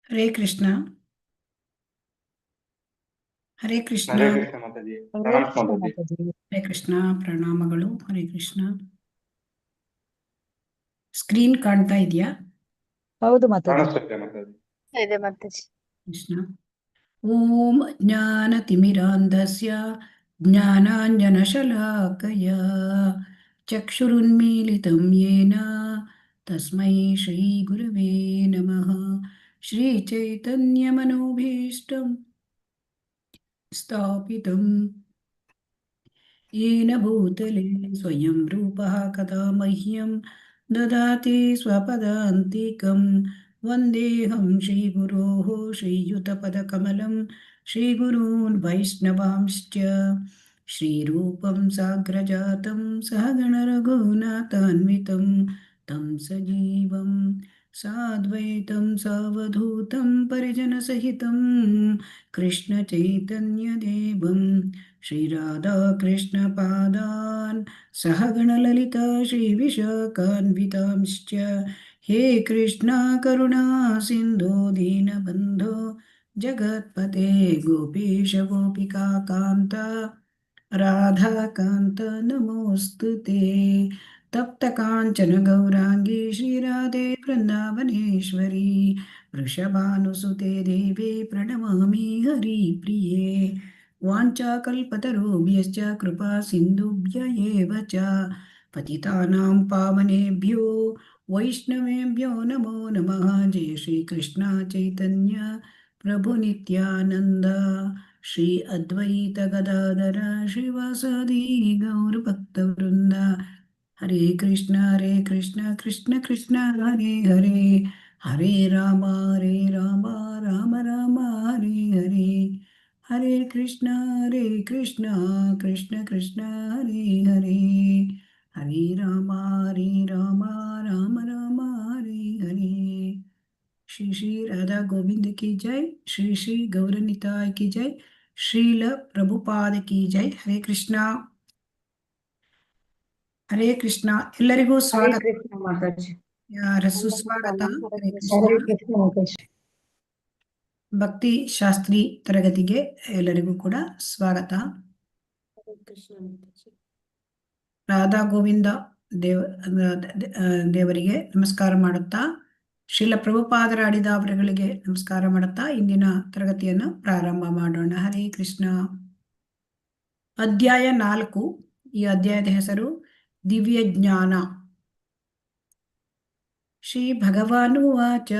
ಹರೇ ಕೃಷ್ಣ. ಹರೇ ಕೃಷ್ಣ. ಹರೇ ಕೃಷ್ಣ ಮಾತಾಜಿ. ಹರೇ Pranam Krishna Mataji. Mataji. Hare Krishna. ಪ್ರಣಾಮಗಳು. Hare Krishna. Screen ಕಾಣ್ತಾ ಇದೆಯಾ? ಹೌದು ಮಾತಾಜಿ. ಕಾಣಿಸುತ್ತೆ ಮಾತಾಜಿ. ಇದೆ ಮಾತಾಜಿ. ಕೃಷ್ಣ. ಓಂ ಜ್ಞಾನತಿಮಿರಾಂಧಸ್ಯ ಜ್ಞಾನಾಂಜನಶಲಾಕಯ ಚಕ್ಷುರುನ್ಮೀಲಿತಂ ಯೇನ ತಸ್ಮೈ ಶ್ರೀಗುರವೇ ನಮಃ. ಶ್ರೀಚೈತನ್ಯಮನೋಭೀಷ್ಟಂ ಸ್ಥಾಪಿತಂ येन भूतले स्वयं रूपः कदा मह्यं ददाति स्वपदान्तिकं। वन्देऽहं श्रीगुरोः श्रीयुतपदकमलं श्रीगुरून् वैष्णवांश्च श्रीरूपं साग्रजातं सहगणरघुनाथान्वितं तं सजीवं साद्वैतं सावधूतं परिजनसहितं कृष्णचैतन्यदेवं श्रीराधाकृष्णपादान् सहगणललिता श्रीविशाखान्वितांश्च। हे कृष्णा करुणा सिन्धो दीनबन्धो जगत्पते गोपीश गोपिकान्त राधाकान्त नमोऽस्तु ते। तप्तकाञ्चन गौराङ्गी श्रीराधे वृन्दावनेश्वरी वृषभानुसुते देवे प्रणमामि हरिप्रिये। वाञ्छाकल्पतरुभ्यश्च कृपा सिन्धुभ्य एव च पतितानां पावनेभ्यो वैष्णवेभ्यो नमो नमः। जय श्रीकृष्ण चैतन्य प्रभु नित्यानन्द श्री अद्वैत गदाधर श्रीवासादि गौरभक्तवृन्द। हरे कृष्ण कृष्ण कृष्ण हरे हरे, हरे राम राम राम हरे हरे, हरे कृष्ण कृष्ण कृष्ण हरे हरे, हरे राम राम राम हरे हरे। श्री श्री राधा गोविंद की जय, श्री श्री गौरनिताय की जय, श्रील प्रभुपाद की जय। हरे कृष्ण. ಹರೇ ಕೃಷ್ಣ. ಎಲ್ಲರಿಗೂ ಹರೇ ಸ್ವಾಗತ. ಕೃಷ್ಣ ಮಾತಾಜಿ. ಸುಸ್ವಾಗತ. ಹರೇ ಕೃಷ್ಣ. ಹರೇ ಕೃಷ್ಣ ಮಾತಾಜಿ. ಭಕ್ತಿ ಶಾಸ್ತ್ರಿ ತರಗತಿಗೆ ಎಲ್ಲರಿಗೂ ಕೂಡ ಸ್ವಾಗತ. ಹರೇ ಕೃಷ್ಣ ಮಾತಾಜಿ. ರಾಧಾ ಗೋವಿಂದ ದೇವರಿಗೆ ನಮಸ್ಕಾರ ಮಾಡುತ್ತಾ, ಶ್ರೀಲ ಪ್ರಭುಪಾದರ ಅಡಿದಾವರುಗಳಿಗೆ ನಮಸ್ಕಾರ ಮಾಡುತ್ತಾ ಇಂದಿನ ತರಗತಿಯನ್ನು ಪ್ರಾರಂಭ ಮಾಡೋಣ. ಹರೇ ಕೃಷ್ಣ. ಅಧ್ಯಾಯ 4. ಈ ಅಧ್ಯಾಯದ ಹೆಸರು ದಿವ್ಯ ಜ್ಞಾನ. ಶ್ರೀ ಭಗವಾನುವಾಚ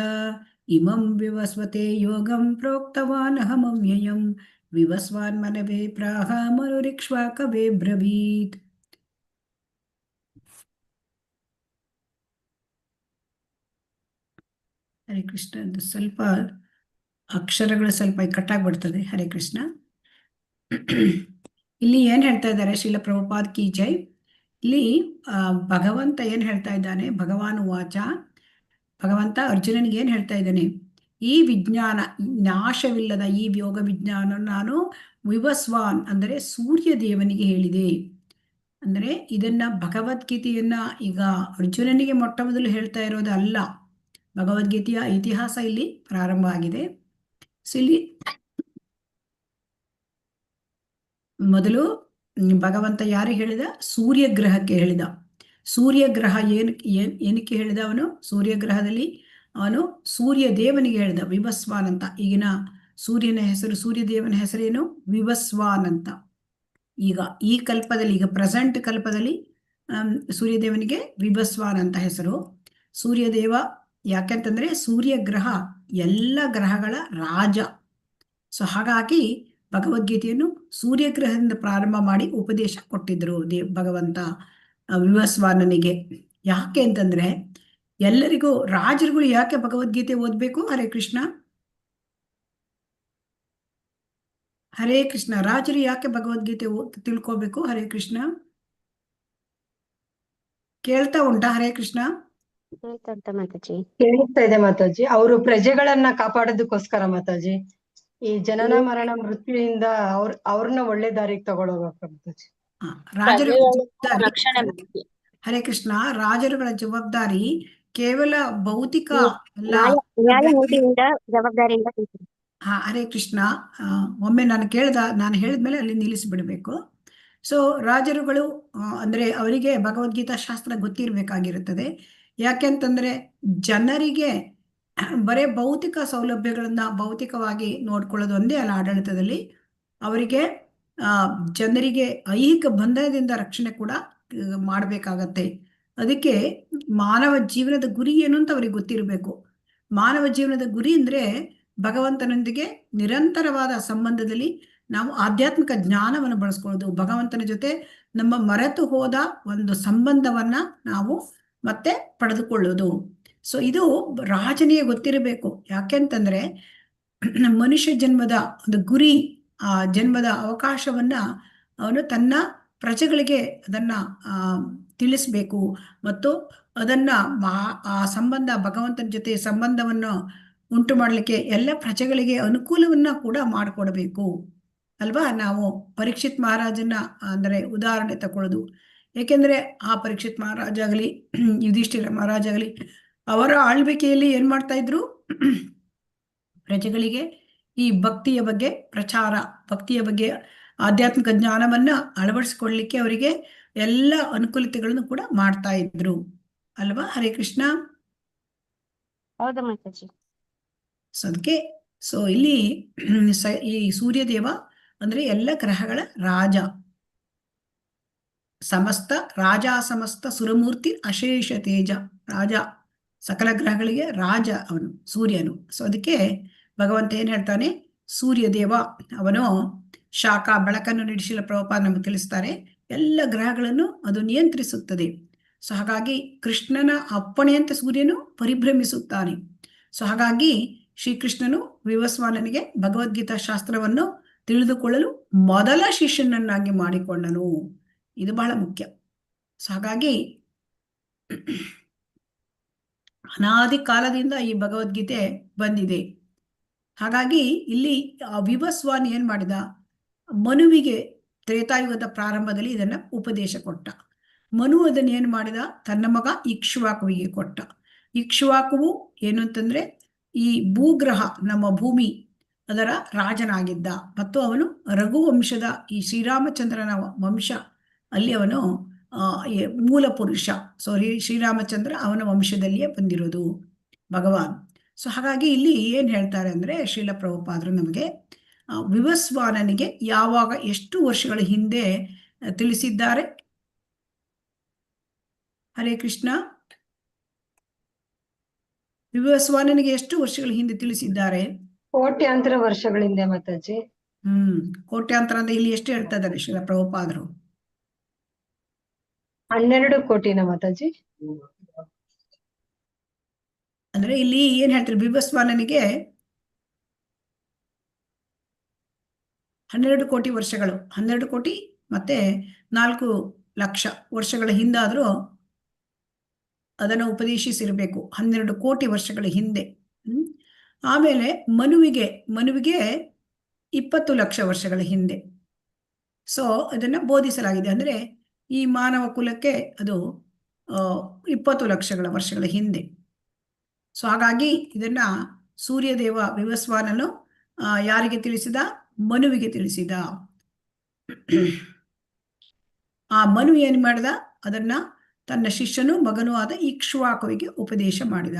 ಇಮಂ ವಿವಸ್ವತೆ ಯೋಗಂ ಪ್ರೋಕ್ತವಾನಹಮವ್ಯಯಂ ವಿವಸ್ವಾನ್ ಮನವೇ ಪ್ರಾಹ ಮನುರಿಕ್ಷ್ವಾಕವೇ ಬ್ರವೀತ್. ಹರೇ ಕೃಷ್ಣ. ಅದು ಸ್ವಲ್ಪ ಅಕ್ಷರಗಳು ಸ್ವಲ್ಪ ಕಟ್ಟಾಗ್ಬಿಡ್ತದೆ. ಹರೇ ಕೃಷ್ಣ. ಇಲ್ಲಿ ಏನ್ ಹೇಳ್ತಾ ಇದ್ದಾರೆ ಶ್ರೀಲ ಪ್ರಭುಪಾದ್ ಕಿ ಜೈ. ಇಲ್ಲಿ ಭಗವಂತ ಏನ್ ಹೇಳ್ತಾ ಇದ್ದಾನೆ, ಭಗವಾನ್ ವಾಚ, ಭಗವಂತ ಅರ್ಜುನನಿಗೆ ಏನ್ ಹೇಳ್ತಾ ಇದ್ದಾನೆ, ಈ ವಿಜ್ಞಾನ, ನಾಶವಿಲ್ಲದ ಈ ಯೋಗ ವಿಜ್ಞಾನ ನಾನು ವಿವಸ್ವಾನ್ ಅಂದರೆ ಸೂರ್ಯ ದೇವನಿಗೆ ಹೇಳಿದೆ. ಅಂದ್ರೆ ಇದನ್ನ ಭಗವದ್ಗೀತೆಯನ್ನ ಈಗ ಅರ್ಜುನನಿಗೆ ಮೊಟ್ಟ ಮೊದಲು ಹೇಳ್ತಾ ಇರೋದು ಅಲ್ಲ, ಭಗವದ್ಗೀತೆಯ ಇತಿಹಾಸ ಇಲ್ಲಿ ಪ್ರಾರಂಭ ಆಗಿದೆ. ಸೊ ಇಲ್ಲಿ ಮೊದಲು ಭಗವಂತ ಯಾರಿಗೆ ಹೇಳಿದ, ಸೂರ್ಯ ಗ್ರಹಕ್ಕೆ ಹೇಳಿದ. ಸೂರ್ಯ ಗ್ರಹ ಏನಕ್ಕೆ ಹೇಳಿದ ಅವನು, ಸೂರ್ಯ ಗ್ರಹದಲ್ಲಿ ಅವನು ಸೂರ್ಯ ದೇವನಿಗೆ ಹೇಳಿದ ವಿವಸ್ವಾನ್ ಅಂತ. ಈಗಿನ ಸೂರ್ಯನ ಹೆಸರು, ಸೂರ್ಯ ದೇವನ ಹೆಸರೇನು, ವಿವಸ್ವಾನ್ ಅಂತ. ಈಗ ಈ ಕಲ್ಪದಲ್ಲಿ, ಈಗ ಪ್ರೆಸೆಂಟ್ ಕಲ್ಪದಲ್ಲಿ ಸೂರ್ಯದೇವನಿಗೆ ವಿವಸ್ವಾನ್ ಅಂತ ಹೆಸರು. ಸೂರ್ಯದೇವ ಯಾಕೆಂತಂದ್ರೆ ಸೂರ್ಯ ಗ್ರಹ ಎಲ್ಲ ಗ್ರಹಗಳ ರಾಜ. ಸೊ ಹಾಗಾಗಿ ಭಗವದ್ಗೀತೆಯನ್ನು ಸೂರ್ಯ ಗ್ರಹದಿಂದ ಪ್ರಾರಂಭ ಮಾಡಿ ಉಪದೇಶ ಕೊಟ್ಟಿದ್ರು ಭಗವಂತ ವಿವಸ್ವಾನನಿಗೆ. ಯಾಕೆ ಅಂತಂದ್ರೆ ಎಲ್ಲರಿಗೂ, ರಾಜರುಗಳು ಯಾಕೆ ಭಗವದ್ಗೀತೆ ಓದ್ಬೇಕು? ಹರೇ ಕೃಷ್ಣ. ಹರೇ ಕೃಷ್ಣ. ರಾಜರು ಯಾಕೆ ಭಗವದ್ಗೀತೆ ತಿಳ್ಕೋಬೇಕು? ಹರೇ ಕೃಷ್ಣ. ಕೇಳ್ತಾ ಉಂಟಾ? ಹರೇ ಕೃಷ್ಣ. ಕೇಳಿಸ್ತಾ ಇದೆ ಮಾತಾಜಿ. ಅವರು ಪ್ರಜೆಗಳನ್ನ ಕಾಪಾಡೋದಕ್ಕೋಸ್ಕರ ಮಾತಾಜಿ. ಈ ಜನನ ಮರಣ ಮೃತ್ಯುವಿಂದ ಅವ್ರನ್ನ ಒಳ್ಳೆ ದಾರಿಗೆ ತಗೊಳೋಬೇಕು ಮಾತಾಜಿ. ರಾಜರು ಹರೇ ಕೃಷ್ಣ. ರಾಜರುಗಳ ಜವಾಬ್ದಾರಿ ಕೇವಲ ಭೌತಿಕ ಅಲ್ಲ. ನ್ಯಾಯನೀತಿಯಿಂದ ಜವಾಬ್ದಾರಿಯಿಂದ ತಿಳಿಸಿದೆ. ಹರೇ ಕೃಷ್ಣ. ಒಮ್ಮೆ ನಾನು ಹೇಳಿದ್ಮೇಲೆ ಅಲ್ಲಿ ನಿಲ್ಲಿಸಿಬಿಡ್ಬೇಕು. ಸೊ ರಾಜರುಗಳು ಅಂದ್ರೆ ಅವರಿಗೆ ಭಗವದ್ಗೀತಾ ಶಾಸ್ತ್ರ ಗೊತ್ತಿರಬೇಕಾಗಿರುತ್ತದೆ. ಯಾಕೆಂತಂದ್ರೆ ಜನರಿಗೆ ಬರೇ ಭೌತಿಕ ಸೌಲಭ್ಯಗಳನ್ನ ಭೌತಿಕವಾಗಿ ನೋಡ್ಕೊಳ್ಳೋದು ಒಂದೇ ಅಲ್ಲ ಆಡಳಿತದಲ್ಲಿ. ಅವರಿಗೆ ಜನರಿಗೆ ಐಹಿಕ ಬಂಧನದಿಂದ ರಕ್ಷಣೆ ಕೂಡ ಮಾಡಬೇಕಾಗತ್ತೆ. ಅದಕ್ಕೆ ಮಾನವ ಜೀವನದ ಗುರಿ ಏನು ಅಂತ ಅವ್ರಿಗೆ ಗೊತ್ತಿರಬೇಕು. ಮಾನವ ಜೀವನದ ಗುರಿ ಅಂದ್ರೆ ಭಗವಂತನೊಂದಿಗೆ ನಿರಂತರವಾದ ಸಂಬಂಧದಲ್ಲಿ ನಾವು ಆಧ್ಯಾತ್ಮಿಕ ಜ್ಞಾನವನ್ನು ಬಳಸ್ಕೊಳ್ಳೋದು, ಭಗವಂತನ ಜೊತೆ ನಮ್ಮ ಮರೆತು ಹೋದ ಒಂದು ಸಂಬಂಧವನ್ನ ನಾವು ಮತ್ತೆ ಪಡೆದುಕೊಳ್ಳೋದು. ಸೊ ಇದು ರಾಜನಿಗೆ ಗೊತ್ತಿರಬೇಕು. ಯಾಕೆಂತಂದ್ರೆ ಮನುಷ್ಯ ಜನ್ಮದ ಒಂದು ಗುರಿ, ಆ ಜನ್ಮದ ಅವಕಾಶವನ್ನ ಅವನು ತನ್ನ ಪ್ರಜೆಗಳಿಗೆ ಅದನ್ನ ತಿಳಿಸ್ಬೇಕು ಮತ್ತು ಅದನ್ನ ಆ ಸಂಬಂಧ, ಭಗವಂತನ ಜೊತೆ ಸಂಬಂಧವನ್ನು ಉಂಟು ಮಾಡಲಿಕ್ಕೆ ಎಲ್ಲ ಪ್ರಜೆಗಳಿಗೆ ಅನುಕೂಲವನ್ನ ಕೂಡ ಮಾಡಿಕೊಡ್ಬೇಕು ಅಲ್ವಾ. ನಾವು ಪರೀಕ್ಷಿತ್ ಮಹಾರಾಜನ ಅಂದ್ರೆ ಉದಾಹರಣೆ ತಗೊಳ್ಳೋದು. ಏಕೆಂದ್ರೆ ಆ ಪರೀಕ್ಷಿತ್ ಮಹಾರಾಜ ಆಗಲಿ, ಯುಧಿಷ್ಠಿರ ಮಹಾರಾಜ ಆಗಲಿ, ಅವರ ಆಳ್ವಿಕೆಯಲ್ಲಿ ಏನ್ ಮಾಡ್ತಾ ಇದ್ರು, ಪ್ರಜೆಗಳಿಗೆ ಈ ಭಕ್ತಿಯ ಬಗ್ಗೆ ಪ್ರಚಾರ, ಭಕ್ತಿಯ ಬಗ್ಗೆ ಆಧ್ಯಾತ್ಮಿಕ ಜ್ಞಾನವನ್ನ ಅಳವಡಿಸ್ಕೊಳ್ಳಿಕ್ಕೆ ಅವರಿಗೆ ಎಲ್ಲ ಅನುಕೂಲತೆಗಳನ್ನು ಕೂಡ ಮಾಡ್ತಾ ಇದ್ರು ಅಲ್ವಾ. ಹರೇ ಕೃಷ್ಣ. ಹೌದಾ ಮಾತಾಜಿ. ಸೊ ಅದಕ್ಕೆ ಇಲ್ಲಿ ಈ ಸೂರ್ಯದೇವ ಅಂದ್ರೆ ಎಲ್ಲ ಗ್ರಹಗಳ ರಾಜ, ಸಮಸ್ತ ಸುರಮೂರ್ತಿ ಅಶೇಷ ತೇಜ ರಾಜ, ಸಕಲ ಗ್ರಹಗಳಿಗೆ ರಾಜ ಅವನು ಸೂರ್ಯನು. ಸೊ ಅದಕ್ಕೆ ಭಗವಂತ ಏನ್ ಹೇಳ್ತಾನೆ, ಸೂರ್ಯದೇವ ಅವನು ಶಾಖ ಬೆಳಕನ್ನು ನೀಡಿಸಿದ ಪ್ರಭುಪಾದ ನಮಗೆ ತಿಳಿಸ್ತಾರೆ. ಎಲ್ಲ ಗ್ರಹಗಳನ್ನು ಅದು ನಿಯಂತ್ರಿಸುತ್ತದೆ. ಸೊ ಹಾಗಾಗಿ ಕೃಷ್ಣನ ಅಪ್ಪಣೆಯಂತೆ ಸೂರ್ಯನು ಪರಿಭ್ರಮಿಸುತ್ತಾನೆ. ಸೊ ಹಾಗಾಗಿ ಶ್ರೀಕೃಷ್ಣನು ವಿವಸ್ವಾನನಿಗೆ ಭಗವದ್ಗೀತಾ ಶಾಸ್ತ್ರವನ್ನು ತಿಳಿದುಕೊಳ್ಳಲು ಮೊದಲ ಶಿಷ್ಯನನ್ನಾಗಿ ಮಾಡಿಕೊಂಡನು. ಇದು ಬಹಳ ಮುಖ್ಯ. ಸೊ ಹಾಗಾಗಿ ಅನಾದಿ ಕಾಲದಿಂದ ಈ ಭಗವದ್ಗೀತೆ ಬಂದಿದೆ. ಹಾಗಾಗಿ ಇಲ್ಲಿ ವಿವಸ್ವಾನ್ ಏನ್ ಮಾಡಿದ, ಮನುವಿಗೆ ತ್ರೇತಾಯುಗದ ಪ್ರಾರಂಭದಲ್ಲಿ ಇದನ್ನ ಉಪದೇಶ ಕೊಟ್ಟ. ಮನು ಅದನ್ನ ಏನ್ ಮಾಡಿದ, ತನ್ನ ಮಗ ಇಕ್ಷ್ವಾಕುವಿಗೆ ಕೊಟ್ಟ. ಇಕ್ಷ್ವಾಕುವು ಏನು ಅಂತಂದ್ರೆ ಈ ಭೂಗ್ರಹ, ನಮ್ಮ ಭೂಮಿ, ಅದರ ರಾಜನಾಗಿದ್ದ ಮತ್ತು ಅವನು ರಘುವಂಶದ ಈ ಶ್ರೀರಾಮಚಂದ್ರನ ವಂಶ ಅಲ್ಲಿ ಅವನು ಮೂಲ ಪುರುಷ. ಶ್ರೀರಾಮಚಂದ್ರ ಅವನ ವಂಶದಲ್ಲಿಯೇ ಬಂದಿರೋದು ಭಗವಾನ್. ಸೊ ಹಾಗಾಗಿ ಇಲ್ಲಿ ಏನ್ ಹೇಳ್ತಾರೆ ಅಂದ್ರೆ ಶ್ರೀಲ ಪ್ರಭುಪಾದರು ನಮಗೆ ವಿವಸ್ವಾನನಿಗೆ ಯಾವಾಗ ಎಷ್ಟು ವರ್ಷಗಳ ಹಿಂದೆ ತಿಳಿಸಿದ್ದಾರೆ. ಹರೇ ಕೃಷ್ಣ. ವಿವಸ್ವಾನನಿಗೆ ಎಷ್ಟು ವರ್ಷಗಳ ಹಿಂದೆ ತಿಳಿಸಿದ್ದಾರೆ? ಕೋಟ್ಯಾಂತರ ವರ್ಷಗಳ ಹಿಂದೆ ಮಾತಾಜಿ. ಕೋಟ್ಯಾಂತರ ಅಂದ್ರೆ ಇಲ್ಲಿ ಎಷ್ಟು ಹೇಳ್ತಾ ಇದ್ದಾರೆ ಶ್ರೀಲ ಪ್ರಭುಪಾದರು? 12 ಕೋಟಿನ ಮಾತಾಜಿ. ಅಂದ್ರೆ ಇಲ್ಲಿ ಏನ್ ಹೇಳ್ತಾರೆ, ವಿವಸ್ವಾನನಿಗೆ 12 ಕೋಟಿ ವರ್ಷಗಳು, 12 ಕೋಟಿ ಮತ್ತೆ 4 ಲಕ್ಷ ವರ್ಷಗಳ ಹಿಂದಾದ್ರೂ ಅದನ್ನು ಉಪದೇಶಿಸಿರ್ಬೇಕು, 12 ಕೋಟಿ ವರ್ಷಗಳ ಹಿಂದೆ. ಆಮೇಲೆ ಮನುವಿಗೆ 20 ಲಕ್ಷ ವರ್ಷಗಳ ಹಿಂದೆ ಸೊ ಅದನ್ನ ಬೋಧಿಸಲಾಗಿದೆ. ಅಂದ್ರೆ ಈ ಮಾನವ ಕುಲಕ್ಕೆ ಅದು 20 ಲಕ್ಷಗಳ ವರ್ಷಗಳ ಹಿಂದೆ. ಸೊ ಹಾಗಾಗಿ ಇದನ್ನ ಸೂರ್ಯದೇವ ವಿವಸ್ವಾನನು ಯಾರಿಗೆ ತಿಳಿಸಿದ? ಮನುವಿಗೆ ತಿಳಿಸಿದ. ಆ ಮನು ಏನ್ ಮಾಡಿದ, ಅದನ್ನ ತನ್ನ ಶಿಷ್ಯನು ಮಗನೂ ಆದ ಇಕ್ಷ್ವಾಕುವಿಗೆ ಉಪದೇಶ ಮಾಡಿದ.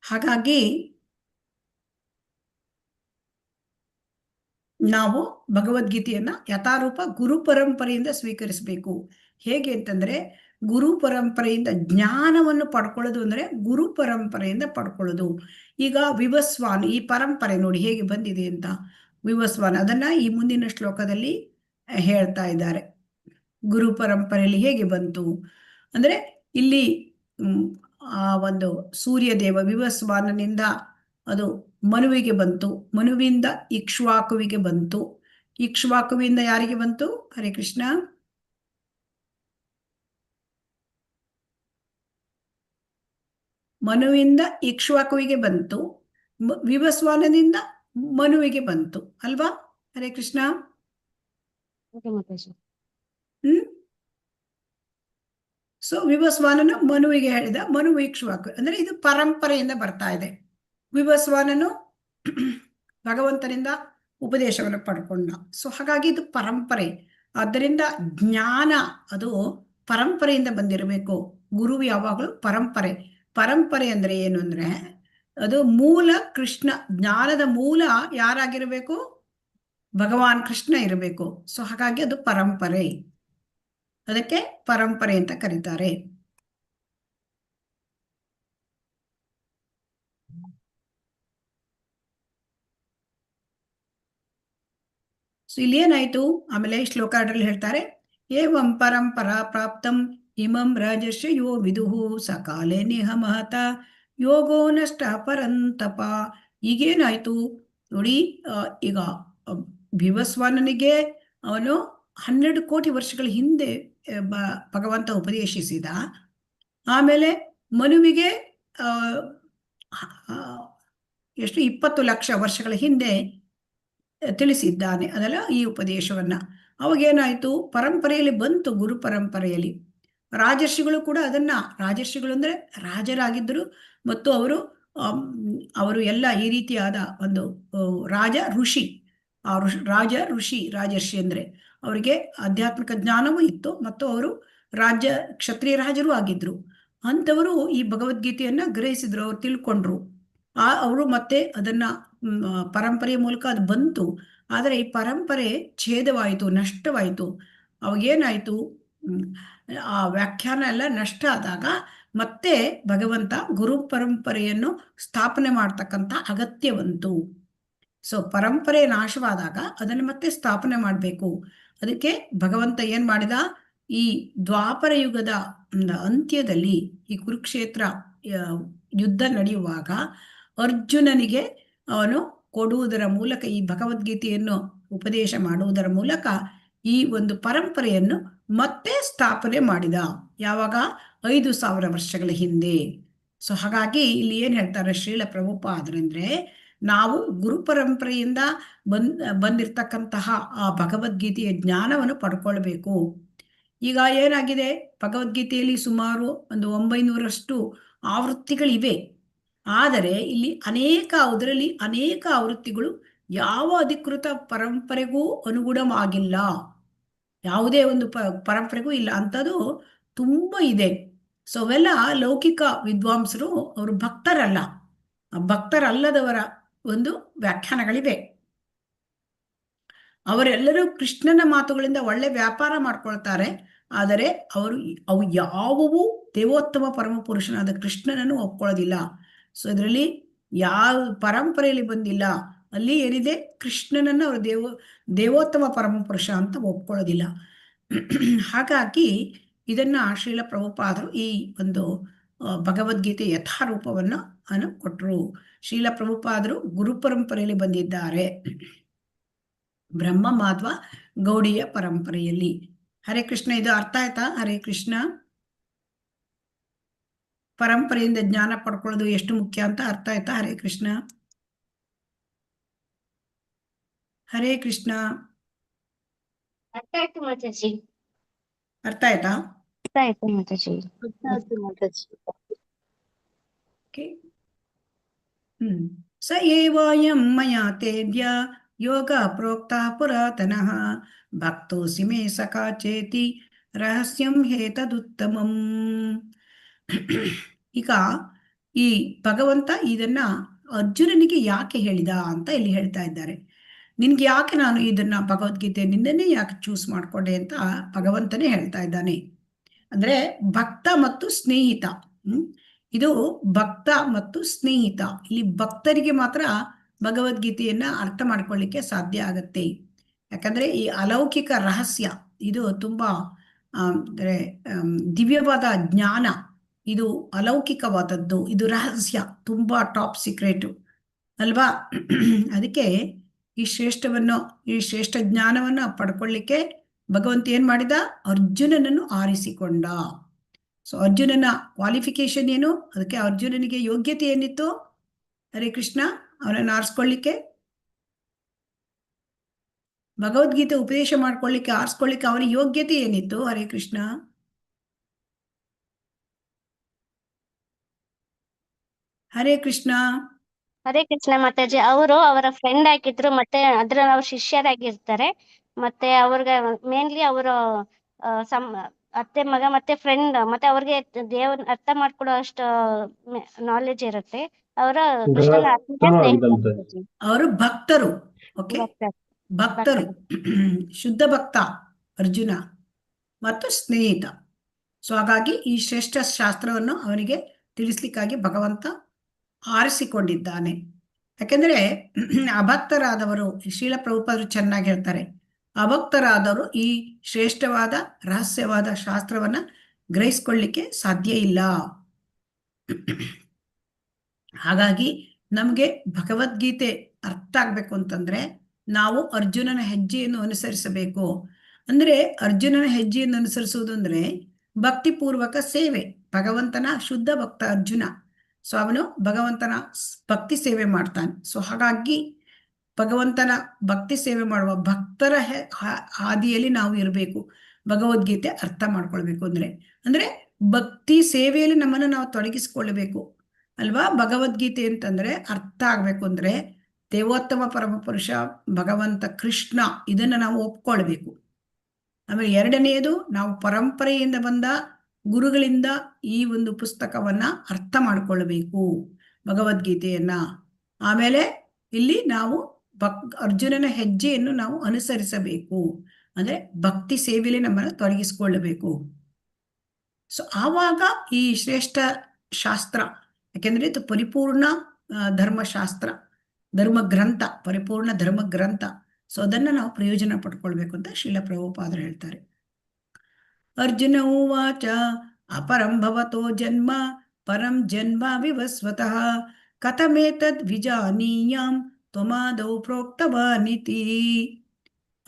ಹಾಗಾಗಿ ನಾವು ಭಗವದ್ಗೀತೆಯನ್ನ ಯಥಾರೂಪ ಗುರು ಪರಂಪರೆಯಿಂದ ಸ್ವೀಕರಿಸಬೇಕು. ಹೇಗೆ ಅಂತಂದ್ರೆ ಗುರು ಪರಂಪರೆಯಿಂದ ಜ್ಞಾನವನ್ನು ಪಡ್ಕೊಳ್ಳೋದು ಅಂದ್ರೆ ಗುರು ಪರಂಪರೆಯಿಂದ ಪಡ್ಕೊಳ್ಳೋದು. ಈಗ ವಿವಸ್ವಾನ್ ಈ ಪರಂಪರೆ ನೋಡಿ ಹೇಗೆ ಬಂದಿದೆ ಅಂತ. ವಿವಸ್ವಾನ್ ಅದನ್ನ ಈ ಮುಂದಿನ ಶ್ಲೋಕದಲ್ಲಿ ಹೇಳ್ತಾ ಇದ್ದಾರೆ. ಗುರು ಪರಂಪರೆಯಲ್ಲಿ ಹೇಗೆ ಬಂತು ಅಂದ್ರೆ ಇಲ್ಲಿ ಆ ಒಂದು ಸೂರ್ಯದೇವ ವಿವಸ್ವಾನನಿಂದ ಅದು ಮನುವಿಗೆ ಬಂತು, ಮನುವಿಂದ ಇಕ್ಷ್ವಾಕುವಿಗೆ ಬಂತು, ಇಕ್ಷ್ವಾಕುವಿಂದ ಯಾರಿಗೆ ಬಂತು? ಹರೇ ಕೃಷ್ಣ. ಮನುವಿಂದ ಇಕ್ಷ್ವಾಕುವಿಗೆ ಬಂತು, ವಿವಸ್ವಾನದಿಂದ ಮನುವಿಗೆ ಬಂತು ಅಲ್ವಾ. ಹರೇ ಕೃಷ್ಣ. ಓಕೆ ಮಾತಾಜಿ. ಸೊ ವಿವಸ್ವಾನನು ಮನುವಿಗೆ ಹೇಳಿದ, ಮನು ಇಕ್ಷ್ವಾಕು. ಅಂದ್ರೆ ಇದು ಪರಂಪರೆಯಿಂದ ಬರ್ತಾ ಇದೆ. ವಿವಸ್ವಾನನು ಭಗವಂತನಿಂದ ಉಪದೇಶವನ್ನು ಪಡ್ಕೊಂಡ. ಸೊ ಹಾಗಾಗಿ ಇದು ಪರಂಪರೆ. ಆದ್ದರಿಂದ ಜ್ಞಾನ ಅದು ಪರಂಪರೆಯಿಂದ ಬಂದಿರಬೇಕು. ಗುರು ಯಾವಾಗಲೂ ಪರಂಪರೆ. ಪರಂಪರೆ ಅಂದ್ರೆ ಏನು ಅಂದ್ರೆ ಅದು ಮೂಲ ಕೃಷ್ಣ. ಜ್ಞಾನದ ಮೂಲ ಯಾರಾಗಿರಬೇಕು? ಭಗವಾನ್ ಕೃಷ್ಣ ಇರಬೇಕು. ಸೊ ಹಾಗಾಗಿ ಅದು ಪರಂಪರೆ. ಅದಕ್ಕೆ ಪರಂಪರೆ ಅಂತ ಕರೀತಾರೆ. ಸೊ ಇಲ್ಲಿ ಏನಾಯ್ತು? ಆಮೇಲೆ ಶ್ಲೋಕ 2 ಹೇಳ್ತಾರೆ, ಏವಂ ಪರಂಪರಾ ಪ್ರಾಪ್ತಂ ಇಮಂ ರಾಜರ್ಷಯೋ ವಿದುಹು ಸಕಾಲೆ ನಿಹ ಮಹತ ಯೋಗೋ ನಷ್ಟ ಪರಂತಪ. ಈಗೇನಾಯ್ತು ನೋಡಿ, ಈಗ ವಿವಸ್ವಾನನಿಗೆ ಅವನು 12 ಕೋಟಿ ವರ್ಷಗಳ ಹಿಂದೆ ಭಗವಂತ ಉಪದೇಶಿಸಿದ. ಆಮೇಲೆ ಮನುವಿಗೆ ಎಷ್ಟು 20 ಲಕ್ಷ ವರ್ಷಗಳ ಹಿಂದೆ ತಿಳಿಸಿದ್ದಾನೆ ಅದಲ್ಲ ಈ ಉಪದೇಶವನ್ನ. ಅವಾಗೇನಾಯ್ತು? ಪರಂಪರೆಯಲ್ಲಿ ಬಂತು, ಗುರು ಪರಂಪರೆಯಲ್ಲಿ. ರಾಜರ್ಷಿಗಳು ಕೂಡ ಅದನ್ನ, ರಾಜರ್ಷಿಗಳು ಅಂದ್ರೆ ರಾಜರಾಗಿದ್ದರು ಮತ್ತು ಅವರು ಎಲ್ಲ ಈ ರೀತಿಯಾದ ಒಂದು ರಾಜ ಋಷಿ. ರಾಜ ಋಷಿ, ರಾಜರ್ಷಿ ಅಂದ್ರೆ ಅವರಿಗೆ ಆಧ್ಯಾತ್ಮಿಕ ಜ್ಞಾನವೂ ಇತ್ತು ಮತ್ತು ಅವರು ಕ್ಷತ್ರಿಯ ರಾಜರು ಆಗಿದ್ರು. ಅಂಥವರು ಈ ಭಗವದ್ಗೀತೆಯನ್ನ ಗ್ರಹಿಸಿದ್ರು, ಅವ್ರು ತಿಳ್ಕೊಂಡ್ರು. ಅವರು ಮತ್ತೆ ಅದನ್ನ ಪರಂಪರೆಯ ಮೂಲಕ ಅದು ಬಂತು. ಆದರೆ ಈ ಪರಂಪರೆ ಛೇದವಾಯಿತು, ನಷ್ಟವಾಯಿತು. ಅವಾಗೇನಾಯ್ತು? ಆ ವ್ಯಾಖ್ಯಾನ ಎಲ್ಲ ನಷ್ಟ ಆದಾಗ ಮತ್ತೆ ಭಗವಂತ ಗುರು ಪರಂಪರೆಯನ್ನು ಸ್ಥಾಪನೆ ಮಾಡ್ತಕ್ಕಂಥ ಅಗತ್ಯ ಬಂತು. ಸೊ ಪರಂಪರೆ ನಾಶವಾದಾಗ ಅದನ್ನು ಮತ್ತೆ ಸ್ಥಾಪನೆ ಮಾಡಬೇಕು. ಅದಕ್ಕೆ ಭಗವಂತ ಏನ್ ಮಾಡಿದ? ಈ ದ್ವಾಪರ ಯುಗದ ಅಂತ್ಯದಲ್ಲಿ ಈ ಕುರುಕ್ಷೇತ್ರ ಯುದ್ಧ ನಡೆಯುವಾಗ ಅರ್ಜುನನಿಗೆ ಅವನು ಕೊಡುವುದರ ಮೂಲಕ, ಈ ಭಗವದ್ಗೀತೆಯನ್ನು ಉಪದೇಶ ಮಾಡುವುದರ ಮೂಲಕ ಈ ಒಂದು ಪರಂಪರೆಯನ್ನು ಮತ್ತೆ ಸ್ಥಾಪನೆ ಮಾಡಿದ. ಯಾವಾಗ? 5000 ವರ್ಷಗಳ ಹಿಂದೆ. ಸೊ ಹಾಗಾಗಿ ಇಲ್ಲಿ ಏನ್ ಹೇಳ್ತಾರೆ ಶ್ರೀಲ ಪ್ರಭುಪಾದರಂದ್ರೆ, ನಾವು ಗುರು ಪರಂಪರೆಯಿಂದ ಬಂದಿರತಕ್ಕಂತಹ ಆ ಭಗವದ್ಗೀತೆಯ ಜ್ಞಾನವನ್ನು ಪಡ್ಕೊಳ್ಬೇಕು. ಈಗ ಏನಾಗಿದೆ? ಭಗವದ್ಗೀತೆಯಲ್ಲಿ ಸುಮಾರು ಒಂದು 900ರಷ್ಟು ಆವೃತ್ತಿಗಳಿವೆ. ಆದರೆ ಇಲ್ಲಿ ಅದರಲ್ಲಿ ಅನೇಕ ಆವೃತ್ತಿಗಳು ಯಾವ ಅಧಿಕೃತ ಪರಂಪರೆಗೂ ಅನುಗುಣವಾಗಿಲ್ಲ. ಯಾವುದೇ ಒಂದು ಪರಂಪರೆಗೂ ಇಲ್ಲ ಅಂಥದ್ದು ತುಂಬ ಇದೆ. ಸೊ ಅವೆಲ್ಲ ಲೌಕಿಕ ವಿದ್ವಾಂಸರು, ಅವರು ಭಕ್ತರಲ್ಲದವರ ಒಂದು ವ್ಯಾಖ್ಯಾನಗಳಿವೆ. ಅವರೆಲ್ಲರೂ ಕೃಷ್ಣನ ಮಾತುಗಳಿಂದ ಒಳ್ಳೆ ವ್ಯಾಪಾರ ಮಾಡ್ಕೊಳ್ತಾರೆ. ಆದರೆ ಅವು ಯಾವುವು ದೇವೋತ್ತಮ ಪರಮ ಪುರುಷನಾದ ಕೃಷ್ಣನನ್ನು ಒಪ್ಕೊಳ್ಳೋದಿಲ್ಲ. ಸೊ ಇದರಲ್ಲಿ ಯಾವ ಪರಂಪರೆಯಲ್ಲಿ ಬಂದಿಲ್ಲ. ಅಲ್ಲಿ ಏನಿದೆ? ಕೃಷ್ಣನನ್ನು ಅವರು ದೇವೋತ್ತಮ ಪರಮ ಪುರುಷ ಅಂತ ಒಪ್ಕೊಳ್ಳೋದಿಲ್ಲ. ಹಾಗಾಗಿ ಇದನ್ನ ಶ್ರೀಲ ಪ್ರಭುಪಾದರು ಈ ಒಂದು ಭಗವದ್ಗೀತೆ ಯಥಾರೂಪವನ್ನು ಕೊಟ್ಟರು. ಶ್ರೀಲ ಪ್ರಭುಪಾದರು ಗುರು ಪರಂಪರೆಯಲ್ಲಿ ಬಂದಿದ್ದಾರೆ, ಬ್ರಹ್ಮ ಮಾಧ್ವ ಗೌಡಿಯ ಪರಂಪರೆಯಲ್ಲಿ. ಹರೇ ಕೃಷ್ಣ. ಇದು ಅರ್ಥ ಆಯ್ತಾ? ಹರೇ ಕೃಷ್ಣ. ಪರಂಪರೆಯಿಂದ ಜ್ಞಾನ ಪಡ್ಕೊಳ್ಳೋದು ಎಷ್ಟು ಮುಖ್ಯ ಅಂತ ಅರ್ಥ ಆಯ್ತಾ? ಹರೇ ಕೃಷ್ಣ. ಹರೇ ಕೃಷ್ಣ. ಅರ್ಥ ಆಯ್ತು ಮಾತಾಜಿ. ಅರ್ಥ ಆಯ್ತಾ? ಅರ್ಥ ಆಯ್ತು ಮಾತಾಜಿ. ಸ ಏವಾಯಂ ಮಯಾ ತೇಭ್ಯ ಯೋಗ ಪ್ರೋಕ್ತ ಪುರಾತನಃ ಭಕ್ತೋಸಿ ಮೇ ಸಖಾ ಚೇತಿ ರಹಸ್ಯಂ ಹೇತದುತ್ತಮಂ. ಈಗ ಈ ಭಗವಂತ ಇದನ್ನ ಅರ್ಜುನನಿಗೆ ಯಾಕೆ ಹೇಳಿದ ಅಂತ ಇಲ್ಲಿ ಹೇಳ್ತಾ ಇದ್ದಾರೆ. ನಿನ್ಗೆ ಯಾಕೆ ನಾನು ಇದನ್ನ ಭಗವದ್ಗೀತೆ ನಿನ್ನೇ ಯಾಕೆ ಚೂಸ್ ಮಾಡ್ಕೊಂಡೆ ಅಂತ ಭಗವಂತನೇ ಹೇಳ್ತಾ ಇದ್ದಾನೆ. ಅಂದ್ರೆ ಭಕ್ತ ಮತ್ತು ಸ್ನೇಹಿತ. ಇದು ಭಕ್ತ ಮತ್ತು ಸ್ನೇಹಿತ. ಇಲ್ಲಿ ಭಕ್ತರಿಗೆ ಮಾತ್ರ ಭಗವದ್ಗೀತೆಯನ್ನ ಅರ್ಥ ಮಾಡ್ಕೊಳ್ಳಿಕ್ಕೆ ಸಾಧ್ಯ ಆಗತ್ತೆ. ಯಾಕಂದ್ರೆ ಈ ಅಲೌಕಿಕ ರಹಸ್ಯ ಇದು ತುಂಬಾ ಅಂದ್ರೆ ದಿವ್ಯವಾದ ಜ್ಞಾನ, ಇದು ಅಲೌಕಿಕವಾದದ್ದು, ಇದು ರಹಸ್ಯ, ತುಂಬಾ ಟಾಪ್ ಸೀಕ್ರೆಟ್ ಅಲ್ವಾ? ಅದಕ್ಕೆ ಈ ಶ್ರೇಷ್ಠ ಜ್ಞಾನವನ್ನು ಪಡ್ಕೊಳ್ಳಿಕ್ಕೆ ಭಗವಂತ ಏನ್ ಮಾಡಿದ? ಅರ್ಜುನನನ್ನು ಆರಿಸಿಕೊಂಡ. ಸೊ ಅರ್ಜುನನ ಕ್ವಾಲಿಫಿಕೇಶನ್ ಏನು? ಅದಕ್ಕೆ ಅರ್ಜುನನಿಗೆ ಯೋಗ್ಯತೆ ಏನಿತ್ತು? ಹರೇ ಕೃಷ್ಣ. ಅವನನ್ನು ಆರಿಸ್ಕೊಳ್ಳಿಕ್ಕೆ, ಭಗವದ್ಗೀತೆ ಉಪದೇಶ ಮಾಡ್ಕೊಳ್ಳಿಕ್ಕೆ, ಆರಿಸ್ಕೊಳ್ಳಿಕ್ಕೆ ಅವನ ಯೋಗ್ಯತೆ ಏನಿತ್ತು? ಹರೇ ಕೃಷ್ಣ. ಹರೇ ಕೃಷ್ಣ. ಹರೇ ಕೃಷ್ಣ ಮಾತಾಜಿ. ಅವರು ಅವರ ಫ್ರೆಂಡ್ ಆಗಿದ್ರು, ಮತ್ತೆ ಅದ್ರಲ್ಲಿ ಅವ್ರ ಶಿಷ್ಯರಾಗಿರ್ತಾರೆ. ಮತ್ತೆ ಅವ್ರಿಗೆ ಮೇನ್ಲಿ ಅವರು ಅತ್ತೆ ಮಗ ಮತ್ತೆ ಫ್ರೆಂಡ್, ಮತ್ತೆ ಅವ್ರಿಗೆ ದೇವ್ರ ಅರ್ಥ ಮಾಡ್ಕೊಡೋ ಅಷ್ಟು ನಾಲೆಜ್ ಇರುತ್ತೆ. ಅವರ ಕೃಷ್ಣನ ಆತ್ಮೀಯ ಸ್ನೇಹಿತ ಮಾತಾಜಿ. ಅವರು ಭಕ್ತರು. ಓಕೆ, ಭಕ್ತ ಭಕ್ತರು. ಶುದ್ಧ ಭಕ್ತ ಅರ್ಜುನ ಮತ್ತು ಸ್ನೇಹಿತ. ಸೊ ಹಾಗಾಗಿ ಈ ಶ್ರೇಷ್ಠ ಶಾಸ್ತ್ರವನ್ನು ಅವನಿಗೆ ತಿಳಿಸ್ಲಿಕ್ಕಾಗಿ ಭಗವಂತ ಆರಿಸಿಕೊಂಡಿದ್ದಾನೆ. ಯಾಕೆಂದ್ರೆ ಅಭಕ್ತರಾದವರು, ಶ್ರೀಲ ಪ್ರಭುಪಾದರು ಚೆನ್ನಾಗಿ ಹೇಳ್ತಾರೆ, ಅಭಕ್ತರಾದವರು ಈ ಶ್ರೇಷ್ಠವಾದ ರಹಸ್ಯವಾದ ಶಾಸ್ತ್ರವನ್ನ ಗ್ರಹಿಸ್ಕೊಳ್ಳಿಕ್ಕೆ ಸಾಧ್ಯ ಇಲ್ಲ. ಹಾಗಾಗಿ ನಮಗೆ ಭಗವದ್ಗೀತೆ ಅರ್ಥ ಆಗ್ಬೇಕು ಅಂತಂದ್ರೆ ನಾವು ಅರ್ಜುನನ ಹೆಜ್ಜೆಯನ್ನು ಅನುಸರಿಸಬೇಕು. ಅಂದ್ರೆ ಅರ್ಜುನನ ಹೆಜ್ಜೆಯನ್ನು ಅನುಸರಿಸುವುದು ಅಂದ್ರೆ ಭಕ್ತಿಪೂರ್ವಕ ಸೇವೆ. ಭಗವಂತನ ಶುದ್ಧ ಭಕ್ತ ಅರ್ಜುನ. ಸೊ ಅವನು ಭಗವಂತನ ಭಕ್ತಿ ಸೇವೆ ಮಾಡ್ತಾನೆ. ಸೊ ಹಾಗಾಗಿ ಭಗವಂತನ ಭಕ್ತಿ ಸೇವೆ ಮಾಡುವ ಭಕ್ತರ ಹಾದಿಯಲ್ಲಿ ನಾವು ಇರಬೇಕು. ಭಗವದ್ಗೀತೆ ಅರ್ಥ ಮಾಡ್ಕೊಳ್ಬೇಕು ಅಂದ್ರೆ ಭಕ್ತಿ ಸೇವೆಯಲ್ಲಿ ನಮ್ಮನ್ನು ನಾವು ತೊಡಗಿಸಿಕೊಳ್ಳಬೇಕು ಅಲ್ವಾ. ಭಗವದ್ಗೀತೆ ಅಂತಂದ್ರೆ ಅರ್ಥ ಆಗ್ಬೇಕು ಅಂದ್ರೆ ದೇವೋತ್ತಮ ಪರಮಪುರುಷ ಭಗವಂತ ಕೃಷ್ಣ, ಇದನ್ನ ನಾವು ಒಪ್ಕೊಳ್ಬೇಕು. ಆಮೇಲೆ ಎರಡನೆಯದು, ನಾವು ಪರಂಪರೆಯಿಂದ ಬಂದ ಗುರುಗಳಿಂದ ಈ ಒಂದು ಪುಸ್ತಕವನ್ನ ಅರ್ಥ ಮಾಡ್ಕೊಳ್ಬೇಕು, ಭಗವದ್ಗೀತೆಯನ್ನ. ಆಮೇಲೆ ಇಲ್ಲಿ ನಾವು ಅರ್ಜುನನ ಹೆಜ್ಜೆಯನ್ನು ನಾವು ಅನುಸರಿಸಬೇಕು. ಅಂದ್ರೆ ಭಕ್ತಿ ಸೇವೆಯಲ್ಲಿ ನಮ್ಮನ್ನು ತೊಡಗಿಸಿಕೊಳ್ಳಬೇಕು. ಸೊ ಆವಾಗ ಈ ಶ್ರೇಷ್ಠ ಶಾಸ್ತ್ರ, ಯಾಕೆಂದ್ರೆ ಇದು ಪರಿಪೂರ್ಣ ಧರ್ಮಶಾಸ್ತ್ರ, ಧರ್ಮ ಗ್ರಂಥ, ಪರಿಪೂರ್ಣ ಧರ್ಮ ಗ್ರಂಥ. ಸೊ ಅದನ್ನ ನಾವು ಪ್ರಯೋಜನ ಪಡ್ಕೊಳ್ಬೇಕು ಅಂತ ಶ್ರೀಲ ಪ್ರಭುಪಾದರು ಹೇಳ್ತಾರೆ. ಅರ್ಜುನ ಉವಾಚ ಅಪರಂ ಭವತೋ ಜನ್ಮ ಪರಂ ಜನ್ಮ ವಿವಸ್ವತಃ ಕಥಮೇತದ್ ವಿಜಾನೀಯಾಂ ತ್ವಮಾದೌ ಪ್ರೋಕ್ತವಾನಿತಿ.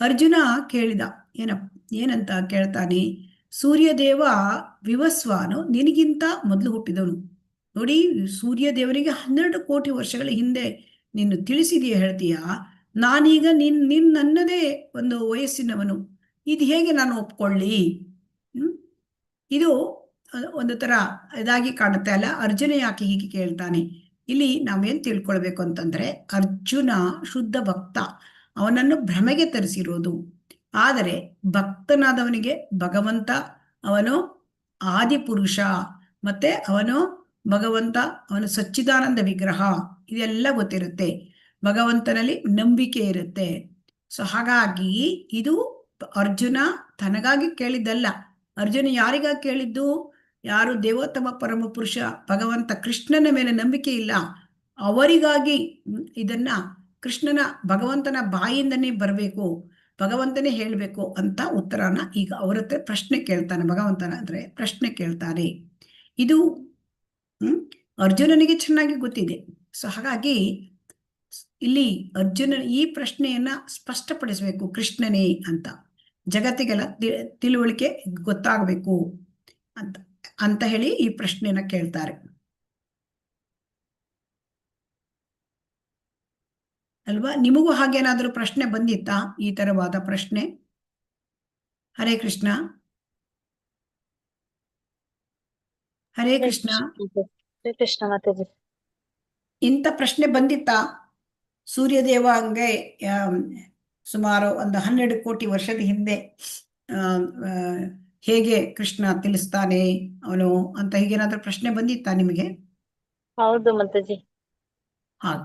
ಅರ್ಜುನ ಕೇಳಿದ, ಏನಂತ ಕೇಳ್ತಾನೆ, ಸೂರ್ಯದೇವ ವಿವಸ್ವಾನು ನಿನಗಿಂತ ಮೊದಲು ಹುಟ್ಟಿದವನು. ನೋಡಿ, ಸೂರ್ಯದೇವನಿಗೆ 12 ಕೋಟಿ ವರ್ಷಗಳ ಹಿಂದೆ ನೀನು ತಿಳಿಸಿದೆಯಾ ಹೇಳ್ತೀಯಾ, ನಾನೀಗ ನನ್ನದೇ ಒಂದು ವಯಸ್ಸಿನವನು, ಇದು ಹೇಗೆ ನಾನು ಒಪ್ಕೊಳ್ಳಿ? ಇದು ಒಂದು ತರ ಇದಾಗಿ ಕಾಣುತ್ತೆ ಅಲ್ಲ. ಅರ್ಜುನ ಯಾಕೆ ಹೀಗೆ ಕೇಳ್ತಾನೆ? ಇಲ್ಲಿ ನಾವೇನ್ ತಿಳ್ಕೊಳ್ಬೇಕು ಅಂತಂದ್ರೆ, ಅರ್ಜುನ ಶುದ್ಧ ಭಕ್ತ, ಅವನನ್ನು ಭ್ರಮೆಗೆ ತರಿಸಿರೋದು. ಆದರೆ ಭಕ್ತನಾದವನಿಗೆ ಭಗವಂತ ಅವನು ಆದಿಪುರುಷ, ಮತ್ತೆ ಅವನು ಭಗವಂತ ಅವನು ಸಚ್ಚಿದಾನಂದ ವಿಗ್ರಹ, ಇದೆಲ್ಲ ಗೊತ್ತಿರುತ್ತೆ. ಭಗವಂತನಲ್ಲಿ ನಂಬಿಕೆ ಇರುತ್ತೆ. ಸೊ ಹಾಗಾಗಿ ಇದು ಅರ್ಜುನ ತನಗಾಗಿ ಕೇಳಿದ್ದಲ್ಲ. ಅರ್ಜುನ ಯಾರಿಗಾಗಿ ಕೇಳಿದ್ದು? ಯಾರು ದೇವೋತ್ತಮ ಪರಮ ಪುರುಷ ಭಗವಂತ ಕೃಷ್ಣನ ಮೇಲೆ ನಂಬಿಕೆ ಇಲ್ಲ ಅವರಿಗಾಗಿ ಇದನ್ನ ಕೃಷ್ಣನ ಭಗವಂತನ ಬಾಯಿಂದನೇ ಬರಬೇಕು, ಭಗವಂತನೇ ಹೇಳಬೇಕು ಅಂತ ಉತ್ತರನ ಈಗ ಅವ್ರ ಹತ್ರ ಪ್ರಶ್ನೆ ಕೇಳ್ತಾನೆ. ಭಗವಂತನ ಅಂದ್ರೆ ಪ್ರಶ್ನೆ ಕೇಳ್ತಾನೆ. ಇದು ಅರ್ಜುನನಿಗೆ ಚೆನ್ನಾಗಿ ಗೊತ್ತಿದೆ. ಸೊ ಹಾಗಾಗಿ ಇಲ್ಲಿ ಅರ್ಜುನ ಈ ಪ್ರಶ್ನೆಯನ್ನ ಸ್ಪಷ್ಟಪಡಿಸಬೇಕು, ಕೃಷ್ಣನೇ ಅಂತ, ಜಗತ್ತಿಗೆಲ್ಲ ತಿಳುವಳಿಕೆ ಗೊತ್ತಾಗಬೇಕು ಅಂತ ಹೇಳಿ ಈ ಪ್ರಶ್ನೆಯನ್ನ ಕೇಳ್ತಾರೆ ಅಲ್ವಾ. ನಿಮಗೂ ಹಾಗೇನಾದ್ರೂ ಪ್ರಶ್ನೆ ಬಂದಿತ್ತಾ, ಈ ತರವಾದ ಪ್ರಶ್ನೆ? ಹರೇ ಕೃಷ್ಣ. ಹರೇ ಕೃಷ್ಣ. ಇಂಥ ಪ್ರಶ್ನೆ ಬಂದಿತ್ತಾ? ಸೂರ್ಯದೇವ ಹಂಗೆ ಸುಮಾರು ಒಂದು 12 ಕೋಟಿ ವರ್ಷದ ಹಿಂದೆ ಹೇಗೆ ಕೃಷ್ಣ ತಿಳಿಸ್ತಾನೆ ಅವನು ಅಂತ ಹೀಗೇನಾದ್ರೂ ಪ್ರಶ್ನೆ ಬಂದಿತ್ತಾ ನಿಮಗೆ? ಹೌದು ಮಾತಾಜಿ.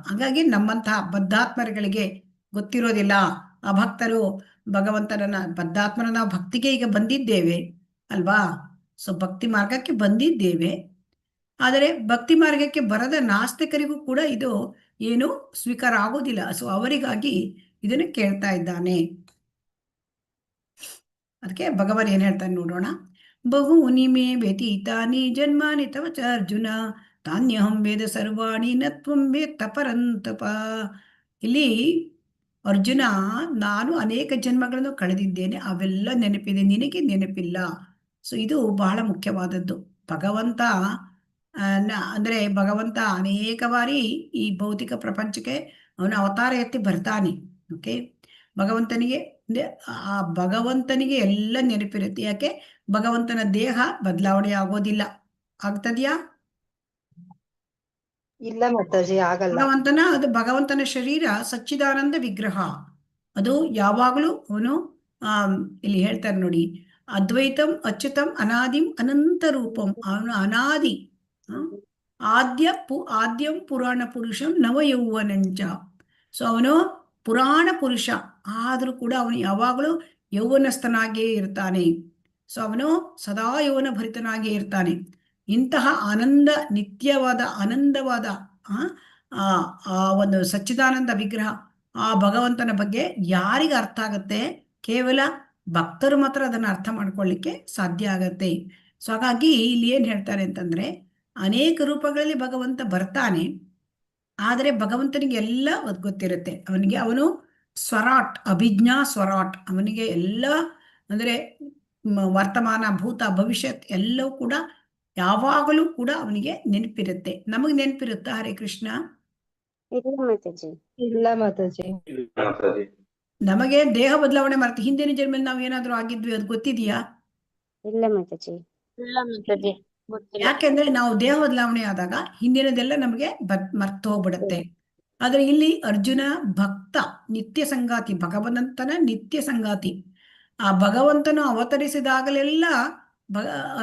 ಹಾಗಾಗಿ ನಮ್ಮಂತಹ ಬದ್ಧಾತ್ಮರುಗಳಿಗೆ ಗೊತ್ತಿರೋದಿಲ್ಲ. ಆ ಭಕ್ತರು ಭಗವಂತನ ಬದ್ಧಾತ್ಮನ ನಾವು ಭಕ್ತಿಗೆ ಈಗ ಬಂದಿದ್ದೇವೆ ಅಲ್ವಾ. ಸೊ ಭಕ್ತಿ ಮಾರ್ಗಕ್ಕೆ ಬಂದಿದ್ದೇವೆ. ಆದರೆ ಭಕ್ತಿ ಮಾರ್ಗಕ್ಕೆ ಬರದ ನಾಸ್ತಿಕರಿಗೂ ಕೂಡ ಇದು ಏನು ಸ್ವೀಕಾರ ಆಗೋದಿಲ್ಲ. ಸೊ ಅವರಿಗಾಗಿ ಇದನ್ನು ಕೇಳ್ತಾ ಇದ್ದಾನೆ. ಅದಕ್ಕೆ ಭಗವಾನ್ ಏನ್ ಹೇಳ್ತಾನೆ ನೋಡೋಣ. ಬಹೂನಿ ಮೇ ವ್ಯತೀತಾನಿ ಜನ್ಮಾನಿ ತವ ಚ ಅರ್ಜುನ ತಾನ್ಯಹಂ ವೇದ ಸರ್ವಾಣಿ ನ ತ್ವಂ ವೇತ್ತ ಪರಂತಪ. ಇಲ್ಲಿ ಅರ್ಜುನ, ನಾನು ಅನೇಕ ಜನ್ಮಗಳನ್ನು ಕಳೆದಿದ್ದೇನೆ, ಅವೆಲ್ಲ ನೆನಪಿದೆ, ನಿನಗೆ ನೆನಪಿಲ್ಲ. ಸೊ ಇದು ಬಹಳ ಮುಖ್ಯವಾದದ್ದು. ಭಗವಂತ ಅಂದ್ರೆ ಭಗವಂತ ಅನೇಕ ಬಾರಿ ಈ ಭೌತಿಕ ಪ್ರಪಂಚಕ್ಕೆ ಅವನ ಅವತಾರ ಎತ್ತಿ ಬರ್ತಾನೆ. ಓಕೆ, ಭಗವಂತನಿಗೆ ಎಲ್ಲ ನೆನಪಿರುತ್ತೆ. ಯಾಕೆ? ಭಗವಂತನ ದೇಹ ಬದಲಾವಣೆ ಆಗೋದಿಲ್ಲ. ಆಗ್ತದ್ಯಾ? ಇಲ್ಲ ಮಾತಾಜಿ, ಆಗಲ್ಲ. ಭಗವಂತನ ಶರೀರ ಸಚ್ಚಿದಾನಂದ ವಿಗ್ರಹ. ಅದು ಯಾವಾಗಲೂ ಅವನು ಇಲ್ಲಿ ಹೇಳ್ತಾರೆ ನೋಡಿ, ಅದ್ವೈತಂ ಅಚ್ಯುತಂ ಅನಾದಿಂ ಅನಂತ ರೂಪಂ. ಅವನು ಅನಾದಿ, ಆದ್ಯಂ ಪುರಾಣ ಪುರುಷಂ ನವಯೌವನಂಚ. ಸೊ ಅವನು ಪುರಾಣ ಪುರುಷ ಆದರೂ ಕೂಡ ಅವನು ಯಾವಾಗಲೂ ಯೌವನಸ್ಥನಾಗಿಯೇ ಇರ್ತಾನೆ. ಸೊ ಅವನು ಸದಾ ಯೌವನ ಭರಿತನಾಗಿಯೇ ಇರ್ತಾನೆ. ಇಂತಹ ನಿತ್ಯವಾದ ಆನಂದವಾದ ಆ ಒಂದು ಸಚ್ಚಿದಾನಂದ ವಿಗ್ರಹ, ಆ ಭಗವಂತನ ಬಗ್ಗೆ ಯಾರಿಗೆ ಅರ್ಥ ಆಗತ್ತೆ? ಕೇವಲ ಭಕ್ತರು ಮಾತ್ರ ಅದನ್ನು ಅರ್ಥ ಮಾಡ್ಕೊಳ್ಳಿಕ್ಕೆ ಸಾಧ್ಯ ಆಗತ್ತೆ. ಸೊ ಹಾಗಾಗಿ ಇಲ್ಲಿ ಏನ್ ಹೇಳ್ತಾರೆ ಅಂತಂದ್ರೆ, ಅನೇಕ ರೂಪಗಳಲ್ಲಿ ಭಗವಂತ ಬರ್ತಾನೆ, ಆದರೆ ಭಗವಂತನಿಗೆ ಎಲ್ಲ ಗೊತ್ತಿರುತ್ತೆ. ಅವನು ಸ್ವರಾಟ್, ಅಭಿಜ್ಞಾ ಸ್ವರಾಟ್. ಅವನಿಗೆ ಎಲ್ಲ ಅಂದ್ರೆ ವರ್ತಮಾನ, ಭೂತ, ಭವಿಷ್ಯತ್ ಎಲ್ಲವೂ ಕೂಡ ಯಾವಾಗಲೂ ಕೂಡ ಅವನಿಗೆ ನೆನಪಿರುತ್ತೆ. ನಮಗೆ ನೆನಪಿರುತ್ತಾ ಹರೇ ಕೃಷ್ಣ? ಇಲ್ಲ ಮಾತಾಜಿ. ಇಲ್ಲ ಮಾತಾಜಿ. ನಮಗೆ ದೇಹ ಬದಲಾವಣೆ ಮಾಡ್ತೀವಿ. ಹಿಂದಿನ ಜನ್ಮದಲ್ಲಿ ನಾವು ಏನಾದ್ರೂ ಆಗಿದ್ವಿ, ಅದು ಗೊತ್ತಿದೆಯಾ? ಇಲ್ಲ ಮಾತಾಜಿ. ಇಲ್ಲ ಮಾತಾಜಿ, ಗೊತ್ತಿಲ್ಲ. ಯಾಕೆಂದ್ರೆ ನಾವು ದೇಹ ಬದಲಾವಣೆ ಆದಾಗ ಹಿಂದಿನದೆಲ್ಲ ನಮಗೆ ಮರ್ತು ಹೋಗ್ಬಿಡುತ್ತೆ. ಆದ್ರೆ ಇಲ್ಲಿ ಅರ್ಜುನ ಭಕ್ತ, ನಿತ್ಯ ಸಂಗಾತಿ, ಭಗವಂತನ ನಿತ್ಯ ಸಂಗಾತಿ. ಆ ಭಗವಂತನು ಅವತರಿಸಿದಾಗಲೆಲ್ಲ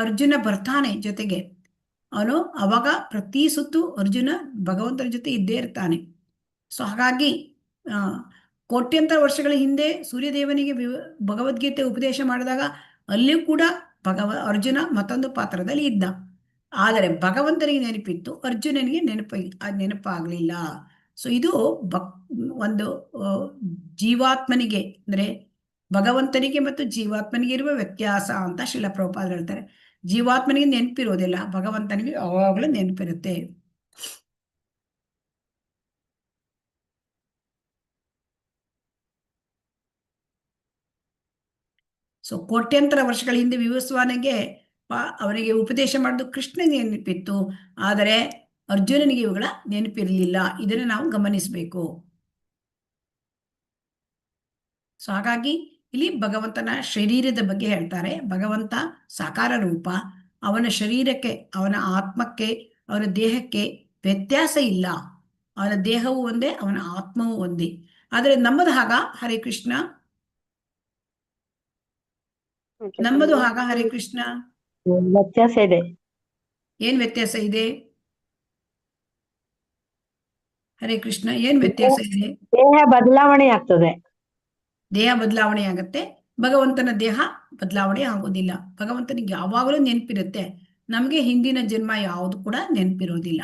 ಅರ್ಜುನ ಬರ್ತಾನೆ ಜೊತೆಗೆ. ಅವನು ಅವಾಗ ಪ್ರತಿ ಸುತ್ತು ಅರ್ಜುನ ಭಗವಂತನ ಜೊತೆ ಇದ್ದೇ ಇರ್ತಾನೆ. ಸೊ ಹಾಗಾಗಿ ಕೋಟ್ಯಂತರ ವರ್ಷಗಳ ಹಿಂದೆ ಸೂರ್ಯದೇವನಿಗೆ ಭಗವದ್ಗೀತೆ ಉಪದೇಶ ಮಾಡಿದಾಗ ಅಲ್ಲಿಯೂ ಕೂಡ ಅರ್ಜುನ ಮತ್ತೊಂದು ಪಾತ್ರದಲ್ಲಿ ಇದ್ದ. ಆದರೆ ಭಗವಂತನಿಗೆ ನೆನಪಿತ್ತು, ಅರ್ಜುನನಿಗೆ ನೆನಪಾಗ್ಲಿಲ್ಲ. ಸೊ ಇದು ಒಂದು ಜೀವಾತ್ಮನಿಗೆ, ಅಂದ್ರೆ ಭಗವಂತನಿಗೆ ಮತ್ತು ಜೀವಾತ್ಮನಿಗೆ ಇರುವ ವ್ಯತ್ಯಾಸ ಅಂತ ಶ್ರೀಲ ಪ್ರಭುಪಾದರು ಹೇಳ್ತಾರೆ. ಜೀವಾತ್ಮನಿಗೆ ನೆನಪಿರೋದಿಲ್ಲ, ಭಗವಂತನಿಗೆ ಯಾವಾಗಲೂ ನೆನಪಿರುತ್ತೆ. ಸೊ ಕೋಟ್ಯಂತರ ವರ್ಷಗಳ ಹಿಂದೆ ವಿವಸ್ವಾನಿಗೆ ಅವನಿಗೆ ಉಪದೇಶ ಮಾಡಿದ್ದು ಕೃಷ್ಣನಿಗೆ ನೆನಪಿತ್ತು, ಆದರೆ ಅರ್ಜುನನಿಗೆ ಇವುಗಳ ನೆನಪಿರಲಿಲ್ಲ. ಇದನ್ನು ನಾವು ಗಮನಿಸಬೇಕು. ಸೊ ಹಾಗಾಗಿ ಇಲ್ಲಿ ಭಗವಂತನ ಶರೀರದ ಬಗ್ಗೆ ಹೇಳ್ತಾರೆ. ಭಗವಂತ ಸಾಕಾರ ರೂಪ. ಅವನ ಶರೀರಕ್ಕೆ, ಅವನ ಆತ್ಮಕ್ಕೆ, ಅವನ ದೇಹಕ್ಕೆ ವ್ಯತ್ಯಾಸ ಇಲ್ಲ. ಅವನ ದೇಹವು ಒಂದೇ, ಅವನ ಆತ್ಮವೂ ಒಂದೇ. ಆದರೆ ನಮ್ಮದು ಹಾಗ ಹರೇ ಕೃಷ್ಣ? ನಮ್ಮದು ಹಾಗ ಹರೇ ಕೃಷ್ಣ? ವ್ಯತ್ಯಾಸ ಇದೆ. ಏನ್ ವ್ಯತ್ಯಾಸ ಇದೆ ಹರೇ ಕೃಷ್ಣ? ಏನ್ ವ್ಯತ್ಯಾಸ ಇದೆ? ದೇಹ ಬದಲಾವಣೆ ಆಗ್ತದೆ. ದೇಹ ಬದಲಾವಣೆ ಆಗತ್ತೆ, ಭಗವಂತನ ದೇಹ ಬದಲಾವಣೆ ಆಗೋದಿಲ್ಲ. ಭಗವಂತನಿಗೆ ಯಾವಾಗಲೂ ನೆನಪಿರುತ್ತೆ, ನಮಗೆ ಹಿಂದಿನ ಜನ್ಮ ಯಾವುದು ಕೂಡ ನೆನಪಿರೋದಿಲ್ಲ.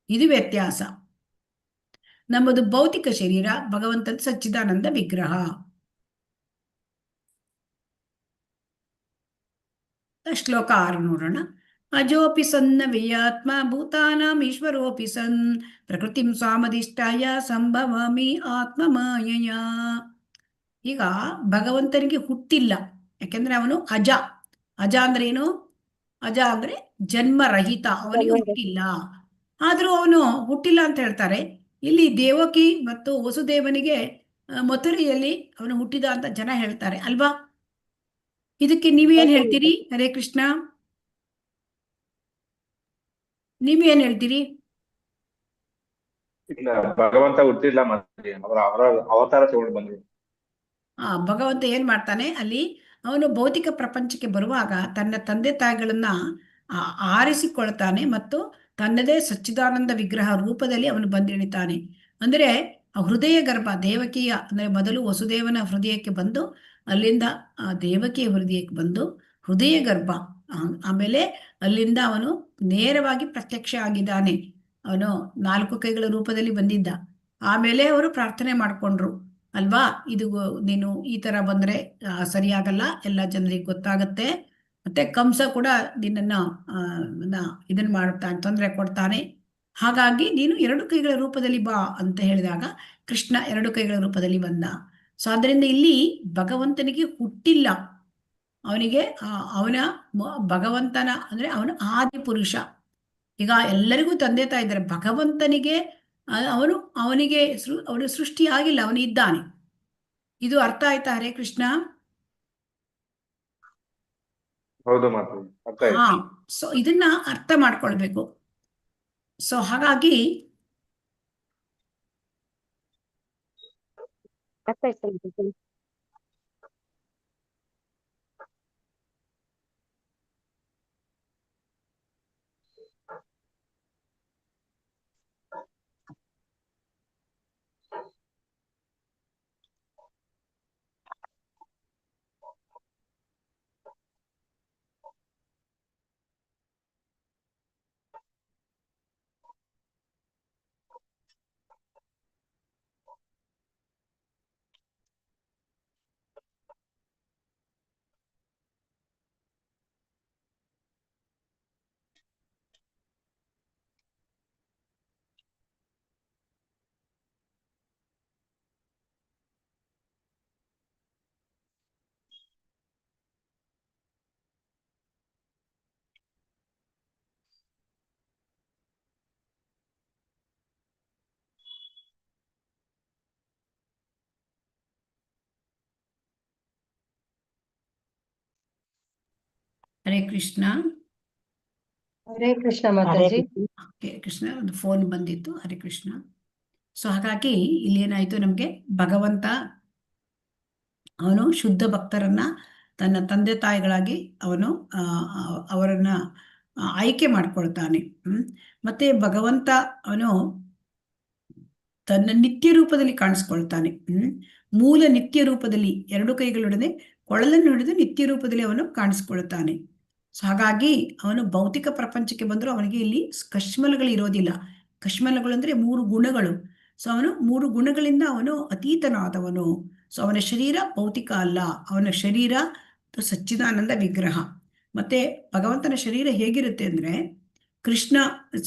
ಇದು ವ್ಯತ್ಯಾಸ. ನಮ್ಮದು ಭೌತಿಕ ಶರೀರ, ಭಗವಂತನ ಸಚ್ಚಿದಾನಂದ ವಿಗ್ರಹ. ಶ್ಲೋಕ 6 ನೋಡೋಣ. ಅಜೋಪಿ ಸನ್ನ ವ್ಯಾತ್ಮ ಭೂತಾನಾಂ ಈಶ್ವರೋಪಿ ಸನ್ ಪ್ರಕೃತಿಂ ಸ್ವಾಮಧಿಷ್ಠಾಯ ಸಂಭವಾಮಿ ಆತ್ಮ ಮಾಯಯ. ಈಗ ಭಗವಂತನಿಗೆ ಹುಟ್ಟಿಲ್ಲ, ಯಾಕೆಂದ್ರೆ ಅವನು ಅಜ. ಅಜ ಅಂದ್ರೆ ಏನು? ಅಜ ಅಂದ್ರೆ ಜನ್ಮರಹಿತ, ಅವನಿಗೆ ಹುಟ್ಟಿಲ್ಲ. ಆದ್ರೂ ಅವನು ಹುಟ್ಟಿಲ್ಲ ಅಂತ ಹೇಳ್ತಾರೆ. ಇಲ್ಲಿ ದೇವಕಿ ಮತ್ತು ವಸುದೇವನಿಗೆ ಮಥುರೆಯಲ್ಲಿ ಅವನು ಹುಟ್ಟಿದ ಅಂತ ಜನ ಹೇಳ್ತಾರೆ ಅಲ್ವಾ? ಇದಕ್ಕೆ ನೀವೇನ್ ಹೇಳ್ತೀರಿ ಹರೇ ಕೃಷ್ಣ? ನೀವೇನ್ ಹೇಳ್ತೀರಿ? ಇಲ್ಲ, ಭಗವಂತ ಹುಟ್ಟಿಲ್ಲ, ಮತ್ತೆ ಅವರ ಅವತಾರ ತಗೊಂಡು ಬಂದ್ರು. ಭಗವಂತ ಏನ್ ಮಾಡ್ತಾನೆ ಅಲ್ಲಿ? ಅವನು ಭೌತಿಕ ಪ್ರಪಂಚಕ್ಕೆ ಬರುವಾಗ ತನ್ನ ತಂದೆ ತಾಯಿಗಳನ್ನ ಆರಿಸಿಕೊಳ್ತಾನೆ ಮತ್ತು ತನ್ನದೇ ಸಚ್ಚಿದಾನಂದ ವಿಗ್ರಹ ರೂಪದಲ್ಲಿ ಅವನು ಬಂದಿಳಿತಾನೆ. ಅಂದ್ರೆ ಹೃದಯ ಗರ್ಭ ದೇವಕಿಯ, ಅಂದ್ರೆ ಮೊದಲು ವಸುದೇವನ ಹೃದಯಕ್ಕೆ ಬಂದು, ಅಲ್ಲಿಂದ ದೇವಕಿಯ ಹೃದಯಕ್ಕೆ ಬಂದು ಹೃದಯ ಗರ್ಭ, ಆಮೇಲೆ ಅಲ್ಲಿಂದ ಅವನು ನೇರವಾಗಿ ಪ್ರತ್ಯಕ್ಷ ಆಗಿದ್ದಾನೆ. ಅವನು 4 ಕೈಗಳ ರೂಪದಲ್ಲಿ ಬಂದಿದ್ದ. ಆಮೇಲೆ ಅವರು ಪ್ರಾರ್ಥನೆ ಮಾಡ್ಕೊಂಡ್ರು ಅಲ್ವಾ? ಇದು ನೀನು ಈ ತರ ಬಂದ್ರೆ ಸರಿಯಾಗಲ್ಲ, ಎಲ್ಲ ಜನರಿಗೆ ಗೊತ್ತಾಗತ್ತೆ, ಮತ್ತೆ ಕಂಸ ಕೂಡ ನಿನ್ನನ್ನ ಇದನ್ನ ಮಾಡ್ತಾನೆ, ತೊಂದರೆ ಕೊಡ್ತಾನೆ. ಹಾಗಾಗಿ ನೀನು 2 ಕೈಗಳ ರೂಪದಲ್ಲಿ ಬಾ ಅಂತ ಹೇಳಿದಾಗ ಕೃಷ್ಣ 2 ಕೈಗಳ ರೂಪದಲ್ಲಿ ಬಂದ. ಸೊ ಅದರಿಂದ ಇಲ್ಲಿ ಭಗವಂತನಿಗೆ ಹುಟ್ಟಿಲ್ಲ. ಅವನಿಗೆ ಭಗವಂತನ ಅಂದ್ರೆ ಅವನು ಆದಿ ಪುರುಷ. ಈಗ ಎಲ್ಲರಿಗೂ ತಂದೆ ತಾಯಿ ಇದ್ದಾರೆ, ಭಗವಂತನಿಗೆ ಅವನಿಗೆ ಸೃಷ್ಟಿ ಆಗಿಲ್ಲ, ಅವನು ಇದ್ದಾನೆ. ಇದು ಅರ್ಥ ಆಯ್ತಾ ಹರೇ ಕೃಷ್ಣ? ಹೌದು ಮಾತು, ಅರ್ಥ ಆಯ್ತು. ಸೊ ಇದನ್ನ ಅರ್ಥ ಮಾಡ್ಕೊಳ್ಬೇಕು. ಸೊ ಹಾಗಾಗಿ ಅರ್ಥ ಆಯ್ತು ಮಾತಾಜಿ. ಹರೇ ಕೃಷ್ಣ. ಹರೇ ಕೃಷ್ಣ ಹರೇ ಮಾತಾಜಿ. ಕೃಷ್ಣ. ಹರೇ ಕೃಷ್ಣ, ಒಂದು ಫೋನ್ ಬಂದಿತ್ತು. ಹರೇ ಕೃಷ್ಣ. ಸೊ ಹಾಗಾಗಿ ಇಲ್ಲಿ ಏನಾಯ್ತು, ನಮಗೆ ಭಗವಂತ ಅವನು ಶುದ್ಧ ಭಕ್ತರನ್ನ ತನ್ನ ತಂದೆ ತಾಯಿಗಳಾಗಿ ಅವನು ಅವರನ್ನ ಆಯ್ಕೆ ಮಾಡ್ಕೊಳ್ತಾನೆ. ಮತ್ತೆ ಭಗವಂತ ಅವನು ತನ್ನ ನಿತ್ಯ ರೂಪದಲ್ಲಿ ಕಾಣಿಸ್ಕೊಳ್ತಾನೆ. ಮೂಲ ನಿತ್ಯ ರೂಪದಲ್ಲಿ ಎರಡು ಕೈಗಳೊಡನೆ ಕೊಳಲನ್ನು ಹಿಡಿದು ನಿತ್ಯ ರೂಪದಲ್ಲಿ ಅವನು ಕಾಣಿಸ್ಕೊಳ್ತಾನೆ. ಸೊ ಹಾಗಾಗಿ ಅವನು ಭೌತಿಕ ಪ್ರಪಂಚಕ್ಕೆ ಬಂದರೂ ಅವನಿಗೆ ಇಲ್ಲಿ ಕಶ್ಮಲಗಳು ಇರೋದಿಲ್ಲ. ಕಶ್ಮಲಗಳು ಅಂದ್ರೆ 3 ಗುಣಗಳು. ಸೊ ಅವನು 3 ಗುಣಗಳಿಂದ ಅವನು ಅತೀತನಾದವನು. ಸೊ ಅವನ ಶರೀರ ಭೌತಿಕ ಅಲ್ಲ, ಅವನ ಶರೀರ ಸಚ್ಚಿದಾನಂದ ವಿಗ್ರಹ. ಮತ್ತೆ ಭಗವಂತನ ಶರೀರ ಹೇಗಿರುತ್ತೆ ಅಂದ್ರೆ, ಕೃಷ್ಣ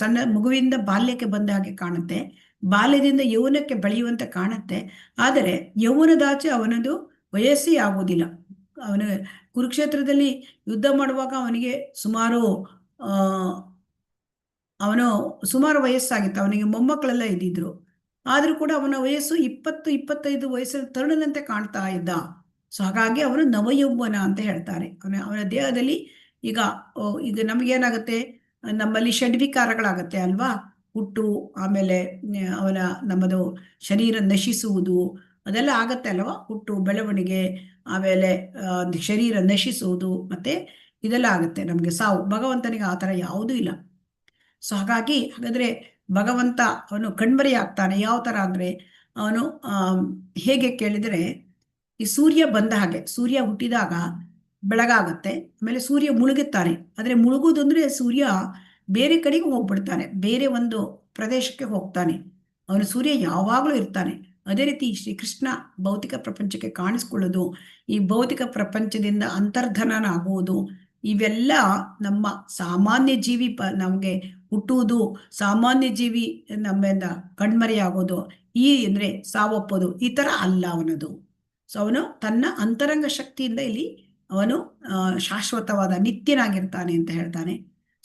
ಸಣ್ಣ ಮಗುವಿಂದ ಬಾಲ್ಯಕ್ಕೆ ಬಂದ ಹಾಗೆ ಕಾಣುತ್ತೆ, ಬಾಲ್ಯದಿಂದ ಯೌವನಕ್ಕೆ ಬೆಳೆಯುವಂತೆ ಕಾಣುತ್ತೆ. ಆದರೆ ಯೌವನದಾಚೆ ಅವನದು ವಯಸ್ಸೇ ಆಗುವುದಿಲ್ಲ. ಅವನು ಕುರುಕ್ಷೇತ್ರದಲ್ಲಿ ಯುದ್ಧ ಮಾಡುವಾಗ ಅವನಿಗೆ ಸುಮಾರು ವಯಸ್ಸಾಗಿತ್ತು. ಅವನಿಗೆ ಮೊಮ್ಮಕ್ಕಳೆಲ್ಲ ಇದ್ದಿದ್ರು. ಆದ್ರೂ ಕೂಡ ಅವನ ವಯಸ್ಸು 20-25 ವಯಸ್ಸಿನ ತರುಣನಂತೆ ಕಾಣ್ತಾ ಇದ್ದ. ಸೊ ಹಾಗಾಗಿ ಅವನು ನವಯೌವನ ಅಂತ ಹೇಳ್ತಾರೆ. ಅವನ ದೇಹದಲ್ಲಿ ಈಗ ನಮಗೇನಾಗುತ್ತೆ, ನಮ್ಮಲ್ಲಿ ಷಡ್ವಿಕಾರಗಳಾಗತ್ತೆ ಅಲ್ವಾ. ಹುಟ್ಟು, ಆಮೇಲೆ ನಮ್ಮದು ಶರೀರ ನಶಿಸುವುದು, ಅದೆಲ್ಲ ಆಗತ್ತೆ ಅಲ್ವಾ. ಹುಟ್ಟು, ಬೆಳವಣಿಗೆ, ಆಮೇಲೆ ಶರೀರ ನಶಿಸುವುದು, ಮತ್ತೆ ಇದೆಲ್ಲ ಆಗುತ್ತೆ ನಮಗೆ ಸಾವು. ಭಗವಂತನಿಗೆ ಆ ಥರ ಯಾವುದೂ ಇಲ್ಲ. ಸೊ ಹಾಗಾದ್ರೆ ಭಗವಂತ ಅವನು ಕಣ್ಮರೆ ಆಗ್ತಾನೆ. ಯಾವ ಥರ ಅಂದರೆ, ಅವನು ಹೇಗೆ ಕೇಳಿದರೆ, ಈ ಸೂರ್ಯ ಬಂದ ಹಾಗೆ, ಸೂರ್ಯ ಹುಟ್ಟಿದಾಗ ಬೆಳಗಾಗತ್ತೆ, ಆಮೇಲೆ ಸೂರ್ಯ ಮುಳುಗುತ್ತಾನೆ. ಆದರೆ ಮುಳುಗುವುದು ಅಂದರೆ ಸೂರ್ಯ ಬೇರೆ ಕಡೆಗೆ ಹೋಗ್ಬಿಡ್ತಾನೆ, ಬೇರೆ ಒಂದು ಪ್ರದೇಶಕ್ಕೆ ಹೋಗ್ತಾನೆ. ಅವನು ಸೂರ್ಯ ಯಾವಾಗಲೂ ಇರ್ತಾನೆ. ಅದೇ ರೀತಿ ಶ್ರೀಕೃಷ್ಣ ಭೌತಿಕ ಪ್ರಪಂಚಕ್ಕೆ ಕಾಣಿಸ್ಕೊಳ್ಳೋದು, ಈ ಭೌತಿಕ ಪ್ರಪಂಚದಿಂದ ಅಂತರ್ಧನನಾಗುವುದು, ಇವೆಲ್ಲ ನಮ್ಮ ಸಾಮಾನ್ಯ ಜೀವಿ ನಮಗೆ ಹುಟ್ಟುವುದು, ಸಾಮಾನ್ಯ ಜೀವಿ ನಮ್ಮಿಂದ ಕಣ್ಮರೆಯಾಗೋದು, ಅಂದ್ರೆ ಸಾವಪ್ಪೋದು, ಈ ಥರ ಅಲ್ಲ ಅವನದು. ಸೊ ಅವನು ತನ್ನ ಅಂತರಂಗ ಶಕ್ತಿಯಿಂದ ಇಲ್ಲಿ ಅವನು ಶಾಶ್ವತವಾದ ನಿತ್ಯನಾಗಿರ್ತಾನೆ ಅಂತ ಹೇಳ್ತಾನೆ.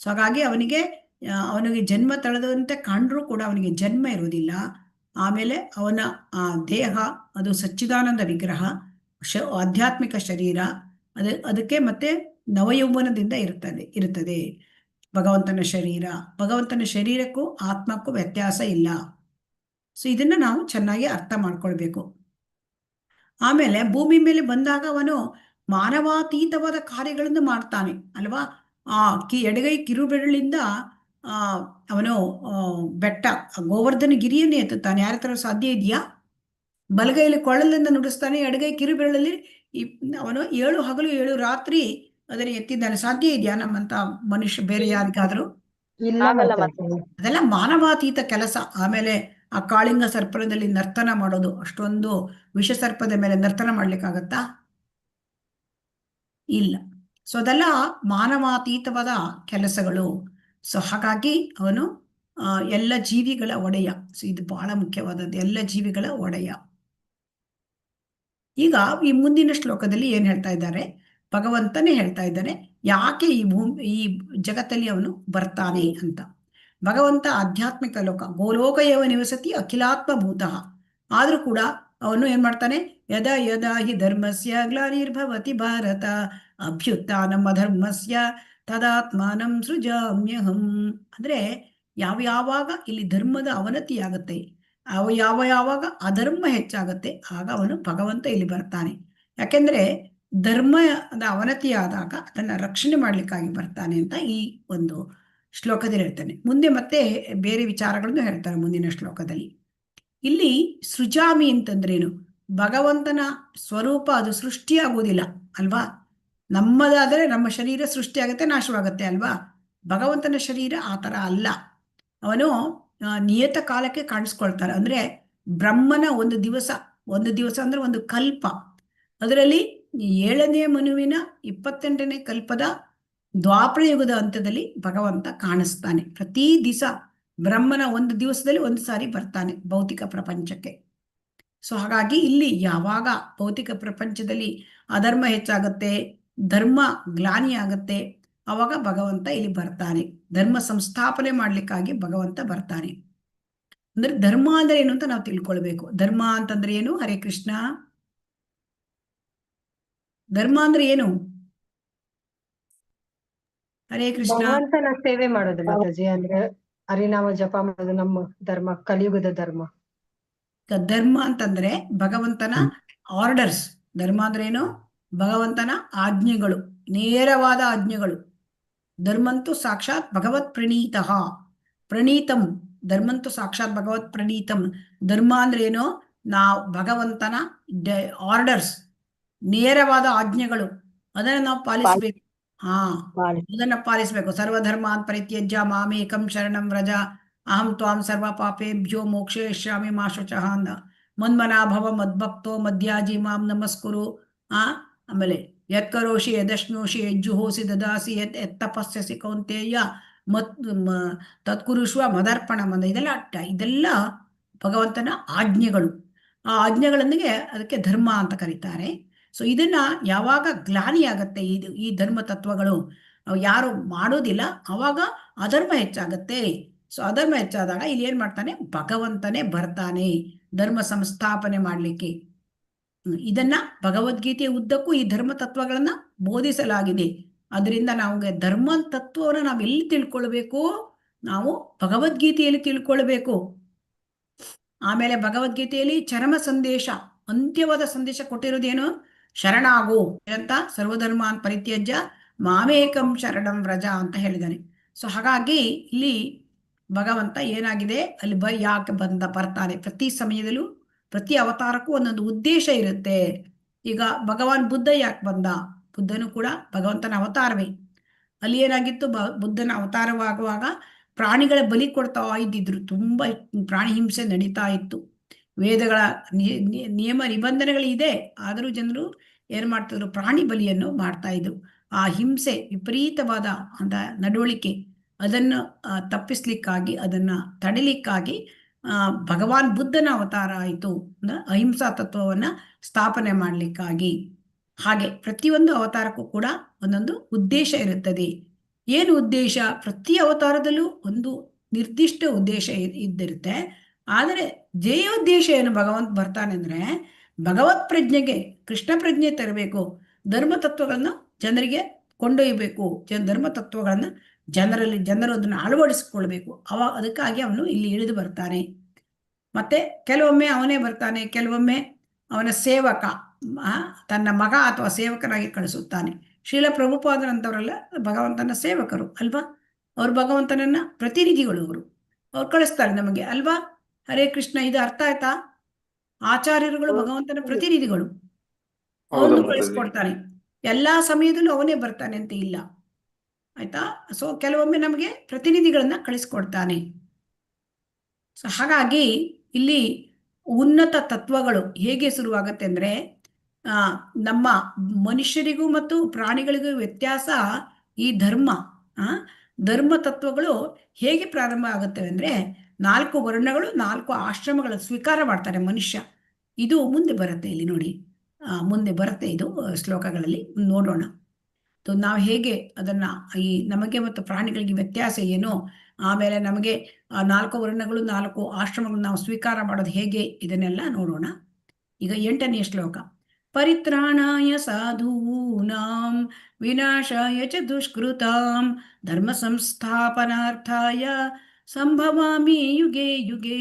ಸೊ ಹಾಗಾಗಿ ಅವನಿಗೆ ಜನ್ಮ ತಳೆದಂತೆ ಕಂಡ್ರೂ ಕೂಡ ಅವನಿಗೆ ಜನ್ಮ ಇರೋದಿಲ್ಲ. ಆಮೇಲೆ ಅವನ ದೇಹ ಅದು ಸಚ್ಚಿದಾನಂದ ವಿಗ್ರಹ, ಆಧ್ಯಾತ್ಮಿಕ ಶರೀರ, ಅದಕ್ಕೆ ಮತ್ತೆ ನವಯೌವನದಿಂದ ಇರುತ್ತದೆ ಭಗವಂತನ ಶರೀರ. ಭಗವಂತನ ಶರೀರಕ್ಕೂ ಆತ್ಮಕ್ಕೂ ವ್ಯತ್ಯಾಸ ಇಲ್ಲ. ಸೊ ಇದನ್ನ ನಾವು ಚೆನ್ನಾಗಿ ಅರ್ಥ ಮಾಡ್ಕೊಳ್ಬೇಕು. ಆಮೇಲೆ ಭೂಮಿ ಮೇಲೆ ಬಂದಾಗ ಅವನು ಮಾನವಾತೀತವಾದ ಕಾರ್ಯಗಳನ್ನು ಮಾಡ್ತಾನೆ ಅಲ್ವಾ. ಎಡಗೈ ಕಿರುಬೆರಳಿಂದ ಅವನು ಬೆಟ್ಟ ಗೋವರ್ಧನ ಗಿರಿಯನ್ನೇ ಎತ್ತುತ್ತಾನೆ. ಯಾರ ಹತ್ರ ಸಾಧ್ಯ ಇದೆಯಾ? ಬಲಗೈಯಲ್ಲಿ ಕೊಳಲನ್ನು ನುಡಿಸ್ತಾನೆ, ಎಡಗೈ ಕಿರುಬೆರಳಲ್ಲಿ ಅವನು 7 ಹಗಲು 7 ರಾತ್ರಿ ಅದನ್ನು ಎತ್ತಿದ್ದಾನೆ. ಸಾಧ್ಯ ಇದೆಯಾ ನಮ್ಮಂತ ಮನುಷ್ಯ ಬೇರೆ ಯಾರಿಗಾದ್ರೂ? ಅದೆಲ್ಲ ಮಾನವಾತೀತ ಕೆಲಸ. ಆಮೇಲೆ ಆ ಕಾಳಿಂಗ ಸರ್ಪದಲ್ಲಿ ನರ್ತನ ಮಾಡೋದು, ಅಷ್ಟೊಂದು ವಿಷ ಸರ್ಪದ ಮೇಲೆ ನರ್ತನ ಮಾಡ್ಲಿಕ್ಕಾಗತ್ತಾ? ಇಲ್ಲ. ಸೊ ಅದೆಲ್ಲ ಮಾನವಾತೀತವಾದ ಕೆಲಸಗಳು. ಸೊ ಹಾಗಾಗಿ ಅವನು ಎಲ್ಲ ಜೀವಿಗಳ ಒಡೆಯ. ಸೊ ಇದು ಬಹಳ ಮುಖ್ಯವಾದದ್ದು, ಎಲ್ಲ ಜೀವಿಗಳ ಒಡೆಯ. ಈಗ ಈ ಮುಂದಿನ ಶ್ಲೋಕದಲ್ಲಿ ಏನ್ ಹೇಳ್ತಾ ಇದ್ದಾರೆ, ಭಗವಂತನೇ ಹೇಳ್ತಾ ಇದ್ದಾನೆ ಯಾಕೆ ಈ ಜಗತ್ತಲ್ಲಿ ಅವನು ಬರ್ತಾನೆ ಅಂತ. ಭಗವಂತ ಆಧ್ಯಾತ್ಮಿಕ ಲೋಕ, ಗೋಲೋಕಯವ ನಿವಸತಿ ಅಖಿಲಾತ್ಮಭೂತಃ. ಆದ್ರೂ ಕೂಡ ಅವನು ಏನ್ ಮಾಡ್ತಾನೆ, ಯದಾ ಯದಾ ಹಿ ಧರ್ಮಸ್ಯ ಗ್ಲಾನಿರ್ಭವತಿ ಭಾರತ ಅಭ್ಯುತ್ಥಾನಂ ಅಧರ್ಮಸ್ಯ ತದಾತ್ಮಾನಂ ಸೃಜಾಮ್ಯಹಂ. ಅಂದ್ರೆ ಯಾವಾಗ ಇಲ್ಲಿ ಧರ್ಮದ ಅವನತಿಯಾಗುತ್ತೆ, ಯಾವಾಗ ಅಧರ್ಮ ಹೆಚ್ಚಾಗುತ್ತೆ, ಆಗ ಅವನು ಭಗವಂತ ಇಲ್ಲಿ ಬರ್ತಾನೆ. ಯಾಕೆಂದ್ರೆ ಧರ್ಮದ ಅವನತಿಯಾದಾಗ ಅದನ್ನ ರಕ್ಷಣೆ ಮಾಡ್ಲಿಕ್ಕಾಗಿ ಬರ್ತಾನೆ ಅಂತ ಈ ಒಂದು ಶ್ಲೋಕದಲ್ಲಿ ಹೇಳ್ತಾನೆ. ಮುಂದೆ ಮತ್ತೆ ಬೇರೆ ವಿಚಾರಗಳನ್ನು ಹೇಳ್ತಾರೆ ಮುಂದಿನ ಶ್ಲೋಕದಲ್ಲಿ. ಇಲ್ಲಿ ಸೃಜಾಮಿ ಅಂತಂದ್ರೇನು? ಭಗವಂತನ ಸ್ವರೂಪ ಅದು ಸೃಷ್ಟಿಯಾಗುವುದಿಲ್ಲ ಅಲ್ವಾ. ನಮ್ಮದಾದರೆ ನಮ್ಮ ಶರೀರ ಸೃಷ್ಟಿಯಾಗತ್ತೆ, ನಾಶವಾಗತ್ತೆ ಅಲ್ವಾ. ಭಗವಂತನ ಶರೀರ ಆ ಥರ ಅಲ್ಲ. ಅವನು ನಿಯತ ಕಾಲಕ್ಕೆ ಕಾಣಿಸ್ಕೊಳ್ತಾರೆ. ಅಂದ್ರೆ ಬ್ರಹ್ಮನ ಒಂದು ದಿವಸ ಅಂದ್ರೆ ಒಂದು ಕಲ್ಪ, ಅದರಲ್ಲಿ 7ನೇ ಮನುವಿನ 28ನೇ ಕಲ್ಪದ ದ್ವಾಪರ ಯುಗದ ಹಂತದಲ್ಲಿ ಭಗವಂತ ಕಾಣಿಸ್ತಾನೆ. ಪ್ರತಿ ದಿವಸ ಬ್ರಹ್ಮನ ಒಂದು ದಿವಸದಲ್ಲಿ ಒಂದು ಸಾರಿ ಬರ್ತಾನೆ ಭೌತಿಕ ಪ್ರಪಂಚಕ್ಕೆ. ಸೊ ಹಾಗಾಗಿ ಇಲ್ಲಿ ಯಾವಾಗ ಭೌತಿಕ ಪ್ರಪಂಚದಲ್ಲಿ ಅಧರ್ಮ ಹೆಚ್ಚಾಗುತ್ತೆ, ಧರ್ಮ ಗ್ಲಾನಿ ಆಗುತ್ತೆ, ಅವಾಗ ಭಗವಂತ ಇಲ್ಲಿ ಬರ್ತಾನೆ. ಧರ್ಮ ಸಂಸ್ಥಾಪನೆ ಮಾಡ್ಲಿಕ್ಕಾಗಿ ಭಗವಂತ ಬರ್ತಾನೆ. ಅಂದ್ರೆ ಧರ್ಮ ಅಂದ್ರೆ ಏನು ಅಂತ ನಾವು ತಿಳ್ಕೊಳ್ಬೇಕು. ಧರ್ಮ ಅಂತಂದ್ರೆ ಏನು? ಹರೇ ಕೃಷ್ಣ. ಧರ್ಮ ಅಂದ್ರೆ ಏನು? ಹರೇ ಕೃಷ್ಣ. ಭಗವಂತನ ಸೇವೆ ಮಾಡೋದು ಮಾತಾಜಿ, ಅಂದ್ರೆ ಹರಿನಾಮ ಜಪ ಮಾಡೋದು ನಮ್ಮ ಧರ್ಮ, ಕಲಿಯುಗದ ಧರ್ಮ. ಧರ್ಮ ಅಂತಂದ್ರೆ ಭಗವಂತನ ಆರ್ಡರ್ಸ್. ಧರ್ಮ ಅಂದ್ರೆ ಏನು? ಭಗವಂತನ ಆಜ್ಞೆಗಳು, ನೇರವಾದ ಆಜ್ಞೆಗಳು. ಧರ್ಮಂತು ಸಾಕ್ಷಾತ್ ಭಗವತ್ ಪ್ರಣೀತಂ. ಧರ್ಮಂತು ಸಾಕ್ಷಾತ್ ಭಗವತ್ ಪ್ರಣೀತಂ. ಧರ್ಮ ಅಂದ್ರೆ ಏನು? ನಾವು ಭಗವಂತನ ಆರ್ಡರ್ಸ್, ನೇರವಾದ ಆಜ್ಞೆಗಳು, ಅದನ್ನ ನಾವು ಪಾಲಿಸ್ಬೇಕು. ಅದನ್ನ ಪಾಲಿಸ್ಬೇಕು. ಸರ್ವಧರ್ಮಾನ್ ಪರಿತ್ಯಜ್ಯ ಮಾಮೇಕಂ ಶರಣಂ ವ್ರಜ ಅಹಂ ತ್ವಾಂ ಸರ್ವ ಪಾಪೇಭ್ಯೋ ಮೋಕ್ಷಯಿಷ್ಯಾಮಿ ಮಾ ಶುಚಃ ಅಂದ. ಮನ್ಮನಾಭವ ಮದ್ಭಕ್ತೋ ಮಧ್ಯಾಜಿ ಮಾಂ ನಮಸ್ಕುರು. ಆಮೇಲೆ ಯತ್ಕರೋಷಿ ಯದಶ್ನೋಷಿ ಯಜ್ಜುಹೋಸಿ ದದಾಸಿ ತಪಸ್ಯಸಿ ಕೌಂತೇಯ ತತ್ಕುರುಷ್ವ ಮದರ್ಪಣ ಮಂದ. ಇದೆಲ್ಲ ಭಗವಂತನ ಆಜ್ಞೆಗಳು. ಆ ಆಜ್ಞೆಗಳೊಂದಿಗೆ ಅದಕ್ಕೆ ಧರ್ಮ ಅಂತ ಕರೀತಾರೆ. ಸೊ ಇದನ್ನ ಯಾವಾಗ ಗ್ಲಾನಿ ಆಗತ್ತೆ, ಈ ಧರ್ಮ ತತ್ವಗಳು ಯಾರು ಮಾಡೋದಿಲ್ಲ, ಅವಾಗ ಅಧರ್ಮ ಹೆಚ್ಚಾಗತ್ತೆ. ಸೊ ಅಧರ್ಮ ಹೆಚ್ಚಾದಾಗ ಇಲ್ಲಿ ಏನ್ ಮಾಡ್ತಾನೆ? ಭಗವಂತನೇ ಬರ್ತಾನೆ ಧರ್ಮ ಸಂಸ್ಥಾಪನೆ ಮಾಡ್ಲಿಕ್ಕೆ. ಇದನ್ನ ಭಗವದ್ಗೀತೆಯ ಉದ್ದಕ್ಕೂ ಈ ಧರ್ಮ ತತ್ವಗಳನ್ನ ಬೋಧಿಸಲಾಗಿದೆ. ಅದರಿಂದ ನಾವು ಧರ್ಮ ತತ್ವವನ್ನು ನಾವು ಎಲ್ಲಿ ತಿಳ್ಕೊಳ್ಬೇಕು? ನಾವು ಭಗವದ್ಗೀತೆಯಲ್ಲಿ ತಿಳ್ಕೊಳ್ಬೇಕು. ಆಮೇಲೆ ಭಗವದ್ಗೀತೆಯಲ್ಲಿ ಚರಮ ಸಂದೇಶ, ಅಂತ್ಯವಾದ ಸಂದೇಶ ಕೊಟ್ಟಿರೋದೇನು? ಶರಣಾಗು ಅಂತ, ಸರ್ವಧರ್ಮಾನ್ ಪರಿತ್ಯಜ್ಯ ಮಾಮೇಕಂ ಶರಣಂ ವ್ರಜ ಅಂತ ಹೇಳಿದಾನೆ. ಸೊ ಹಾಗಾಗಿ ಇಲ್ಲಿ ಭಗವಂತ ಏನಾಗಿದೆ ಅಲ್ಲಿ ಯಾಕೆ ಬರ್ತಾನೆ? ಪ್ರತಿ ಸಮಯದಲ್ಲೂ ಪ್ರತಿ ಅವತಾರಕ್ಕೂ ಒಂದೊಂದು ಉದ್ದೇಶ ಇರುತ್ತೆ. ಈಗ ಭಗವಾನ್ ಬುದ್ಧ ಯಾಕೆ ಬಂದ? ಬುದ್ಧನು ಕೂಡ ಭಗವಂತನ ಅವತಾರವೇ. ಅಲ್ಲಿ ಏನಾಗಿತ್ತು? ಬುದ್ಧನ ಅವತಾರವಾಗುವಾಗ ಪ್ರಾಣಿಗಳ ಬಲಿ ಕೊಡ್ತಾ ಇದ್ದಿದ್ರು. ತುಂಬಾ ಪ್ರಾಣಿ ಹಿಂಸೆ ನಡೀತಾ ಇತ್ತು. ವೇದಗಳ ನಿಯಮ ನಿಬಂಧನೆಗಳು ಇದೆ, ಆದರೂ ಜನರು ಏನ್ ಮಾಡ್ತಿದ್ರು? ಪ್ರಾಣಿ ಬಲಿಯನ್ನು ಮಾಡ್ತಾ ಇದ್ರು. ಆ ಹಿಂಸೆ, ವಿಪರೀತವಾದ ಅಂತ ನಡವಳಿಕೆ, ಅದನ್ನು ತಪ್ಪಿಸ್ಲಿಕ್ಕಾಗಿ, ಅದನ್ನ ತಡಿಲಿಕ್ಕಾಗಿ ಭಗವಾನ್ ಬುದ್ಧನ ಅವತಾರ ಆಯಿತು. ಅಹಿಂಸಾ ತತ್ವವನ್ನ ಸ್ಥಾಪನೆ ಮಾಡ್ಲಿಕ್ಕಾಗಿ. ಹಾಗೆ ಪ್ರತಿಯೊಂದು ಅವತಾರಕ್ಕೂ ಕೂಡ ಒಂದೊಂದು ಉದ್ದೇಶ ಇರುತ್ತದೆ. ಏನು ಉದ್ದೇಶ? ಪ್ರತಿ ಅವತಾರದಲ್ಲೂ ಒಂದು ನಿರ್ದಿಷ್ಟ ಉದ್ದೇಶ ಇದ್ದಿರುತ್ತೆ. ಆದರೆ ಧ್ಯೇಯೋದ್ದೇಶ ಏನು? ಭಗವಂತ ಬರ್ತಾನೆ ಅಂದ್ರೆ ಭಗವತ್ ಪ್ರಜ್ಞೆಗೆ, ಕೃಷ್ಣ ಪ್ರಜ್ಞೆ ತರಬೇಕು. ಧರ್ಮ ತತ್ವಗಳನ್ನ ಜನರಿಗೆ ಕೊಂಡೊಯ್ಯಬೇಕು. ಧರ್ಮ ತತ್ವಗಳನ್ನ ಜನರು ಅದನ್ನು ಅಳವಡಿಸಿಕೊಳ್ಬೇಕು. ಅದಕ್ಕಾಗಿ ಅವನು ಇಲ್ಲಿ ಇಳಿದು ಬರ್ತಾನೆ. ಮತ್ತೆ ಕೆಲವೊಮ್ಮೆ ಅವನೇ ಬರ್ತಾನೆ, ಕೆಲವೊಮ್ಮೆ ಅವನ ಸೇವಕ, ತನ್ನ ಮಗ ಅಥವಾ ಸೇವಕನಾಗಿ ಕಳಿಸುತ್ತಾನೆ. ಶ್ರೀಲ ಪ್ರಭುಪಾದರಂತವರೆಲ್ಲ ಭಗವಂತನ ಸೇವಕರು ಅಲ್ವಾ. ಅವ್ರು ಭಗವಂತನನ್ನ ಪ್ರತಿನಿಧಿಗಳು. ಅವ್ರು ಕಳಿಸ್ತಾರೆ ನಮಗೆ ಅಲ್ವಾ. ಹರೇ ಕೃಷ್ಣ, ಇದು ಅರ್ಥ ಆಯ್ತಾ? ಆಚಾರ್ಯರುಗಳು ಭಗವಂತನ ಪ್ರತಿನಿಧಿಗಳು. ಅವನು ಕಳಿಸ್ಕೊಡ್ತಾನೆ. ಎಲ್ಲಾ ಸಮಯದಲ್ಲೂ ಅವನೇ ಬರ್ತಾನೆ ಅಂತ ಇಲ್ಲ, ಆಯ್ತಾ. ಸೊ ಕೆಲವೊಮ್ಮೆ ನಮಗೆ ಪ್ರತಿನಿಧಿಗಳನ್ನ ಕಳಿಸ್ಕೊಡ್ತಾನೆ. ಸೊ ಹಾಗಾಗಿ ಇಲ್ಲಿ ಉನ್ನತ ತತ್ವಗಳು ಹೇಗೆ ಶುರುವಾಗತ್ತೆ ಅಂದ್ರೆ, ನಮ್ಮ ಮನುಷ್ಯರಿಗೂ ಮತ್ತು ಪ್ರಾಣಿಗಳಿಗೂ ವ್ಯತ್ಯಾಸ ಈ ಧರ್ಮ ತತ್ವಗಳು ಹೇಗೆ ಪ್ರಾರಂಭ ಆಗುತ್ತವೆ ಅಂದ್ರೆ, 4 ವರ್ಣಗಳು 4 ಆಶ್ರಮಗಳ ಸ್ವೀಕಾರ ಮಾಡ್ತಾರೆ ಮನುಷ್ಯ. ಇದು ಮುಂದೆ ಬರುತ್ತೆ, ಇಲ್ಲಿ ನೋಡಿ, ಮುಂದೆ ಬರುತ್ತೆ ಇದು ಶ್ಲೋಕಗಳಲ್ಲಿ ನೋಡೋಣ. ನಾವು ಹೇಗೆ ಅದನ್ನ ನಮಗೆ ಮತ್ತು ಪ್ರಾಣಿಗಳಿಗೆ ವ್ಯತ್ಯಾಸ ಏನು, ಆಮೇಲೆ ನಮಗೆ 4 ವರ್ಣಗಳು 4 ಆಶ್ರಮಗಳು ನಾವು ಸ್ವೀಕಾರ ಮಾಡೋದು ಹೇಗೆ, ಇದನ್ನೆಲ್ಲ ನೋಡೋಣ. ಈಗ 8ನೇ ಶ್ಲೋಕ. ಪರಿತ್ರಾಣಾಯ ಸಾಧೂನಾಂ ವಿನಾಶಾಯ ಚ ದುಷ್ಕೃತಾಂ ಧರ್ಮ ಸಂಸ್ಥಾಪನಾರ್ಥಾಯ ಸಂಭವಾಮಿ ಯುಗೆ ಯುಗೆ.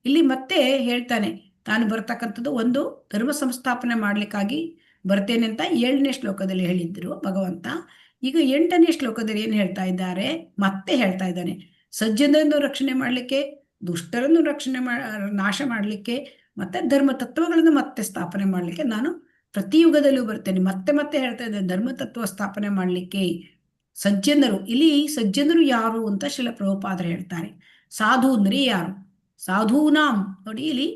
ಇಲ್ಲಿ ಮತ್ತೆ ಹೇಳ್ತಾನೆ, ತಾನು ಬರ್ತಕ್ಕಂಥದ್ದು ಒಂದು ಧರ್ಮ ಸಂಸ್ಥಾಪನೆ ಮಾಡ್ಲಿಕ್ಕಾಗಿ ಬರ್ತೇನೆ ಅಂತ 7ನೇ ಶ್ಲೋಕದಲ್ಲಿ ಹೇಳಿದ್ರು ಭಗವಂತ. ಈಗ 8ನೇ ಶ್ಲೋಕದಲ್ಲಿ ಏನು ಹೇಳ್ತಾ ಇದ್ದಾರೆ, ಮತ್ತೆ ಹೇಳ್ತಾ ಇದ್ದಾನೆ, ಸಜ್ಜನರನ್ನು ರಕ್ಷಣೆ ಮಾಡಲಿಕ್ಕೆ, ದುಷ್ಟರನ್ನು ನಾಶ ಮಾಡಲಿಕ್ಕೆ, ಮತ್ತೆ ಧರ್ಮ ತತ್ವಗಳನ್ನು ಮತ್ತೆ ಸ್ಥಾಪನೆ ಮಾಡಲಿಕ್ಕೆ ನಾನು ಪ್ರತಿ ಯುಗದಲ್ಲೂ ಬರ್ತೇನೆ. ಮತ್ತೆ ಮತ್ತೆ ಹೇಳ್ತಾ ಇದ್ದೇನೆ, ಧರ್ಮ ತತ್ವ ಸ್ಥಾಪನೆ ಮಾಡಲಿಕ್ಕೆ. ಸಜ್ಜನರು, ಇಲ್ಲಿ ಸಜ್ಜನರು ಯಾರು ಅಂತ ಶಿಲ ಪ್ರಭುಪಾದರು ಹೇಳ್ತಾರೆ. ಸಾಧು ಅಂದ್ರೆ ಯಾರು? ಸಾಧೂನಾಂ, ನೋಡಿ ಇಲ್ಲಿ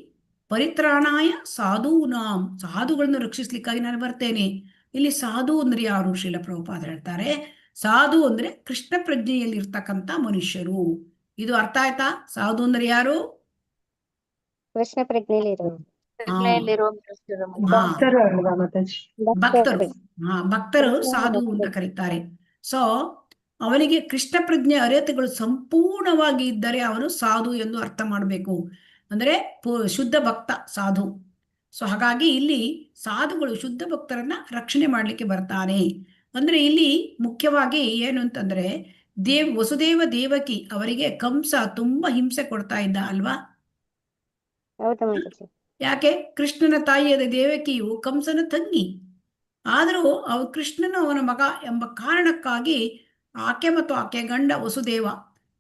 ಪರಿತ್ರಾಣಾಯ ಸಾಧೂನಾಂ, ಸಾಧುಗಳನ್ನು ರಕ್ಷಿಸ್ಲಿಕ್ಕಾಗಿ ನಾನು ಬರ್ತೇನೆ. ಇಲ್ಲಿ ಸಾಧು ಅಂದ್ರೆ ಯಾರು? ಶಿಲ ಪ್ರಭುಪಾದರು ಹೇಳ್ತಾರೆ, ಸಾಧು ಅಂದ್ರೆ ಕೃಷ್ಣ ಪ್ರಜ್ಞೆಯಲ್ಲಿ ಇರ್ತಕ್ಕಂಥ ಮನುಷ್ಯರು. ಇದು ಅರ್ಥ ಆಯ್ತಾ? ಸಾಧು ಅಂದ್ರೆ ಯಾರು? ಕೃಷ್ಣ ಪ್ರಜ್ಞೆಯಲ್ಲಿ ಇರೋದು. ಭಕ್ತರು ಅಲ್ವಾ ಮಾತಾಜಿ? ಭಕ್ತರು. ಭಕ್ತರು ಸಾಧು ಅಂತ ಕರೀತಾರೆ. ಸೊ ಅವನಿಗೆ ಕೃಷ್ಣ ಪ್ರಜ್ಞೆ ಅರಿಯತೆಗಳು ಸಂಪೂರ್ಣವಾಗಿ ಇದ್ದರೆ ಅವನು ಸಾಧು ಎಂದು ಅರ್ಥ ಮಾಡಬೇಕು. ಅಂದ್ರೆ ಶುದ್ಧ ಭಕ್ತ ಸಾಧು. ಸೊ ಹಾಗಾಗಿ ಇಲ್ಲಿ ಸಾಧುಗಳು ಶುದ್ಧ ಭಕ್ತರನ್ನ ರಕ್ಷಣೆ ಮಾಡ್ಲಿಕ್ಕೆ ಬರ್ತಾನೆ. ಅಂದ್ರೆ ಇಲ್ಲಿ ಮುಖ್ಯವಾಗಿ ಏನು ಅಂತಂದ್ರೆ, ವಸುದೇವ ದೇವಕಿ ಅವರಿಗೆ ಕಂಸ ತುಂಬಾ ಹಿಂಸೆ ಕೊಡ್ತಾ ಇದ್ದ ಅಲ್ವಾ? ಹೌದಾ ಮಾತಾಜಿ? ಯಾಕೆ? ಕೃಷ್ಣನ ತಾಯಿಯಾದ ದೇವಕಿಯು ಕಂಸನ ತಂಗಿ. ಆದರೂ ಕೃಷ್ಣನು ಅವನ ಮಗ ಎಂಬ ಕಾರಣಕ್ಕಾಗಿ ಆಕೆ ಮತ್ತು ಆಕೆ ಗಂಡ ವಸುದೇವ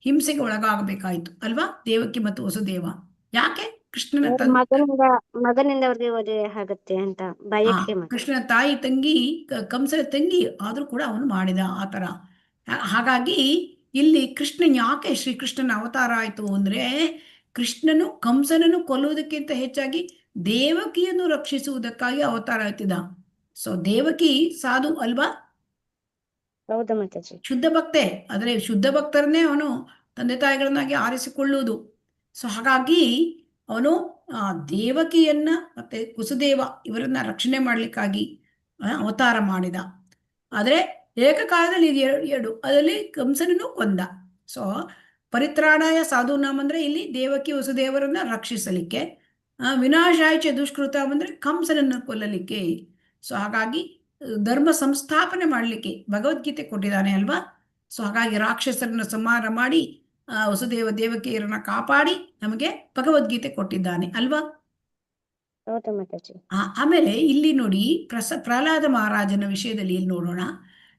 ಹಿಂಸೆಗೆ ಒಳಗಾಗಬೇಕಾಯ್ತು ಅಲ್ವಾ? ದೇವಕಿ ಮತ್ತು ವಸುದೇವ. ಯಾಕೆ? ಕೃಷ್ಣನ ಮಗನಿಂದ ಅವ್ರಿಗೆ ಮದುವೆ ಆಗತ್ತೆ ಅಂತ ಭಯಕ್ಕೆ. ಕೃಷ್ಣನ ತಾಯಿ ತಂಗಿ, ಕಂಸನ ತಂಗಿ ಆದ್ರೂ ಕೂಡ ಅವನು ಮಾಡಿದ ಆತರ. ಹಾಗಾಗಿ ಇಲ್ಲಿ ಕೃಷ್ಣ ಯಾಕೆ ಶ್ರೀಕೃಷ್ಣನ ಅವತಾರ ಆಯ್ತು ಅಂದ್ರೆ, ಕೃಷ್ಣನು ಕಂಸನನ್ನು ಕೊಲ್ಲುವುದಕ್ಕಿಂತ ಹೆಚ್ಚಾಗಿ ದೇವಕಿಯನ್ನು ರಕ್ಷಿಸುವುದಕ್ಕಾಗಿ ಅವತಾರ ಆಯ್ತಿದ್ದ. ಸೊ ದೇವಕಿ ಸಾಧು ಅಲ್ವಾ? ಹೌದಾ ಮಾತಾಜಿ? ಶುದ್ಧ ಭಕ್ತೆ. ಆದರೆ ಶುದ್ಧ ಭಕ್ತರನ್ನೇ ಅವನು ತಂದೆ ತಾಯಿಗಳನ್ನಾಗಿ ಆರಿಸಿಕೊಳ್ಳುವುದು. ಸೊ ಹಾಗಾಗಿ ಅವನು ದೇವಕಿಯನ್ನ ಮತ್ತೆ ವಸುದೇವ ಇವರನ್ನ ರಕ್ಷಣೆ ಮಾಡ್ಲಿಕ್ಕಾಗಿ ಅವತಾರ ಮಾಡಿದ. ಆದರೆ ಏಕಕಾಲದಲ್ಲಿ ಎರಡು ಅದರಲ್ಲಿ ಕಂಸನನ್ನು ಕೊಂದ. ಸೊ ಪರಿತ್ರಾಣಾಯ ಸಾಧುನಾಮ್ ಅಂದ್ರೆ ಇಲ್ಲಿ ದೇವಕಿ ವಸುದೇವರನ್ನ ರಕ್ಷಿಸಲಿಕ್ಕೆ, ವಿನಾಶಾಯ ಚ ದುಷ್ಕೃತ ಅಂದ್ರೆ ಕಂಸನನ್ನು ಕೊಲ್ಲಲಿಕ್ಕೆ. ಸೊ ಹಾಗಾಗಿ ಧರ್ಮ ಸಂಸ್ಥಾಪನೆ ಮಾಡಲಿಕ್ಕೆ ಭಗವದ್ಗೀತೆ ಕೊಟ್ಟಿದ್ದಾನೆ ಅಲ್ವಾ? ಸೊ ಹಾಗಾಗಿ ರಾಕ್ಷಸರನ್ನು ಸಂಹಾರ ಮಾಡಿ ವಸುದೇವ ದೇವಕಿಯರನ್ನ ಕಾಪಾಡಿ ನಮಗೆ ಭಗವದ್ಗೀತೆ ಕೊಟ್ಟಿದ್ದಾನೆ ಅಲ್ವಾ? ಆಮೇಲೆ ಇಲ್ಲಿ ನೋಡಿ, ಪ್ರಹ್ಲಾದ ಮಹಾರಾಜನ ವಿಷಯದಲ್ಲಿ ಇಲ್ಲಿ ನೋಡೋಣ.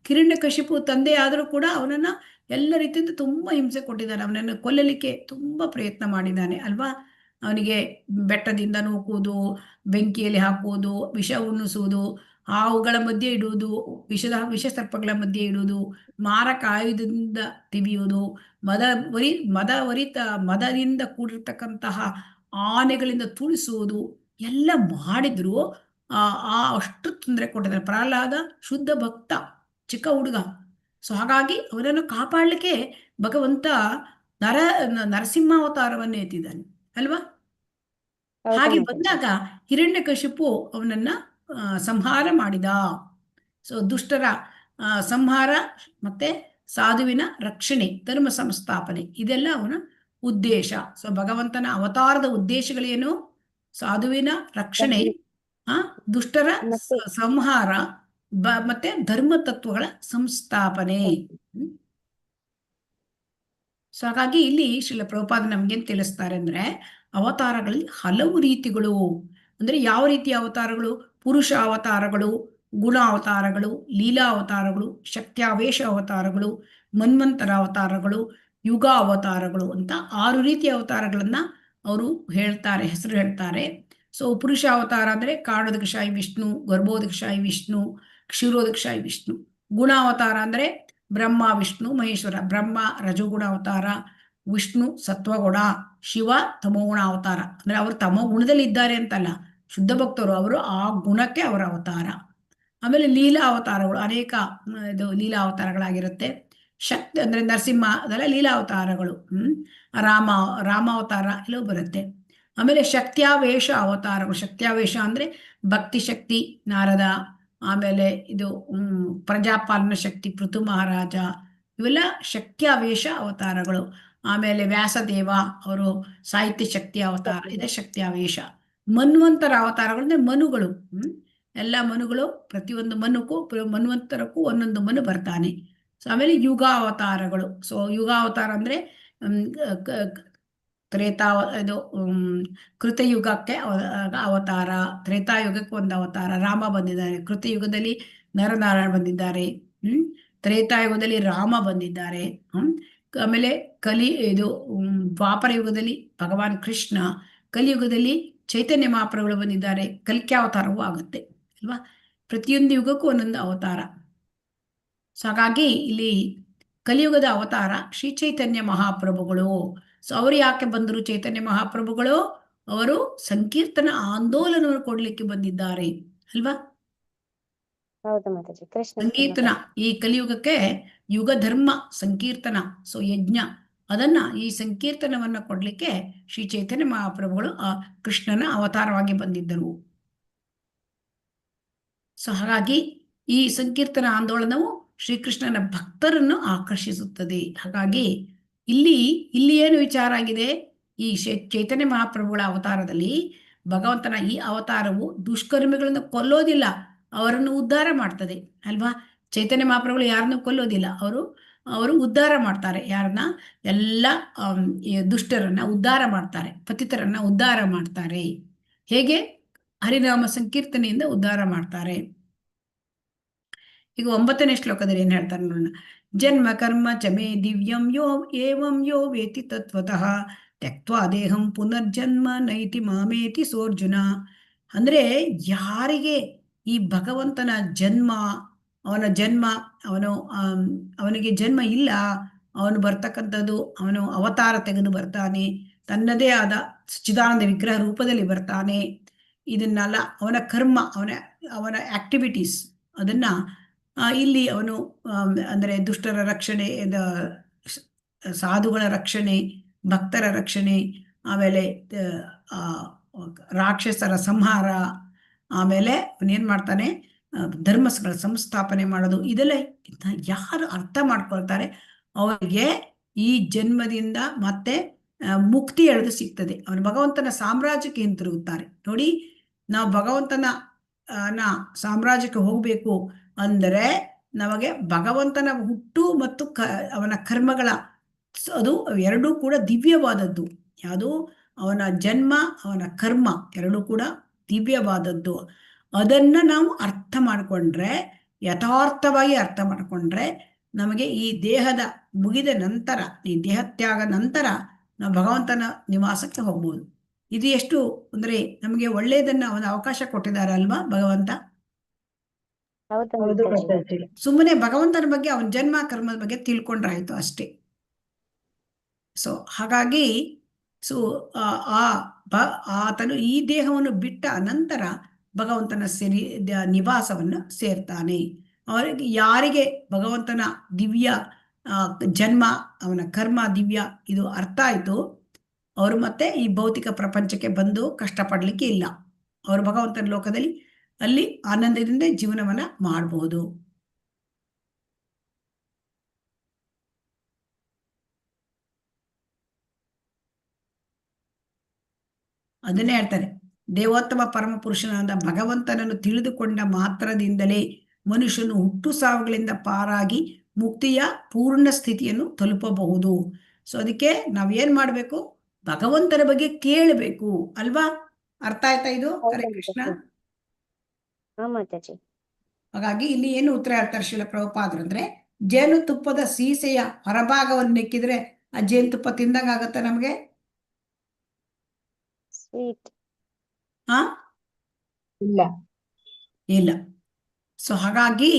ಹಿರಣ್ಯಕಶಿಪು ತಂದೆ ಆದರೂ ಕೂಡ ಅವನನ್ನ ಎಲ್ಲ ರೀತಿಯಿಂದ ತುಂಬಾ ಹಿಂಸೆ ಕೊಟ್ಟಿದ್ದಾನೆ. ಅವನನ್ನು ಕೊಲ್ಲಲಿಕ್ಕೆ ತುಂಬಾ ಪ್ರಯತ್ನ ಮಾಡಿದ್ದಾನೆ ಅಲ್ವಾ? ಅವನಿಗೆ ಬೆಟ್ಟದಿಂದ ನೂಕುವುದು, ಬೆಂಕಿಯಲ್ಲಿ ಹಾಕುವುದು, ವಿಷ ಉಣ್ಣಿಸುವುದು, ಹಾವುಗಳ ಮಧ್ಯೆ ಇಡುವುದು, ವಿಷ ಸರ್ಪಗಳ ಮಧ್ಯೆ ಇಡುವುದು, ಮಾರಕ ಆಯುಧದಿಂದ ತಿವಿಯುವುದು, ಮದದಿಂದ ಕೂಡಿರ್ತಕ್ಕಂತಹ ಆನೆಗಳಿಂದ ತುಳಿಸುವುದು ಎಲ್ಲ ಮಾಡಿದ್ರು ಅಷ್ಟು ತೊಂದರೆ ಕೊಟ್ಟಿದ್ದಾರೆ. ಪ್ರಹ್ಲಾದ ಶುದ್ಧ ಭಕ್ತ, ಚಿಕ್ಕ ಹುಡುಗ. ಸೊ ಹಾಗಾಗಿ ಅವನನ್ನು ಕಾಪಾಡಲಿಕ್ಕೆ ಭಗವಂತ ನರಸಿಂಹಾವತಾರವನ್ನು ಎತ್ತಿದ್ದಾನೆ ಅಲ್ವಾ? ಹಾಗೆ ಬಂದಾಗ ಹಿರಣ್ಯಕಶಿಪು ಅವನನ್ನ ಸಂಹಾರ ಮಾಡಿದ. ಸೊ ದುಷ್ಟರ ಸಂಹಾರ ಮತ್ತೆ ಸಾಧುವಿನ ರಕ್ಷಣೆ, ಧರ್ಮ ಸಂಸ್ಥಾಪನೆ ಇದೆಲ್ಲ ಅವನ ಉದ್ದೇಶ. ಸೊ ಭಗವಂತನ ಅವತಾರದ ಉದ್ದೇಶಗಳೇನು? ಸಾಧುವಿನ ರಕ್ಷಣೆ, ದುಷ್ಟರ ಸಂಹಾರ, ಮತ್ತೆ ಧರ್ಮ ತತ್ವಗಳ ಸಂಸ್ಥಾಪನೆ. ಸೊ ಹಾಗಾಗಿ ಇಲ್ಲಿ ಶ್ರೀಲ ಪ್ರಭುಪಾದ ನಮ್ಗೇನ್ ತಿಳಿಸ್ತಾರೆ ಅಂದ್ರೆ, ಅವತಾರಗಳಲ್ಲಿ ಹಲವು ರೀತಿಗಳು. ಅಂದ್ರೆ ಯಾವ ರೀತಿಯ ಅವತಾರಗಳು? ಪುರುಷ ಅವತಾರಗಳು, ಗುಣ ಅವತಾರಗಳು, ಲೀಲಾ ಅವತಾರಗಳು, ಶಕ್ತ್ಯಾವೇಶ ಅವತಾರಗಳು, ಮನ್ವಂತರ ಅವತಾರಗಳು, ಯುಗ ಅವತಾರಗಳು ಅಂತ 6 ರೀತಿಯ ಅವತಾರಗಳನ್ನ ಅವರು ಹೇಳ್ತಾರೆ, ಹೆಸರು ಹೇಳ್ತಾರೆ. ಸೊ ಪುರುಷ ಅವತಾರ ಅಂದ್ರೆ ಕಾರಣೋದಕಶಾಹಿ ವಿಷ್ಣು, ಗರ್ಭೋದಕಶಾಹಿ ವಿಷ್ಣು, ಕ್ಷೀರೋದಕಶಾಹಿ ವಿಷ್ಣು. ಗುಣ ಅವತಾರ ಅಂದ್ರೆ ಬ್ರಹ್ಮ ವಿಷ್ಣು ಮಹೇಶ್ವರ. ಬ್ರಹ್ಮ ರಜೋಗುಣ ಅವತಾರ, ವಿಷ್ಣು ಸತ್ವಗುಣ, ಶಿವ ತಮೋಗುಣ ಅವತಾರ. ಅಂದ್ರೆ ಅವರು ತಮೋ ಗುಣದಲ್ಲಿ ಇದ್ದಾರೆ ಅಂತಲ್ಲ, ಶುದ್ಧ ಭಕ್ತರು, ಅವರು ಆ ಗುಣಕ್ಕೆ ಅವರ ಅವತಾರ. ಆಮೇಲೆ ಲೀಲಾ ಅವತಾರಗಳು ಅನೇಕ ಲೀಲಾ ಅವತಾರಗಳಾಗಿರುತ್ತೆ. ಶಕ್ತಿ ಅಂದ್ರೆ ನರಸಿಂಹ, ಅದೆಲ್ಲ ಲೀಲಾ ಅವತಾರಗಳು. ರಾಮಾವತಾರ ಎಲ್ಲವೂ ಬರುತ್ತೆ. ಆಮೇಲೆ ಶಕ್ತ್ಯಾವೇಶ ಅವತಾರಗಳು. ಶಕ್ತ್ಯಾವೇಶ ಅಂದ್ರೆ ಭಕ್ತಿ ಶಕ್ತಿ ನಾರದ, ಆಮೇಲೆ ಇದು ಪ್ರಜಾಪಾಲನ ಶಕ್ತಿ ಪೃಥು ಮಹಾರಾಜ, ಇವೆಲ್ಲ ಶಕ್ತ್ಯಾವೇಶ ಅವತಾರಗಳು. ಆಮೇಲೆ ವ್ಯಾಸದೇವ ಅವರು ಸಾಹಿತ್ಯ ಶಕ್ತಿ ಅವತಾರ, ಇದೆ ಶಕ್ತ್ಯಾವೇಶ. ಮನ್ವಂತರ ಅವತಾರಗಳು ಅಂದ್ರೆ ಮನುಗಳು. ಎಲ್ಲ ಮನುಗಳು, ಪ್ರತಿಯೊಂದು ಮನ್ವಂತರಕ್ಕೂ ಒಂದೊಂದು ಮನು ಬರ್ತಾನೆ. ಸೊ ಆಮೇಲೆ ಯುಗ ಅವತಾರಗಳು. ಸೊ ಯುಗ ಅವತಾರ ಅಂದ್ರೆ ಹ್ಮ್, ಕ- ಕ- ತ್ರೇತಾ ಇದು ಕೃತಯುಗಕ್ಕೆ ಅವತಾರ, ತ್ರೇತಾಯುಗಕ್ಕೆ ಒಂದು ಅವತಾರ ರಾಮ ಬಂದಿದ್ದಾರೆ, ಕೃತಯುಗದಲ್ಲಿ ನರನಾರಾಯಣ ಬಂದಿದ್ದಾರೆ, ತ್ರೇತಾಯುಗದಲ್ಲಿ ರಾಮ ಬಂದಿದ್ದಾರೆ, ಆಮೇಲೆ ಇದು ದ್ವಾಪರ ಯುಗದಲ್ಲಿ ಭಗವಾನ್ ಕೃಷ್ಣ, ಕಲಿಯುಗದಲ್ಲಿ ಚೈತನ್ಯ ಮಹಾಪ್ರಭುಗಳು ಬಂದಿದ್ದಾರೆ, ಕಲ್ಕ್ಯಾವತಾರವೂ ಆಗುತ್ತೆ ಅಲ್ವಾ. ಪ್ರತಿಯೊಂದು ಯುಗಕ್ಕೂ ಒಂದೊಂದು ಅವತಾರ. ಸೊ ಹಾಗಾಗಿ ಇಲ್ಲಿ ಕಲಿಯುಗದ ಅವತಾರ ಶ್ರೀ ಚೈತನ್ಯ ಮಹಾಪ್ರಭುಗಳು. ಸೊ ಅವರು ಯಾಕೆ ಬಂದರು? ಚೈತನ್ಯ ಮಹಾಪ್ರಭುಗಳು ಅವರು ಸಂಕೀರ್ತನ ಆಂದೋಲನವನ್ನು ಕೊಡ್ಲಿಕ್ಕೆ ಬಂದಿದ್ದಾರೆ ಅಲ್ವಾ. ಹೌದು ಮಾತಾಜಿ. ಕೃಷ್ಣ ಸಂಕೀರ್ತನ ಈ ಕಲಿಯುಗಕ್ಕೆ ಯುಗ ಧರ್ಮ ಸಂಕೀರ್ತನ, ಸೊ ಯಜ್ಞ, ಅದನ್ನ ಈ ಸಂಕೀರ್ತನವನ್ನ ಕೊಡ್ಲಿಕ್ಕೆ ಶ್ರೀ ಚೈತನ್ಯ ಮಹಾಪ್ರಭುಗಳು ಆ ಕೃಷ್ಣನ ಅವತಾರವಾಗಿ ಬಂದಿದ್ದರು. ಸೊ ಹಾಗಾಗಿ ಈ ಸಂಕೀರ್ತನ ಆಂದೋಲನವು ಶ್ರೀಕೃಷ್ಣನ ಭಕ್ತರನ್ನು ಆಕರ್ಷಿಸುತ್ತದೆ. ಹಾಗಾಗಿ ಇಲ್ಲಿ ಏನು ವಿಚಾರ ಆಗಿದೆ? ಈ ಚೈತನ್ಯ ಮಹಾಪ್ರಭುಗಳ ಅವತಾರದಲ್ಲಿ ಭಗವಂತನ ಈ ಅವತಾರವು ದುಷ್ಕರ್ಮಿಗಳನ್ನು ಕೊಲ್ಲೋದಿಲ್ಲ, ಅವರನ್ನು ಉದ್ಧಾರ ಮಾಡ್ತದೆ ಅಲ್ವಾ. ಚೈತನ್ಯ ಮಹಾಪ್ರಭುಗಳು ಯಾರನ್ನು ಕೊಲ್ಲೋದಿಲ್ಲ, ಅವರು ಉದ್ಧಾರ ಮಾಡ್ತಾರೆ. ಯಾರನ್ನ? ಎಲ್ಲ ದುಷ್ಟರನ್ನ ಉದ್ಧಾರ ಮಾಡ್ತಾರೆ, ಪತಿತರನ್ನ ಉದ್ಧಾರ ಮಾಡ್ತಾರೆ. ಹೇಗೆ? ಹರಿನಾಮ ಸಂಕೀರ್ತನೆಯಿಂದ ಉದ್ಧಾರ ಮಾಡ್ತಾರೆ. ಈಗ 9ನೇ ಶ್ಲೋಕದಲ್ಲಿ ಏನ್ ಹೇಳ್ತಾರೆ ನೋಡೋಣ. ಜನ್ಮ ಕರ್ಮ ಚಮೇ ದಿವ್ಯಂ ಯೋ ಏವಂ ಯೋ ವೇತಿ ತತ್ವತಃ ತ್ಯಕ್ತ್ವಾ ದೇಹಂ ಪುನರ್ಜನ್ಮ ನೈತಿ ಮಾಮೇತಿ ಸೋರ್ಜುನ. ಅಂದ್ರೆ ಯಾರಿಗೆ ಈ ಭಗವಂತನ ಜನ್ಮ, ಅವನಿಗೆ ಜನ್ಮ ಇಲ್ಲ, ಅವನು ಬರ್ತಕ್ಕಂಥದ್ದು, ಅವನು ಅವತಾರ ತೆಗೆದು ಬರ್ತಾನೆ, ತನ್ನದೇ ಆದ ಸಚ್ಚಿದಾನಂದ ವಿಗ್ರಹ ರೂಪದಲ್ಲಿ ಬರ್ತಾನೆ. ಇದನ್ನೆಲ್ಲ ಅವನ ಕರ್ಮ, ಅವನ ಆಕ್ಟಿವಿಟೀಸ್, ಅದನ್ನ ಇಲ್ಲಿ ಅವನು ಅಂದರೆ ದುಷ್ಟರ ರಕ್ಷಣೆ, ಸಾಧುಗಳ ರಕ್ಷಣೆ, ಭಕ್ತರ ರಕ್ಷಣೆ, ಆಮೇಲೆ ರಾಕ್ಷಸರ ಸಂಹಾರ, ಆಮೇಲೆ ಅವನೇನ್ ಮಾಡ್ತಾನೆ, ಧರ್ಮಗಳ ಸಂಸ್ಥಾಪನೆ ಮಾಡೋದು. ಇದೆಲ್ಲ ಯಾರು ಅರ್ಥ ಮಾಡ್ಕೊಳ್ತಾರೆ ಅವರಿಗೆ ಈ ಜನ್ಮದಿಂದ ಮತ್ತೆ ಮುಕ್ತಿ ಎಳೆದು ಸಿಗ್ತದೆ. ಅವನು ಭಗವಂತನ ಸಾಮ್ರಾಜ್ಯಕ್ಕೆ ಹಿಂತಿರುಗುತ್ತಾರೆ. ನೋಡಿ, ನಾವು ಭಗವಂತನ ಸಾಮ್ರಾಜ್ಯಕ್ಕೆ ಹೋಗ್ಬೇಕು ಅಂದರೆ ನಮಗೆ ಭಗವಂತನ ಹುಟ್ಟು ಮತ್ತು ಅವನ ಕರ್ಮಗಳ ಅದು ಎರಡೂ ಕೂಡ ದಿವ್ಯವಾದದ್ದು. ಯಾವುದು? ಅವನ ಜನ್ಮ, ಅವನ ಕರ್ಮ ಎರಡೂ ಕೂಡ ದಿವ್ಯವಾದದ್ದು. ಅದನ್ನ ನಾವು ಅರ್ಥ ಮಾಡಿಕೊಂಡ್ರೆ, ಯಥಾರ್ಥವಾಗಿ ಅರ್ಥ ಮಾಡಿಕೊಂಡ್ರೆ, ನಮಗೆ ಈ ದೇಹದ ಮುಗಿದ ನಂತರ, ಈ ದೇಹತ್ಯಾಗ ನಂತರ ನಾವು ಭಗವಂತನ ನಿವಾಸಕ್ಕೆ ಹೋಗ್ಬೋದು. ಇದು ಎಷ್ಟು ಅಂದ್ರೆ ನಮಗೆ ಒಳ್ಳೆಯದನ್ನ ಅವನ ಅವಕಾಶ ಕೊಟ್ಟಿದ್ದಾರೆ ಅಲ್ವಾ ಭಗವಂತ. ಹೌದು ಮಾತಾಜಿ. ಸುಮ್ಮನೆ ಭಗವಂತನ ಬಗ್ಗೆ, ಅವನ ಜನ್ಮ ಕರ್ಮದ ಬಗ್ಗೆ ತಿಳ್ಕೊಂಡ್ರಾಯ್ತು ಅಷ್ಟೇ. ಸೊ ಹಾಗಾಗಿ ಆತನು ಈ ದೇಹವನ್ನು ಬಿಟ್ಟ ನಂತರ ಭಗವಂತನ ನಿವಾಸವನ್ನು ಸೇರ್ತಾನೆ. ಅವರಿಗೆ ಯಾರಿಗೆ ಭಗವಂತನ ದಿವ್ಯ ಜನ್ಮ, ಅವನ ಕರ್ಮ ದಿವ್ಯ ಇದು ಅರ್ಥ ಆಯ್ತು, ಅವರು ಮತ್ತೆ ಈ ಭೌತಿಕ ಪ್ರಪಂಚಕ್ಕೆ ಬಂದು ಕಷ್ಟಪಡ್ಲಿಕ್ಕೆ ಇಲ್ಲ. ಅವರು ಭಗವಂತನ ಲೋಕದಲ್ಲಿ ಅಲ್ಲಿ ಆನಂದದಿಂದ ಜೀವನವನ್ನ ಮಾಡಬಹುದು. ಅದನ್ನೇ ಹೇಳ್ತಾರೆ, ದೇವೋತ್ತಮ ಪರಮ ಪುರುಷನಾದ ಭಗವಂತನನ್ನು ತಿಳಿದುಕೊಂಡ ಮಾತ್ರದಿಂದಲೇ ಮನುಷ್ಯನು ಹುಟ್ಟು ಸಾವುಗಳಿಂದ ಪಾರಾಗಿ ಮುಕ್ತಿಯ ಪೂರ್ಣ ಸ್ಥಿತಿಯನ್ನು ತಲುಪಬಹುದು. ಸೊ ಅದಕ್ಕೆ ನಾವೇನ್ ಮಾಡ್ಬೇಕು? ಭಗವಂತನ ಬಗ್ಗೆ ಕೇಳಬೇಕು ಅಲ್ವಾ. ಅರ್ಥ ಆಯ್ತಾ ಇದು? ಹರೇ ಕೃಷ್ಣ. ಹಾಗಾಗಿ ಇಲ್ಲಿ ಏನು ಉತ್ತರ ಹೇಳ್ತಾರೆ ಶ್ರೀಲ ಪ್ರಭುಪಾದರು ಅಂದ್ರೆ, ಜೇನುತುಪ್ಪದ ಸೀಸೆಯ ಹೊರಭಾಗವನ್ನು ನೆಕ್ಕಿದ್ರೆ ಆ ಜೇನುತುಪ್ಪ ತಿಂದಂಗ ಆಗತ್ತ ನಮ್ಗೆ? ಇಲ್ಲ. ಸೊ ಹಾಗಾಗಿ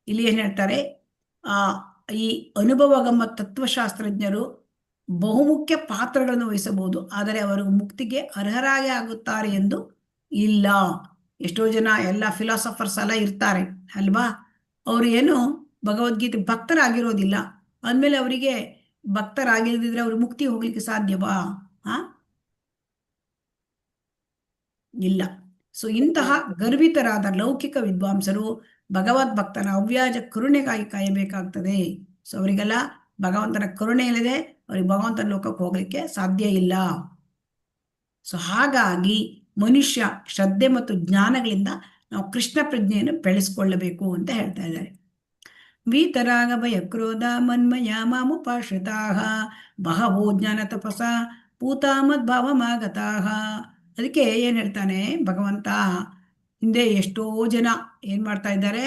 ಇಲ್ಲಿ ಏನ್ ಹೇಳ್ತಾರೆ, ಈ ಅನುಭವಗಮ ತತ್ವಶಾಸ್ತ್ರಜ್ಞರು ಬಹುಮುಖ್ಯ ಪಾತ್ರಗಳನ್ನು ವಹಿಸಬಹುದು, ಆದರೆ ಅವರು ಮುಕ್ತಿಗೆ ಅರ್ಹರಾಗಿ ಆಗುತ್ತಾರೆ ಎಂದು ಇಲ್ಲ. ಎಷ್ಟೋ ಜನ ಎಲ್ಲ ಫಿಲಾಸಫರ್ಸ್ ಎಲ್ಲ ಇರ್ತಾರೆ ಅಲ್ವಾ, ಅವರು ಏನು ಭಗವದ್ಗೀತೆ ಭಕ್ತರಾಗಿರೋದಿಲ್ಲ ಅಂದಮೇಲೆ ಅವರಿಗೆ ಭಕ್ತರಾಗಿರದಿದ್ರೆ ಅವ್ರು ಮುಕ್ತಿ ಹೋಗ್ಲಿಕ್ಕೆ ಸಾಧ್ಯವಾ? ಇಲ್ಲ. ಸೊ ಇಂತಹ ಗರ್ವಿತರಾದ ಲೌಕಿಕ ವಿದ್ವಾಂಸರು ಭಗವದ್ ಭಕ್ತನ ಅವ್ಯಾಜ ಕರುಣೆಗಾಗಿ ಕಾಯಬೇಕಾಗ್ತದೆ. ಸೊ ಅವರಿಗೆಲ್ಲ ಭಗವಂತನ ಕರುಣೆ ಇಲ್ಲದೆ ಅವ್ರಿಗೆ ಭಗವಂತನ ಲೋಕಕ್ಕೆ ಹೋಗ್ಲಿಕ್ಕೆ ಸಾಧ್ಯ ಇಲ್ಲ. ಸೊ ಹಾಗಾಗಿ ಮನುಷ್ಯ ಶ್ರದ್ಧೆ ಮತ್ತು ಜ್ಞಾನಗಳಿಂದ ನಾವು ಕೃಷ್ಣ ಪ್ರಜ್ಞೆಯನ್ನು ಬೆಳೆಸ್ಕೊಳ್ಳಬೇಕು ಅಂತ ಹೇಳ್ತಾ ಇದ್ದಾರೆ. ವೀತರಾಗ ಭಯಕ್ರೋಧ ಮನ್ಮಯ ಮಾಮುಪಾಶ್ರಿತಾಃ ಬಹವೋ ಜ್ಞಾನ ತಪಸ ಪೂತಾ ಮದ್ಭಾವಮಾಗತಾಃ. ಅದಕ್ಕೆ ಏನ್ ಹೇಳ್ತಾನೆ ಭಗವಂತ, ಹಿಂದೆ ಎಷ್ಟೋ ಜನ ಏನ್ ಮಾಡ್ತಾ ಇದ್ದಾರೆ,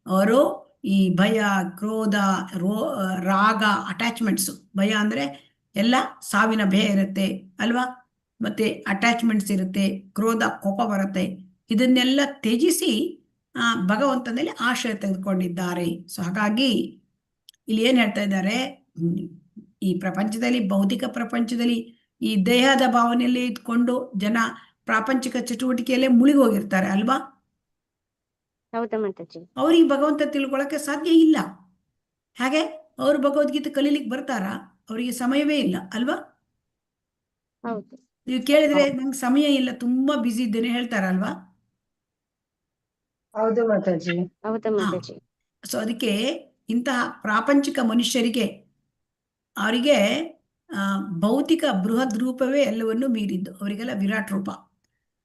ಅವರು ಈ ಭಯ, ಕ್ರೋಧ, ರಾಗ, ಅಟ್ಯಾಚ್ಮೆಂಟ್ಸ್. ಭಯ ಅಂದ್ರೆ ಎಲ್ಲ ಸಾವಿನ ಭಯ ಇರುತ್ತೆ ಅಲ್ವಾ, ಮತ್ತೆ ಅಟ್ಯಾಚ್ಮೆಂಟ್ಸ್ ಇರುತ್ತೆ, ಕ್ರೋಧ ಕೋಪ ಬರುತ್ತೆ. ಇದನ್ನೆಲ್ಲ ತ್ಯಜಿಸಿ ಭಗವಂತನಲ್ಲಿ ಆಶ್ರಯ ತೆಗೆದುಕೊಂಡಿದ್ದಾರೆ. ಸೊ ಹಾಗಾಗಿ ಇಲ್ಲಿ ಏನ್ ಹೇಳ್ತಾ ಇದ್ದಾರೆ, ಈ ಪ್ರಪಂಚದಲ್ಲಿ, ಭೌತಿಕ ಪ್ರಪಂಚದಲ್ಲಿ ಈ ದೇಹದ ಭಾವನೆಯಲ್ಲಿ ಇದ್ಕೊಂಡು ಜನ ಪ್ರಾಪಂಚಿಕ ಚಟುವಟಿಕೆಯಲ್ಲೇ ಮುಳುಗಿ ಹೋಗಿರ್ತಾರೆ ಅಲ್ವಾ. ಹೌದಾ ಮಾತಾಜಿ? ಅವ್ರಿಗೆ ಭಗವಂತ ತಿಳ್ಕೊಳಕ್ಕೆ ಸಾಧ್ಯ ಇಲ್ಲ. ಹಾಗೆ ಅವ್ರು ಭಗವದ್ಗೀತೆ ಕಲೀಲಿಕ್ಕೆ ಬರ್ತಾರಾ? ಅವರಿಗೆ ಸಮಯವೇ ಇಲ್ಲ ಅಲ್ವಾ. ಹೌದು. ನೀವು ಕೇಳಿದ್ರೆ ನಂಗೆ ಸಮಯ ಇಲ್ಲ, ತುಂಬಾ ಬ್ಯುಸಿ ಇದ್ದೇನೆ ಹೇಳ್ತಾರಲ್ವಾ. ಹೌದು ಮಾತಾಜಿ. ಹೌದಾ ಮಾತಾಜಿ? ಸೊ ಅದಕ್ಕೆ ಇಂತಹ ಪ್ರಾಪಂಚಿಕ ಮನುಷ್ಯರಿಗೆ, ಅವರಿಗೆ ಭೌತಿಕ ಬೃಹದ್ ರೂಪವೇ ಎಲ್ಲವನ್ನೂ ಮೀರಿದ್ದು, ಅವರಿಗೆಲ್ಲ ವಿರಾಟ್ ರೂಪ.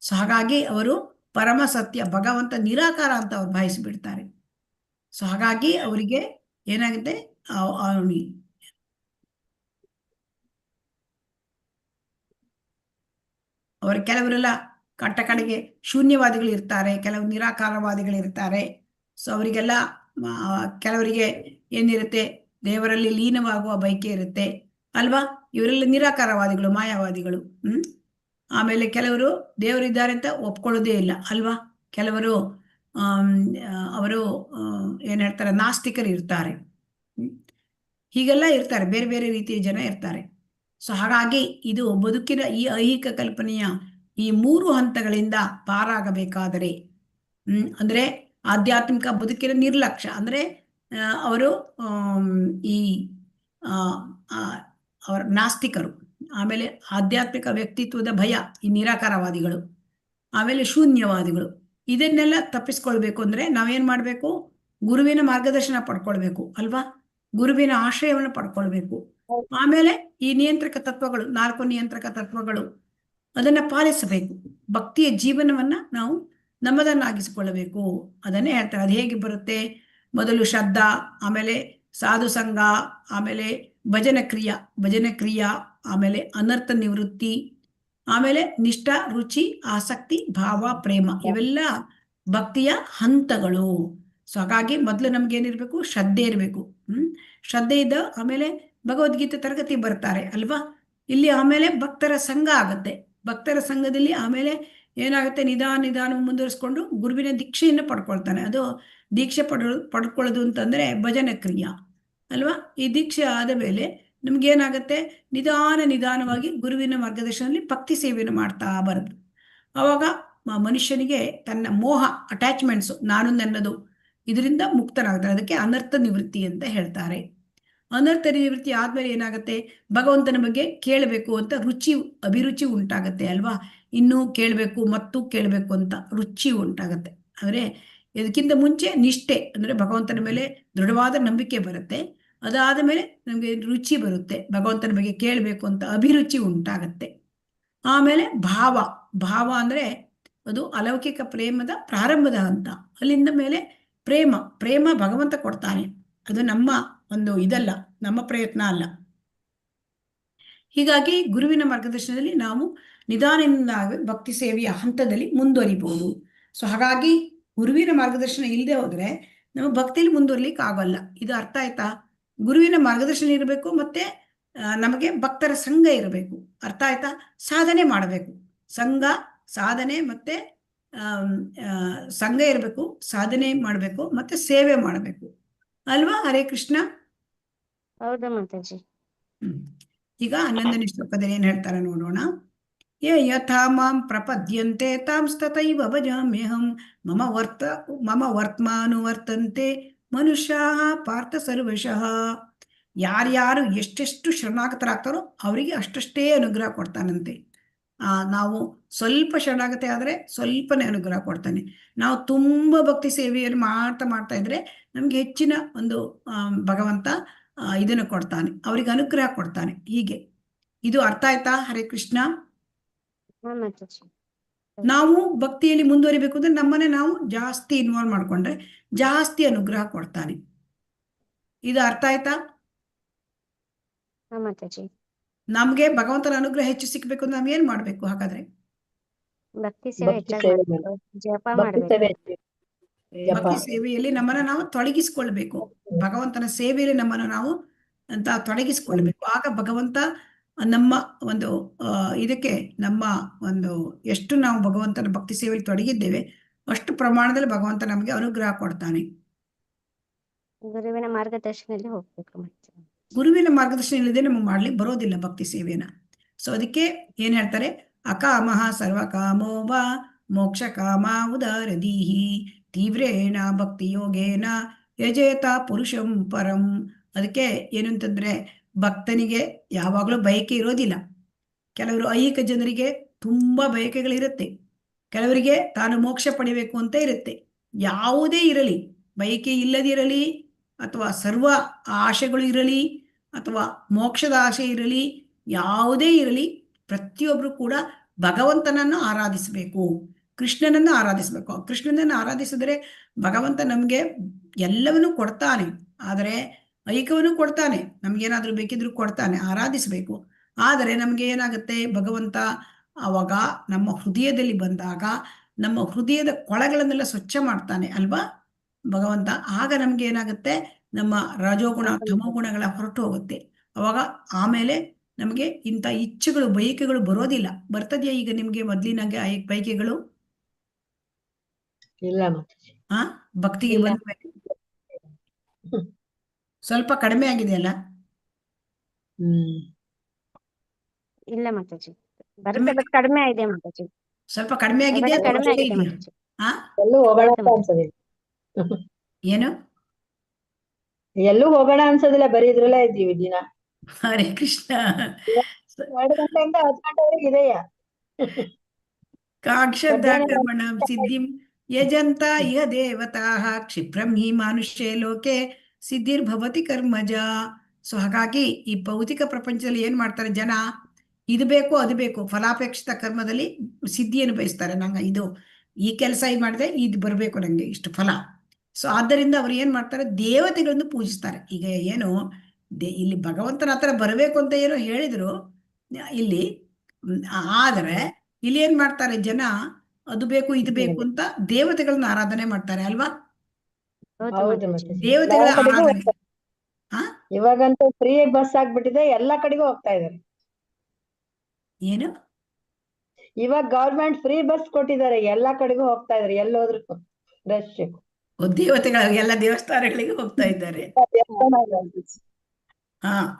ಸೊ ಹಾಗಾಗಿ ಅವರು ಪರಮ ಸತ್ಯ ಭಗವಂತ ನಿರಾಕಾರ ಅಂತ ಅವ್ರು ಭಾವಿಸಿಬಿಡ್ತಾರೆ. ಸೊ ಹಾಗಾಗಿ ಅವರಿಗೆ ಏನಾಗುತ್ತೆ, ಅವರ ಕೆಲವರೆಲ್ಲ ಕಡೆಗೆ ಶೂನ್ಯವಾದಿಗಳು ಇರ್ತಾರೆ, ಕೆಲವು ನಿರಾಕಾರವಾದಿಗಳು ಇರ್ತಾರೆ. ಸೊ ಅವರಿಗೆಲ್ಲ ಕೆಲವರಿಗೆ ಏನಿರುತ್ತೆ, ದೇವರಲ್ಲಿ ಲೀನವಾಗುವ ಬಯಕೆ ಇರುತ್ತೆ ಅಲ್ವಾ. ಇವರೆಲ್ಲ ನಿರಾಕಾರವಾದಿಗಳು, ಮಾಯಾವಾದಿಗಳು. ಆಮೇಲೆ ಕೆಲವರು ದೇವರಿದ್ದಾರೆ ಅಂತ ಒಪ್ಕೊಳ್ಳೋದೇ ಇಲ್ಲ ಅಲ್ವಾ. ಕೆಲವರು ಅವರು ಏನ್ ಹೇಳ್ತಾರೆ, ನಾಸ್ತಿಕರು ಇರ್ತಾರೆ. ಹೀಗೆಲ್ಲ ಇರ್ತಾರೆ, ಬೇರೆ ಬೇರೆ ರೀತಿಯ ಜನ ಇರ್ತಾರೆ. ಸೊ ಹಾಗಾಗಿ ಇದು ಬದುಕಿನ ಈ ಐಹಿಕ ಕಲ್ಪನೆಯ ಈ 3 ಹಂತಗಳಿಂದ ಪಾರಾಗಬೇಕಾದರೆ, ಅಂದ್ರೆ ಆಧ್ಯಾತ್ಮಿಕ ಬದುಕಿನ ನಿರ್ಲಕ್ಷ್ಯ ಅಂದ್ರೆ ಅವರು ಈ ಅವರ ನಾಸ್ತಿಕರು, ಆಮೇಲೆ ಆಧ್ಯಾತ್ಮಿಕ ವ್ಯಕ್ತಿತ್ವದ ಭಯ, ಈ ನಿರಾಕಾರವಾದಿಗಳು, ಆಮೇಲೆ ಶೂನ್ಯವಾದಿಗಳು. ಇದನ್ನೆಲ್ಲ ತಪ್ಪಿಸ್ಕೊಳ್ಬೇಕು ಅಂದ್ರೆ ನಾವೇನ್ ಮಾಡ್ಬೇಕು, ಗುರುವಿನ ಮಾರ್ಗದರ್ಶನ ಪಡ್ಕೊಳ್ಬೇಕು ಅಲ್ವಾ, ಗುರುವಿನ ಆಶ್ರಯವನ್ನು ಪಡ್ಕೊಳ್ಬೇಕು. ಆಮೇಲೆ ಈ ನಿಯಂತ್ರಕ ತತ್ವಗಳು, 4 ನಿಯಂತ್ರಕ ತತ್ವಗಳು, ಅದನ್ನ ಪಾಲಿಸಬೇಕು. ಭಕ್ತಿಯ ಜೀವನವನ್ನ ನಾವು ನಮ್ಮದನ್ನಾಗಿಸಿಕೊಳ್ಳಬೇಕು. ಅದನ್ನೇ ಹೇಳ್ತಾರೆ. ಅದು ಹೇಗೆ ಬರುತ್ತೆ, ಮೊದಲು ಶ್ರದ್ಧಾ, ಆಮೇಲೆ ಸಾಧು ಸಂಘ, ಆಮೇಲೆ ಭಜನ ಕ್ರಿಯಾ, ಆಮೇಲೆ ಅನರ್ಥ ನಿವೃತ್ತಿ, ಆಮೇಲೆ ನಿಷ್ಠ, ರುಚಿ, ಆಸಕ್ತಿ, ಭಾವ, ಪ್ರೇಮ. ಇವೆಲ್ಲ ಭಕ್ತಿಯ ಹಂತಗಳು. ಸೊ ಹಾಗಾಗಿ ಮೊದಲು ನಮ್ಗೇನಿರ್ಬೇಕು, ಶ್ರದ್ಧೆ ಇರಬೇಕು. ಶ್ರದ್ಧೆ ಇದ್ದ ಆಮೇಲೆ ಭಗವದ್ಗೀತೆ ತರಗತಿ ಬರ್ತಾರೆ ಅಲ್ವಾ. ಇಲ್ಲಿ ಆಮೇಲೆ ಭಕ್ತರ ಸಂಘ ಆಗತ್ತೆ. ಭಕ್ತರ ಸಂಘದಲ್ಲಿ ಆಮೇಲೆ ಏನಾಗುತ್ತೆ, ನಿಧಾನ ಮುಂದುವರಿಸ್ಕೊಂಡು ಗುರುವಿನ ದೀಕ್ಷೆಯನ್ನು ಪಡ್ಕೊಳ್ತಾನೆ. ಅದು ದೀಕ್ಷೆ ಪಡ್ಕೊಳ್ಳೋದು ಅಂತಂದ್ರೆ ಭಜನ ಕ್ರಿಯಾ ಅಲ್ವಾ. ಈ ದೀಕ್ಷೆ ಆದ ಮೇಲೆ ನಮ್ಗೇನಾಗತ್ತೆ, ನಿಧಾನವಾಗಿ ಗುರುವಿನ ಮಾರ್ಗದರ್ಶನದಲ್ಲಿ ಭಕ್ತಿ ಸೇವೆಯನ್ನು ಮಾಡ್ತಾ ಬರೋದು. ಅವಾಗ ಮನುಷ್ಯನಿಗೆ ತನ್ನ ಮೋಹ, ಅಟ್ಯಾಚ್ಮೆಂಟ್ಸ್, ನಾನು ನನ್ನದು, ಇದರಿಂದ ಮುಕ್ತನಾಗ್ತಾರೆ. ಅದಕ್ಕೆ ಅನರ್ಥ ನಿವೃತ್ತಿ ಅಂತ ಹೇಳ್ತಾರೆ. ಅನರ್ಥ ನಿವೃತ್ತಿ ಆದ್ಮೇಲೆ ಏನಾಗುತ್ತೆ, ಭಗವಂತನ ಬಗ್ಗೆ ಕೇಳಬೇಕು ಅಂತ ಅಭಿರುಚಿ ಉಂಟಾಗತ್ತೆ ಅಲ್ವಾ. ಇನ್ನೂ ಕೇಳಬೇಕು ಮತ್ತು ಕೇಳಬೇಕು ಅಂತ ರುಚಿ ಉಂಟಾಗತ್ತೆ. ಅಂದ್ರೆ ಇದಕ್ಕಿಂತ ಮುಂಚೆ ನಿಷ್ಠೆ ಅಂದ್ರೆ ಭಗವಂತನ ಮೇಲೆ ದೃಢವಾದ ನಂಬಿಕೆ ಬರುತ್ತೆ. ಅದಾದ ಮೇಲೆ ನಮ್ಗೆ ರುಚಿ ಬರುತ್ತೆ, ಭಗವಂತನ ಬಗ್ಗೆ ಕೇಳಬೇಕು ಅಂತ ಅಭಿರುಚಿ ಉಂಟಾಗತ್ತೆ. ಆಮೇಲೆ ಭಾವ ಅಂದ್ರೆ ಅದು ಅಲೌಕಿಕ ಪ್ರೇಮದ ಪ್ರಾರಂಭದ ಹಂತ. ಅಲ್ಲಿಂದ ಮೇಲೆ ಪ್ರೇಮ ಭಗವಂತ ಕೊಡ್ತಾನೆ. ಅದು ನಮ್ಮ ಒಂದು ಇದಲ್ಲ, ನಮ್ಮ ಪ್ರಯತ್ನ ಅಲ್ಲ. ಹೀಗಾಗಿ ಗುರುವಿನ ಮಾರ್ಗದರ್ಶನದಲ್ಲಿ ನಾವು ನಿಧಾನದಿಂದ ಭಕ್ತಿ ಸೇವೆಯ ಹಂತದಲ್ಲಿ ಮುಂದುವರಿಬಹುದು. ಸೊ ಹಾಗಾಗಿ ಗುರುವಿನ ಮಾರ್ಗದರ್ಶನ ಇಲ್ಲದೆ ಹೋದ್ರೆ ನಮ್ಮ ಭಕ್ತಿಯಲ್ಲಿ ಮುಂದುವರಿಲಿಕ್ಕೆ ಆಗಲ್ಲ. ಇದು ಅರ್ಥ ಆಯ್ತಾ? ಗುರುವಿನ ಮಾರ್ಗದರ್ಶನ ಇರಬೇಕು, ಮತ್ತೆ ನಮಗೆ ಭಕ್ತರ ಸಂಘ ಇರಬೇಕು. ಅರ್ಥ ಆಯ್ತಾ? ಸಾಧನೆ ಮಾಡಬೇಕು, ಸಾಧನೆ ಮತ್ತೆ ಸಂಘ ಇರಬೇಕು, ಸಾಧನೆ ಮಾಡಬೇಕು, ಮತ್ತೆ ಸೇವೆ ಮಾಡಬೇಕು ಅಲ್ವಾ. ಹರೇ ಕೃಷ್ಣ. ಹೌದಾ ಮಾತಾಜಿ? ಈಗ 11ನೇ ಶ್ಲೋಕದಲ್ಲಿ ಏನ್ ಹೇಳ್ತಾರೆ ನೋಡೋಣ. ಯಥಾ ಮಾಂ ಪ್ರಪದ್ಯಂತೆ ತಾಂಸ್ತತೈವ ಭಜಾಮ್ಯಹಂ ಮಮ ವರ್ತಮಾನುವರ್ತಂತೆ ಮನುಷ್ಯಾಃ ಪಾರ್ಥ ಸರ್ವಶಃ. ಯಾರ್ಯಾರು ಎಷ್ಟೆಷ್ಟು ಶರಣಾಗತರಾಗ್ತಾರೋ ಅವರಿಗೆ ಅಷ್ಟಷ್ಟೇ ಅನುಗ್ರಹ ಕೊಡ್ತಾನಂತೆ. ನಾವು ಸ್ವಲ್ಪ ಶರಣಾಗತಿ ಆದ್ರೆ ಸ್ವಲ್ಪನೇ ಅನುಗ್ರಹ ಕೊಡ್ತಾನೆ. ನಾವು ತುಂಬಾ ಭಕ್ತಿ ಸೇವೆಯನ್ನು ಮಾಡ್ತಾ ಇದ್ರೆ ನಮ್ಗೆ ಹೆಚ್ಚಿನ ಒಂದು ಭಗವಂತ ಇದನ್ನು ಕೊಡ್ತಾನೆ, ಅವರಿಗೆ ಅನುಗ್ರಹ ಕೊಡ್ತಾನೆ. ಹೀಗೆ ಇದು ಅರ್ಥ ಆಯ್ತಾ? ಹರೇ ಕೃಷ್ಣ. ನಾವು ಭಕ್ತಿಯಲ್ಲಿ ಮುಂದುವರಿಬೇಕು ಅಂದ್ರೆ ನಮ್ಮನೆ ನಾವು ಜಾಸ್ತಿ ಇನ್ವಾಲ್ವ್ ಮಾಡ್ಕೊಂಡ್ರೆ ಜಾಸ್ತಿ ಅನುಗ್ರಹ ಕೊಡ್ತಾನೆ. ಇದು ಅರ್ಥ ಆಯ್ತಾ? ಹಾ ಮಾತಾಜಿ. ನಮ್ಗೆ ಭಗವಂತನ ಅನುಗ್ರಹ ಹೆಚ್ಚು ಸಿಕ್ಬೇಕು ಅಂದ್ರೆ ನಾವ್ ಏನ್ ಮಾಡ್ಬೇಕು ಹಾಗಾದ್ರೆ? ಭಕ್ತಿ ಸೇವೆ ಭಕ್ತಿ ಹೆಚ್ಚಾಗಿ ಸೇವೆ ಮಾಡ್ಬೇಕು, ಜಪ ಭಕ್ತಿ ಮಾಡ್ಬೇಕು. ಸೇವೆ ಜಪ. ಭಕ್ತಿ ಸೇವೆಯಲ್ಲಿ ನಮ್ಮನ್ನ ನಾವು ತೊಡಗಿಸ್ಕೊಳ್ಬೇಕು. ಭಗವಂತನ ಸೇವೆಯಲ್ಲಿ ನಮ್ಮನ್ನು ನಾವು ಅಂತ ತೊಡಗಿಸ್ಕೊಳ್ಬೇಕು. ಆಗ ಭಗವಂತ ನಮ್ಮ ಒಂದು ಇದಕ್ಕೆ ನಮ್ಮ ಒಂದು ಎಷ್ಟು ನಾವು ಭಗವಂತನ ಭಕ್ತಿ ಸೇವೆಯಲ್ಲಿ ತೊಡಗಿದ್ದೇವೆ ಅಷ್ಟು ಪ್ರಮಾಣದಲ್ಲಿ ಭಗವಂತ ನಮಗೆ ಅನುಗ್ರಹ ಕೊಡ್ತಾನೆ. ಗುರುವಿನ ಮಾರ್ಗದರ್ಶನದಲ್ಲಿ ಹೋಗ್ಬೇಕು ಮತ್ತೆ. ಗುರುವಿನ ಮಾರ್ಗದರ್ಶನ ಇಲ್ಲದೆ ನಮಗೆ ಮಾಡ್ಲಿಕ್ಕೆ ಬರೋದಿಲ್ಲ ಭಕ್ತಿ ಸೇವೆನ. ಸೊ ಅದಕ್ಕೆ ಏನ್ ಹೇಳ್ತಾರೆ, ಅಕಾಮಃ ಸರ್ವಕಾಮೋ ವಾ ಮೋಕ್ಷ ಕಾಮ ಉದಾರದೀಹಿ ತೀವ್ರೇಣ ಭಕ್ತಿ ಯೋಗೇನ ಯಜೇತ ಪುರುಷಂ ಪರಂ. ಅದಕ್ಕೆ ಏನು ಅಂತಂದ್ರೆ, ಭಕ್ತನಿಗೆ ಯಾವಾಗಲೂ ಬಯಕೆ ಇರೋದಿಲ್ಲ. ಕೆಲವರು ಐಹಿಕ ಜನರಿಗೆ ತುಂಬಾ ಬಯಕೆಗಳಿರುತ್ತೆ, ಕೆಲವರಿಗೆ ತಾನು ಮೋಕ್ಷ ಪಡಿಬೇಕು ಅಂತ ಇರುತ್ತೆ. ಯಾವುದೇ ಇರಲಿ, ಬಯಕೆ ಇಲ್ಲದಿರಲಿ ಅಥವಾ ಸರ್ವ ಆಶೆಗಳು ಇರಲಿ ಅಥವಾ ಮೋಕ್ಷದ ಆಶೆ ಇರಲಿ, ಯಾವುದೇ ಇರಲಿ, ಪ್ರತಿಯೊಬ್ರು ಕೂಡ ಭಗವಂತನನ್ನು ಆರಾಧಿಸಬೇಕು, ಕೃಷ್ಣನನ್ನು ಆರಾಧಿಸಬೇಕು. ಕೃಷ್ಣನನ್ನು ಆರಾಧಿಸಿದರೆ ಭಗವಂತ ನಮ್ಗೆ ಎಲ್ಲವನ್ನೂ ಕೊಡ್ತಾನೆ, ಆದರೆ ಐಕ್ಯವನ್ನು ಕೊಡ್ತಾನೆ, ನಮ್ಗೇನಾದ್ರೂ ಬೇಕಿದ್ರು ಕೊಡ್ತಾನೆ, ಆರಾಧಿಸಬೇಕು. ಆದರೆ ನಮ್ಗೆ ಏನಾಗುತ್ತೆ, ಭಗವಂತ ಆವಾಗ ನಮ್ಮ ಹೃದಯದಲ್ಲಿ ಬಂದಾಗ ನಮ್ಮ ಹೃದಯದ ಕೊಳಗಳನ್ನೆಲ್ಲ ಸ್ವಚ್ಛ ಮಾಡ್ತಾನೆ ಅಲ್ವಾ ಭಗವಂತ. ಆಗ ನಮ್ಗೆ ಏನಾಗುತ್ತೆ, ನಮ್ಮ ರಜೋಗುಣ ತಮೋಗುಣಗಳ ಹೊರಟು ಹೋಗುತ್ತೆ. ಅವಾಗ ಆಮೇಲೆ ನಮಗೆ ಇಂಥ ಇಚ್ಛೆಗಳು ಬಯಕೆಗಳು ಬರೋದಿಲ್ಲ. ಬರ್ತದೆಯಾ ಈಗ ನಿಮ್ಗೆ ಮೊದ್ಲಿನಾಗೆ ಬಯಕೆಗಳು? ಇಲ್ಲ ಮಾತಾಜಿ. ಆ ಭಕ್ತಿಗೆ ಇಲ್ಲ. ಬಂದ ಸ್ವಲ್ಪ ಕಡಿಮೆ ಆಗಿದೆಯಲ್ಲ? ಇಲ್ಲ ಮಾತಾಜಿ, ಬರುತ್ತೆ ಬಟ್ ಕಡಿಮೆ ಇದೆ ಮಾತಾಜಿ. ಸ್ವಲ್ಪ ಕಡಿಮೆ ಆಗಿದೆ ಇವಾಗ ಅಥವಾ ಕಡಿಮೆ ಅಷ್ಟೇ ಆಗಿದೆ ಇದೆಯಾ? ಮಾತಾಜಿ. ಆ ಎಲ್ಲೂ ಹೋಗೋಣ ಹೌದು ಅಂತ ಮಾತಾಜಿ. ಅನ್ಸೋದಿಲ್ಲ. ಏನು? ಎಲ್ಲೂ ಹೋಗೋಣ ಅನ್ಸೋದಿಲ್ಲ, ಬರೀ ಇದ್ರಲ್ಲೇ ಇದ್ದೀವಿ ದಿನ. ಹರೇ ಕೃಷ್ಣ. 2 ಗಂಟೆಯಿಂದ 10 ಗಂಟೆವರೆಗೆ ಇದೆಯಾ? ಕಾಕ್ಷದ ಮಧ್ಯಾಹ್ನ ಕರ್ಮಣಂ ಸಿದ್ಧಿಂ ಯಜಂತ ಇಹ ದೇವತಾಃ ಕ್ಷಿಪ್ರಂ ಹಿ ಮಾನುಷ್ಯೇ ಲೋಕೆ ಸಿದ್ಧಿರ್ಭವತಿ ಕರ್ಮಜ. ಸೊ ಹಾಗಾಗಿ ಈ ಭೌತಿಕ ಪ್ರಪಂಚದಲ್ಲಿ ಏನ್ ಮಾಡ್ತಾರೆ ಜನ, ಇದು ಬೇಕು ಅದು ಬೇಕು, ಫಲಾಪೇಕ್ಷಿತ ಕರ್ಮದಲ್ಲಿ ಸಿದ್ಧಿಯನ್ನು ಬಯಸ್ತಾರೆ. ನಂಗೆ ಇದು ಈ ಕೆಲಸ ಮಾಡಿದೆ, ಇದು ಬರಬೇಕು ನಂಗೆ ಇಷ್ಟು ಫಲ. ಸೊ ಆದ್ದರಿಂದ ಅವ್ರು ಏನ್ ಮಾಡ್ತಾರೆ, ದೇವತೆಗಳನ್ನು ಪೂಜಿಸ್ತಾರೆ. ಈಗ ಏನು ಇಲ್ಲಿ ಭಗವಂತನ ಹತ್ರ ಬರಬೇಕು ಅಂತ ಏನೋ ಹೇಳಿದ್ರು ಇಲ್ಲಿ, ಆದರೆ ಇಲ್ಲಿ ಏನ್ ಮಾಡ್ತಾರೆ ಜನ, ಅದು ಬೇಕು ಇದು ಬೇಕು ಅಂತ ದೇವತೆಗಳನ್ನ ಆರಾಧನೆ ಮಾಡ್ತಾರೆ ಅಲ್ವಾ? ಹೌದು ಹೌದು ಮಾತಾಜಿ. ಮತ್ತೆ. ದೇವತೆಗಳ ಎಲ್ಲಾ ಕಡೆಗೂ ಆರಾಧನೆ. ಆ ಇವಾಗಂತೂ ಫ್ರೀ ಬಸ್ ಆಗ್ಬಿಟ್ಟಿದೆ, ಎಲ್ಲಾ ಕಡೆಗೂ ಹೋಗ್ತಾ ಇದಾರೆ. ಏನು? ಇವಾಗ ಗವರ್ಮೆಂಟ್ ಫ್ರೀ ಬಸ್ ಕೊಟ್ಟಿದ್ದಾರೆ, ಎಲ್ಲಾ ಕಡೆಗೂ ಹೋಗ್ತಾ ಇದಾರೆ, ಎಲ್ಲೋದ್ರು ರಶ್. ದೇವತೆಗಳ ಎಲ್ಲ ದೇವಸ್ಥಾನಗಳಿಗೆ ಹೋಗ್ತಾ ಇದ್ದಾರೆ.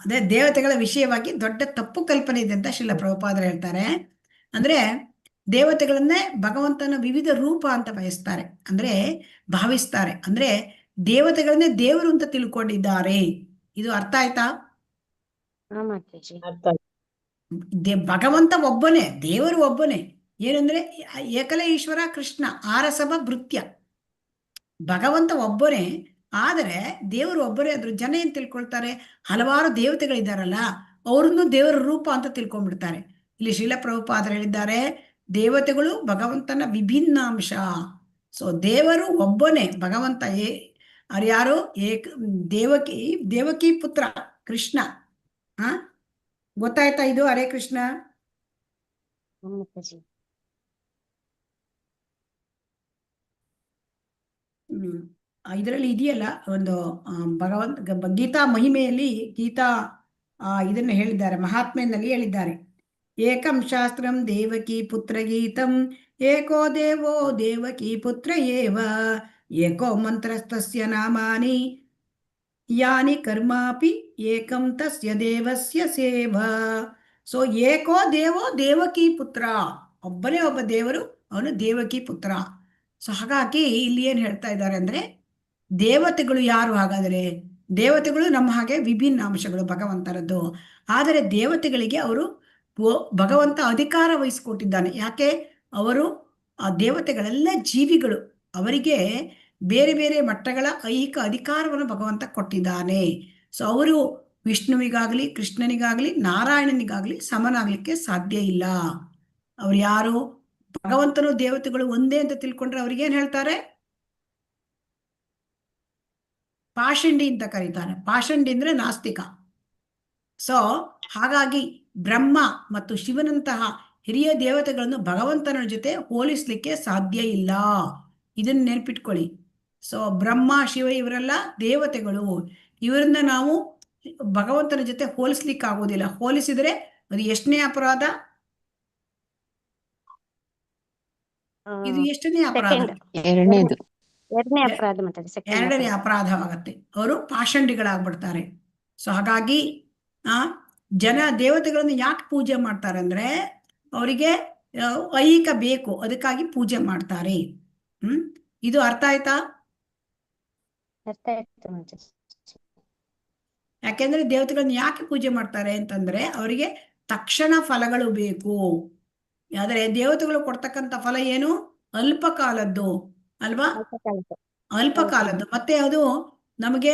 ಅದೇ ದೇವತೆಗಳ ವಿಷಯವಾಗಿ ದೊಡ್ಡ ತಪ್ಪು ಕಲ್ಪನೆ ಇದೆ ಅಂತ ಶ್ರೀಲ ಪ್ರಭುಪಾದರು ಹೇಳ್ತಾರೆ. ಅಂದ್ರೆ ದೇವತೆಗಳನ್ನೇ ಭಗವಂತನ ವಿವಿಧ ರೂಪ ಅಂತ ಬಯಸ್ತಾರೆ, ಅಂದ್ರೆ ಭಾವಿಸ್ತಾರೆ. ಅಂದ್ರೆ ದೇವತೆಗಳನ್ನೇ ದೇವರು ಅಂತ ತಿಳ್ಕೊಂಡಿದ್ದಾರೆ. ಇದು ಅರ್ಥ ಆಯ್ತಾ? ಹಾ ಮಾತಾಜಿ. ಅರ್ಥ ಭಗವಂತ ಒಬ್ಬನೇ, ದೇವರು ಒಬ್ಬನೇ. ಏನಂದ್ರೆ ಏಕಲ ಈಶ್ವರ ಕೃಷ್ಣ ಆರಸಭ ಭೃತ್ಯ. ಭಗವಂತ ಒಬ್ಬನೇ, ಆದರೆ ದೇವರು ಒಬ್ಬರೇ. ಅದ್ರ ಜನ ಏನ್ ತಿಳ್ಕೊಳ್ತಾರೆ, ಹಲವಾರು ದೇವತೆಗಳಿದ್ದಾರಲ್ಲ ಅವ್ರನ್ನು ದೇವರ ರೂಪ ಅಂತ ತಿಳ್ಕೊಂಡ್ಬಿಡ್ತಾರೆ. ಇಲ್ಲಿ ಶ್ರೀಲ ಪ್ರಭುಪಾದರು ಹೇಳಿದ್ದಾರೆ, ದೇವತೆಗಳು ಭಗವಂತನ ವಿಭಿನ್ನಾಂಶ. ಸೊ ದೇವರು ಒಬ್ಬನೇ, ಭಗವಂತ ಅವ್ರು ಯಾರು, ದೇವಕಿ ಪುತ್ರ ಕೃಷ್ಣ. ಗೊತ್ತಾಯ್ತಾ ಇದು? ಹರೇ ಕೃಷ್ಣ. ಮಾತಾಜಿ. ಇದರಲ್ಲಿ ಇದೆಯಲ್ಲ ಒಂದು ಗೀತಾ ಮಹಿಮೆಯಲ್ಲಿ ಗೀತಾ ಇದನ್ನು ಹೇಳಿದ್ದಾರೆ, ಮಹಾತ್ಮೆಯಲ್ಲಿ ಹೇಳಿದ್ದಾರೆ. ಏಕಂ ಶಾಸ್ತ್ರಂ ದೇವಕಿ ಪುತ್ರ ಗೀತಂ ಏಕೋ ದೇವೋ ದೇವಕಿ ಪುತ್ರ ಏವ ಏಕೋ ಮಂತ್ರಸ್ತಸ್ಯ ನಾಮಾನಿ ಯಾನಿ ಕರ್ಮಾಪಿ ಏಕಂ ತಸ್ಯ ದೇವಸ್ಯ ಸೇವಾ. ಸೊ ಏಕೋ ದೇವೋ ದೇವಕಿ ಪುತ್ರ, ಒಬ್ಬನೇ ಒಬ್ಬ ದೇವರು, ಅವನು ದೇವಕಿ ಪುತ್ರ. ಸೊ ಹಾಗಾಗಿ ಇಲ್ಲಿ ಏನ್ ಹೇಳ್ತಾ ಇದ್ದಾರೆ ಅಂದ್ರೆ, ದೇವತೆಗಳು ಯಾರು ಹಾಗಾದರೆ? ದೇವತೆಗಳು ನಮ್ಮ ಹಾಗೆ ವಿಭಿನ್ನ ಅಂಶಗಳು ಭಗವಂತನದ್ದು. ಆದರೆ ದೇವತೆಗಳಿಗೆ ಅವರು ಭಗವಂತ ಅಧಿಕಾರ ವಹಿಸಿಕೊಟ್ಟಿದ್ದಾನೆ. ಯಾಕೆ? ಅವರು ಆ ದೇವತೆಗಳೆಲ್ಲ ಜೀವಿಗಳು, ಅವರಿಗೆ ಬೇರೆ ಬೇರೆ ಮಟ್ಟಗಳ ಐಹಿಕ ಅಧಿಕಾರವನ್ನು ಭಗವಂತ ಕೊಟ್ಟಿದ್ದಾನೆ. ಸೊ ಅವರು ವಿಷ್ಣುವಿಗಾಗ್ಲಿ ಕೃಷ್ಣನಿಗಾಗ್ಲಿ ನಾರಾಯಣನಿಗಾಗ್ಲಿ ಸಮನಾಗ್ಲಿಕ್ಕೆ ಸಾಧ್ಯ ಇಲ್ಲ. ಅವ್ರು ಯಾರು? ಭಗವಂತನು ದೇವತೆಗಳು ಒಂದೇ ಅಂತ ತಿಳ್ಕೊಂಡ್ರೆ ಅವ್ರಿಗೇನ್ ಹೇಳ್ತಾರೆ? ಪಾಷಂಡಿ ಅಂತ ಕರೀತಾರೆ. ಪಾಷಂಡಿ ಅಂದ್ರೆ ನಾಸ್ತಿಕ. ಸೊ ಹಾಗಾಗಿ ಬ್ರಹ್ಮ ಮತ್ತು ಶಿವನಂತಹ ಹಿರಿಯ ದೇವತೆಗಳನ್ನು ಭಗವಂತನ ಜೊತೆ ಹೋಲಿಸ್ಲಿಕ್ಕೆ ಸಾಧ್ಯ ಇಲ್ಲ. ಇದನ್ನ ನೆನ್ಪಿಟ್ಕೊಳ್ಳಿ. ಸೊ ಬ್ರಹ್ಮ ಶಿವ ಇವರೆಲ್ಲ ದೇವತೆಗಳು, ಇವರನ್ನ ನಾವು ಭಗವಂತನ ಜೊತೆ ಹೋಲಿಸ್ಲಿಕ್ಕೆ ಆಗೋದಿಲ್ಲ. ಹೋಲಿಸಿದ್ರೆ ಅದು ಎಷ್ಟನೇ ಅಪರಾಧ? ಇದು ಎಷ್ಟನೇ ಅಪರಾಧ? ಎರಡನೇ ಅಪರಾಧ ಮಾತಾಡಿ, ಎರಡನೇ ಅಪರಾಧವಾಗತ್ತೆ. ಅವರು ಪಾಷಂಡಿಗಳಾಗ್ಬಿಡ್ತಾರೆ. ಸೊ ಹಾಗಾಗಿ ಜನ ದೇವತೆಗಳನ್ನು ಯಾಕೆ ಪೂಜೆ ಮಾಡ್ತಾರೆ ಅಂದ್ರೆ ಅವರಿಗೆ ಐಹಿಕ ಬೇಕು, ಅದಕ್ಕಾಗಿ ಪೂಜೆ ಮಾಡ್ತಾರೆ. ಇದು ಅರ್ಥ ಆಯ್ತಾ? ಯಾಕೆಂದ್ರೆ ದೇವತೆಗಳನ್ನ ಯಾಕೆ ಪೂಜೆ ಮಾಡ್ತಾರೆ ಅಂತಂದ್ರೆ ಅವರಿಗೆ ತಕ್ಷಣ ಫಲಗಳು ಬೇಕು. ಆದ್ರೆ ದೇವತೆಗಳು ಕೊಡ್ತಕ್ಕಂಥ ಫಲ ಏನು? ಅಲ್ಪ ಕಾಲದ್ದು ಅಲ್ವಾ? ಅಲ್ಪ ಕಾಲದ್ದು. ಮತ್ತೆ ಅದು ನಮಗೆ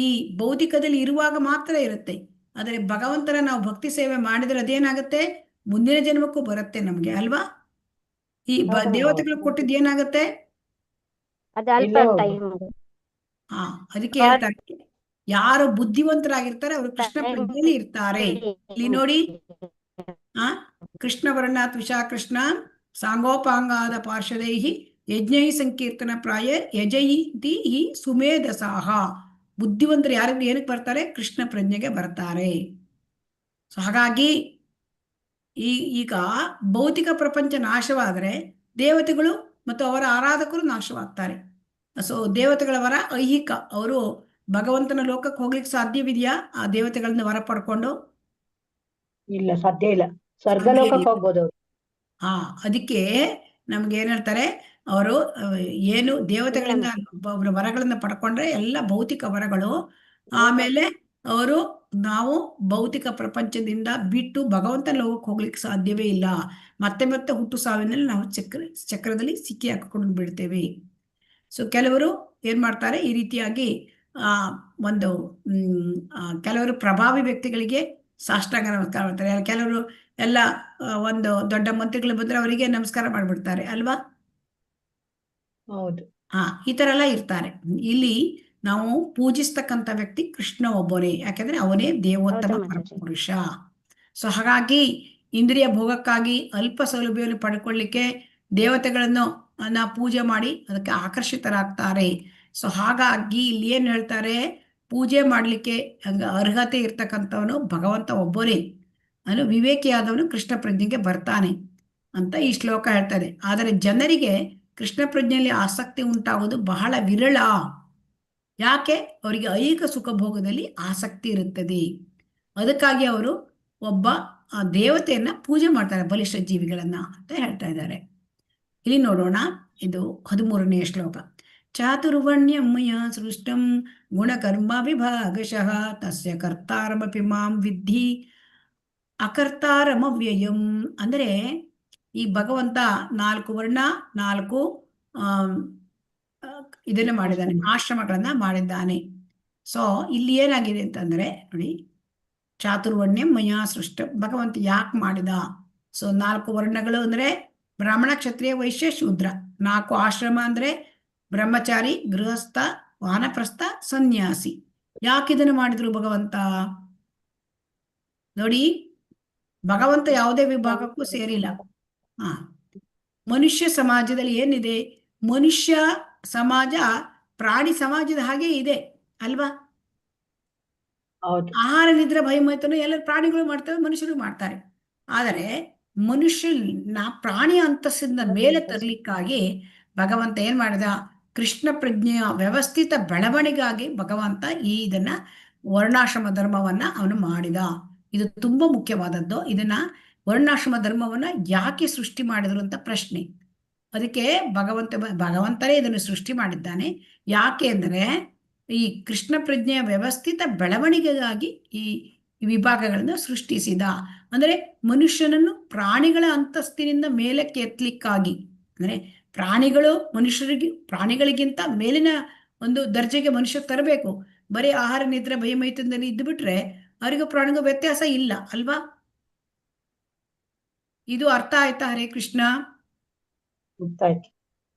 ಈ ಭೌತಿಕದಲ್ಲಿ ಇರುವಾಗ ಮಾತ್ರ ಇರುತ್ತೆ. ಆದರೆ ಭಗವಂತನ ನಾವು ಭಕ್ತಿ ಸೇವೆ ಮಾಡಿದ್ರೆ ಅದೇನಾಗುತ್ತೆ? ಮುಂದಿನ ಜನ್ಮಕ್ಕೂ ಬರುತ್ತೆ ನಮ್ಗೆ ಅಲ್ವಾ? ಈ ದೇವತೆಗಳು ಕೊಟ್ಟಿದ್ದು ಏನಾಗುತ್ತೆ? ಅದಕ್ಕೆ ಹೇಳ್ತಾರೆ, ಯಾರು ಬುದ್ಧಿವಂತರಾಗಿರ್ತಾರೆ ಅವರು ಕೃಷ್ಣ ಪ್ರಜ್ಞೆಯಲ್ಲಿ ಇರ್ತಾರೆ. ಇಲ್ಲಿ ನೋಡಿ, ಕೃಷ್ಣ ವರ್ಣಾತ್ ವಿಷಾ ಕೃಷ್ಣ ಸಾಂಗೋಪಾಂಗಾದ ಪಾರ್ಶ್ವದೈಹಿ ಯಜ್ಞೈ ಸಂಕೀರ್ತನ ಪ್ರಾಯ ಯಜಯಿತಿ ಹಿ ಸುಮೇಧಸಾಹ. ಬುದ್ಧಿವಂತರು ಯಾರಿಗೂ ಏನಕ್ಕೆ ಬರ್ತಾರೆ? ಕೃಷ್ಣ ಪ್ರಜ್ಞೆಗೆ ಬರ್ತಾರೆ. ಸೊ ಹಾಗಾಗಿ ಈಗ ಭೌತಿಕ ಪ್ರಪಂಚ ನಾಶವಾದರೆ ದೇವತೆಗಳು ಮತ್ತು ಅವರ ಆರಾಧಕರು ನಾಶವಾಗ್ತಾರೆ. ಸೊ ದೇವತೆಗಳ ವರ ಐಹಿಕ, ಅವರು ಭಗವಂತನ ಲೋಕಕ್ಕೆ ಹೋಗ್ಲಿಕ್ಕೆ ಸಾಧ್ಯವಿದೆಯಾ? ಆ ದೇವತೆಗಳನ್ನ ವರ ಪಡ್ಕೊಂಡು ಇಲ್ಲ, ಸಾಧ್ಯ ಇಲ್ಲ. ಸ್ವರ್ಗ ಲೋಕಕ್ಕೆ ಹೋಗ್ಬೋದು. ಅದಕ್ಕೆ ನಮ್ಗೆ ಏನ್ ಹೇಳ್ತಾರೆ ಅವರು, ಏನು ದೇವತೆಗಳಿಂದ ವರಗಳನ್ನ ಪಡ್ಕೊಂಡ್ರೆ ಎಲ್ಲ ಭೌತಿಕ ವರಗಳು. ಆಮೇಲೆ ಅವರು ನಾವು ಭೌತಿಕ ಪ್ರಪಂಚದಿಂದ ಬಿಟ್ಟು ಭಗವಂತನ ಲೋಕಕ್ಕೆ ಹೋಗ್ಲಿಕ್ಕೆ ಸಾಧ್ಯವೇ ಇಲ್ಲ. ಮತ್ತೆ ಮತ್ತೆ ಹುಟ್ಟು ಸಾವಿನಲ್ಲಿ ನಾವು ಚಕ್ರದಲ್ಲಿ ಸಿಕ್ಕಿ ಹಾಕಿಕೊಂಡು ಬಿಡ್ತೇವೆ. ಸೊ ಕೆಲವರು ಏನ್ ಮಾಡ್ತಾರೆ, ಈ ರೀತಿಯಾಗಿ ಒಂದು ಕೆಲವರು ಪ್ರಭಾವಿ ವ್ಯಕ್ತಿಗಳಿಗೆ ಸಾಷ್ಟಾಂಗ ನಮಸ್ಕಾರ ಮಾಡ್ತಾರೆ. ಕೆಲವರು ಎಲ್ಲ ಒಂದು ದೊಡ್ಡ ಮಂತ್ರಿಗಳು ಬಂದ್ರೆ ಅವರಿಗೆ ನಮಸ್ಕಾರ ಮಾಡ್ಬಿಡ್ತಾರೆ ಅಲ್ವಾ? ಹೌದು. ಈ ತರ ಎಲ್ಲ ಇರ್ತಾರೆ. ಇಲ್ಲಿ ನಾವು ಪೂಜಿಸ್ತಕ್ಕಂಥ ವ್ಯಕ್ತಿ ಕೃಷ್ಣ ಒಬ್ಬನೇ, ಯಾಕಂದ್ರೆ ಅವನೇ ದೇವೋತ್ತಮ ಪರಮಪುರುಷ. ಸೊ ಹಾಗಾಗಿ ಇಂದ್ರಿಯ ಭೋಗಕ್ಕಾಗಿ ಅಲ್ಪ ಸೌಲಭ್ಯವನ್ನು ಪಡ್ಕೊಳ್ಳಿಕ್ಕೆ ದೇವತೆಗಳನ್ನು ಪೂಜೆ ಮಾಡಿ ಅದಕ್ಕೆ ಆಕರ್ಷಿತರಾಗ್ತಾರೆ. ಸೊ ಹಾಗಾಗಿ ಇಲ್ಲಿ ಏನ್ ಹೇಳ್ತಾರೆ, ಪೂಜೆ ಮಾಡ್ಲಿಕ್ಕೆ ಅರ್ಹತೆ ಇರ್ತಕ್ಕಂಥವನು ಭಗವಂತ ಒಬ್ಬನೇ. ವಿವೇಕಿಯಾದವನು ಕೃಷ್ಣ ಪ್ರಜ್ಞೆಗೆ ಬರ್ತಾನೆ ಅಂತ ಈ ಶ್ಲೋಕ ಹೇಳ್ತಾರೆ. ಆದರೆ ಜನರಿಗೆ ಕೃಷ್ಣ ಪ್ರಜ್ಞೆಯಲ್ಲಿ ಆಸಕ್ತಿ ಉಂಟಾಗೋದು ಬಹಳ ವಿರಳ. ಯಾಕೆ? ಅವರಿಗೆ ಐಹಿಕ ಸುಖ ಭೋಗದಲ್ಲಿ ಆಸಕ್ತಿ ಇರುತ್ತದೆ. ಅದಕ್ಕಾಗಿ ಅವರು ಒಬ್ಬ ದೇವತೆಯನ್ನ ಪೂಜೆ ಮಾಡ್ತಾರೆ, ಬಲಿಷ್ಠ ಜೀವಿಗಳನ್ನ ಅಂತ ಹೇಳ್ತಾ ಇದ್ದಾರೆ. ಇಲ್ಲಿ ನೋಡೋಣ, ಇದು 13ನೇ ಶ್ಲೋಕ. ಚಾತುರ್ವರ್ಣ್ಯಂ ಮಯಾ ಸೃಷ್ಟಂ ಗುಣಕರ್ಮ ವಿಭಾಗಶಃ ತಸ್ಯ ಕರ್ತಾರಮಪಿ ಮಾಂ ವಿದ್ಧಿ ಅಕರ್ತಾರಮವ್ಯಯಂ. ಅಂದರೆ ಈ ಭಗವಂತ 4 ವರ್ಣ 4 ಇದನ್ನ ಮಾಡಿದ್ದಾನೆ, ಆಶ್ರಮಗಳನ್ನ ಮಾಡಿದ್ದಾನೆ. ಸೊ ಇಲ್ಲಿ ಏನಾಗಿದೆ ಅಂತಂದ್ರೆ ನೋಡಿ, ಚಾತುರ್ವರ್ಣ್ಯಂ ಮಯಾ ಸೃಷ್ಟ, ಭಗವಂತ ಯಾಕೆ ಮಾಡಿದ? ಸೊ 4 ವರ್ಣಗಳು ಅಂದ್ರೆ ಬ್ರಾಹ್ಮಣ ಕ್ಷತ್ರಿಯ ವೈಶ್ಯ ಶೂದ್ರ. 4 ಆಶ್ರಮ ಅಂದ್ರೆ ಬ್ರಹ್ಮಚಾರಿ, ಗೃಹಸ್ಥ, ವಾನಪ್ರಸ್ಥ, ಸನ್ಯಾಸಿ. ಯಾಕೆ ಇದನ್ನು ಮಾಡಿದ್ರು ಭಗವಂತ? ನೋಡಿ, ಭಗವಂತ ಯಾವುದೇ ವಿಭಾಗಕ್ಕೂ ಸೇರಿಲ್ಲ. ಮನುಷ್ಯ ಸಮಾಜದಲ್ಲಿ ಏನಿದೆ, ಮನುಷ್ಯ ಸಮಾಜ ಪ್ರಾಣಿ ಸಮಾಜದ ಹಾಗೆ ಇದೆ ಅಲ್ವಾ? ಆಹಾರ ನಿದ್ರೆ ಭಯಮೈತನು ಎಲ್ಲರೂ ಪ್ರಾಣಿಗಳು ಮಾಡ್ತವೆ, ಮನುಷ್ಯರು ಮಾಡ್ತಾರೆ. ಆದರೆ ಮನುಷ್ಯನ ಪ್ರಾಣಿ ಅಂತಸ್ತಿಂದ ಮೇಲೆ ತರಲಿಕ್ಕಾಗಿ ಭಗವಂತ ಏನ್ ಮಾಡಿದ? ಕೃಷ್ಣ ಪ್ರಜ್ಞೆಯ ವ್ಯವಸ್ಥಿತ ಬೆಳವಣಿಗಾಗಿ ಭಗವಂತ ಇದನ್ನ ವರ್ಣಾಶ್ರಮ ಧರ್ಮವನ್ನ ಅವನು ಮಾಡಿದ. ಇದು ತುಂಬಾ ಮುಖ್ಯವಾದದ್ದು. ಇದನ್ನ ವರ್ಣಾಶ್ರಮ ಧರ್ಮವನ್ನ ಯಾಕೆ ಸೃಷ್ಟಿ ಮಾಡಿದ್ರು ಅಂತ ಪ್ರಶ್ನೆ. ಅದಕ್ಕೆ ಭಗವಂತನೇ ಇದನ್ನು ಸೃಷ್ಟಿ ಮಾಡಿದ್ದಾನೆ. ಯಾಕೆ ಅಂದರೆ ಈ ಕೃಷ್ಣ ಪ್ರಜ್ಞೆಯ ವ್ಯವಸ್ಥಿತ ಬೆಳವಣಿಗೆಗಾಗಿ ಈ ವಿಭಾಗಗಳನ್ನು ಸೃಷ್ಟಿಸಿದ. ಅಂದರೆ ಮನುಷ್ಯನನ್ನು ಪ್ರಾಣಿಗಳ ಅಂತಸ್ತಿನಿಂದ ಮೇಲಕ್ಕೆ ಎತ್ತಲಿಕ್ಕಾಗಿ. ಅಂದರೆ ಪ್ರಾಣಿಗಳಿಗಿಂತ ಮೇಲಿನ ಒಂದು ದರ್ಜೆಗೆ ಮನುಷ್ಯ ತರಬೇಕು. ಬರೀ ಆಹಾರ ನಿದ್ರೆ ಭಯಮೈತನದಲ್ಲಿ ಇದ್ದು ಬಿಟ್ರೆ ಅವರಿಗೂ ಪ್ರಾಣಿಗೂ ವ್ಯತ್ಯಾಸ ಇಲ್ಲ ಅಲ್ವಾ? ಇದು ಅರ್ಥ ಆಯ್ತಾ? ಹರೇ ಕೃಷ್ಣ.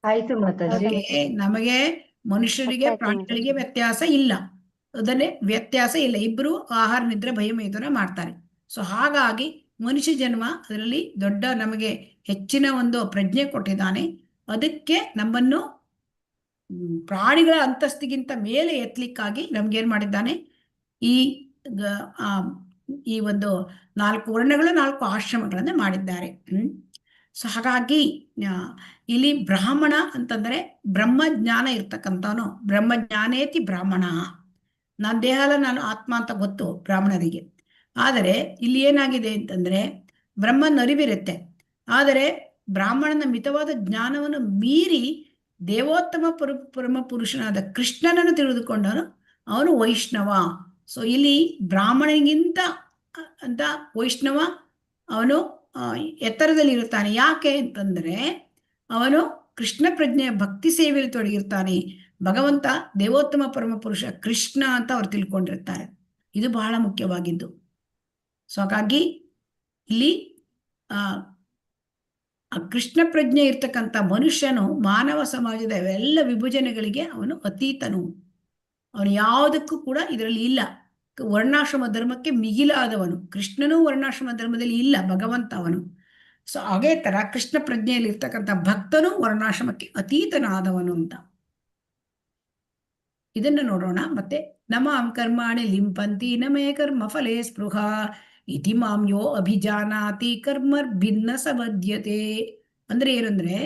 ಆಯ್ತು ಮಾತಾಜಿ. ನಮಗೆ ಮನುಷ್ಯರಿಗೆ ಗೊತ್ತಾಯ್ತು ಪ್ರಾಣಿಗಳಿಗೆ ಮಾತಾಜಿ. ವ್ಯತ್ಯಾಸ ಇಲ್ಲ. ಅದನ್ನೇ ವ್ಯತ್ಯಾಸ ಇಲ್ಲ, ಇಬ್ಬರು ಆಹಾರ ನಿದ್ರೆ ಭಯಮೇತನ ಮಾಡ್ತಾರೆ. ಸೊ ಹಾಗಾಗಿ ಮನುಷ್ಯ ಜನ್ಮ ಅದರಲ್ಲಿ ದೊಡ್ಡ ನಮಗೆ ಹೆಚ್ಚಿನ ಒಂದು ಪ್ರಜ್ಞೆ ಕೊಟ್ಟಿದ್ದಾನೆ. ಅದಕ್ಕೆ ನಮ್ಮನ್ನು ಪ್ರಾಣಿಗಳ ಅಂತಸ್ತಿಗಿಂತ ಮೇಲೆ ಎತ್ತಲಿಕ್ಕಾಗಿ ನಮ್ಗೇನ್ ಮಾಡಿದ್ದಾನೆ, ಈ ಆ, ಈ ಒಂದು 4 ವರ್ಣಗಳು 4 ಆಶ್ರಮಗಳನ್ನ ಮಾಡಿದ್ದಾರೆ. ಸೊ ಹಾಗಾಗಿ ಇಲ್ಲಿ ಬ್ರಾಹ್ಮಣ ಅಂತಂದ್ರೆ ಬ್ರಹ್ಮಜ್ಞಾನ ಇರ್ತಕ್ಕಂಥವನು. ಬ್ರಹ್ಮಜ್ಞಾನೇತಿ ಬ್ರಾಹ್ಮಣ. ನಾನು ದೇಹ ಅಲ್ಲ, ನಾನು ಆತ್ಮ ಅಂತ ಗೊತ್ತು ಬ್ರಾಹ್ಮಣರಿಗೆ. ಆದರೆ ಇಲ್ಲಿ ಏನಾಗಿದೆ ಅಂತಂದ್ರೆ ಬ್ರಹ್ಮನ ಅರಿವಿರುತ್ತೆ, ಆದರೆ ಬ್ರಾಹ್ಮಣನ ಮಿತವಾದ ಜ್ಞಾನವನ್ನು ಮೀರಿ ದೇವೋತ್ತಮ ಪರಮ ಪುರುಷನಾದ ಕೃಷ್ಣನನ್ನು ತಿಳಿದುಕೊಂಡವನು ಅವನು ವೈಷ್ಣವ. ಸೊ ಇಲ್ಲಿ ಬ್ರಾಹ್ಮಣನಿಗಿಂತ ಅಂತ ವೈಷ್ಣವ ಅವನು ಎತ್ತರದಲ್ಲಿ ಇರುತ್ತಾನೆ. ಯಾಕೆ ಅಂತಂದ್ರೆ ಅವನು ಕೃಷ್ಣ ಪ್ರಜ್ಞೆಯ ಭಕ್ತಿ ಸೇವೆಯಲ್ಲಿ ತೊಡಗಿರ್ತಾನೆ. ಭಗವಂತ ದೇವೋತ್ತಮ ಪರಮ ಪುರುಷ ಕೃಷ್ಣ ಅಂತ ಅವ್ರು ತಿಳ್ಕೊಂಡಿರ್ತಾರೆ. ಇದು ಬಹಳ ಮುಖ್ಯವಾಗಿದ್ದು. ಸೊ ಹಾಗಾಗಿ ಇಲ್ಲಿ ಆ ಕೃಷ್ಣ ಪ್ರಜ್ಞೆ ಇರ್ತಕ್ಕಂಥ ಮನುಷ್ಯನು ಮಾನವ ಸಮಾಜದ ಎಲ್ಲ ವಿಭಜನೆಗಳಿಗೆ ಅವನು ಅತೀತನು. ಅವನು ಯಾವುದಕ್ಕೂ ಕೂಡ ಇದರಲ್ಲಿ ಇಲ್ಲ. ವರ್ಣಾಶ್ರಮ ಧರ್ಮಕ್ಕೆ ಮಿಗಿಲಾದವನು. ಕೃಷ್ಣನೂ ವರ್ಣಾಶ್ರಮ ಧರ್ಮದಲ್ಲಿ ಇಲ್ಲ, ಭಗವಂತ ಅವನು. ಸೊ ಅದೇ ತರ ಕೃಷ್ಣ ಪ್ರಜ್ಞೆಯಲ್ಲಿ ಇರ್ತಕ್ಕಂಥ ಭಕ್ತನು ವರ್ಣಾಶ್ರಮಕ್ಕೆ ಅತೀತನಾದವನು ಅಂತ ಇದನ್ನು ನೋಡೋಣ. ಮತ್ತೆ ನಮಾಂ ಕರ್ಮಾಣಿ ಲಿಂಪಂತಿ ನಮೇ ಕರ್ಮ ಫಲೇ ಸ್ಪೃಹ ಇತಿ ಮಾಂ ಯೋ ಅಭಿಜಾನಾತಿ ಕರ್ಮರ್ ಭಿನ್ನ ಸಬದ್ಯತೆ. ಅಂದ್ರೆ ಏನಂದ್ರೆ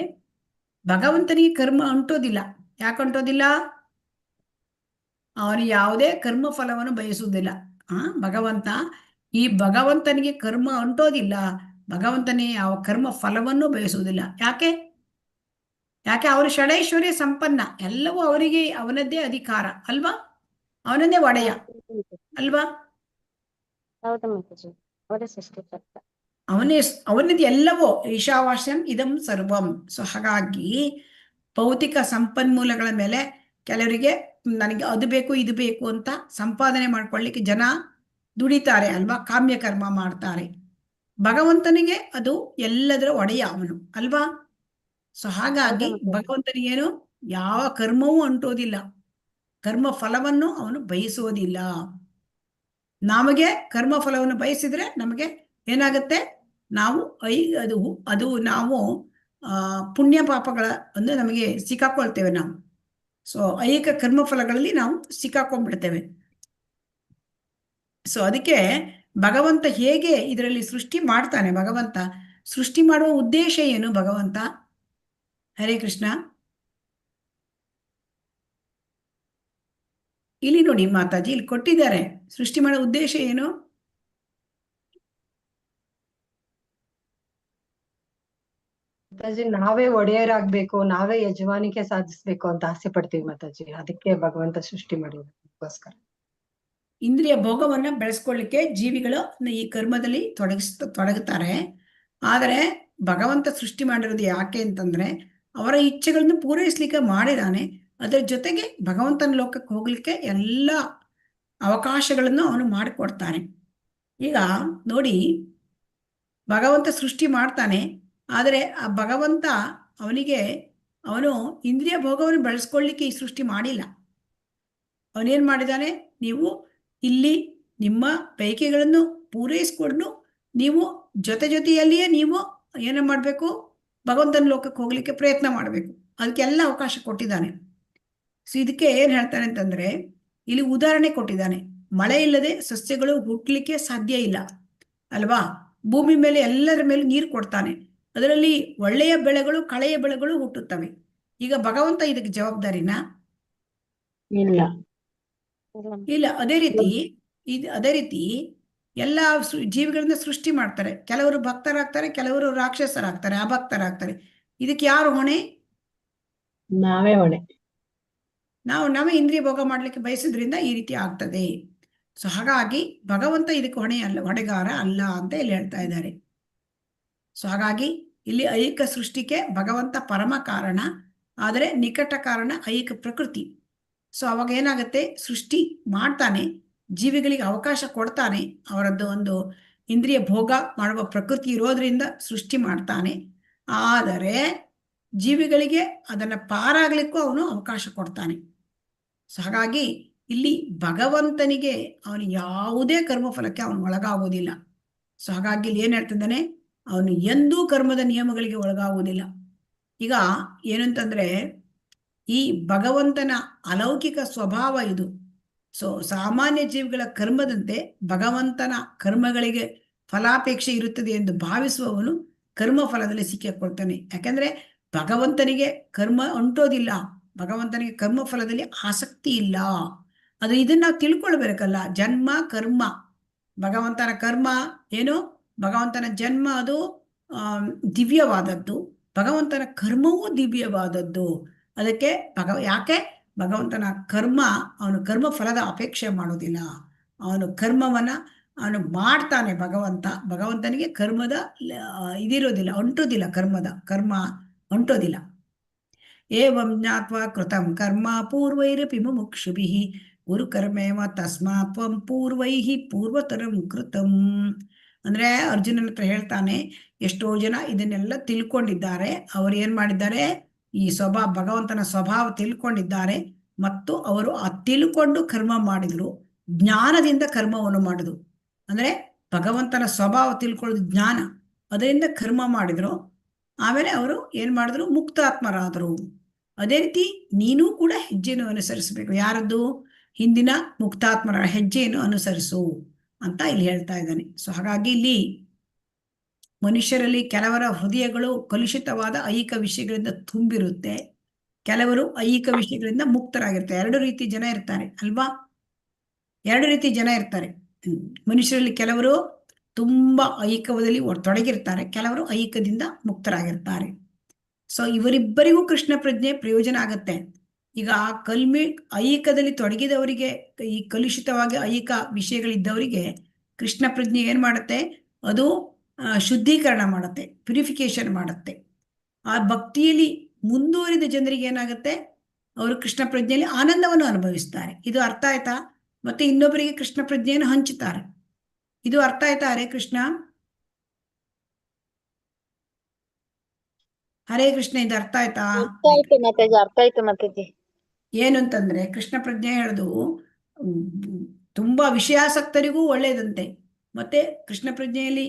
ಭಗವಂತನಿಗೆ ಕರ್ಮ ಅಂಟೋದಿಲ್ಲ. ಯಾಕೆ ಅಂಟೋದಿಲ್ಲ? ಅವನು ಯಾವುದೇ ಕರ್ಮ ಫಲವನ್ನು ಬಯಸುವುದಿಲ್ಲ. ಭಗವಂತ, ಈ ಭಗವಂತನಿಗೆ ಕರ್ಮ ಅಂಟೋದಿಲ್ಲ. ಭಗವಂತನೇ ಯಾವ ಕರ್ಮ ಫಲವನ್ನು ಬಯಸುವುದಿಲ್ಲ. ಯಾಕೆ? ಅವನು ಷಡೈಶ್ವರ್ಯ ಸಂಪನ್ನ, ಎಲ್ಲವೂ ಅವರಿಗೆ ಅವನದ್ದೇ ಅಧಿಕಾರ ಅಲ್ವಾ, ಅವನನ್ನೇ ಒಡೆಯ ಅಲ್ವಾ, ಹೌದು ಮಾತಾಜಿ, ಅವರೇ ಸೃಷ್ಟಿಕರ್ತ. ಅವನದ್ದು ಎಲ್ಲವೋ ಈಶಾವಾಸ್ಯಂ ಇದಂ ಸರ್ವಂ. ಸೊ ಹಾಗಾಗಿ ಭೌತಿಕ ಸಂಪನ್ಮೂಲಗಳ ಮೇಲೆ ಕೆಲವರಿಗೆ ನನಗೆ ಅದು ಬೇಕು ಇದು ಬೇಕು ಅಂತ ಸಂಪಾದನೆ ಮಾಡ್ಕೊಳ್ಳಿಕ್ಕೆ ಜನ ದುಡಿತಾರೆ ಅಲ್ವಾ, ಕಾಮ್ಯ ಕರ್ಮ ಮಾಡ್ತಾರೆ. ಭಗವಂತನಿಗೆ ಅದು ಎಲ್ಲದರ ಒಡೆಯ ಅವನು ಅಲ್ವಾ. ಸೊ ಹಾಗಾಗಿ ಭಗವಂತನಿಗೇನು ಯಾವ ಕರ್ಮವೂ ಅಂಟೋದಿಲ್ಲ, ಕರ್ಮ ಫಲವನ್ನು ಅವನು ಬಯಸೋದಿಲ್ಲ. ನಮಗೆ ಕರ್ಮ ಫಲವನ್ನು ಬಯಸಿದ್ರೆ ನಮಗೆ ಏನಾಗುತ್ತೆ, ನಾವು ಅದು ನಾವು ಪುಣ್ಯ ಪಾಪಗಳ ಒಂದು ನಮಗೆ ಸಿಕ್ಕಾಕೊಳ್ತೇವೆ ನಾವು. ಸೊ ಐಹಿಕ ಕರ್ಮ ಫಲಗಳಲ್ಲಿ ನಾವು ಸಿಕ್ಕಾಕೊಂಡ್ಬಿಡ್ತೇವೆ. ಸೊ ಅದಕ್ಕೆ ಭಗವಂತ ಹೇಗೆ ಇದರಲ್ಲಿ ಸೃಷ್ಟಿ ಮಾಡ್ತಾನೆ, ಭಗವಂತ ಸೃಷ್ಟಿ ಮಾಡುವ ಉದ್ದೇಶ ಏನು? ಭಗವಂತ ಹರೇ ಕೃಷ್ಣ. ಇಲ್ಲಿ ನೋಡಿ ಮಾತಾಜಿ, ಇಲ್ಲಿ ಕೊಟ್ಟಿದ್ದಾರೆ ಸೃಷ್ಟಿ ಮಾಡೋ ಉದ್ದೇಶ ಏನು? ಮಾತಾಜಿ, ನಾವೇ ಒಡೆಯರಾಗ್ಬೇಕು, ನಾವೇ ಯಜಮಾನಿಕೆ ಸಾಧಿಸ್ಬೇಕು ಅಂತ ಆಸೆ ಪಡ್ತೀವಿ ಮಾತಾಜಿ. ಅದಕ್ಕೆ ಭಗವಂತ ಸೃಷ್ಟಿ ಮಾಡಿರೋದಕ್ಕೋಸ್ಕರ ಇಂದ್ರಿಯ ಭೋಗವನ್ನ ಬೆಳೆಸ್ಕೊಳ್ಳಿಕ್ಕೆ ಜೀವಿಗಳು ಈ ಕರ್ಮದಲ್ಲಿ ತೊಡಗುತ್ತಾರೆ. ಆದರೆ ಭಗವಂತ ಸೃಷ್ಟಿ ಮಾಡಿರೋದು ಯಾಕೆ ಅಂತಂದ್ರೆ ಅವರ ಇಚ್ಛೆಗಳನ್ನು ಪೂರೈಸ್ಲಿಕ್ಕೆ ಮಾಡಿದಾನೆ. ಅದರ ಜೊತೆಗೆ ಭಗವಂತನ ಲೋಕಕ್ಕೆ ಹೋಗ್ಲಿಕ್ಕೆ ಎಲ್ಲ ಅವಕಾಶಗಳನ್ನು ಅವನು ಮಾಡಿಕೊಡ್ತಾನೆ. ಈಗ ನೋಡಿ, ಭಗವಂತ ಸೃಷ್ಟಿ ಮಾಡ್ತಾನೆ, ಆದರೆ ಆ ಭಗವಂತ ಅವನು ಇಂದ್ರಿಯ ಭೋಗವನ್ನು ಬೆಳೆಸ್ಕೊಳ್ಳಿಕ್ಕೆ ಈ ಸೃಷ್ಟಿ ಮಾಡಿಲ್ಲ. ಅವನೇನ್ ಮಾಡಿದಾನೆ, ನೀವು ಇಲ್ಲಿ ನಿಮ್ಮ ಬಯಕೆಗಳನ್ನು ಪೂರೈಸ್ಕೊಂಡು ನೀವು ಜೊತೆಯಲ್ಲಿಯೇ ನೀವು ಏನು ಮಾಡಬೇಕು, ಭಗವಂತನ ಲೋಕಕ್ಕೆ ಹೋಗ್ಲಿಕ್ಕೆ ಪ್ರಯತ್ನ ಮಾಡಬೇಕು. ಅದಕ್ಕೆಲ್ಲ ಅವಕಾಶ ಕೊಟ್ಟಿದ್ದಾನೆ. ಸೊ ಇದಕ್ಕೆ ಏನ್ ಹೇಳ್ತಾನೆ ಅಂತಂದ್ರೆ, ಇಲ್ಲಿ ಉದಾಹರಣೆ ಕೊಟ್ಟಿದ್ದಾನೆ. ಮಳೆ ಇಲ್ಲದೆ ಸಸ್ಯಗಳು ಹುಟ್ಟಲಿಕ್ಕೆ ಸಾಧ್ಯ ಇಲ್ಲ ಅಲ್ವಾ. ಭೂಮಿ ಮೇಲೆ ಎಲ್ಲರ ಮೇಲೆ ನೀರು ಕೊಡ್ತಾನೆ, ಅದರಲ್ಲಿ ಒಳ್ಳೆಯ ಬೆಳೆಗಳು ಕಳೆಯ ಬೆಳೆಗಳು ಹುಟ್ಟುತ್ತವೆ. ಈಗ ಭಗವಂತ ಇದಕ್ಕೆ ಜವಾಬ್ದಾರಿನಾ? ಇಲ್ಲ. ಅದೇ ರೀತಿ ಎಲ್ಲ ಜೀವಿಗಳನ್ನ ಸೃಷ್ಟಿ ಮಾಡ್ತಾರೆ. ಕೆಲವರು ಭಕ್ತರಾಗ್ತಾರೆ, ಕೆಲವರು ರಾಕ್ಷಸರಾಗ್ತಾರೆ, ಅಭಕ್ತರಾಗ್ತಾರೆ. ಇದಕ್ಕೆ ಯಾರು ಹೊಣೆ? ನಾವೇ ಹೊಣೆ. ನಾವೇ ಇಂದ್ರಿಯ ಭೋಗ ಮಾಡ್ಲಿಕ್ಕೆ ಬಯಸಿದ್ರಿಂದ ಈ ರೀತಿ ಆಗ್ತದೆ. ಸೊ ಹಾಗಾಗಿ ಭಗವಂತ ಇದಕ್ಕೆ ಹೊಣೆಗಾರ ಅಲ್ಲ ಅಂತ ಇಲ್ಲಿ ಹೇಳ್ತಾ ಇದ್ದಾರೆ. ಸೊ ಹಾಗಾಗಿ ಇಲ್ಲಿ ಐಹಿಕ ಸೃಷ್ಟಿಗೆ ಭಗವಂತ ಪರಮ ಕಾರಣ, ಆದರೆ ನಿಕಟ ಕಾರಣ ಐಹಿಕ ಪ್ರಕೃತಿ. ಸೊ ಅವಾಗ ಏನಾಗುತ್ತೆ, ಸೃಷ್ಟಿ ಮಾಡ್ತಾನೆ, ಜೀವಿಗಳಿಗೆ ಅವಕಾಶ ಕೊಡ್ತಾನೆ, ಅವರದ್ದು ಒಂದು ಇಂದ್ರಿಯ ಭೋಗ ಮಾಡುವ ಪ್ರಕೃತಿ ಇರೋದ್ರಿಂದ ಸೃಷ್ಟಿ ಮಾಡ್ತಾನೆ. ಆದರೆ ಜೀವಿಗಳಿಗೆ ಅದನ್ನ ಪಾರಾಗ್ಲಿಕ್ಕೂ ಅವನು ಅವಕಾಶ ಕೊಡ್ತಾನೆ. ಸೊ ಹಾಗಾಗಿ ಇಲ್ಲಿ ಭಗವಂತನಿಗೆ ಅವನು ಯಾವುದೇ ಕರ್ಮಫಲಕ್ಕೆ ಅವನು ಒಳಗಾಗುವುದಿಲ್ಲ. ಸೊ ಹಾಗಾಗಿ ಇಲ್ಲಿ ಏನ್ ಹೇಳ್ತಿದ್ದಾನೆ, ಅವನು ಎಂದೂ ಕರ್ಮದ ನಿಯಮಗಳಿಗೆ ಒಳಗಾಗುವುದಿಲ್ಲ. ಈಗ ಏನಂತಂದ್ರೆ ಈ ಭಗವಂತನ ಅಲೌಕಿಕ ಸ್ವಭಾವ ಇದು. ಸೊ ಸಾಮಾನ್ಯ ಜೀವಿಗಳ ಕರ್ಮದಂತೆ ಭಗವಂತನ ಕರ್ಮಗಳಿಗೆ ಫಲಾಪೇಕ್ಷೆ ಇರುತ್ತದೆ ಎಂದು ಭಾವಿಸುವವನು ಕರ್ಮ ಫಲದಲ್ಲಿ ಸಿಕ್ಕಿಕೊಳ್ತಾನೆ. ಯಾಕಂದ್ರೆ ಭಗವಂತನಿಗೆ ಕರ್ಮ ಅಂಟೋದಿಲ್ಲ, ಭಗವಂತನಿಗೆ ಕರ್ಮ ಫಲದಲ್ಲಿ ಆಸಕ್ತಿ ಇಲ್ಲ. ಅದು ಇದನ್ನ ನಾವು ತಿಳ್ಕೊಳ್ಬೇಕಲ್ಲ. ಜನ್ಮ ಕರ್ಮ, ಭಗವಂತನ ಕರ್ಮ ಏನು, ಭಗವಂತನ ಜನ್ಮ ಅದು ದಿವ್ಯವಾದದ್ದು, ಭಗವಂತನ ಕರ್ಮವೂ ದಿವ್ಯವಾದದ್ದು. ಅದಕ್ಕೆ ಯಾಕೆ ಭಗವಂತನ ಕರ್ಮ, ಅವನು ಕರ್ಮ ಫಲದ ಅಪೇಕ್ಷೆ ಮಾಡೋದಿಲ್ಲ, ಅವನು ಕರ್ಮವನ್ನ ಅವನು ಮಾಡ್ತಾನೆ. ಭಗವಂತನಿಗೆ ಕರ್ಮದ ಇದಿರೋದಿಲ್ಲ, ಅಂಟೋದಿಲ್ಲ, ಕರ್ಮ ಅಂಟೋದಿಲ್ಲ. ಏವಂ ಜ್ಞಾತ್ವಾ ಕೃತಂ ಕರ್ಮ ಪೂರ್ವೈರಪಿ ಮುಮುಕ್ಷುಭಿಃ ಗುರು ಕರ್ಮೇವ ತಸ್ಮಾತ್ ತ್ವಂ ಪೂರ್ವೈಃ ಪೂರ್ವತರಂ ಕೃತಂ. ಅಂದ್ರೆ ಅರ್ಜುನನ ಹತ್ರ ಹೇಳ್ತಾನೆ, ಎಷ್ಟೋ ಜನ ಇದನ್ನೆಲ್ಲ ತಿಳ್ಕೊಂಡಿದ್ದಾರೆ, ಅವರು ಏನ್ ಮಾಡಿದ್ದಾರೆ, ಈ ಭಗವಂತನ ಸ್ವಭಾವ ತಿಳ್ಕೊಂಡಿದ್ದಾರೆ, ಮತ್ತು ಅವರು ಆ ತಿಳ್ಕೊಂಡು ಕರ್ಮ ಮಾಡಿದ್ರು, ಜ್ಞಾನದಿಂದ ಕರ್ಮವನ್ನು ಮಾಡಿದ್ರು. ಅಂದ್ರೆ ಭಗವಂತನ ಸ್ವಭಾವ ತಿಳ್ಕೊಳ್ಳೋದು ಜ್ಞಾನ, ಅದರಿಂದ ಕರ್ಮ ಮಾಡಿದ್ರು. ಆಮೇಲೆ ಅವರು ಏನ್ ಮಾಡಿದ್ರು, ಮುಕ್ತಾತ್ಮರಾದರು. ಅದೇ ರೀತಿ ನೀನು ಕೂಡ ಹೆಜ್ಜೆಯನ್ನು ಅನುಸರಿಸಬೇಕು. ಯಾರದ್ದು? ಹಿಂದಿನ ಮುಕ್ತಾತ್ಮರ ಹೆಜ್ಜೆಯನ್ನು ಅನುಸರಿಸು ಅಂತ ಇಲ್ಲಿ ಹೇಳ್ತಾ ಇದ್ದಾನೆ. ಸೊ ಹಾಗಾಗಿ ಇಲ್ಲಿ ಮನುಷ್ಯರಲ್ಲಿ ಕೆಲವರ ಹೃದಯಗಳು ಕಲುಷಿತವಾದ ಐಹಿಕ ವಿಷಯಗಳಿಂದ ತುಂಬಿರುತ್ತೆ, ಕೆಲವರು ಐಹಿಕ ವಿಷಯಗಳಿಂದ ಮುಕ್ತರಾಗಿರ್ತಾರೆ. ಎರಡು ರೀತಿ ಜನ ಇರ್ತಾರೆ ಅಲ್ವಾ? ಎರಡು ರೀತಿ ಜನ ಇರ್ತಾರೆ ಮನುಷ್ಯರಲ್ಲಿ. ಕೆಲವರು ತುಂಬಾ ಐಹಿಕದಲ್ಲಿ ತೊಡಗಿರ್ತಾರೆ, ಕೆಲವರು ಐಹಿಕದಿಂದ ಮುಕ್ತರಾಗಿರ್ತಾರೆ. ಸೊ ಇವರಿಬ್ಬರಿಗೂ ಕೃಷ್ಣ ಪ್ರಜ್ಞೆ ಪ್ರಯೋಜನ ಆಗತ್ತೆ. ಈಗ ಐಹಿಕದಲ್ಲಿ ತೊಡಗಿದವರಿಗೆ, ಈ ಕಲುಷಿತವಾಗಿ ಐಹಿಕ ವಿಷಯಗಳಿದ್ದವರಿಗೆ ಕೃಷ್ಣ ಪ್ರಜ್ಞೆ ಏನ್ ಮಾಡುತ್ತೆ, ಅದು ಶುದ್ಧೀಕರಣ ಮಾಡುತ್ತೆ, ಪ್ಯೂರಿಫಿಕೇಶನ್ ಮಾಡುತ್ತೆ. ಆ ಭಕ್ತಿಯಲ್ಲಿ ಮುಂದುವರಿದ ಜನರಿಗೆ ಏನಾಗುತ್ತೆ, ಅವರು ಕೃಷ್ಣ ಪ್ರಜ್ಞೆಯಲ್ಲಿ ಆನಂದವನ್ನು ಅನುಭವಿಸ್ತಾರೆ. ಇದು ಅರ್ಥ ಆಯ್ತಾ? ಮತ್ತೆ ಇನ್ನೊಬ್ಬರಿಗೆ ಕೃಷ್ಣ ಪ್ರಜ್ಞೆಯನ್ನು ಹಂಚುತ್ತಾರೆ. ಇದು ಅರ್ಥ ಆಯ್ತಾ? ಹರೇ ಕೃಷ್ಣ, ಹರೇ ಕೃಷ್ಣ, ಇದು ಅರ್ಥ ಆಯ್ತಾ? ಅರ್ಥ ಆಯ್ತು ಮಾತಾಜಿ. ಏನು ಅಂತಂದ್ರೆ ಕೃಷ್ಣ ಪ್ರಜ್ಞೆ ಹೇಳುದು ತುಂಬಾ ವಿಷಯಾಸಕ್ತರಿಗೂ ಒಳ್ಳೆಯದಂತೆ, ಮತ್ತೆ ಕೃಷ್ಣ ಪ್ರಜ್ಞೆಯಲ್ಲಿ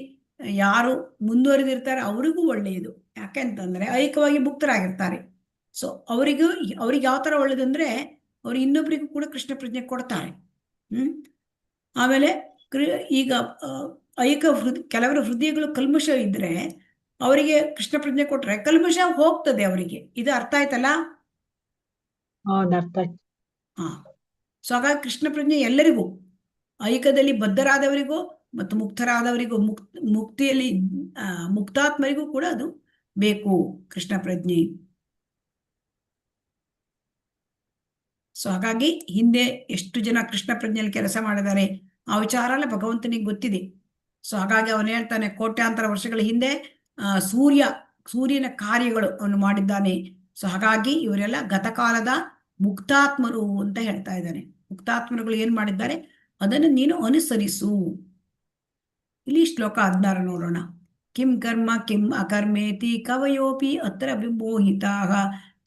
ಯಾರು ಮುಂದುವರೆದಿರ್ತಾರೆ ಅವರಿಗೂ ಒಳ್ಳೆಯದು. ಯಾಕೆಂತಂದ್ರೆ ಐಹಿಕವಾಗಿ ಮುಕ್ತರಾಗಿರ್ತಾರೆ. ಸೊ ಅವ್ರಿಗೆ ಯಾವ ತರ ಒಳ್ಳೇದಂದ್ರೆ, ಅವ್ರು ಇನ್ನೊಬ್ಬರಿಗೂ ಕೂಡ ಕೃಷ್ಣ ಪ್ರಜ್ಞೆ ಕೊಡ್ತಾರೆ. ಆಮೇಲೆ ಈಗ ಐಹಿಕ ಕೆಲವರ ಹೃದಯಗಳು ಕಲ್ಮಶ ಇದ್ರೆ ಅವರಿಗೆ ಕೃಷ್ಣ ಪ್ರಜ್ಞೆ ಕೊಟ್ರೆ ಕಲ್ಮಶ ಹೋಗ್ತದೆ ಅವರಿಗೆ. ಇದು ಅರ್ಥ ಆಯ್ತಲ್ಲ? ಅರ್ಥ ಆಯ್ತು. ಸೊ ಹಾಗಾಗಿ ಕೃಷ್ಣ ಪ್ರಜ್ಞೆ ಎಲ್ಲರಿಗೂ, ಐಹಿಕದಲ್ಲಿ ಬದ್ಧರಾದವರಿಗೂ ಮತ್ತು ಮುಕ್ತರಾದವರಿಗೂ, ಮುಕ್ತಿಯಲ್ಲಿ ಮುಕ್ತಾತ್ಮರಿಗೂ ಕೂಡ ಅದು ಬೇಕು, ಕೃಷ್ಣ ಪ್ರಜ್ಞೆ. ಸೊ ಹಾಗಾಗಿ ಹಿಂದೆ ಎಷ್ಟು ಜನ ಕೃಷ್ಣ ಪ್ರಜ್ಞೆಯಲ್ಲಿ ಕೆಲಸ ಮಾಡಿದ್ದಾರೆ ಆ ವಿಚಾರ ಎಲ್ಲ ಭಗವಂತನಿಗೆ ಗೊತ್ತಿದೆ. ಸೊ ಹಾಗಾಗಿ ಅವನು ಹೇಳ್ತಾನೆ, ಕೋಟ್ಯಾಂತರ ವರ್ಷಗಳ ಹಿಂದೆ ಸೂರ್ಯನ ಕಾರ್ಯಗಳು ಅವನು ಮಾಡಿದ್ದಾನೆ. ಸೊ ಹಾಗಾಗಿ ಇವರೆಲ್ಲ ಗತಕಾಲದ ಮುಕ್ತಾತ್ಮರು ಅಂತ ಹೇಳ್ತಾ ಇದ್ದಾನೆ. ಮುಕ್ತಾತ್ಮರುಗಳು ಏನ್ ಮಾಡಿದ್ದಾರೆ ಅದನ್ನು ನೀನು ಅನುಸರಿಸು. ಇಲ್ಲಿ ಶ್ಲೋಕ 16 ನೋಡೋಣ. ಕಿಂ ಕರ್ಮ ಕಿಂ ಅಕರ್ಮೇತಿ ಕವಯೋಪಿ ಅತ್ರ ವಿಮೋಹಿತಾಃ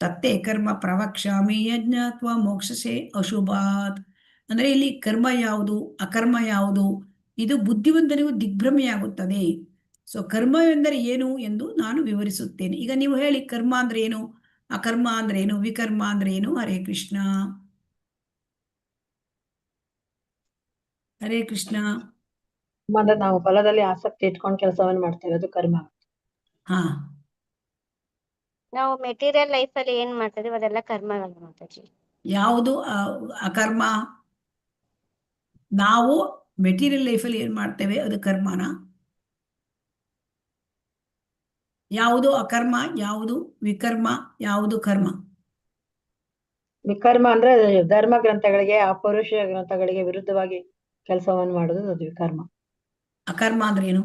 ತತ್ತೇ ಕರ್ಮ ಪ್ರವಕ್ಷ್ಯಾಮಿ ಯಜ್ಞಾತ್ವ ಮೋಕ್ಷಸೆ ಅಶುಭಾತ್. ಅಂದ್ರೆ ಇಲ್ಲಿ ಕರ್ಮ ಯಾವುದು, ಅಕರ್ಮ ಯಾವುದು, ಇದು ಬುದ್ಧಿವಂತನಿಗೂ ದಿಗ್ಭ್ರಮೆಯಾಗುತ್ತದೆ. ಸೊ ಕರ್ಮ ಎಂದರೆ ಏನು ಎಂದು ನಾನು ವಿವರಿಸುತ್ತೇನೆ. ಈಗ ನೀವು ಹೇಳಿ, ಕರ್ಮ ಅಂದ್ರೆ ಏನು, ಅಕರ್ಮ ಅಂದ್ರೆ ಏನು, ವಿಕರ್ಮ ಅಂದ್ರೆ ಏನು? ಹರೇ ಕೃಷ್ಣ, ಹರೇ ಕೃಷ್ಣ. ಅಂದ್ರೆ ನಾವು ಫಲದಲ್ಲಿ ಆಸಕ್ತಿ ಇಟ್ಕೊಂಡು ಕೆಲಸವನ್ನು ಮಾಡ್ತೇವೆ, ಅದು ಕರ್ಮ. ಹಾ, ನಾವು ಮೆಟೀರಿಯಲ್ ಲೈಫ್ ಅಲ್ಲಿ ಏನ್ ಮಾಡ್ತಿದೀವಿ ಅದೆಲ್ಲ ಕರ್ಮಗಳು ಮಾತಾಜಿ. ಯಾವುದು ಅಕರ್ಮ? ನಾವು ಮೆಟೀರಿಯಲ್ ಲೈಫಲ್ಲಿ ಏನ್ ಮಾಡ್ತೇವೆ ಅದು ಕರ್ಮನ? ಯಾವುದು ಅಕರ್ಮ, ಯಾವುದು ವಿಕರ್ಮ, ಯಾವುದು ಕರ್ಮ? ವಿಕರ್ಮ ಅಂದ್ರೆ ಧರ್ಮ ಗ್ರಂಥಗಳಿಗೆ, ಅಪೌರುಷ ಗ್ರಂಥಗಳಿಗೆ ವಿರುದ್ಧವಾಗಿ ಕೆಲಸವನ್ನು ಮಾಡುದು, ಅದು ವಿಕರ್ಮ. ಅಕರ್ಮ ಅಂದ್ರೆ ಏನು?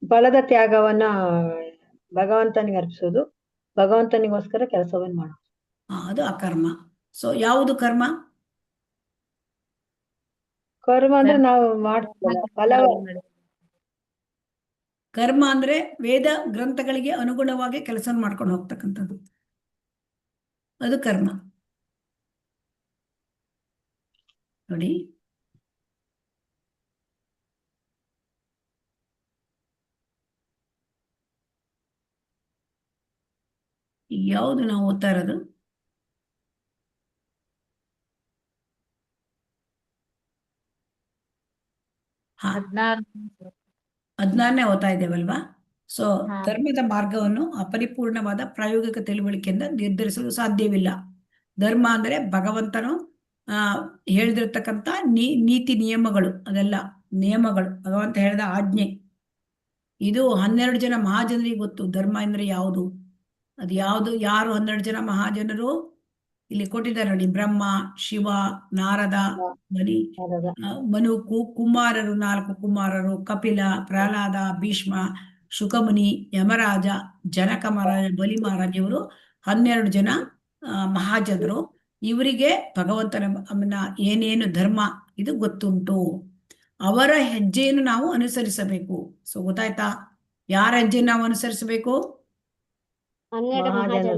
ಫಲದ ತ್ಯಾಗವನ್ನ ಭಗವಂತನಿಗೆ ಅರ್ಪಿಸೋದು, ಭಗವಂತನಿಗೋಸ್ಕರ ಕೆಲಸವನ್ನು ಮಾಡೋದು, ಅದು ಅಕರ್ಮ. ಸೊ ಯಾವುದು ಕರ್ಮ? ಕರ್ಮ ಅಂದ್ರೆ ನಾವು ಮಾಡ್ತೀವಲ್ಲ ಫಲ. ಕರ್ಮ ಅಂದ್ರೆ ವೇದ ಗ್ರಂಥಗಳಿಗೆ ಅನುಗುಣವಾಗಿ ಕೆಲಸ ಮಾಡ್ಕೊಂಡು ಹೋಗ್ತಕ್ಕಂಥದ್ದು, ಅದು ಕರ್ಮ. ನೋಡಿ. ಯಾವುದು ನಾವು ಓದ್ತಾ ಇರೋದು? ಹಾ, 16ನೇ ಓದ್ತಾ ಇದ್ದೇವಲ್ವಾ? ಸೊ ಧರ್ಮದ ಮಾರ್ಗವನ್ನು ಅಪರಿಪೂರ್ಣವಾದ ಪ್ರಾಯೋಗಿಕ ತಿಳುವಳಿಕೆಯಿಂದ ನಿರ್ಧರಿಸಲು ಸಾಧ್ಯವಿಲ್ಲ. ಧರ್ಮ ಅಂದ್ರೆ ಭಗವಂತನು ಹೇಳಿದಿರ್ತಕ್ಕಂಥ ನೀತಿ ನಿಯಮಗಳು, ಅದೆಲ್ಲ ನಿಯಮಗಳು, ಭಗವಂತ ಹೇಳಿದ ಆಜ್ಞೆ. ಇದು 12 ಜನ ಮಹಾಜನರಿಗೆ ಗೊತ್ತು ಧರ್ಮ ಅಂದ್ರೆ ಯಾವುದು, ಅದು ಯಾವುದು. ಯಾರು 12 ಜನ ಮಹಾಜನರು ಇಲ್ಲಿ ಕೊಟ್ಟಿದ್ದಾರೆ ನೋಡಿ. ಬ್ರಹ್ಮ, ಶಿವ, ನಾರದ, ಮನು, ಕುಮಾರರು, 4 ಕುಮಾರರು, ಕಪಿಲ, ಪ್ರಹ್ಲಾದ, ಭೀಷ್ಮ, ಶುಕಮುನಿ, ಯಮರಾಜ, ಜನಕ ಮಹಾರಾಜ, ಬಲಿ ಮಹಾರಾಜ, ಇವರು 12 ಜನ ಮಹಾಜನರು. ಇವರಿಗೆ ಭಗವಂತನ ಏನೇನು ಧರ್ಮ ಇದು ಗೊತ್ತುಂಟು. ಅವರ ಹೆಜ್ಜೆಯನ್ನು ನಾವು ಅನುಸರಿಸಬೇಕು. ಸೊ ಗೊತ್ತಾಯ್ತಾ? ಯಾರ ಹೆಜ್ಜೆಯನ್ನು ನಾವು ಅನುಸರಿಸಬೇಕು? 12 ಮಹಾಜನ.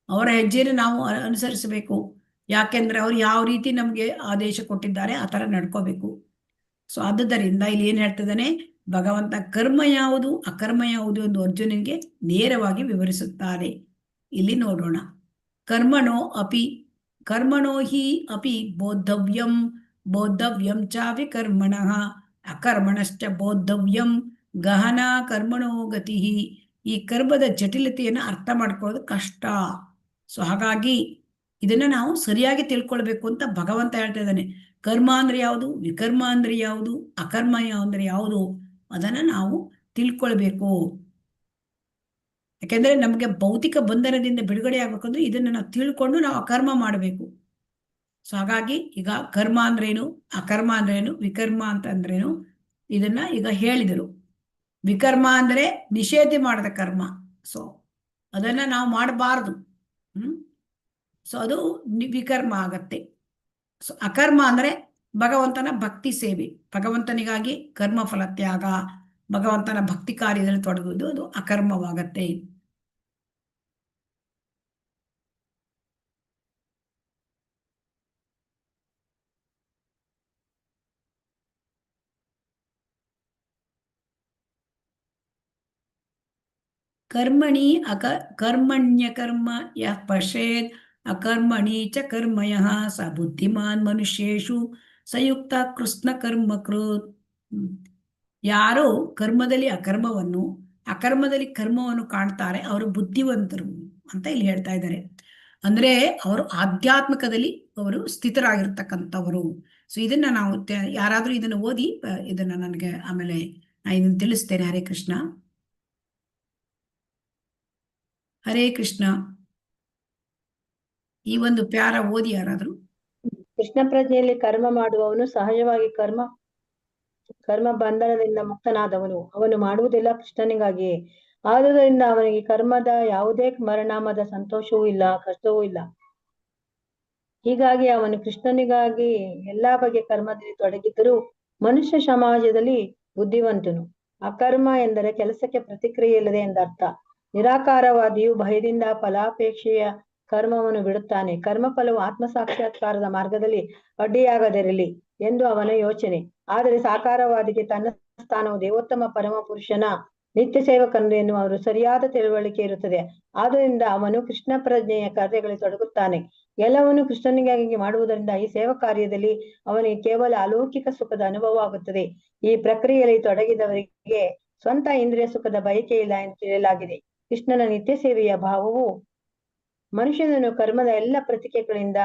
ಅವರ ಹೆಜ್ಜೆಯನ್ನು ನಾವು ಅನುಸರಿಸಬೇಕು. ಯಾಕೆಂದ್ರೆ ಅವ್ರು ಯಾವ ರೀತಿ ನಮ್ಗೆ ಆದೇಶ ಕೊಟ್ಟಿದ್ದಾರೆ ಆ ತರ ನಡ್ಕೋಬೇಕು. ಸೊ ಆದುದರಿಂದ ಇಲ್ಲಿ ಏನ್ ಹೇಳ್ತಿದ್ದಾನೆ ಭಗವಂತ? ಕರ್ಮ ಯಾವುದು ಅಕರ್ಮ ಯಾವುದು ಎಂದು ಅರ್ಜುನನಿಗೆ ನೇರವಾಗಿ ವಿವರಿಸುತ್ತಾರೆ. ಇಲ್ಲಿ ನೋಡೋಣ. ಕರ್ಮಣೋ ಹಿ ಅಪಿ ಬೋದ್ಧವ್ಯಂ ಚ ವಿಕರ್ಮಣಃ ಅಕರ್ಮಣಶ್ಚ ಬೋದ್ಧವ್ಯಂ ಗಹನಾ ಕರ್ಮಣೋ ಗತಿ. ಈ ಕರ್ಮದ ಜಟಿಲತೆಯನ್ನು ಅರ್ಥ ಮಾಡ್ಕೊಳ್ಳೋದು ಕಷ್ಟ. ಸೊ ಹಾಗಾಗಿ ಇದನ್ನ ನಾವು ಸರಿಯಾಗಿ ತಿಳ್ಕೊಳ್ಬೇಕು ಅಂತ ಭಗವಂತ ಹೇಳ್ತಾ ಇದ್ದಾನೆ. ಕರ್ಮ ಅಂದ್ರೆ ಯಾವುದು, ವಿಕರ್ಮ ಅಂದ್ರೆ ಯಾವುದು, ಅಕರ್ಮ ಅಂದ್ರೆ ಯಾವುದು, ಅದನ್ನ ನಾವು ತಿಳ್ಕೊಳ್ಬೇಕು. ಯಾಕೆಂದ್ರೆ ನಮಗೆ ಭೌತಿಕ ಬಂಧನದಿಂದ ಬಿಡುಗಡೆ ಆಗ್ಬೇಕಂದ್ರೆ ಇದನ್ನ ನಾವು ತಿಳ್ಕೊಂಡು ನಾವು ಅಕರ್ಮ ಮಾಡಬೇಕು. ಸೊ ಹಾಗಾಗಿ ಈಗ ಕರ್ಮ ಅಂದ್ರೇನು, ಅಕರ್ಮ ಅಂದ್ರೇನು, ವಿಕರ್ಮ ಅಂತಂದ್ರೇನು, ಇದನ್ನ ಈಗ ಹೇಳಿದರು. ವಿಕರ್ಮ ಅಂದ್ರೆ ನಿಷೇಧ ಮಾಡದ ಕರ್ಮ. ಸೊ ಅದನ್ನ ನಾವು ಮಾಡಬಾರ್ದು. ಸೊ ಅದು ವಿಕರ್ಮ ಆಗತ್ತೆ. ಸೊ ಅಕರ್ಮ ಅಂದ್ರೆ ಭಗವಂತನ ಭಕ್ತಿ ಸೇವೆ, ಭಗವಂತನಿಗಾಗಿ ಕರ್ಮ ಫಲ ತ್ಯಾಗ, ಭಗವಂತನ ಭಕ್ತಿ ಕಾರ್ಯದಲ್ಲಿ ತೊಡಗುವುದು, ಅದು ಅಕರ್ಮವಾಗತ್ತೆ. ಕರ್ಮಣ್ಯಕರ್ಮ ಯಃ ಪಶ್ಯೇತ್ ಅಕರ್ಮಣಿ ಚ ಕರ್ಮಯಃ ಸ ಬುದ್ಧಿಮಾನ್ ಮನುಷ್ಯೇಷು ಸಂಯುಕ್ತ ಕೃಷ್ಣ ಕರ್ಮ ಕೃತ್. ಯಾರು ಕರ್ಮದಲ್ಲಿ ಅಕರ್ಮದಲ್ಲಿ ಕರ್ಮವನ್ನು ಕಾಣ್ತಾರೆ ಅವರು ಬುದ್ಧಿವಂತರು ಅಂತ ಇಲ್ಲಿ ಹೇಳ್ತಾ ಇದ್ದಾರೆ. ಅಂದ್ರೆ ಅವರು ಆಧ್ಯಾತ್ಮಿಕದಲ್ಲಿ ಅವರು ಸ್ಥಿತರಾಗಿರ್ತಕ್ಕಂಥವರು. ಸೊ ಇದನ್ನ ನಾವು ಯಾರಾದ್ರೂ ಇದನ್ನು ಓದಿ ಇದನ್ನ ನನಗೆ ಆಮೇಲೆ ನಾನು ಇದನ್ನು ತಿಳಿಸ್ತೇನೆ. ಹರೇ ಕೃಷ್ಣ. ಹರೇ ಕೃಷ್ಣ. ಈ ಒಂದು ಪ್ಯಾರ ಓದಿ ಯಾರಾದ್ರೂ. ಕೃಷ್ಣ ಪ್ರಜ್ಞೆಯಲ್ಲಿ ಕರ್ಮ ಮಾಡುವವನು ಸಹಜವಾಗಿ ಕರ್ಮ ಬಂಧನದಿಂದ ಮುಕ್ತನಾದವನು. ಅವನು ಮಾಡುವುದೆಲ್ಲ ಕೃಷ್ಣನಿಗಾಗಿಯೇ. ಆದುದರಿಂದ ಅವನಿಗೆ ಕರ್ಮದ ಯಾವುದೇ ಪರಿಣಾಮದ ಸಂತೋಷವೂ ಇಲ್ಲ, ಕಷ್ಟವೂ ಇಲ್ಲ. ಹೀಗಾಗಿ ಅವನು ಕೃಷ್ಣನಿಗಾಗಿ ಎಲ್ಲಾ ಬಗೆಯ ಕರ್ಮದಲ್ಲಿ ತೊಡಗಿದ್ದರೂ ಮನುಷ್ಯ ಸಮಾಜದಲ್ಲಿ ಬುದ್ಧಿವಂತನು. ಅಕರ್ಮ ಎಂದರೆ ಕೆಲಸಕ್ಕೆ ಪ್ರತಿಕ್ರಿಯೆ ಇಲ್ಲದೆ ಎಂದರ್ಥ. ನಿರಾಕಾರವಾದಿಯು ಭಯದಿಂದ ಫಲಾಪೇಕ್ಷೆಯ ಕರ್ಮವನ್ನು ಬಿಡುತ್ತಾನೆ. ಕರ್ಮ ಫಲವು ಆತ್ಮ ಸಾಕ್ಷಾತ್ಕಾರದ ಮಾರ್ಗದಲ್ಲಿ ಅಡ್ಡಿಯಾಗದಿರಲಿ ಎಂದು ಅವನ ಯೋಚನೆ. ಆದರೆ ಸಾಕಾರವಾದಿಗೆ ತನ್ನ ಸ್ಥಾನವು ದೇವೋತ್ತಮ ಪರಮ ಪುರುಷನ ನಿತ್ಯ ಸೇವಕನು ಎನ್ನುವ ಅವರು ಸರಿಯಾದ ತಿಳುವಳಿಕೆ ಇರುತ್ತದೆ. ಆದ್ದರಿಂದ ಅವನು ಕೃಷ್ಣ ಪ್ರಜ್ಞೆಯ ಕಾರ್ಯಗಳಲ್ಲಿ ತೊಡಗುತ್ತಾನೆ. ಎಲ್ಲವನ್ನು ಕೃಷ್ಣನಿಗಾಗಿ ಮಾಡುವುದರಿಂದ ಈ ಸೇವಾ ಕಾರ್ಯದಲ್ಲಿ ಅವನಿಗೆ ಕೇವಲ ಅಲೌಕಿಕ ಸುಖದ ಅನುಭವ ಆಗುತ್ತದೆ. ಈ ಪ್ರಕ್ರಿಯೆಯಲ್ಲಿ ತೊಡಗಿದವರಿಗೆ ಸ್ವಂತ ಇಂದ್ರಿಯ ಸುಖದ ಬಯಕೆ ಇಲ್ಲ ಎಂದು ತಿಳಿಯಲಾಗಿದೆ. ಕೃಷ್ಣನ ನಿತ್ಯ ಸೇವೆಯ ಭಾವವು ಮನುಷ್ಯನನ್ನು ಕರ್ಮದ ಎಲ್ಲ ಪ್ರತಿಕ್ರಿಯೆಗಳಿಂದ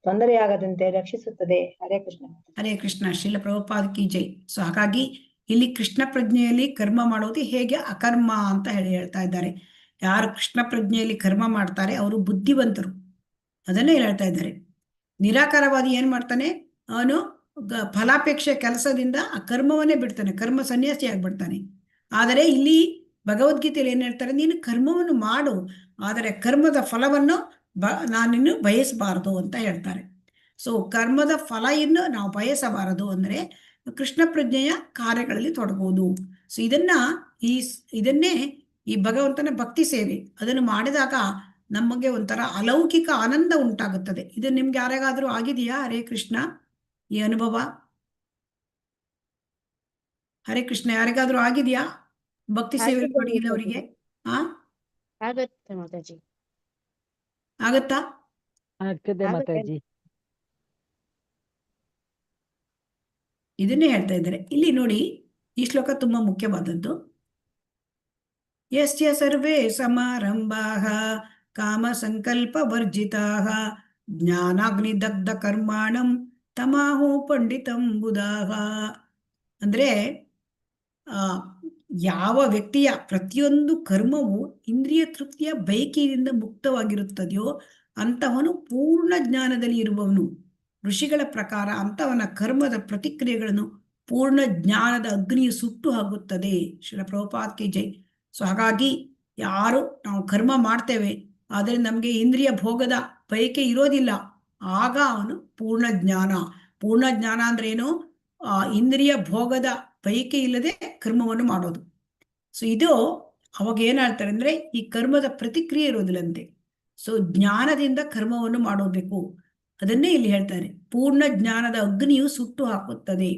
ತೊಂದರೆಯಾಗದಂತೆ ರಕ್ಷಿಸುತ್ತದೆ. ಹರೇ ಕೃಷ್ಣ. ಹರೇ ಕೃಷ್ಣ. ಶ್ರೀಲ ಪ್ರಭುಪಾದ ಕಿ ಜೈ. ಸೊ ಹಾಗಾಗಿ ಇಲ್ಲಿ ಕೃಷ್ಣ ಪ್ರಜ್ಞೆಯಲ್ಲಿ ಕರ್ಮ ಮಾಡೋದು ಹೇಗೆ ಅಕರ್ಮ ಅಂತ ಹೇಳ್ತಾ ಇದ್ದಾರೆ. ಯಾರು ಕೃಷ್ಣ ಪ್ರಜ್ಞೆಯಲ್ಲಿ ಕರ್ಮ ಮಾಡ್ತಾರೆ ಅವರು ಬುದ್ಧಿವಂತರು, ಅದನ್ನೇ ಹೇಳ್ತಾ ಇದ್ದಾರೆ. ನಿರಾಕಾರವಾದಿ ಏನ್ ಮಾಡ್ತಾನೆ, ಅವನು ಫಲಾಪೇಕ್ಷೆ ಕೆಲಸದಿಂದ ಆ ಕರ್ಮವನ್ನೇ ಬಿಡ್ತಾನೆ, ಕರ್ಮ ಸನ್ಯಾಸಿ ಆಗ್ಬಿಡ್ತಾನೆ. ಆದರೆ ಇಲ್ಲಿ ಭಗವದ್ಗೀತೆಯಲ್ಲಿ ಏನ್ ಹೇಳ್ತಾರೆ, ನೀನು ಕರ್ಮವನ್ನು ಮಾಡು, ಆದರೆ ಕರ್ಮದ ಫಲವನ್ನು ನಾನಿನ್ನು ಬಯಸಬಾರದು ಅಂತ ಹೇಳ್ತಾರೆ. ಸೊ ಕರ್ಮದ ಫಲ ಇನ್ನು ನಾವು ಬಯಸಬಾರದು ಅಂದ್ರೆ ಕೃಷ್ಣ ಪ್ರಜ್ಞೆಯ ಕಾರ್ಯಗಳಲ್ಲಿ ತೊಡಗುವುದು. ಸೊ ಇದನ್ನೇ ಈ ಭಗವಂತನ ಭಕ್ತಿ ಸೇವೆ ಅದನ್ನು ಮಾಡಿದಾಗ ನಮಗೆ ಒಂಥರ ಅಲೌಕಿಕ ಆನಂದ ಉಂಟಾಗುತ್ತದೆ. ಇದು ನಿಮ್ಗೆ ಯಾರಿಗಾದ್ರೂ ಆಗಿದೆಯಾ? ಹರೇ ಕೃಷ್ಣ, ಈ ಅನುಭವ ಹರೇ ಕೃಷ್ಣ ಯಾರಿಗಾದ್ರೂ ಆಗಿದೆಯಾ? ಭಕ್ತಿ ಸೇವೆ ಆಗಿದೆ ಮಾಡಿದವರಿಗೆ ಆ ಆಗುತ್ತೆ ಮಾತಾಜಿ, ಆಗತ್ತಾ? ಆಗ್ತದೆ ಆಗುತ್ತೆ. ಮಾತಾಜಿ. ಇದನ್ನೇ ಹೇಳ್ತಾ ಇದ್ದಾರೆ ಇಲ್ಲಿ ನೋಡಿ. ಈ ಶ್ಲೋಕ ತುಂಬಾ ಮುಖ್ಯವಾದದ್ದು. ಯಸ್ಯ ಸರ್ವೇ ಸಮಾರಂಭಾಃ ಕಾಮ ಸಂಕಲ್ಪ ವರ್ಜಿತಾಃ ಜ್ಞಾನಾಗ್ನಿದಗ್ಧ ಕರ್ಮಾಣಂ ತಮಾಹು ಪಂಡಿತಂ ಬುಧಾಃ. ಅಂದ್ರೆ ಯಾವ ವ್ಯಕ್ತಿಯ ಪ್ರತಿಯೊಂದು ಕರ್ಮವು ಇಂದ್ರಿಯ ತೃಪ್ತಿಯ ಬಯಕೆಯಿಂದ ಮುಕ್ತವಾಗಿರುತ್ತದೆಯೋ ಅಂತವನು ಪೂರ್ಣ ಜ್ಞಾನದಲ್ಲಿ ಇರುವವನು. ಋಷಿಗಳ ಪ್ರಕಾರ ಅಂತವನ ಕರ್ಮದ ಪ್ರತಿಕ್ರಿಯೆಗಳನ್ನು ಪೂರ್ಣ ಜ್ಞಾನದ ಅಗ್ನಿಯು ಸುಟ್ಟು ಹಾಕುತ್ತದೆ. ಶ್ರೀಲ ಪ್ರಭುಪಾದ್ ಕಿ ಜೈ. ಸೊ ಹಾಗಾಗಿ ಯಾರು ನಾವು ಕರ್ಮ ಮಾಡ್ತೇವೆ ಆದರೆ ನಮಗೆ ಇಂದ್ರಿಯ ಭೋಗದ ಬಯಕೆ ಇರೋದಿಲ್ಲ, ಆಗ ಅವನು ಪೂರ್ಣ ಜ್ಞಾನ. ಪೂರ್ಣ ಜ್ಞಾನ ಅಂದ್ರೆ ಏನು? ಇಂದ್ರಿಯ ಭೋಗದ ಬಯಕೆ ಇಲ್ಲದೆ ಕರ್ಮವನ್ನು ಮಾಡೋದು. ಸೊ ಇದು ಅವಾಗ ಏನ್ ಹೇಳ್ತಾರೆ ಅಂದ್ರೆ ಈ ಕರ್ಮದ ಪ್ರತಿಕ್ರಿಯೆ ಇರೋದಿಲ್ಲಂತೆ. ಸೊ ಜ್ಞಾನದಿಂದ ಕರ್ಮವನ್ನು ಮಾಡೋಬೇಕು. ಅದನ್ನೇ ಇಲ್ಲಿ ಹೇಳ್ತಾರೆ, ಪೂರ್ಣ ಜ್ಞಾನದ ಅಗ್ನಿಯು ಸುಟ್ಟು ಹಾಕುತ್ತದೆ.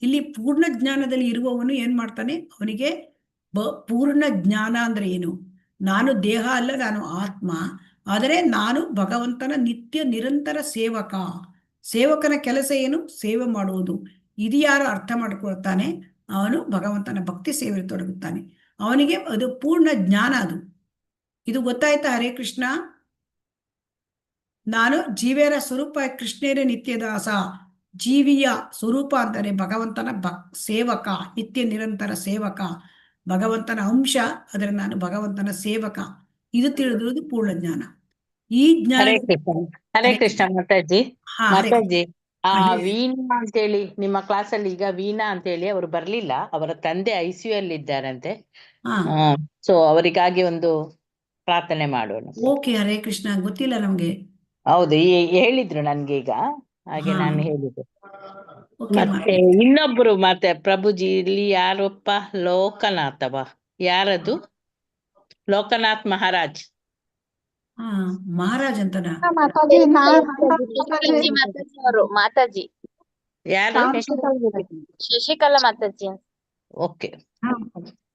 ಇಲ್ಲಿ ಪೂರ್ಣ ಜ್ಞಾನದಲ್ಲಿ ಇರುವವನು ಏನ್ ಮಾಡ್ತಾನೆ? ಅವನಿಗೆ ಪೂರ್ಣ ಜ್ಞಾನ ಅಂದ್ರೆ ಏನು? ನಾನು ದೇಹ ಅಲ್ಲ, ನಾನು ಆತ್ಮ. ಆದರೆ ನಾನು ಭಗವಂತನ ನಿತ್ಯ ನಿರಂತರ ಸೇವಕ. ಸೇವಕನ ಕೆಲಸ ಏನು? ಸೇವೆ ಮಾಡುವುದು. ಇದು ಯಾರು ಅರ್ಥ ಮಾಡ್ಕೊಳ್ತಾನೆ ಅವನು ಭಗವಂತನ ಭಕ್ತಿ ಸೇವೆ ತೊಡಗುತ್ತಾನೆ. ಅವನಿಗೆ ಅದು ಪೂರ್ಣ ಜ್ಞಾನ. ಇದು ಗೊತ್ತಾಯ್ತಾ? ಹರೇ ಕೃಷ್ಣ. ನಾನು ಜೀವಿಯರ ಸ್ವರೂಪ ಕೃಷ್ಣೇರ ನಿತ್ಯದಾಸ. ಜೀವಿಯ ಸ್ವರೂಪ ಅಂತಾರೆ ಭಗವಂತನ ಸೇವಕ, ನಿತ್ಯ ನಿರಂತರ ಸೇವಕ, ಭಗವಂತನ ಅಂಶ. ಆದರೆ ನಾನು ಭಗವಂತನ ಸೇವಕ. ಇದು ತಿಳಿದಿರುವುದು ಪೂರ್ಣ ಜ್ಞಾನ. ಈ ಜ್ಞಾನ. ಹರೇ ಕೃಷ್ಣ ಮಾತಾಜಿ. ಹಾ, ಮಾತಾಜಿ, ಆ ಹೇಳಿ. ವೀಣಾ ಅಂತೇಳಿ ನಿಮ್ಮ ಕ್ಲಾಸಲ್ಲಿ ಈಗ ವೀಣಾ ಅಂತೇಳಿ ಅವರು ಬರ್ಲಿಲ್ಲ. ಅವರ ತಂದೆ ICU ಅಲ್ಲಿ ಇದ್ದಾರಂತೆ. ಹಾ, ಸೊ ಅವರಿಗಾಗಿ ಒಂದು ಪ್ರಾರ್ಥನೆ ಮಾಡೋಣ. ಓಕೆ. ಹರೇ ಕೃಷ್ಣ. ಗೊತ್ತಿಲ್ಲ ನಮ್ಗೆ. ಹೌದು, ಹೇಳಿದ್ರು ನನ್ಗೆ ಈಗ, ಹಾಗೆ ಹಾ. ನಾನು ಹೇಳಿದೆ. ಓಕೆ, ಮತ್ತೆ ಇನ್ನೊಬ್ರು ಮತ್ತೆ ಪ್ರಭುಜಿ ಇಲ್ಲಿ ಯಾರಪ್ಪ? ಲೋಕನಾಥವ ಯಾರದು? ಲೋಕನಾಥ್ ಮಹಾರಾಜ್. ಹಾ, ಮಹಾರಾಜ್ ಅಂತನಾ? ಮಾತಾಜಿ ಅವರು ಮಾತಾಜಿ ಯಾರು? ಶಶಿಕಲಾ ಮಾತಾಜಿ. ಓಕೆ.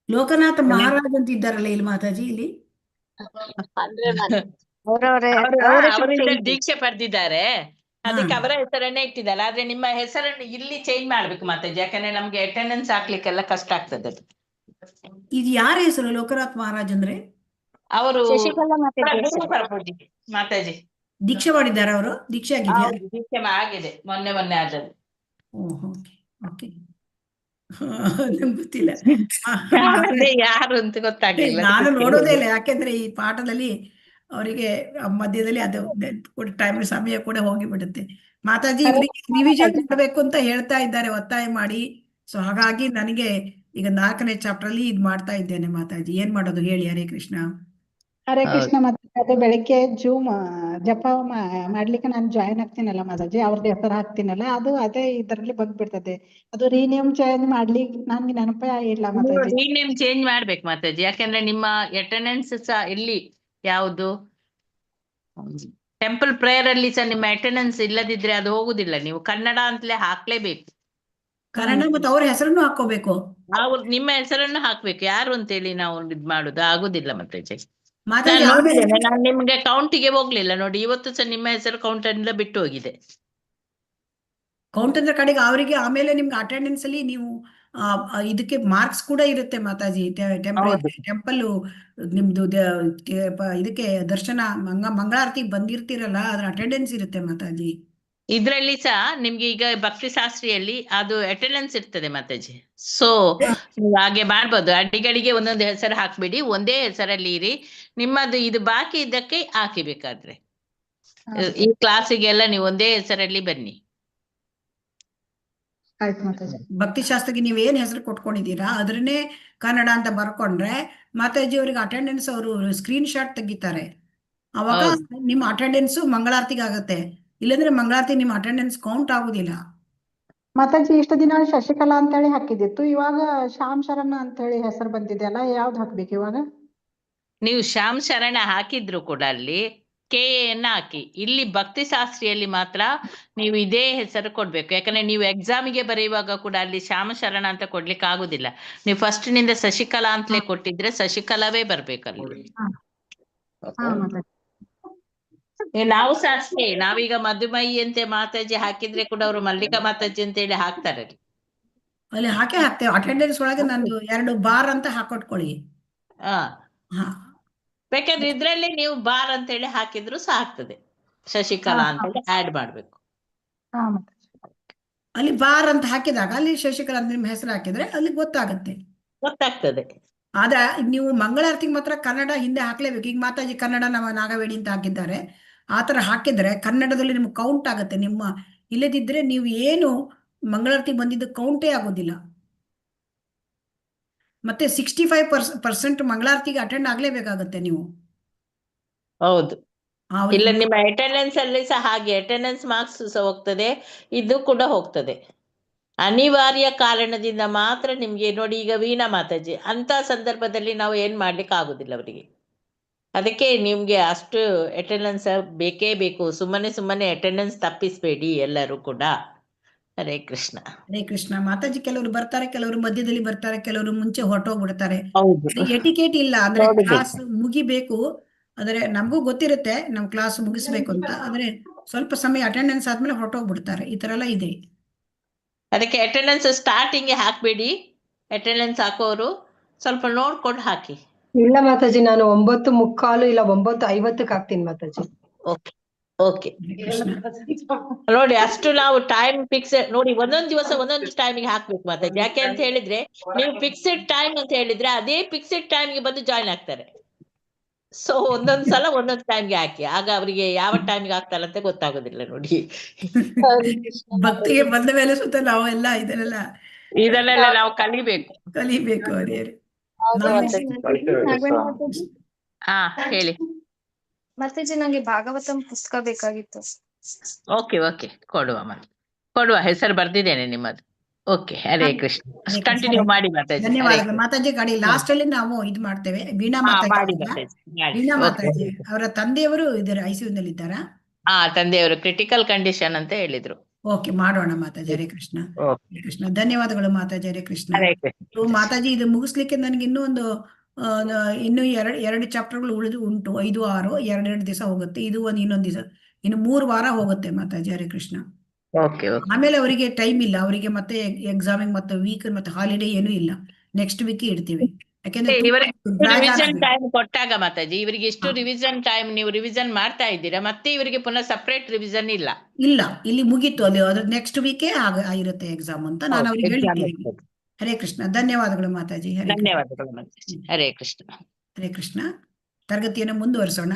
ಲೋಕನಾಥ ಮಹಾರಾಜ್ ಅಂತ ಇದ್ದಾರಲ್ಲ ಇಲ್ಲಿ ಮಾತಾಜಿ ಇಲ್ಲಿ. ಅಂದ್ರೆ ಅವರಿಂದ ದೀಕ್ಷೆ ಪಡೆದಿದ್ದಾರೆ, ಅದಕ್ಕೆ ಅವರ ಹೆಸರನ್ನೇ ಇಟ್ಟಿದ್ದಾರೆ. ಆದ್ರೆ ನಿಮ್ಮ ಹೆಸರನ್ನು ಇಲ್ಲಿ ಚೇಂಜ್ ಮಾಡ್ಬೇಕು ಮಾತಾಜಿ, ಯಾಕಂದ್ರೆ ನಮ್ಗೆ ಅಟೆಂಡೆನ್ಸ್ ಹಾಕ್ಲಿಕ್ಕೆಲ್ಲ ಕಷ್ಟ ಆಗ್ತದೆ. ಅದು ಇದು ಯಾರ ಹೆಸರು? ಲೋಕನಾಥ್ ಮಹಾರಾಜ್ ಅಂದ್ರೆ ಅವರು ಶಶಿಕಲಾ ಮಾತಾಜಿ ಮಾತಾಜಿ ದೀಕ್ಷೆ ಮಾಡಿದ್ದಾರೆ. ಅವರು ದೀಕ್ಷೆ ಆಗಿದೆಯಾ? ದೀಕ್ಷೆ ಆಗಿದೆ, ಮೊನ್ನೆ ಆದದ್ದು. ಓಹ್, ಓಕೆ ಓಕೆ. ನಂಗೆ ಗೊತ್ತಿಲ್ಲ. ಅದೇ ಯಾರು ಅಂತ ಗೊತ್ತಾಗ್ಲಿಲ್ಲ. ನಾನು ನೋಡೋದೇ ಇಲ್ಲ, ಯಾಕೆಂದ್ರೆ ಈ ಪಾಠದಲ್ಲಿ ಅವರಿಗೆ ಮಧ್ಯದಲ್ಲಿ ಅದು ಟೈಮ್ ಸಮಯ ಕೂಡ ಹೋಗಿಬಿಡುತ್ತೆ. ಮಾತಾಜಿ ಇವರಿಗೆ ರಿವಿಷನ್ ಮಾಡಬೇಕು ಅಂತ ಹೇಳ್ತಾ ಇದ್ದಾರೆ ಒತ್ತಾಯ ಮಾಡಿ. ಸೊ ಹಾಗಾಗಿ ನನಗೆ ಈಗ 4ನೇ ಚಾಪ್ಟರ್ ಅಲ್ಲಿ ಇದ್ ಮಾಡ್ತಾ ಇದ್ದೇನೆ. ಮಾತಾಜಿ ಏನ್ ಮಾಡೋದು ಹೇಳಿ? ಹರೇ ಕೃಷ್ಣ. ಹರೇ ಕೃಷ್ಣ ಮಾತಾಜಿ. ಅದು ಬೆಳಿಗ್ಗೆ ಜೂಮ್ ಜಪ ಮಾಡ್ಲಿಕ್ಕೆ ನಾನು ಜಾಯಿನ್ ಆಗ್ತೀನಲ್ಲ ಮಾತಾಜಿ, ಅವ್ರದ್ದು ಹೆಸರು ಹಾಕ್ತೀನಲ್ಲ, ಅದು ಅದೇ ಇದರಲ್ಲಿ ಬಂದ್ಬಿಡ್ತದೆ. ಅದು ರೀನೇಮ್ ಚೇಂಜ್ ಮಾಡ್ಲಿಕ್ಕೆ ನನ್ಗೆ ನೆನಪೇ ಇಲ್ಲ ಮಾತಾಜಿ. ರೀನೇಮ್ ಚೇಂಜ್ ಮಾಡ್ಬೇಕು ಮಾತಾಜಿ, ಯಾಕಂದ್ರೆ ನಿಮ್ಮ ಅಟೆಂಡೆನ್ಸ್ ಸಹ ಇಲ್ಲಿ ಯಾವುದು ಟೆಂಪಲ್ ಪ್ರೇಯರ್ ಅಲ್ಲಿ ಸಹ ನಿಮ್ಮ ಅಟೆಂಡೆನ್ಸ್ ಇಲ್ಲದಿದ್ರೆ ಅದು ಹೋಗುದಿಲ್ಲ. ನೀವು ಕನ್ನಡ ಅಂತಲೇ ಹಾಕ್ಲೇಬೇಕು. ಕನ್ನಡ ಮತ್ತು ಅವ್ರ ಹೆಸರನ್ನು ಹಾಕೋಬೇಕು. ಅವ್ರು ನಿಮ್ಮ ಹೆಸರನ್ನು ಹಾಕ್ಬೇಕು, ಯಾರು ಅಂತೇಳಿ ನಾವು ಇದ್ ಮಾಡುದು ಆಗುದಿಲ್ಲ ಮಾತಾಜಿ. ಮಾತಾಜಿ ನೋಡಿದ್ದೇನೆ, ನಾನು ನಿಮ್ಗೆ ಕೌಂಟಿಗೆ ಹೋಗ್ಲಿಲ್ಲ ನೋಡಿ. ಇವತ್ತು ಸಹ ನಿಮ್ಮ ಹೆಸರು ಕೌಂಟ್ ಇಂದ ಬಿಟ್ಟು ಹೋಗಿದೆ. ಕೌಂಟ್ ಅಂದ್ರೆ ಕಡೆಗೆ ಅವರಿಗೆ ಆಮೇಲೆ ನಿಮ್ಗೆ ಅಟೆಂಡೆನ್ಸ್ ಅಲ್ಲಿ ನೀವು ಇದಕ್ಕೆ ಮಾರ್ಕ್ಸ್ ಕೂಡ ಇರುತ್ತೆ ಮಾತಾಜಿ. ಟೆಂಪಲ್ ನಿಮ್ದು ಇದಕ್ಕೆ ದರ್ಶನ ಮಂಗಳಾರತಿಗೆ ಬಂದಿರ್ತೀರಲ್ಲ, ಅದ್ರ ಅಟೆಂಡೆನ್ಸ್ ಇರುತ್ತೆ ಮಾತಾಜಿ. ಇದ್ರಲ್ಲಿ ಸಹ ನಿಮ್ಗೆ ಈಗ ಭಕ್ತಿ ಶಾಸ್ತ್ರಿಯಲ್ಲಿ ಅದು ಅಟೆಂಡೆನ್ಸ್ ಇರ್ತದೆ ಮಾತಾಜಿ. ಸೊ ನೀವು ಹಾಗೆ ಮಾಡ್ಬೋದು, ಅಡಿಗಡಿಗೆ ಒಂದೊಂದು ಹೆಸರು ಹಾಕ್ಬಿಡಿ, ಒಂದೇ ಹೆಸರಲ್ಲಿ ಇರಿ. ನಿಮ್ಮದು ಇದು ಬಾಕಿ ಇದ್ದಕ್ಕೆ ಹಾಕಿಬೇಕಾದ್ರೆ ಈ ಕ್ಲಾಸಿಗೆಲ್ಲ ನೀವು ಒಂದೇ ಹೆಸರಲ್ಲಿ ಬನ್ನಿ. ಆಯ್ತು ಮಾತಾಜಿ. ಭಕ್ತಿ ಶಾಸ್ತ್ರಕ್ಕೆ ನೀವ್ ಏನ್ ಹೆಸರು ಕೊಟ್ಕೊಂಡಿದ್ದೀರಾ ಅದನ್ನೇ ಕನ್ನಡ ಅಂತ ಬರ್ಕೊಂಡ್ರೆ ಮಾತಾಜಿ ಅವ್ರಿಗೆ ಅಟೆಂಡೆನ್ಸ್ ಅವರು ಸ್ಕ್ರೀನ್ ಶಾಟ್ ತೆಗಿತಾರೆ. ಅವಾಗ ನಿಮ್ಮ ಅಟೆಂಡೆನ್ಸ್ ಮಂಗಳಾರತಿಗೆ ಆಗುತ್ತೆ. ಇಲ್ಲಂದ್ರೆ ಮಂಗಳಾರತಿ ನಿಮ್ಮ ಅಟೆಂಡೆನ್ಸ್ ಕೌಂಟ್ ಆಗುದಿಲ್ಲ. ಮಾತಾಜಿ ಇಷ್ಟು ದಿನ ಶಶಿಕಲಾ ಅಂತ ಹೇಳಿ ಹಾಕಿದ್ದಿತ್ತು, ಇವಾಗ ಶ್ಯಾಮ್ ಶರಣ ಅಂತ ಹೇಳಿ ಹೆಸರು ಬಂದಿದೆ ಅಲ್ಲ, ಯಾವ್ದು ಹಾಕ್ಬೇಕು ಇವಾಗ? ನೀವು ಶ್ಯಾಮ್ ಶರಣ ಹಾಕಿದ್ರು ಕೂಡ ಅಲ್ಲಿ KA ಹಾಕಿ. ಇಲ್ಲಿ ಭಕ್ತಿ ಶಾಸ್ತ್ರಿಯಲ್ಲಿ ಮಾತ್ರ ನೀವು ಇದೇ ಹೆಸರು ಕೊಡ್ಬೇಕು. ಯಾಕಂದ್ರೆ ನೀವು ಎಕ್ಸಾಮಿಗೆ ಬರೆಯುವಾಗ ಕೂಡ ಅಲ್ಲಿ ಶ್ಯಾಮ ಶರಣ ಅಂತ ಕೊಡ್ಲಿಕ್ಕೆ ಆಗುದಿಲ್ಲ. ನೀವು ಫಸ್ಟ್ ನಿಂದ ಶಶಿಕಲಾ ಅಂತಲೇ ಕೊಟ್ಟಿದ್ರೆ ಶಶಿಕಲಾವೇ ಬರ್ಬೇಕಲ್ಲಿ. ಹಾ ಮಾತಾಜಿ. ನಾವು ಸಹ ಅಷ್ಟೇ, ನಾವೀಗ ಮಧುಮಯಿ ಅಂತ ಮಾತಾಜಿ ಹಾಕಿದ್ರೆ ಕೂಡ ಅವರು ಮಲ್ಲಿಕಾ ಮಾತಾಜಿ ಅಂತ ಹೇಳಿ ಹಾಕ್ತಾರೆ. ಅಲ್ಲಿ ಹಾಕೇ ಹಾಕ್ತೇವೆ. ಅಟೆಂಡೆನ್ಸ್ ಒಳಗೆ ನಂದು 2 ಬಾರ್ ಅಂತ ಹಾಕೊಟ್ಕೊಳ್ಳಿ. ಹಾ, ಹಾ ಬೇಕಾದ್ರೆ ಇದ್ರಲ್ಲಿ ನೀವು ಬಾರ್ ಅಂತ ಹೇಳಿ ಹಾಕಿದ್ರು ಸಹ ಆಗ್ತದೆ. ಶಶಿಕಲಾ ಅಂತ ಹೇಳಿ ಆಡ್ ಮಾಡ್ಬೇಕು. ಹಾ ಮಾತಾಜಿ. ಅಲ್ಲಿ ಬಾರ್ ಅಂತ ಹಾಕಿದಾಗ ಅಲ್ಲಿ ಶಶಿಕಲಾ ಅಂತ ನಿಮ್ಮ ಹೆಸರು ಹಾಕಿದ್ರೆ ಅಲ್ಲಿ ಗೊತ್ತಾಗುತ್ತೆ. ಗೊತ್ತಾಗ್ತದೆ. ಆದ್ರೆ ನೀವು ಮಂಗಳಾರತಿಗೆ ಮಾತ್ರ ಕನ್ನಡ ಹಿಂದೆ ಹಾಕ್ಲೇಬೇಕು. ಈಗ ಮಾತಾಜಿ ಕನ್ನಡ ನಮ್ಮ ನಾಗವೇಣಿ ಅಂತ ಹಾಕಿದ್ದಾರೆ. ಆ ಥರ ಹಾಕಿದ್ರೆ ಕನ್ನಡದಲ್ಲಿ ನಿಮ್ಗೆ ಕೌಂಟ್ ಆಗುತ್ತೆ. ನಿಮ್ಮ ಇಲ್ಲದಿದ್ರೆ ನೀವು ಏನು ಮಂಗಳಾರತಿಗೆ ಬಂದಿದ್ದು ಕೌಂಟೇ ಆಗೋದಿಲ್ಲ. ಮತ್ತೆ 65% ಮಂಗಳಾರತಿಗೆ ಅಟೆಂಡ್ ಆಗ್ಲೇಬೇಕಾಗತ್ತೆ ನೀವು. ಹೌದು, ಅವ್ರಿಗೆ ಇಲ್ಲ ನಿಮ್ಮ ಅಟೆಂಡೆನ್ಸ್ ಅಲ್ಲಿ ಸಹ ಹಾಗೆ ಅಟೆಂಡೆನ್ಸ್ ಮಾರ್ಕ್ಸ್ ಸಹ ಹೋಗ್ತದೆ, ಇದು ಕೂಡ ಹೋಗ್ತದೆ. ಅನಿವಾರ್ಯ ಕಾರಣದಿಂದ ಮಾತ್ರ ನಿಮ್ಗೆ ನೋಡಿ, ಈಗ ವೀಣಾ ಮಾತಾಜಿ ಅಂತ ಸಂದರ್ಭದಲ್ಲಿ ನಾವು ಏನ್ ಮಾಡ್ಲಿಕ್ಕೆ ಆಗುದಿಲ್ಲ ಅವರಿಗೆ. ಅದಕ್ಕೆ ನಿಮ್ಗೆ ಅಷ್ಟು ಅಟೆಂಡೆನ್ಸ್ ಬೇಕೇ ಬೇಕು. ಸುಮ್ಮನೆ ಅಟೆಂಡೆನ್ಸ್ ತಪ್ಪಿಸ್ಬೇಡಿ ಎಲ್ಲರೂ ಕೂಡ. ಹರೇ ಕೃಷ್ಣ. ಹರೇ ಕೃಷ್ಣ. ಮಾತಾಜಿ ಕೆಲವರು ಬರ್ತಾರೆ, ಕೆಲವರು ಮಧ್ಯದಲ್ಲಿ ಬರ್ತಾರೆ, ಕೆಲವರು ಮುಂಚೆ ಹೊರಟೋಗ್ಬಿಡ್ತಾರೆ. ಹೌದು, ಎಟಿಕೇಟ್ ಇಲ್ಲ. ಅಂದ್ರೆ ನೋಡ್ಬೇಕು. ಕ್ಲಾಸ್ ಮುಗಿಬೇಕು, ಆದ್ರೆ ನಮಗೂ ಗೊತ್ತಿರುತ್ತೆ ನಮ್ ಕ್ಲಾಸ್ ಮುಗಿಸ್ಬೇಕು ಅಂತ. ಆದ್ರೆ ಸ್ವಲ್ಪ ಸಮಯ ಅಟೆಂಡೆನ್ಸ್ ಆದ್ಮೇಲೆ ಹೊರಟೋಗ್ಬಿಡ್ತಾರೆ. ಈ ತರ ಎಲ್ಲ ಇದೆ. ಅದಕ್ಕೆ ಅಟೆಂಡೆನ್ಸ್ ಸ್ಟಾರ್ಟಿಂಗ್ ಹಾಕ್ಬೇಡಿ. ಅಟೆಂಡೆನ್ಸ್ ಹಾಕೋರು ಸ್ವಲ್ಪ ನೋಡ್ಕೊಂಡು ಹಾಕಿ. ಇಲ್ಲ ಮಾತಾಜಿ, ನಾನು 9:45 ಇಲ್ಲ 9:50 ಹಾಕ್ತೀನಿ ಮಾತಾಜಿ. Okay okay. ಹರೇ ಕೃಷ್ಣ. ನೋಡಿ, ಅಷ್ಟು ನಾವು ಟೈಮ್ ಫಿಕ್ಸ್ ನೋಡಿ, ಒಂದೊಂದು ದಿವಸ ಒಂದೊಂದು ಟೈಮಿಗೆ ಹಾಕ್ಬೇಕು ಮಾತಾಜಿ. ಯಾಕೆ ಅಂತ ಹೇಳಿದ್ರೆ ನೀವು ಫಿಕ್ಸ್ಡ್ ಟೈಮ್ ಅಂತ ಹೇಳಿದ್ರೆ ಅದೇ ಫಿಕ್ಸ್ಡ್ ಟೈಮ್ಗೆ ಬಂದು ಜಾಯ್ನ್ ಆಗ್ತಾರೆ. ಸೊ ಒಂದೊಂದ್ ಸಲ ಒಂದೊಂದು ಟೈಮ್ಗೆ ಹಾಕಿ, ಆಗ ಅವರಿಗೆ ಯಾವ ಟೈಮ್ಗೆ ಹಾಕ್ತಾರಂತ ಗೊತ್ತಾಗೋದಿಲ್ಲ ನೋಡಿ. ಭಕ್ತಿಗೆ ಬಂದ ಮೇಲೆ ಸುತ್ತ ನಾವು ಎಲ್ಲ ಇದನ್ನೆಲ್ಲ ನಾವು ಕಲಿಬೇಕು. ಕಲಿಬೇಕು. ಅದೇ ಹೌದು ನಾವು ಮಾತಾಜಿ. ಹಾ, ಹೇಳಿ ಮಾತಾಜಿ, ನಂಗೆ ಭಾಗವತಂ ಪುಸ್ತಕ ಬೇಕಾಗಿತ್ತು. ಓಕೆ ಓಕೆ, ಕೊಡುವ ಹೆಸರು ಬರ್ದಿದ್ದೇನೆ ನಿಮ್ಮದು. ಓಕೆ, ಹರೇ ಕೃಷ್ಣ. ಹರೇ ಕೃಷ್ಣ. ಕಂಟಿನ್ಯೂ ಮಾಡಿ ಮಾತಾಜಿ. ಹರೇ ಧನ್ಯವಾದಗಳು ಕೃಷ್ಣ. ಮಾತಾಜಿ. ಗಾಡಿ ಲಾಸ್ಟ್ ಅಲ್ಲಿ ನಾವು ಇದು ಮಾಡ್ತೇವೆ. ವೀಣಾ ಹಾ, ಮಾಡಿ ಮಾತಾಜಿ ಮಾತಾಜಿ, ಮಾಡಿ. ವೀಣಾ ಓಕೆ. ಮಾತಾಜಿ ಅವರ ತಂದೆಯವರು ಇದ್ದಾರೆ, ICU ನಲ್ಲಿ ಇದ್ದಾರಾ? ಹಾ, ತಂದೆಯವರು ಕ್ರಿಟಿಕಲ್ ಕಂಡೀಷನ್ ಅಂತ ಹೇಳಿದ್ರು. ಓಕೆ, ಮಾಡೋಣ ಮಾತಾಜಿ. ಹರೇ ಕೃಷ್ಣ. ಓಕೆ, ಹರೇ ಕೃಷ್ಣ. ಧನ್ಯವಾದಗಳು ಮಾತಾಜಿ. ಹರೇ ಕೃಷ್ಣ. ಹರೇ ಕೃಷ್ಣ. ಮಾತಾಜಿ, ಇದು ಮುಗಿಸ್ಲಿಕ್ಕೆ ನನಗೆ ಇನ್ನೂ ಒಂದು ಇನ್ನು ಎರಡು ಚಾಪ್ಟರ್ಗಳು ಉಂಟು. 5, 6 2 ದಿವಸ ಹೋಗುತ್ತೆ. ಇದು ಇನ್ನೊಂದು ದಿವಸ, ಇನ್ನು 3 ವಾರ ಹೋಗುತ್ತೆ ಮಾತಾಜಿ. ಹರೇ ಕೃಷ್ಣ. Okay okay. ಆಮೇಲೆ ಅವರಿಗೆ ಟೈಮ್ ಇಲ್ಲ. ಅವರಿಗೆ ಮತ್ತೆ ಎಕ್ಸಾಮಿಂಗ್ ಮತ್ತೆ ವೀಕ್ ಮತ್ತೆ ಹಾಲಿಡೇ ಏನೂ ಇಲ್ಲ. ನೆಕ್ಸ್ಟ್ ವೀಕ್ ಇಡ್ತೀವಿ. ಯಾಕೆಂದ್ರೆ ಇವರಿಗೆ drag ರಿವಿಷನ್ ಆಗಿದೆ. ಟೈಮ್ ಕೊಟ್ಟಾಗ ಮಾತಾಜಿ, ಇವರಿಗೆ ಇಷ್ಟು ಹಾ. ರಿವಿಷನ್ ಟೈಮ್ ನೀವು ರಿವಿಷನ್ ಮಾಡ್ತಾ ಇದ್ದೀರಾ, ಮತ್ತೆ ಇವರಿಗೆ ಪುನಃ ಸಪರೇಟ್ ರಿವಿಷನ್ ಇಲ್ಲ. ಇಲ್ಲ, ಇಲ್ಲಿ ಮುಗೀತು. ಅದು ಅದ್ರ ನೆಕ್ಸ್ಟ್ ವೀಕೇ ಇರುತ್ತೆ ಎಕ್ಸಾಮ್ ಅಂತ ನಾನು ಅವ್ರಿಗೆ ಎಕ್ಸಾಮ್ ಹೇಳಿದ್ದೀನಿ. ಹರೇ ಕೃಷ್ಣ. ಧನ್ಯವಾದಗಳು ಮಾತಾಜಿ. ಹರೇ ಕೃಷ್ಣ. ಧನ್ಯವಾದಗಳು ಮಾತಾಜಿ. ಹರೇ ಕೃಷ್ಣ. ಹರೇ ಕೃಷ್ಣ. ತರಗತಿಯನ್ನು ಮುಂದುವರಿಸೋಣ.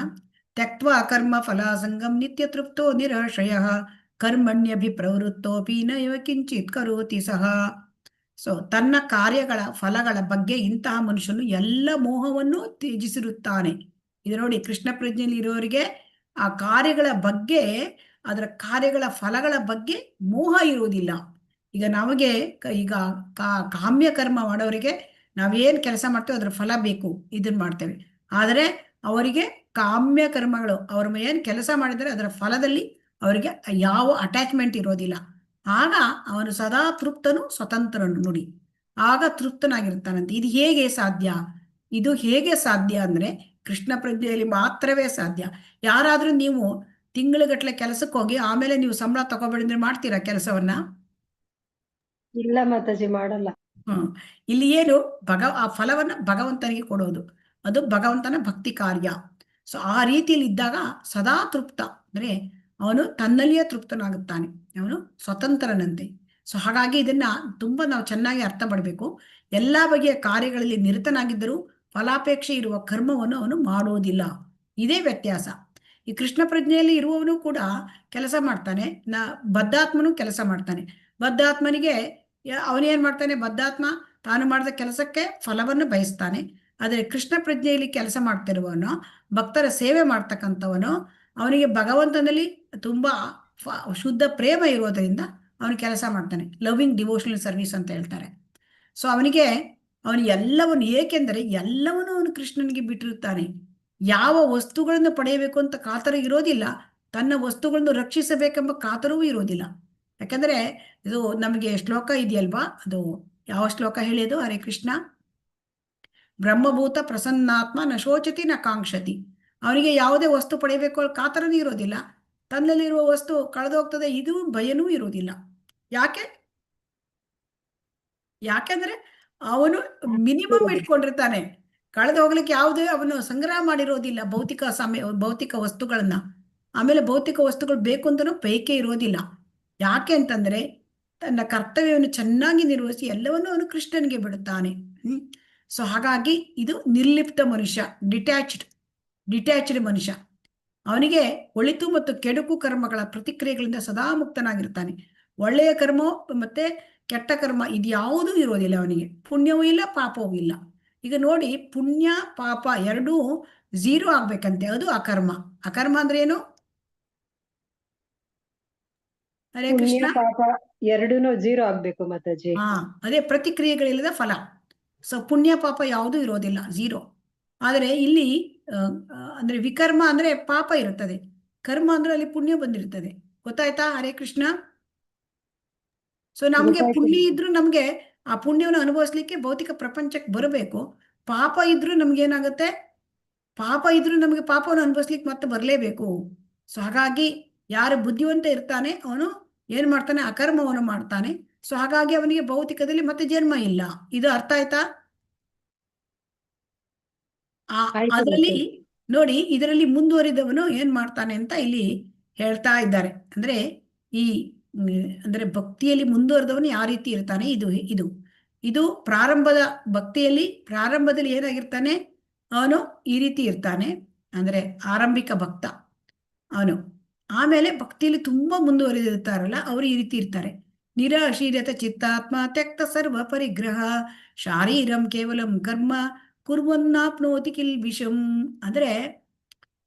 ತ್ಯಕ್ತ್ವಾ ಕರ್ಮ ಫಲಾಸಂಗಂ ನಿತ್ಯ ತೃಪ್ತೋ ನಿರಾಶ್ರಯಃ ಕರ್ಮಣ್ಯಭಿಪ್ರವೃತ್ತೋಪಿ ನೈವ ಕಿಂಚಿತ್ ಕರೋತಿ ಸಹ. ಸೊ ತನ್ನ ಕಾರ್ಯಗಳ ಫಲಗಳ ಬಗ್ಗೆ ಇಂತಹ ಮನುಷ್ಯನು ಎಲ್ಲ ಮೋಹವನ್ನು ತ್ಯಜಿಸಿರುತ್ತಾನೆ. ಇದು ನೋಡಿ, ಕೃಷ್ಣ ಪ್ರಜ್ಞೆಯಲ್ಲಿ ಇರೋರಿಗೆ ಆ ಕಾರ್ಯಗಳ ಬಗ್ಗೆ, ಅದರ ಕಾರ್ಯಗಳ ಫಲಗಳ ಬಗ್ಗೆ ಮೋಹ ಇರುವುದಿಲ್ಲ. ಈಗ ನಮಗೆ ಈಗ ಕಾಮ್ಯ ಕರ್ಮ ಮಾಡೋರಿಗೆ ನಾವೇನ್ ಕೆಲಸ ಮಾಡ್ತೇವೆ ಅದ್ರ ಫಲ ಬೇಕು, ಇದನ್ನ ಮಾಡ್ತೇವೆ. ಆದರೆ ಅವರಿಗೆ ಕಾಮ್ಯ ಕರ್ಮಗಳು, ಅವ್ರ ಏನ್ ಕೆಲಸ ಮಾಡಿದರೆ ಅದರ ಫಲದಲ್ಲಿ ಅವರಿಗೆ ಯಾವ ಅಟ್ಯಾಚ್ಮೆಂಟ್ ಇರೋದಿಲ್ಲ. ಆಗ ಅವನು ಸದಾ ತೃಪ್ತನು, ಸ್ವತಂತ್ರನು. ನೋಡಿ, ಆಗ ತೃಪ್ತನಾಗಿರ್ತಾನಂತೆ. ಇದು ಹೇಗೆ ಸಾಧ್ಯ? ಇದು ಹೇಗೆ ಸಾಧ್ಯ ಅಂದ್ರೆ ಕೃಷ್ಣ ಪ್ರಜ್ಞೆಯಲ್ಲಿ ಮಾತ್ರವೇ ಸಾಧ್ಯ. ಯಾರಾದ್ರೂ ನೀವು ತಿಂಗಳುಗಟ್ಟಲೆ ಕೆಲಸಕ್ಕೆ ಹೋಗಿ ಆಮೇಲೆ ನೀವು ಸಂಬಳ ತಗೋಬೇಡಿದ್ರೆ ಮಾಡ್ತೀರಾ ಕೆಲಸವನ್ನ? ಇಲ್ಲ ಮಾತಾಜಿ, ಮಾಡಲ್ಲ. ಇಲ್ಲಿ ಏನು ಆ ಫಲವನ್ನ ಭಗವಂತನಿಗೆ ಕೊಡೋದು, ಅದು ಭಗವಂತನ ಭಕ್ತಿ ಕಾರ್ಯ. ಸೊ ಆ ರೀತಿಯಲ್ಲಿ ಇದ್ದಾಗ ಸದಾ ತೃಪ್ತ ಅಂದ್ರೆ ಅವನು ತನ್ನಲ್ಲಿಯೇ ತೃಪ್ತನಾಗುತ್ತಾನೆ, ಅವನು ಸ್ವತಂತ್ರನಂತೆ. ಸೊ ಹಾಗಾಗಿ ಇದನ್ನ ತುಂಬಾ ನಾವು ಚೆನ್ನಾಗಿ ಅರ್ಥ ಮಾಡಬೇಕು. ಎಲ್ಲಾ ಬಗೆಯ ಕಾರ್ಯಗಳಲ್ಲಿ ನಿರತನಾಗಿದ್ದರೂ ಫಲಾಪೇಕ್ಷೆ ಇರುವ ಕರ್ಮವನ್ನು ಅವನು ಮಾಡೋದಿಲ್ಲ. ಇದೇ ವ್ಯತ್ಯಾಸ. ಈ ಕೃಷ್ಣ ಪ್ರಜ್ಞೆಯಲ್ಲಿ ಇರುವವನು ಕೂಡ ಕೆಲಸ ಮಾಡ್ತಾನೆ, ಬದ್ಧಾತ್ಮನು ಕೆಲಸ ಮಾಡ್ತಾನೆ. ಬದ್ಧಾತ್ಮನಿಗೆ ಅವನೇನ್ ಮಾಡ್ತಾನೆ? ಬದ್ಧಾತ್ಮ ತಾನು ಮಾಡಿದ ಕೆಲಸಕ್ಕೆ ಫಲವನ್ನು ಬಯಸ್ತಾನೆ. ಆದರೆ ಕೃಷ್ಣ ಪ್ರಜ್ಞೆಯಲ್ಲಿ ಕೆಲಸ ಮಾಡ್ತಿರುವವನು, ಭಕ್ತರ ಸೇವೆ ಮಾಡ್ತಕ್ಕಂಥವನು, ಅವನಿಗೆ ಭಗವಂತನಲ್ಲಿ ತುಂಬಾ ಶುದ್ಧ ಪ್ರೇಮ ಇರೋದರಿಂದ ಅವನು ಕೆಲಸ ಮಾಡ್ತಾನೆ. ಲವಿಂಗ್ ಡಿವೋಷನಲ್ ಸರ್ವಿಸ್ ಅಂತ ಹೇಳ್ತಾರೆ. ಸೊ ಅವನಿಗೆ ಅವನು ಎಲ್ಲವನ್ನು, ಏಕೆಂದರೆ ಎಲ್ಲವನ್ನು ಅವನು ಕೃಷ್ಣನಿಗೆ ಬಿಟ್ಟಿರುತ್ತಾನೆ. ಯಾವ ವಸ್ತುಗಳನ್ನು ಪಡೆಯಬೇಕು ಅಂತ ಕಾತರ ಇರೋದಿಲ್ಲ, ತನ್ನ ವಸ್ತುಗಳನ್ನು ರಕ್ಷಿಸಬೇಕೆಂಬ ಕಾತರವೂ ಇರೋದಿಲ್ಲ. ಯಾಕಂದ್ರೆ ಇದು ನಮಗೆ ಶ್ಲೋಕ ಇದೆಯಲ್ವಾ, ಅದು ಯಾವ ಶ್ಲೋಕ ಹೇಳಿಯೋದು? ಹರೇ ಕೃಷ್ಣ. ಬ್ರಹ್ಮಭೂತ ಪ್ರಸನ್ನಾತ್ಮ ನ ಶೋಚತಿ ನ ಕಾಂಕ್ಷತಿ. ಅವನಿಗೆ ಯಾವುದೇ ವಸ್ತು ಪಡೆಯಬೇಕು ಕಾತರನೂ ಇರೋದಿಲ್ಲ, ತನ್ನಲ್ಲಿರುವ ವಸ್ತು ಕಳೆದೋಗ್ತದೆ ಇದು ಭಯನೂ ಇರೋದಿಲ್ಲ. ಯಾಕೆಂದ್ರೆ ಅವನು ಮಿನಿಮಮ್ ಇಟ್ಕೊಂಡಿರ್ತಾನೆ. ಕಳೆದು ಹೋಗ್ಲಿಕ್ಕೆ ಯಾವುದೇ ಅವನು ಸಂಗ್ರಹ ಮಾಡಿರೋದಿಲ್ಲ ಭೌತಿಕ ವಸ್ತುಗಳನ್ನ. ಆಮೇಲೆ ಭೌತಿಕ ವಸ್ತುಗಳು ಬೇಕು ಅಂತನೂ ಬಯಕೆ ಇರೋದಿಲ್ಲ. ಯಾಕೆ ಅಂತಂದ್ರೆ ತನ್ನ ಕರ್ತವ್ಯವನ್ನು ಚೆನ್ನಾಗಿ ನಿರ್ವಹಿಸಿ ಎಲ್ಲವನ್ನೂ ಅವನು ಕೃಷ್ಣನಿಗೆ ಬಿಡುತ್ತಾನೆ. ಸೊ ಹಾಗಾಗಿ ಇದು ನಿರ್ಲಿಪ್ತ ಮನುಷ್ಯ, ಡಿಟ್ಯಾಚ್ಡ್ ಮನುಷ್ಯ. ಅವನಿಗೆ ಒಳಿತು ಮತ್ತು ಕೆಡುಕು ಕರ್ಮಗಳ ಪ್ರತಿಕ್ರಿಯೆಗಳಿಂದ ಸದಾ ಮುಕ್ತನಾಗಿರ್ತಾನೆ. ಒಳ್ಳೆಯ ಕರ್ಮ ಮತ್ತೆ ಕೆಟ್ಟ ಕರ್ಮ ಇದ್ಯಾವುದೂ ಇರೋದಿಲ್ಲ ಅವನಿಗೆ. ಪುಣ್ಯವೂ ಇಲ್ಲ, ಪಾಪವೂ ಇಲ್ಲ. ಈಗ ನೋಡಿ, ಪುಣ್ಯ ಪಾಪ ಎರಡೂ 0 ಆಗ್ಬೇಕಂತೆ, ಅದು ಅಕರ್ಮ. ಅಕರ್ಮ ಅಂದ್ರೆ ಏನು? ಹರೇ ಕೃಷ್ಣ. ಪುಣ್ಯ ಪಾಪ ಎರಡೂನು 0 ಆಗ್ಬೇಕು ಮಾತಾಜಿ. ಅದೇ ಪ್ರತಿಕ್ರಿಯೆಗಳಿಲ್ಲದ ಫಲ. ಸೊ ಪುಣ್ಯ ಪಾಪ ಯಾವುದೂ ಇರೋದಿಲ್ಲ, 0. ಆದರೆ ಇಲ್ಲಿ ಅಂದ್ರೆ ವಿಕರ್ಮ ಅಂದ್ರೆ ಪಾಪ ಇರುತ್ತದೆ, ಕರ್ಮ ಅಂದ್ರೆ ಅಲ್ಲಿ ಪುಣ್ಯ ಬಂದಿರ್ತದೆ. ಗೊತ್ತಾಯ್ತಾ? ಹರೇ ಕೃಷ್ಣ. ಸೊ ನಮ್ಗೆ ಪುಣ್ಯ ಇದ್ರೂ ನಮ್ಗೆ ಆ ಪುಣ್ಯವನ್ನು ಅನುಭವಿಸ್ಲಿಕ್ಕೆ ಭೌತಿಕ ಪ್ರಪಂಚಕ್ಕೆ ಬರಬೇಕು. ಪಾಪ ಇದ್ರೂ ನಮ್ಗೇನಾಗುತ್ತೆ? ಪಾಪ ಇದ್ರೂ ನಮ್ಗೆ ಪಾಪವನ್ನು ಅನುಭವಿಸ್ಲಿಕ್ಕೆ ಮತ್ತೆ ಬರಲೇಬೇಕು. ಸೊ ಹಾಗಾಗಿ ಯಾರು ಬುದ್ಧಿವಂತ ಇರ್ತಾನೆ ಅವನು ಏನ್ ಮಾಡ್ತಾನೆ? ಅಕರ್ಮವನ್ನು ಮಾಡ್ತಾನೆ. ಸೊ ಹಾಗಾಗಿ ಅವನಿಗೆ ಭೌತಿಕದಲ್ಲಿ ಮತ್ತೆ ಜನ್ಮ ಇಲ್ಲ. ಇದು ಅರ್ಥ ಆಯ್ತಾ? ಅದರಲ್ಲಿ ನೋಡಿ, ಇದರಲ್ಲಿ ಮುಂದುವರಿದವನು ಏನ್ ಮಾಡ್ತಾನೆ ಅಂತ ಇಲ್ಲಿ ಹೇಳ್ತಾ ಇದ್ದಾರೆ. ಅಂದ್ರೆ ಅಂದ್ರೆ ಭಕ್ತಿಯಲ್ಲಿ ಮುಂದುವರೆದವನು ಯಾವ ರೀತಿ ಇರ್ತಾನೆ, ಇದು ಪ್ರಾರಂಭದ ಪ್ರಾರಂಭದಲ್ಲಿ ಏನಾಗಿರ್ತಾನೆ ಅವನು ಈ ರೀತಿ ಇರ್ತಾನೆ, ಅಂದ್ರೆ ಆರಂಭಿಕ ಭಕ್ತ ಅವನು. ಆಮೇಲೆ ಭಕ್ತಿಯಲ್ಲಿ ತುಂಬಾ ಮುಂದುವರೆದಿರ್ತಾರಲ್ಲ ಅವರು ಈ ರೀತಿ ಇರ್ತಾರೆ. ನಿರಾಶೀರ್ಯತ ಚಿತ್ತಾತ್ಮ ತ್ಯಕ್ತ ಸರ್ವ ಪರಿಗ್ರಹ ಶಾರೀರಂ ಕೇವಲಂ ಕರ್ಮ ಕುರ್ವನ್ನಾಪ್ನೋತಿ ಕಿಲ್ಬಿಷಂ. ಅಂದ್ರೆ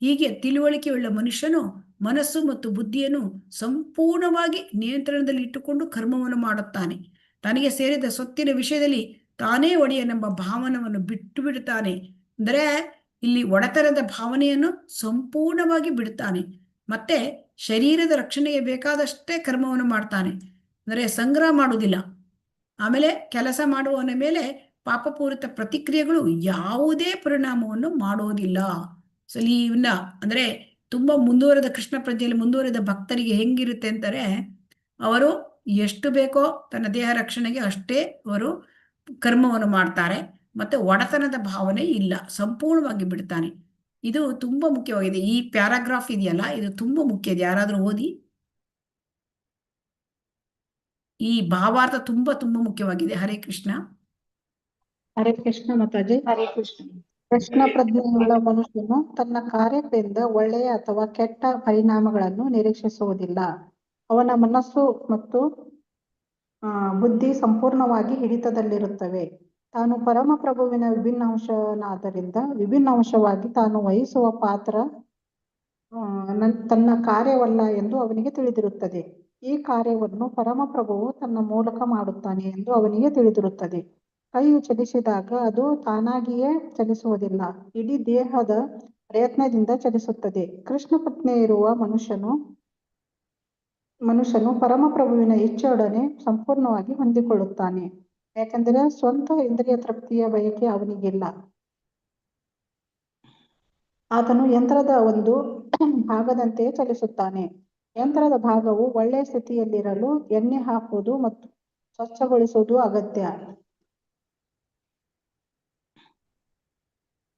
ಹೀಗೆ ತಿಳುವಳಿಕೆಯುಳ್ಳ ಮನುಷ್ಯನು ಮನಸ್ಸು ಮತ್ತು ಬುದ್ಧಿಯನ್ನು ಸಂಪೂರ್ಣವಾಗಿ ನಿಯಂತ್ರಣದಲ್ಲಿ ಇಟ್ಟುಕೊಂಡು ಕರ್ಮವನ್ನು ಮಾಡುತ್ತಾನೆ. ತನಗೆ ಸೇರಿದ ಸ್ವತ್ತಿನ ವಿಷಯದಲ್ಲಿ ತಾನೇ ಒಡೆಯನೆಂಬ ಭಾವನವನ್ನು ಬಿಟ್ಟು ಬಿಡುತ್ತಾನೆ. ಅಂದರೆ ಇಲ್ಲಿ ಒಡೆತನದ ಭಾವನೆಯನ್ನು ಸಂಪೂರ್ಣವಾಗಿ ಬಿಡುತ್ತಾನೆ. ಮತ್ತೆ ಶರೀರದ ರಕ್ಷಣೆಗೆ ಬೇಕಾದಷ್ಟೇ ಕರ್ಮವನ್ನು ಮಾಡ್ತಾನೆ, ಅಂದರೆ ಸಂಗ್ರಹ ಮಾಡುವುದಿಲ್ಲ. ಆಮೇಲೆ ಕೆಲಸ ಮಾಡುವವನ ಮೇಲೆ ಪಾಪಪೂರಿತ ಪ್ರತಿಕ್ರಿಯೆಗಳು ಯಾವುದೇ ಪರಿಣಾಮವನ್ನು ಮಾಡೋದಿಲ್ಲ. ಸೊ ಇವನ್ನ ಅಂದ್ರೆ ತುಂಬಾ ಮುಂದುವರೆದ ಕೃಷ್ಣ ಪ್ರಜ್ಞೆಯಲ್ಲಿ ಮುಂದುವರೆದ ಭಕ್ತರಿಗೆ ಹೆಂಗಿರುತ್ತೆ ಅಂತಾರೆ, ಅವರು ಎಷ್ಟು ಬೇಕೋ ತನ್ನ ದೇಹ ರಕ್ಷಣೆಗೆ ಅಷ್ಟೇ ಅವರು ಕರ್ಮವನ್ನು ಮಾಡ್ತಾರೆ. ಮತ್ತೆ ಒಡೆತನದ ಭಾವನೆ ಇಲ್ಲ, ಸಂಪೂರ್ಣವಾಗಿ ಬಿಡ್ತಾನೆ. ಇದು ತುಂಬಾ ಮುಖ್ಯವಾಗಿದೆ. ಈ ಪ್ಯಾರಾಗ್ರಾಫ್ ಇದೆಯಲ್ಲ, ಇದು ತುಂಬಾ ಮುಖ್ಯ ಇದೆ. ಯಾರಾದ್ರೂ ಓದಿ. ಈ ಭಾವಾರ್ಥ ತುಂಬಾ ಮುಖ್ಯವಾಗಿದೆ. ಹರೇ ಕೃಷ್ಣ. ಹರೇ ಕೃಷ್ಣ ಮಾತಾಜಿ. ಹರೇ ಕೃಷ್ಣ. ಕೃಷ್ಣ ಪ್ರಜ್ಞೆಯುಳ್ಳ ಮನುಷ್ಯನು ತನ್ನ ಕಾರ್ಯಗಳಿಂದ ಒಳ್ಳೆಯ ಅಥವಾ ಕೆಟ್ಟ ಪರಿಣಾಮಗಳನ್ನು ನಿರೀಕ್ಷಿಸುವುದಿಲ್ಲ. ಅವನ ಮನಸ್ಸು ಮತ್ತು ಬುದ್ಧಿ ಸಂಪೂರ್ಣವಾಗಿ ಹಿಡಿತದಲ್ಲಿರುತ್ತವೆ. ತಾನು ಪರಮ ಪ್ರಭುವಿನ ವಿಭಿನ್ನ ಅಂಶನಾದ್ದರಿಂದ ವಿಭಿನ್ನ ಅಂಶವಾಗಿ ತಾನು ವಹಿಸುವ ಪಾತ್ರ ತನ್ನ ಕಾರ್ಯವಲ್ಲ ಎಂದು ಅವನಿಗೆ ತಿಳಿದಿರುತ್ತದೆ. ಈ ಕಾರ್ಯವನ್ನು ಪರಮ ಪ್ರಭುವು ತನ್ನ ಮೂಲಕ ಮಾಡುತ್ತಾನೆ ಎಂದು ಅವನಿಗೆ ತಿಳಿದಿರುತ್ತದೆ. ಕೈಯು ಚಲಿಸಿದಾಗ ಅದು ತಾನಾಗಿಯೇ ಚಲಿಸುವುದಿಲ್ಲ, ಇಡೀ ದೇಹದ ಪ್ರಯತ್ನದಿಂದ ಚಲಿಸುತ್ತದೆ. ಕೃಷ್ಣ ಪ್ರಜ್ಞೆ ಇರುವ ಮನುಷ್ಯನು ಪರಮ ಪ್ರಭುವಿನ ಇಚ್ಛೆಯೊಡನೆ ಸಂಪೂರ್ಣವಾಗಿ ಹೊಂದಿಕೊಳ್ಳುತ್ತಾನೆ. ಯಾಕಂದರೆ ಸ್ವಂತ ಇಂದ್ರಿಯ ತೃಪ್ತಿಯ ಬಯಕೆ ಅವನಿಗಿಲ್ಲ. ಆತನು ಯಂತ್ರದ ಒಂದು ಭಾಗದಂತೆಯೇ ಚಲಿಸುತ್ತಾನೆ. ಯಂತ್ರದ ಭಾಗವು ಒಳ್ಳೆಯ ಸ್ಥಿತಿಯಲ್ಲಿರಲು ಎಣ್ಣೆ ಹಾಕುವುದು ಮತ್ತು ಸ್ವಚ್ಛಗೊಳಿಸುವುದು ಅಗತ್ಯ.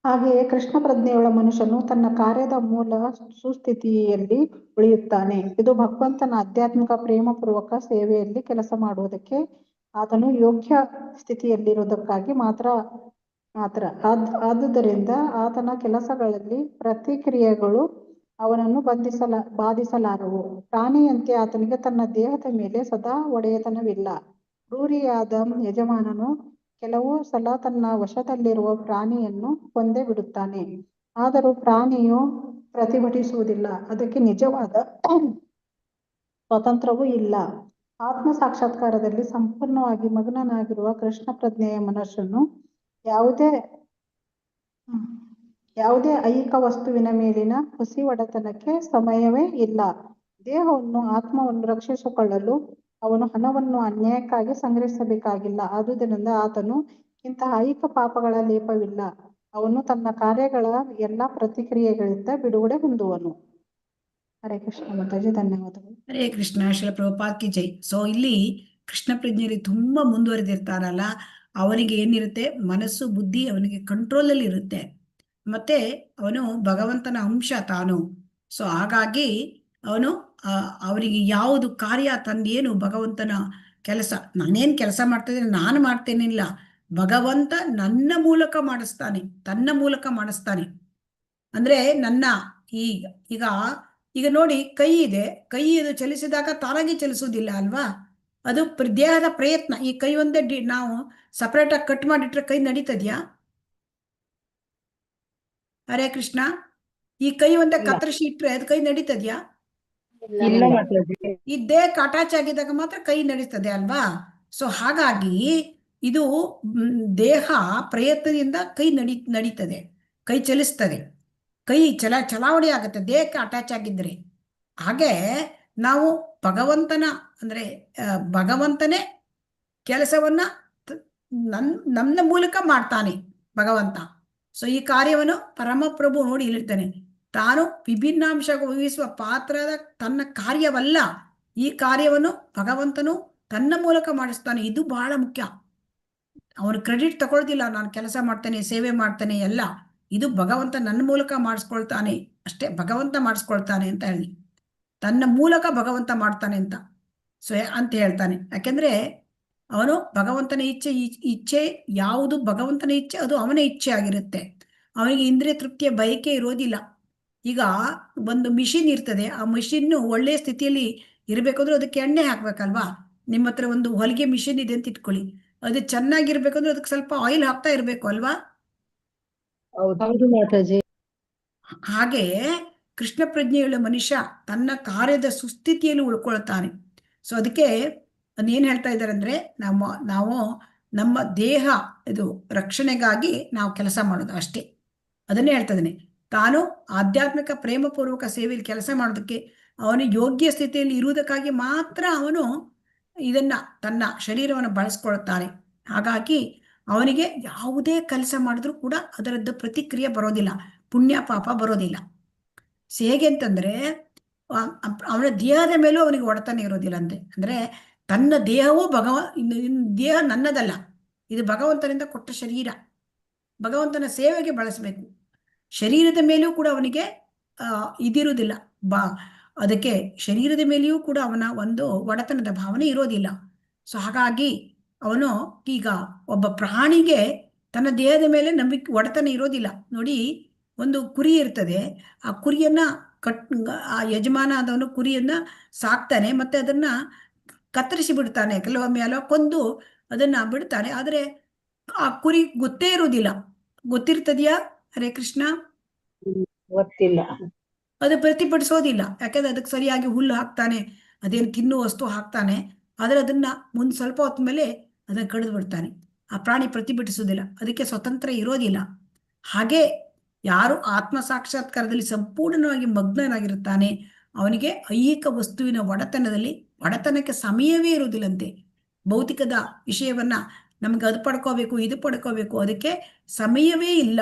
ಹಾಗೆಯೇ ಕೃಷ್ಣ ಪ್ರಜ್ಞೆಯುಳ್ಳ ಮನುಷ್ಯನು ತನ್ನ ಕಾರ್ಯದ ಮೂಲ ಸುಸ್ಥಿತಿಯಲ್ಲಿ ಉಳಿಯುತ್ತಾನೆ. ಇದು ಭಗವಂತನ ಆಧ್ಯಾತ್ಮಿಕ ಪ್ರೇಮಪೂರ್ವಕ ಸೇವೆಯಲ್ಲಿ ಕೆಲಸ ಮಾಡುವುದಕ್ಕೆ ಆತನು ಯೋಗ್ಯ ಸ್ಥಿತಿಯಲ್ಲಿರುವುದಕ್ಕಾಗಿ ಮಾತ್ರ. ಆದುದರಿಂದ ಆತನ ಕೆಲಸಗಳಲ್ಲಿ ಪ್ರತಿಕ್ರಿಯೆಗಳು ಅವನನ್ನು ಬಾಧಿಸಲಾರವು. ಪ್ರಾಣಿಯಂತೆ ಆತನಿಗೆ ತನ್ನ ದೇಹದ ಮೇಲೆ ಸದಾ ಒಡೆಯತನವಿಲ್ಲ. ಕ್ರೂರಿಯಾದ ಯಜಮಾನನು ಕೆಲವು ಸಲ ತನ್ನ ವಶದಲ್ಲಿರುವ ಪ್ರಾಣಿಯನ್ನು ಕೊಂದೇ ಬಿಡುತ್ತಾನೆ. ಆದರೂ ಪ್ರಾಣಿಯು ಪ್ರತಿಭಟಿಸುವುದಿಲ್ಲ, ಅದಕ್ಕೆ ನಿಜವಾದ ಸ್ವಾತಂತ್ರ್ಯವೂ ಇಲ್ಲ. ಆತ್ಮ ಸಾಕ್ಷಾತ್ಕಾರದಲ್ಲಿ ಸಂಪೂರ್ಣವಾಗಿ ಮಗ್ನನಾಗಿರುವ ಕೃಷ್ಣ ಪ್ರಜ್ಞೆಯ ಮನಸ್ಸನ್ನು ಯಾವುದೇ ಐಹಿಕ ವಸ್ತುವಿನ ಮೇಲಿನ ಹುಸಿ ಒಡೆತನಕ್ಕೆ ಸಮಯವೇ ಇಲ್ಲ. ದೇಹವನ್ನು ಆತ್ಮವನ್ನು ರಕ್ಷಿಸಿಕೊಳ್ಳಲು ಅವನು ಹಣವನ್ನು ಅನ್ಯಾಯಕ್ಕಾಗಿ ಸಂಗ್ರಹಿಸಬೇಕಾಗಿಲ್ಲ. ಆದುದರಿಂದ ಆತನು ಇಂತಹ ಐಹಿಕ ಪಾಪಗಳ ಲೇಪವಿಲ್ಲ. ಅವನು ತನ್ನ ಕಾರ್ಯಗಳ ಎಲ್ಲ ಪ್ರತಿಕ್ರಿಯೆಗಳಿಂದ ಬಿಡುಗಡೆ ಹೊಂದುವನು. ಹರೇ ಕೃಷ್ಣ ಮಾತಾಜಿ, ಧನ್ಯವಾದಗಳು. ಹರೇ ಕೃಷ್ಣ. ಶ್ರೀಲ ಪ್ರಭುಪಾದ್ ಕಿ ಜೈ. ಸೊ ಇಲ್ಲಿ ಕೃಷ್ಣ ಪ್ರಜ್ಞೆಯಲ್ಲಿ ತುಂಬಾ ಮುಂದುವರೆದಿರ್ತಾರಲ್ಲ, ಅವನಿಗೆ ಏನಿರುತ್ತೆ, ಮನಸ್ಸು ಬುದ್ಧಿ ಅವನಿಗೆ ಕಂಟ್ರೋಲ್ ಅಲ್ಲಿ ಇರುತ್ತೆ. ಮತ್ತೆ ಅವನು ಭಗವಂತನ ಅಂಶ ತಾನು. ಸೊ ಹಾಗಾಗಿ ಅವನು ಅವನಿಗೆ ಯಾವುದು ಕಾರ್ಯ ತಂದೇನು ಭಗವಂತನ ಕೆಲಸ, ನಾನೇನ್ ಕೆಲಸ ಮಾಡ್ತಿದ್ದೀನಿ ನಾನು ಮಾಡ್ತೇನಿಲ್ಲ, ಭಗವಂತ ನನ್ನ ಮೂಲಕ ಮಾಡಿಸ್ತಾನೆ, ತನ್ನ ಮೂಲಕ ಮಾಡಿಸ್ತಾನೆ. ಅಂದ್ರೆ ನನ್ನ ಈಗ ಈಗ ನೋಡಿ, ಕೈ ಇದೆ, ಕೈ ಇದು ಚಲಿಸಿದಾಗ ತಾನಾಗಿ ಚಲಿಸುವುದಿಲ್ಲ ಅಲ್ವಾ, ಅದು ದೇಹದ ಪ್ರಯತ್ನ. ಈ ಕೈ ಒಂದೇ ನಾವು ಸಪರೇಟ್ ಆಗಿ ಕಟ್ ಮಾಡಿಟ್ರೆ ಕೈ ನಡೀತದ್ಯಾ? ಹರೇ ಕೃಷ್ಣ. ಈ ಕೈ ಒಂದೇ ಕತ್ತರಿಸಿ ಇಟ್ರೆ ಅದು ಕೈ ನಡೀತದ್ಯಾ? ಇಲ್ಲ ಮಾತಾಜಿ. ಈ ದೇಹಕ್ಕೆ ಅಟ್ಯಾಚ್ ಆಗಿದ್ದಾಗ ಮಾತ್ರ ಕೈ ನಡೀತದೆ ಅಲ್ವಾ. ಸೊ ಹಾಗಾಗಿ ಇದು ದೇಹ ಪ್ರಯತ್ನದಿಂದ ಕೈ ನಡೀತದೆ, ಕೈ ಚಲಿಸ್ತದೆ, ಕೈ ಚಲಾವಣೆ ಆಗುತ್ತೆ ದೇಹಕ್ಕೆ ಅಟ್ಯಾಚ್ ಆಗಿದ್ರೆ. ಹಾಗೆ ನಾವು ಭಗವಂತನೇ ಕೆಲಸವನ್ನ ನನ್ನ ಮೂಲಕ ಮಾಡ್ತಾನೆ ಭಗವಂತ. ಸೊ ಈ ಕಾರ್ಯವನ್ನು ಪರಮಪ್ರಭು ನೋಡಿ ಹೇಳಿರ್ತಾನೆ, ತಾನು ವಿಭಿನ್ನಾಂಶ ವಹಿಸುವ ಪಾತ್ರದ ತನ್ನ ಕಾರ್ಯವಲ್ಲ, ಈ ಕಾರ್ಯವನ್ನು ಭಗವಂತನು ತನ್ನ ಮೂಲಕ ಮಾಡಿಸ್ತಾನೆ. ಇದು ಬಹಳ ಮುಖ್ಯ. ಅವನು ಕ್ರೆಡಿಟ್ ತಗೊಳ್ದಿಲ್ಲ, ನಾನು ಕೆಲಸ ಮಾಡ್ತೇನೆ, ಸೇವೆ ಮಾಡ್ತೇನೆ ಎಲ್ಲ, ಇದು ಭಗವಂತ ನನ್ನ ಮೂಲಕ ಮಾಡಿಸ್ಕೊಳ್ತಾನೆ ಅಷ್ಟೇ. ಭಗವಂತ ಮಾಡಿಸ್ಕೊಳ್ತಾನೆ ಅಂತ ಹೇಳಿ, ತನ್ನ ಮೂಲಕ ಭಗವಂತ ಮಾಡ್ತಾನೆ ಅಂತ ಹೇಳ್ತಾನೆ. ಯಾಕೆಂದ್ರೆ ಅವನು ಭಗವಂತನ ಇಚ್ಛೆ ಯಾವುದು ಭಗವಂತನ ಇಚ್ಛೆ ಅದು ಅವನ ಇಚ್ಛೆ ಆಗಿರುತ್ತೆ. ಅವನಿಗೆ ಇಂದ್ರಿಯ ತೃಪ್ತಿಯ ಬಯಕೆ ಇರೋದಿಲ್ಲ. ಈಗ ಒಂದು ಮಿಷಿನ್ ಇರ್ತದೆ, ಆ ಮಿಷಿನ್ ಒಳ್ಳೆಯ ಸ್ಥಿತಿಯಲ್ಲಿ ಇರಬೇಕಂದ್ರೆ ಅದಕ್ಕೆ ಎಣ್ಣೆ ಹಾಕ್ಬೇಕಲ್ವಾ. ನಿಮ್ಮ ಹತ್ರ ಒಂದು ಹೊಲಿಗೆ ಮಿಷಿನ್ ಇದೆ ಅಂತ ಇಟ್ಕೊಳ್ಳಿ, ಅದು ಚೆನ್ನಾಗಿರ್ಬೇಕಂದ್ರೆ ಅದಕ್ಕೆ ಸ್ವಲ್ಪ ಆಯಿಲ್ ಹಾಕ್ತಾ ಇರ್ಬೇಕು ಅಲ್ವಾ. ಹೌದು ಮಾತಾಜಿ. ಹಾಗೆ ಕೃಷ್ಣ ಪ್ರಜ್ಞೆಯುಳ್ಳ ಮನುಷ್ಯ ತನ್ನ ಕಾರ್ಯದ ಸುಸ್ಥಿತಿಯಲ್ಲಿ ಉಳ್ಕೊಳ್ತಾನೆ. ಸೊ ಅದಕ್ಕೆ ಅದೇನ್ ಹೇಳ್ತಾ ಇದ್ದಾರೆ ಅಂದ್ರೆ, ನಾವು ನಮ್ಮ ದೇಹ ಇದು ರಕ್ಷಣೆಗಾಗಿ ನಾವು ಕೆಲಸ ಮಾಡೋದು ಅಷ್ಟೇ. ಅದನ್ನೇ ಹೇಳ್ತಾ ಇದ್ದಾನೆ, ತಾನು ಆಧ್ಯಾತ್ಮಿಕ ಪ್ರೇಮಪೂರ್ವಕ ಸೇವೆಯಲ್ಲಿ ಕೆಲಸ ಮಾಡೋದಕ್ಕೆ ಅವನು ಯೋಗ್ಯ ಸ್ಥಿತಿಯಲ್ಲಿ ಇರುವುದಕ್ಕಾಗಿ ಮಾತ್ರ ಅವನು ಇದನ್ನ ತನ್ನ ಶರೀರವನ್ನು ಬಳಸ್ಕೊಳ್ತಾನೆ. ಹಾಗಾಗಿ ಅವನಿಗೆ ಯಾವುದೇ ಕೆಲಸ ಮಾಡಿದ್ರೂ ಕೂಡ ಅದರದ್ದು ಪ್ರತಿಕ್ರಿಯೆ ಬರೋದಿಲ್ಲ, ಪುಣ್ಯ ಪಾಪ ಬರೋದಿಲ್ಲ. ಹೇಗೆ ಅಂತಂದ್ರೆ, ಅವನ ದೇಹದ ಮೇಲೂ ಅವನಿಗೆ ಒಡೆತನ ಇರೋದಿಲ್ಲ ಅಂದ್ರೆ ತನ್ನ ದೇಹವೂ ದೇಹ ನನ್ನದಲ್ಲ, ಇದು ಭಗವಂತನಿಂದ ಕೊಟ್ಟ ಶರೀರ, ಭಗವಂತನ ಸೇವೆಗೆ ಬಳಸಬೇಕು. ಶರೀರದ ಮೇಲೂ ಕೂಡ ಅವನಿಗೆ ಇದಿರುವುದಿಲ್ಲ, ಅದಕ್ಕೆ ಶರೀರದ ಮೇಲೆಯೂ ಕೂಡ ಅವನ ಒಂದು ಒಡೆತನದ ಭಾವನೆ ಇರೋದಿಲ್ಲ. ಸೊ ಹಾಗಾಗಿ ಅವನು ಈಗ ಒಬ್ಬ ಪ್ರಾಣಿಗೆ ತನ್ನ ದೇಹದ ಮೇಲೆ ಒಡೆತನ ಇರೋದಿಲ್ಲ. ನೋಡಿ, ಒಂದು ಕುರಿ ಇರ್ತದೆ, ಆ ಕುರಿಯನ್ನ ಆ ಯಜಮಾನ ಆದವನು ಕುರಿಯನ್ನ ಸಾಕ್ತಾನೆ, ಮತ್ತೆ ಅದನ್ನ ಕತ್ತರಿಸಿ ಬಿಡ್ತಾನೆ, ಕೆಲವೊಮ್ಮೆ ಅಲ್ಲ ಕೊಂದು ಅದನ್ನ ಬಿಡ್ತಾನೆ. ಆದ್ರೆ ಆ ಕುರಿ ಗೊತ್ತೇ ಇರೋದಿಲ್ಲ. ಗೊತ್ತಿರ್ತದ್ಯಾ ಹರೇ ಕೃಷ್ಣ? ಗೊತ್ತಿಲ್ಲ. ಅದು ಪ್ರತಿಭಟಿಸೋದಿಲ್ಲ, ಯಾಕಂದ್ರೆ ಅದಕ್ಕೆ ಸರಿಯಾಗಿ ಹುಲ್ಲು ಹಾಕ್ತಾನೆ, ಅದೇನು ತಿನ್ನುವ ವಸ್ತು ಹಾಕ್ತಾನೆ, ಆದ್ರೆ ಅದನ್ನ ಮುಂದೆ ಸ್ವಲ್ಪ ಹೊತ್ತ ಮೇಲೆ ಅದನ್ನ ಕಡಿದು ಬಿಡ್ತಾನೆ. ಆ ಪ್ರಾಣಿ ಪ್ರತಿಭಟಿಸೋದಿಲ್ಲ, ಅದಕ್ಕೆ ಸ್ವತಂತ್ರ ಇರೋದಿಲ್ಲ. ಹಾಗೆ ಯಾರು ಆತ್ಮ ಸಾಕ್ಷಾತ್ಕಾರದಲ್ಲಿ ಸಂಪೂರ್ಣವಾಗಿ ಮಗ್ನನಾಗಿರುತ್ತಾನೆ, ಅವನಿಗೆ ಐಹಿಕ ವಸ್ತುವಿನ ಒಡೆತನಕ್ಕೆ ಸಮಯವೇ ಇರುವುದಿಲ್ಲಂತೆ. ಭೌತಿಕದ ವಿಷಯವನ್ನ ನಮ್ಗೆ ಅದು ಪಡ್ಕೋಬೇಕು, ಇದು ಪಡ್ಕೋಬೇಕು, ಅದಕ್ಕೆ ಸಮಯವೇ ಇಲ್ಲ.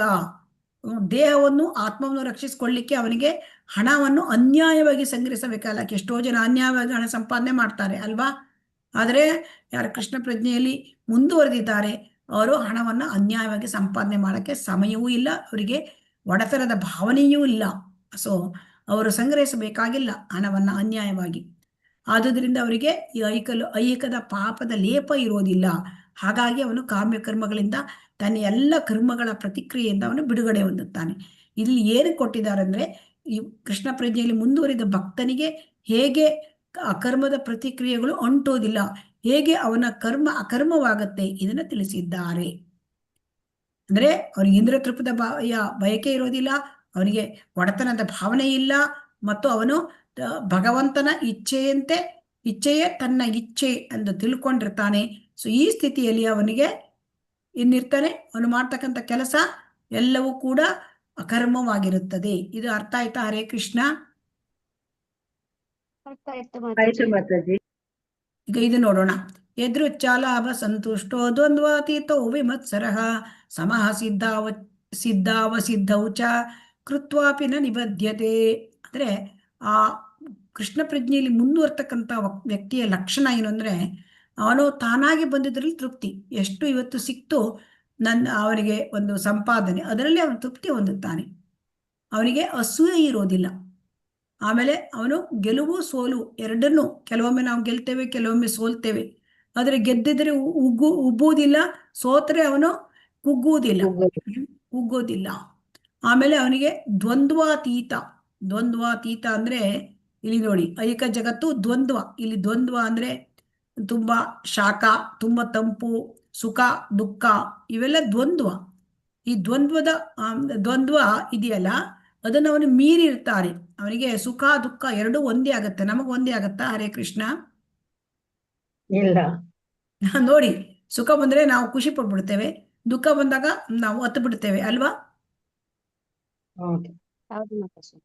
ದೇಹವನ್ನು ಆತ್ಮವನ್ನು ರಕ್ಷಿಸಿಕೊಳ್ಳಿಕ್ಕೆ ಅವನಿಗೆ ಹಣವನ್ನು ಅನ್ಯಾಯವಾಗಿ ಸಂಗ್ರಹಿಸಬೇಕಲ್ಲ. ಎಷ್ಟೋ ಜನ ಅನ್ಯಾಯವಾಗಿ ಹಣ ಸಂಪಾದನೆ ಮಾಡ್ತಾರೆ ಅಲ್ವಾ. ಆದರೆ ಯಾರು ಕೃಷ್ಣ ಪ್ರಜ್ಞೆಯಲ್ಲಿ ಮುಂದುವರೆದಿದ್ದಾರೆ, ಅವರು ಹಣವನ್ನು ಅನ್ಯಾಯವಾಗಿ ಸಂಪಾದನೆ ಮಾಡೋಕ್ಕೆ ಸಮಯವೂ ಇಲ್ಲ, ಅವರಿಗೆ ಒಡೆತನದ ಭಾವನೆಯೂ ಇಲ್ಲ. ಸೊ ಅವರು ಸಂಗ್ರಹಿಸಬೇಕಾಗಿಲ್ಲ ಹಣವನ್ನು ಅನ್ಯಾಯವಾಗಿ. ಆದುದರಿಂದ ಅವರಿಗೆ ಈ ಐಹಿಕದ ಪಾಪದ ಲೇಪ ಇರೋದಿಲ್ಲ. ಹಾಗಾಗಿ ಅವನು ಕಾಮ್ಯ ಕರ್ಮಗಳಿಂದ ತನ್ನ ಎಲ್ಲ ಕರ್ಮಗಳ ಪ್ರತಿಕ್ರಿಯೆಯಿಂದ ಅವನು ಬಿಡುಗಡೆ ಹೊಂದುತ್ತಾನೆ. ಇಲ್ಲಿ ಏನು ಕೊಟ್ಟಿದ್ದಾರೆ ಅಂದ್ರೆ, ಈ ಕೃಷ್ಣ ಪ್ರಜ್ಞೆಯಲ್ಲಿ ಮುಂದುವರಿದ ಭಕ್ತನಿಗೆ ಹೇಗೆ ಅಕರ್ಮದ ಪ್ರತಿಕ್ರಿಯೆಗಳು ಅಂಟೋದಿಲ್ಲ, ಹೇಗೆ ಅವನ ಕರ್ಮ ಅಕರ್ಮವಾಗತ್ತೆ, ಇದನ್ನ ತಿಳಿಸಿದ್ದಾರೆ. ಅಂದ್ರೆ ಅವನಿಗೆ ಇಂದ್ರ ತೃಪ್ತ ಬಯಕೆ ಇರೋದಿಲ್ಲ, ಅವನಿಗೆ ಒಡೆತನದ ಭಾವನೆ ಇಲ್ಲ, ಮತ್ತು ಅವನು ಭಗವಂತನ ಇಚ್ಛೆಯಂತೆ ಇಚ್ಛೆಯೇ ತನ್ನ ಇಚ್ಛೆ ಎಂದು ತಿಳ್ಕೊಂಡಿರ್ತಾನೆ. ಸೊ ಈ ಸ್ಥಿತಿಯಲ್ಲಿ ಅವನಿಗೆ ಏನಿರ್ತಾನೆ, ಅವನು ಮಾಡ್ತಕ್ಕಂಥ ಕೆಲಸ ಎಲ್ಲವೂ ಕೂಡ ಅಕರ್ಮವಾಗಿರುತ್ತದೆ. ಇದು ಅರ್ಥ ಆಯ್ತಾ? ಹರೇ ಕೃಷ್ಣ. ಅರ್ಥ ಆಯ್ತು ಆಯ್ತು ಮಾತಾಜಿ. ಮಾತಾಜಿ. ಈಗ ಇದು ನೋಡೋಣ. ಯದೃಚ್ಛಾಲಾಭ ಸಂತುಷ್ಟೋ ದ್ವಂದ್ವಾತೀತೋ ವಿಮತ್ಸರಃ ಸಮಃ ಸಿದ್ಧಾವಸಿದ್ಧೌ ಚ ಕೃತ್ವಾಪಿ ನ ನಿಬದ್ಧತೆ. ಅಂದ್ರೆ ಆ ಕೃಷ್ಣ ಪ್ರಜ್ಞೆಯಲ್ಲಿ ಮುಂದುವರ್ತಕ್ಕಂಥ ವ್ಯಕ್ತಿಯ ಲಕ್ಷಣ ಏನು ಅಂದ್ರೆ, ಅವನು ತಾನಾಗಿ ಬಂದಿದ್ರಲ್ಲಿ ತೃಪ್ತಿ, ಎಷ್ಟು ಇವತ್ತು ಸಿಕ್ತು ಅವನಿಗೆ ಒಂದು ಸಂಪಾದನೆ, ಅದರಲ್ಲಿ ಅವನು ತೃಪ್ತಿ ಹೊಂದುತ್ತಾನೆ. ಅವನಿಗೆ ಅಸೂಯೆ ಇರೋದಿಲ್ಲ. ಆಮೇಲೆ ಅವನು ಗೆಲುವು ಸೋಲು ಎರಡನ್ನೂ, ಕೆಲವೊಮ್ಮೆ ನಾವು ಗೆಲ್ತೇವೆ, ಕೆಲವೊಮ್ಮೆ ಸೋಲ್ತೇವೆ. ಆದರೆ ಗೆದ್ದಿದ್ರೆ ಉಬ್ಬುವುದಿಲ್ಲ, ಸೋತ್ರೆ ಅವನು ಕುಗ್ಗುವುದಿಲ್ಲ. ಆಮೇಲೆ ಅವನಿಗೆ ದ್ವಂದ್ವಾತೀತ ಅಂದ್ರೆ ಇಲ್ಲಿ ನೋಡಿ, ಐಕ ಜಗತ್ತು ದ್ವಂದ್ವ. ಇಲ್ಲಿ ದ್ವಂದ್ವ ಅಂದ್ರೆ ತುಂಬಾ ಶಾಖ, ತುಂಬಾ ತಂಪು, ಸುಖ ದುಃಖ, ಇವೆಲ್ಲ ದ್ವಂದ್ವ. ಈ ದ್ವಂದ್ವ ಇದೆಯಲ್ಲ, ಅದನ್ನು ಅವನು ಮೀರಿ ಇರ್ತಾನೆ. ಅವನಿಗೆ ಸುಖ ದುಃಖ ಎರಡೂ ಒಂದೇ ಆಗತ್ತೆ. ನಮಗ್ ಒಂದೇ ಆಗತ್ತಾ? ಹರೇ ಕೃಷ್ಣ. ಇಲ್ಲ. ನೋಡಿ, ಸುಖ ಬಂದ್ರೆ ನಾವು ಖುಷಿ ಪಡ್ಬಿಡ್ತೇವೆ, ದುಃಖ ಬಂದಾಗ ನಾವು ಹತ್ತು ಬಿಡ್ತೇವೆ ಅಲ್ವಾ? ಹೌದು. ಹೌದು ಮಾತಾಜಿ.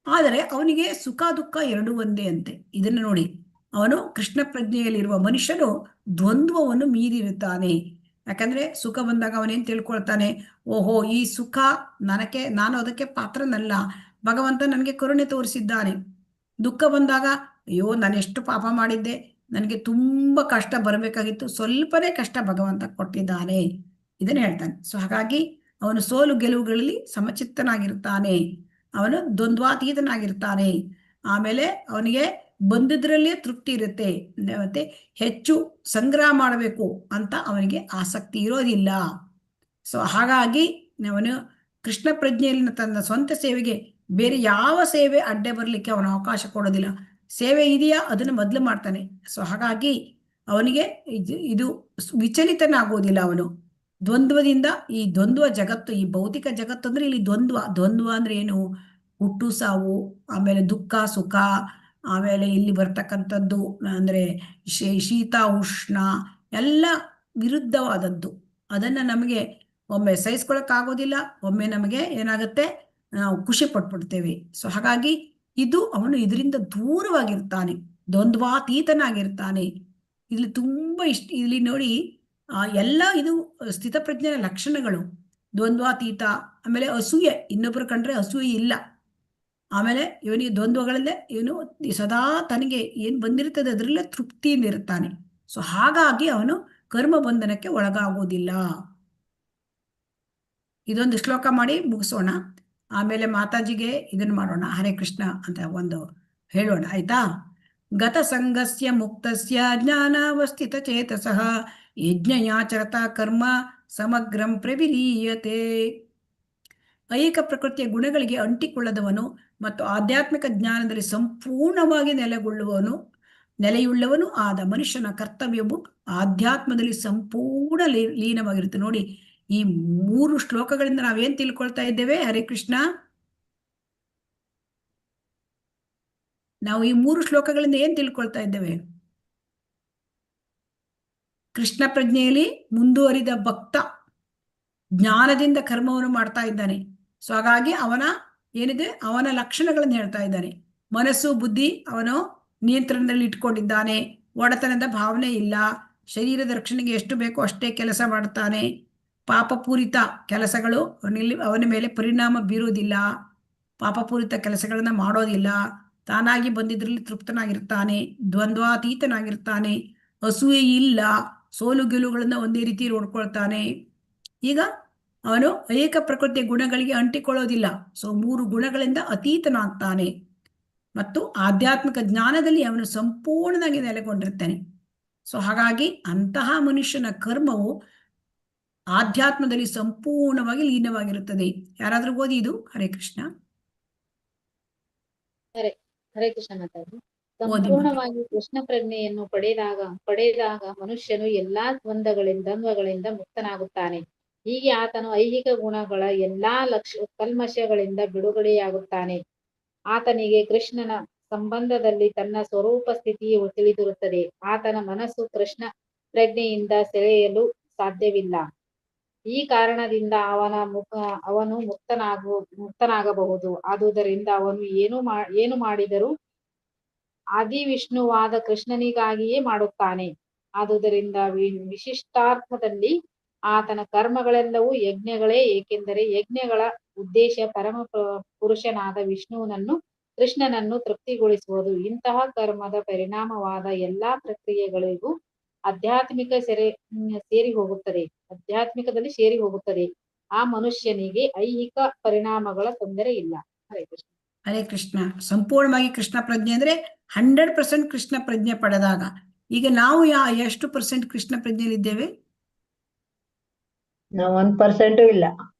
ಆದರೆ ಅವನಿಗೆ ಸುಖ ದುಃಖ ಎರಡೂ ಒಂದೇ ಅಂತೆ. ಇದನ್ನು ನೋಡಿ, ಅವನು ಕೃಷ್ಣ ಪ್ರಜ್ಞೆಯಲ್ಲಿರುವ ಮನುಷ್ಯನು ದ್ವಂದ್ವವನ್ನು ಮೀರಿರುತ್ತಾನೆ. ಯಾಕಂದ್ರೆ ಸುಖ ಬಂದಾಗ ಅವನೇನ್ ತಿಳ್ಕೊಳ್ತಾನೆ, ಓಹೋ ಈ ಸುಖ ನಾನು ಅದಕ್ಕೆ ಪಾತ್ರನಲ್ಲ, ಭಗವಂತ ನನಗೆ ಕರುಣೆ ತೋರಿಸಿದ್ದಾನೆ. ದುಃಖ ಬಂದಾಗ ಅಯ್ಯೋ ನಾನು ಎಷ್ಟು ಪಾಪ ಮಾಡಿದ್ದೆ, ನನಗೆ ತುಂಬಾ ಕಷ್ಟ ಬರಬೇಕಾಗಿತ್ತು, ಸ್ವಲ್ಪನೇ ಕಷ್ಟ ಭಗವಂತ ಕೊಟ್ಟಿದ್ದಾನೆ, ಇದನ್ನ ಹೇಳ್ತಾನೆ. ಸೊ ಹಾಗಾಗಿ ಅವನು ಸೋಲು ಗೆಲುವುಗಳಲ್ಲಿ ಸಮಚಿತ್ತನಾಗಿರ್ತಾನೆ, ಅವನು ದ್ವಂದ್ವಾತೀತನಾಗಿರ್ತಾನೆ. ಆಮೇಲೆ ಅವನಿಗೆ ಬಂದಿದ್ರಲ್ಲೇ ತೃಪ್ತಿ ಇರುತ್ತೆ, ಮತ್ತೆ ಹೆಚ್ಚು ಸಂಗ್ರಹ ಮಾಡಬೇಕು ಅಂತ ಅವನಿಗೆ ಆಸಕ್ತಿ ಇರೋದಿಲ್ಲ. ಸೊ ಹಾಗಾಗಿ ಅವನು ಕೃಷ್ಣ ಪ್ರಜ್ಞೆಯಲ್ಲಿ ತನ್ನ ಸ್ವಂತ ಸೇವೆಗೆ ಬೇರೆ ಯಾವ ಸೇವೆ ಅಡ್ಡ ಬರಲಿಕ್ಕೆ ಅವನು ಅವಕಾಶ ಕೊಡೋದಿಲ್ಲ. ಸೇವೆ ಇದೆಯಾ ಅದನ್ನು ಮೊದಲು ಮಾಡ್ತಾನೆ. ಸೊ ಹಾಗಾಗಿ ಅವನಿಗೆ ಇದು ವಿಚಲಿತನಾಗೋದಿಲ್ಲ. ಅವನು ದ್ವಂದ್ವದಿಂದ, ಈ ದ್ವಂದ್ವ ಜಗತ್ತು, ಈ ಭೌತಿಕ ಜಗತ್ತು ಅಂದ್ರೆ ಇಲ್ಲಿ ದ್ವಂದ್ವ ಅಂದ್ರೆ ಏನು? ಹುಟ್ಟು ಸಾವು, ಆಮೇಲೆ ದುಃಖ ಸುಖ, ಆಮೇಲೆ ಇಲ್ಲಿ ಬರ್ತಕ್ಕಂಥದ್ದು ಅಂದ್ರೆ ಶೀತ ಉಷ್ಣ ಎಲ್ಲ ವಿರುದ್ಧವಾದದ್ದು. ಅದನ್ನ ನಮಗೆ ಒಮ್ಮೆ ಸಹಿಸ್ಕೊಳಕ್ಕಾಗೋದಿಲ್ಲ, ಒಮ್ಮೆ ನಮಗೆ ಏನಾಗುತ್ತೆ, ನಾವು ಖುಷಿ ಪಟ್ಬಿಡ್ತೇವೆ. ಸೊ ಹಾಗಾಗಿ ಅವನು ಇದರಿಂದ ದೂರವಾಗಿರ್ತಾನೆ, ದ್ವಂದ್ವಾತೀತನಾಗಿರ್ತಾನೆ. ಇಲ್ಲಿ ತುಂಬಾ ಇಲ್ಲಿ ನೋಡಿ, ಎಲ್ಲ ಇದು ಸ್ಥಿತಪ್ರಜ್ಞೆಯ ಲಕ್ಷಣಗಳು. ದ್ವಂದ್ವಾತೀತ, ಆಮೇಲೆ ಅಸೂಯೆ, ಇನ್ನೊಬ್ಬರು ಕಂಡ್ರೆ ಅಸೂಯೆ ಇಲ್ಲ. ಆಮೇಲೆ ಇವನಿಗೆ ದ್ವಂದ್ವಗಳಲ್ಲೇ ಇವನು ಸದಾ ತನಗೆ ಏನ್ ಬಂದಿರ್ತದೆ ಅದರಲ್ಲೇ ತೃಪ್ತಿಯಿಂದ ಇರ್ತಾನೆ. ಸೊ ಹಾಗಾಗಿ ಅವನು ಕರ್ಮ ಬಂಧನಕ್ಕೆ ಒಳಗಾಗುವುದಿಲ್ಲ. ಇದೊಂದು ಶ್ಲೋಕ ಮಾಡಿ ಮುಗಿಸೋಣ, ಆಮೇಲೆ ಮಾತಾಜಿಗೆ ಇದನ್ನ ಮಾಡೋಣ, ಹರೇ ಕೃಷ್ಣ ಅಂತ ಒಂದು ಹೇಳೋಣ, ಆಯ್ತಾ? ಗತ ಸಂಗಸ್ಯ ಮುಕ್ತಸ್ಯ ಜ್ಞಾನಾವಸ್ಥಿತ ಚೇತಸಃ ಯಜ್ಞಯಾಚರತ ಕರ್ಮ ಸಮಗ್ರಂ ಪ್ರವಿಲೀಯತೆ. ಐಕ ಪ್ರಕೃತಿಯ ಗುಣಗಳಿಗೆ ಅಂಟಿಕೊಳ್ಳದವನು ಮತ್ತು ಆಧ್ಯಾತ್ಮಿಕ ಜ್ಞಾನದಲ್ಲಿ ಸಂಪೂರ್ಣವಾಗಿ ನೆಲೆಯುಳ್ಳವನು ಆದ ಮನುಷ್ಯನ ಕರ್ತವ್ಯವು ಆಧ್ಯಾತ್ಮದಲ್ಲಿ ಸಂಪೂರ್ಣ ಲೀನವಾಗಿರುತ್ತೆ. ನೋಡಿ, ಈ 3 ಶ್ಲೋಕಗಳಿಂದ ನಾವೇನ್ ತಿಳ್ಕೊಳ್ತಾ ಇದ್ದೇವೆ? ಹರೇ ಕೃಷ್ಣ, ನಾವು ಈ 3 ಶ್ಲೋಕಗಳಿಂದ ಏನ್ ತಿಳ್ಕೊಳ್ತಾ ಇದ್ದೇವೆ? ಕೃಷ್ಣ ಪ್ರಜ್ಞೆಯಲ್ಲಿ ಮುಂದುವರಿದ ಭಕ್ತ ಜ್ಞಾನದಿಂದ ಕರ್ಮವನ್ನು ಮಾಡ್ತಾ ಇದ್ದಾನೆ. ಸೊ ಹಾಗಾಗಿ ಅವನ ಲಕ್ಷಣಗಳನ್ನು ಹೇಳ್ತಾ ಇದ್ದಾನೆ. ಮನಸ್ಸು ಬುದ್ಧಿ ಅವನು ನಿಯಂತ್ರಣದಲ್ಲಿ ಇಟ್ಕೊಂಡಿದ್ದಾನೆ, ಒಡೆತನದ ಭಾವನೆ ಇಲ್ಲ, ಶರೀರದ ರಕ್ಷಣೆಗೆ ಎಷ್ಟು ಬೇಕೋ ಅಷ್ಟೇ ಕೆಲಸ ಮಾಡ್ತಾನೆ, ಪಾಪಪೂರಿತ ಕೆಲಸಗಳು ಅವನ ಮೇಲೆ ಪರಿಣಾಮ ಬೀರೋದಿಲ್ಲ, ಪಾಪಪೂರಿತ ಕೆಲಸಗಳನ್ನ ಮಾಡೋದಿಲ್ಲ, ತಾನಾಗಿ ಬಂದಿದ್ರಲ್ಲಿ ತೃಪ್ತನಾಗಿರ್ತಾನೆ, ದ್ವಂದ್ವಾತೀತನಾಗಿರ್ತಾನೆ, ಅಸೂಯೆ ಇಲ್ಲ, ಸೋಲು ಗೆಲುವುಗಳನ್ನ ಒಂದೇ ರೀತಿ ನೋಡ್ಕೊಳ್ತಾನೆ. ಈಗ ಅವನು ಏಕ ಪ್ರಕೃತಿಯ ಗುಣಗಳಿಗೆ ಅಂಟಿಕೊಳ್ಳೋದಿಲ್ಲ. ಸೊ 3 ಗುಣಗಳಿಂದ ಅತೀತನಾಗ್ತಾನೆ ಮತ್ತು ಆಧ್ಯಾತ್ಮಿಕ ಜ್ಞಾನದಲ್ಲಿ ಅವನು ಸಂಪೂರ್ಣವಾಗಿ ನೆಲೆಗೊಂಡಿರ್ತಾನೆ. ಸೊ ಹಾಗಾಗಿ ಅಂತಹ ಮನುಷ್ಯನ ಕರ್ಮವು ಆಧ್ಯಾತ್ಮದಲ್ಲಿ ಸಂಪೂರ್ಣವಾಗಿ ಲೀನವಾಗಿರುತ್ತದೆ. ಯಾರಾದ್ರೂ ಓದಿ ಇದು? ಹರೇ ಕೃಷ್ಣ. ಹರೇ ಕೃಷ್ಣ ಮಾತಾಡಿ. ಸಂಪೂರ್ಣವಾಗಿ ಕೃಷ್ಣ ಪ್ರಜ್ಞೆಯನ್ನು ಪಡೆದಾಗ ಮನುಷ್ಯನು ಎಲ್ಲಾ ದ್ವಂದ್ವಗಳಿಂದ ಮುಕ್ತನಾಗುತ್ತಾನೆ. ಹೀಗೆ ಆತನು ಐಹಿಕ ಗುಣಗಳ ಎಲ್ಲಾ ಕಲ್ಮಶಗಳಿಂದ ಬಿಡುಗಡೆಯಾಗುತ್ತಾನೆ. ಆತನಿಗೆ ಕೃಷ್ಣನ ಸಂಬಂಧದಲ್ಲಿ ತನ್ನ ಸ್ವರೂಪ ಸ್ಥಿತಿಯು ತಿಳಿದಿರುತ್ತದೆ. ಆತನ ಮನಸ್ಸು ಕೃಷ್ಣ ಪ್ರಜ್ಞೆಯಿಂದ ಸೆಳೆಯಲು ಸಾಧ್ಯವಿಲ್ಲ. ಈ ಕಾರಣದಿಂದ ಅವನು ಮುಕ್ತನಾಗಬಹುದು. ಆದುದರಿಂದ ಅವನು ಏನು ಮಾಡಿದರೂ ಆದಿವಿಷ್ಣುವಾದ ಕೃಷ್ಣನಿಗಾಗಿಯೇ ಮಾಡುತ್ತಾನೆ. ಆದುದರಿಂದ ವಿಶಿಷ್ಟಾರ್ಥದಲ್ಲಿ ಆತನ ಕರ್ಮಗಳೆಲ್ಲವೂ ಯಜ್ಞಗಳೇ, ಏಕೆಂದರೆ ಯಜ್ಞಗಳ ಉದ್ದೇಶ ಪರಮ ಪುರುಷನಾದ ವಿಷ್ಣುವನನ್ನು ಕೃಷ್ಣನನ್ನು ತೃಪ್ತಿಗೊಳಿಸುವುದು. ಇಂತಹ ಕರ್ಮದ ಪರಿಣಾಮವಾದ ಎಲ್ಲಾ ಪ್ರಕ್ರಿಯೆಗಳಿಗೂ ಆಧ್ಯಾತ್ಮಿಕದಲ್ಲಿ ಸೇರಿ ಹೋಗುತ್ತದೆ. ಆ ಮನುಷ್ಯನಿಗೆ ಐಹಿಕ ಪರಿಣಾಮಗಳ ತೊಂದರೆ ಇಲ್ಲ. ಹರೇ ಕೃಷ್ಣ. ಹರೇ ಕೃಷ್ಣ. ಸಂಪೂರ್ಣವಾಗಿ ಕೃಷ್ಣ ಪ್ರಜ್ಞೆ ಅಂದ್ರೆ 100% ಕೃಷ್ಣ ಪ್ರಜ್ಞೆ ಪಡೆದಾಗ. ಈಗ ನಾವು ಎಷ್ಟು % ಕೃಷ್ಣ ಪ್ರಜ್ಞೆಯಲ್ಲಿದ್ದೇವೆ? ನಾವು 1% ಇಲ್ಲ.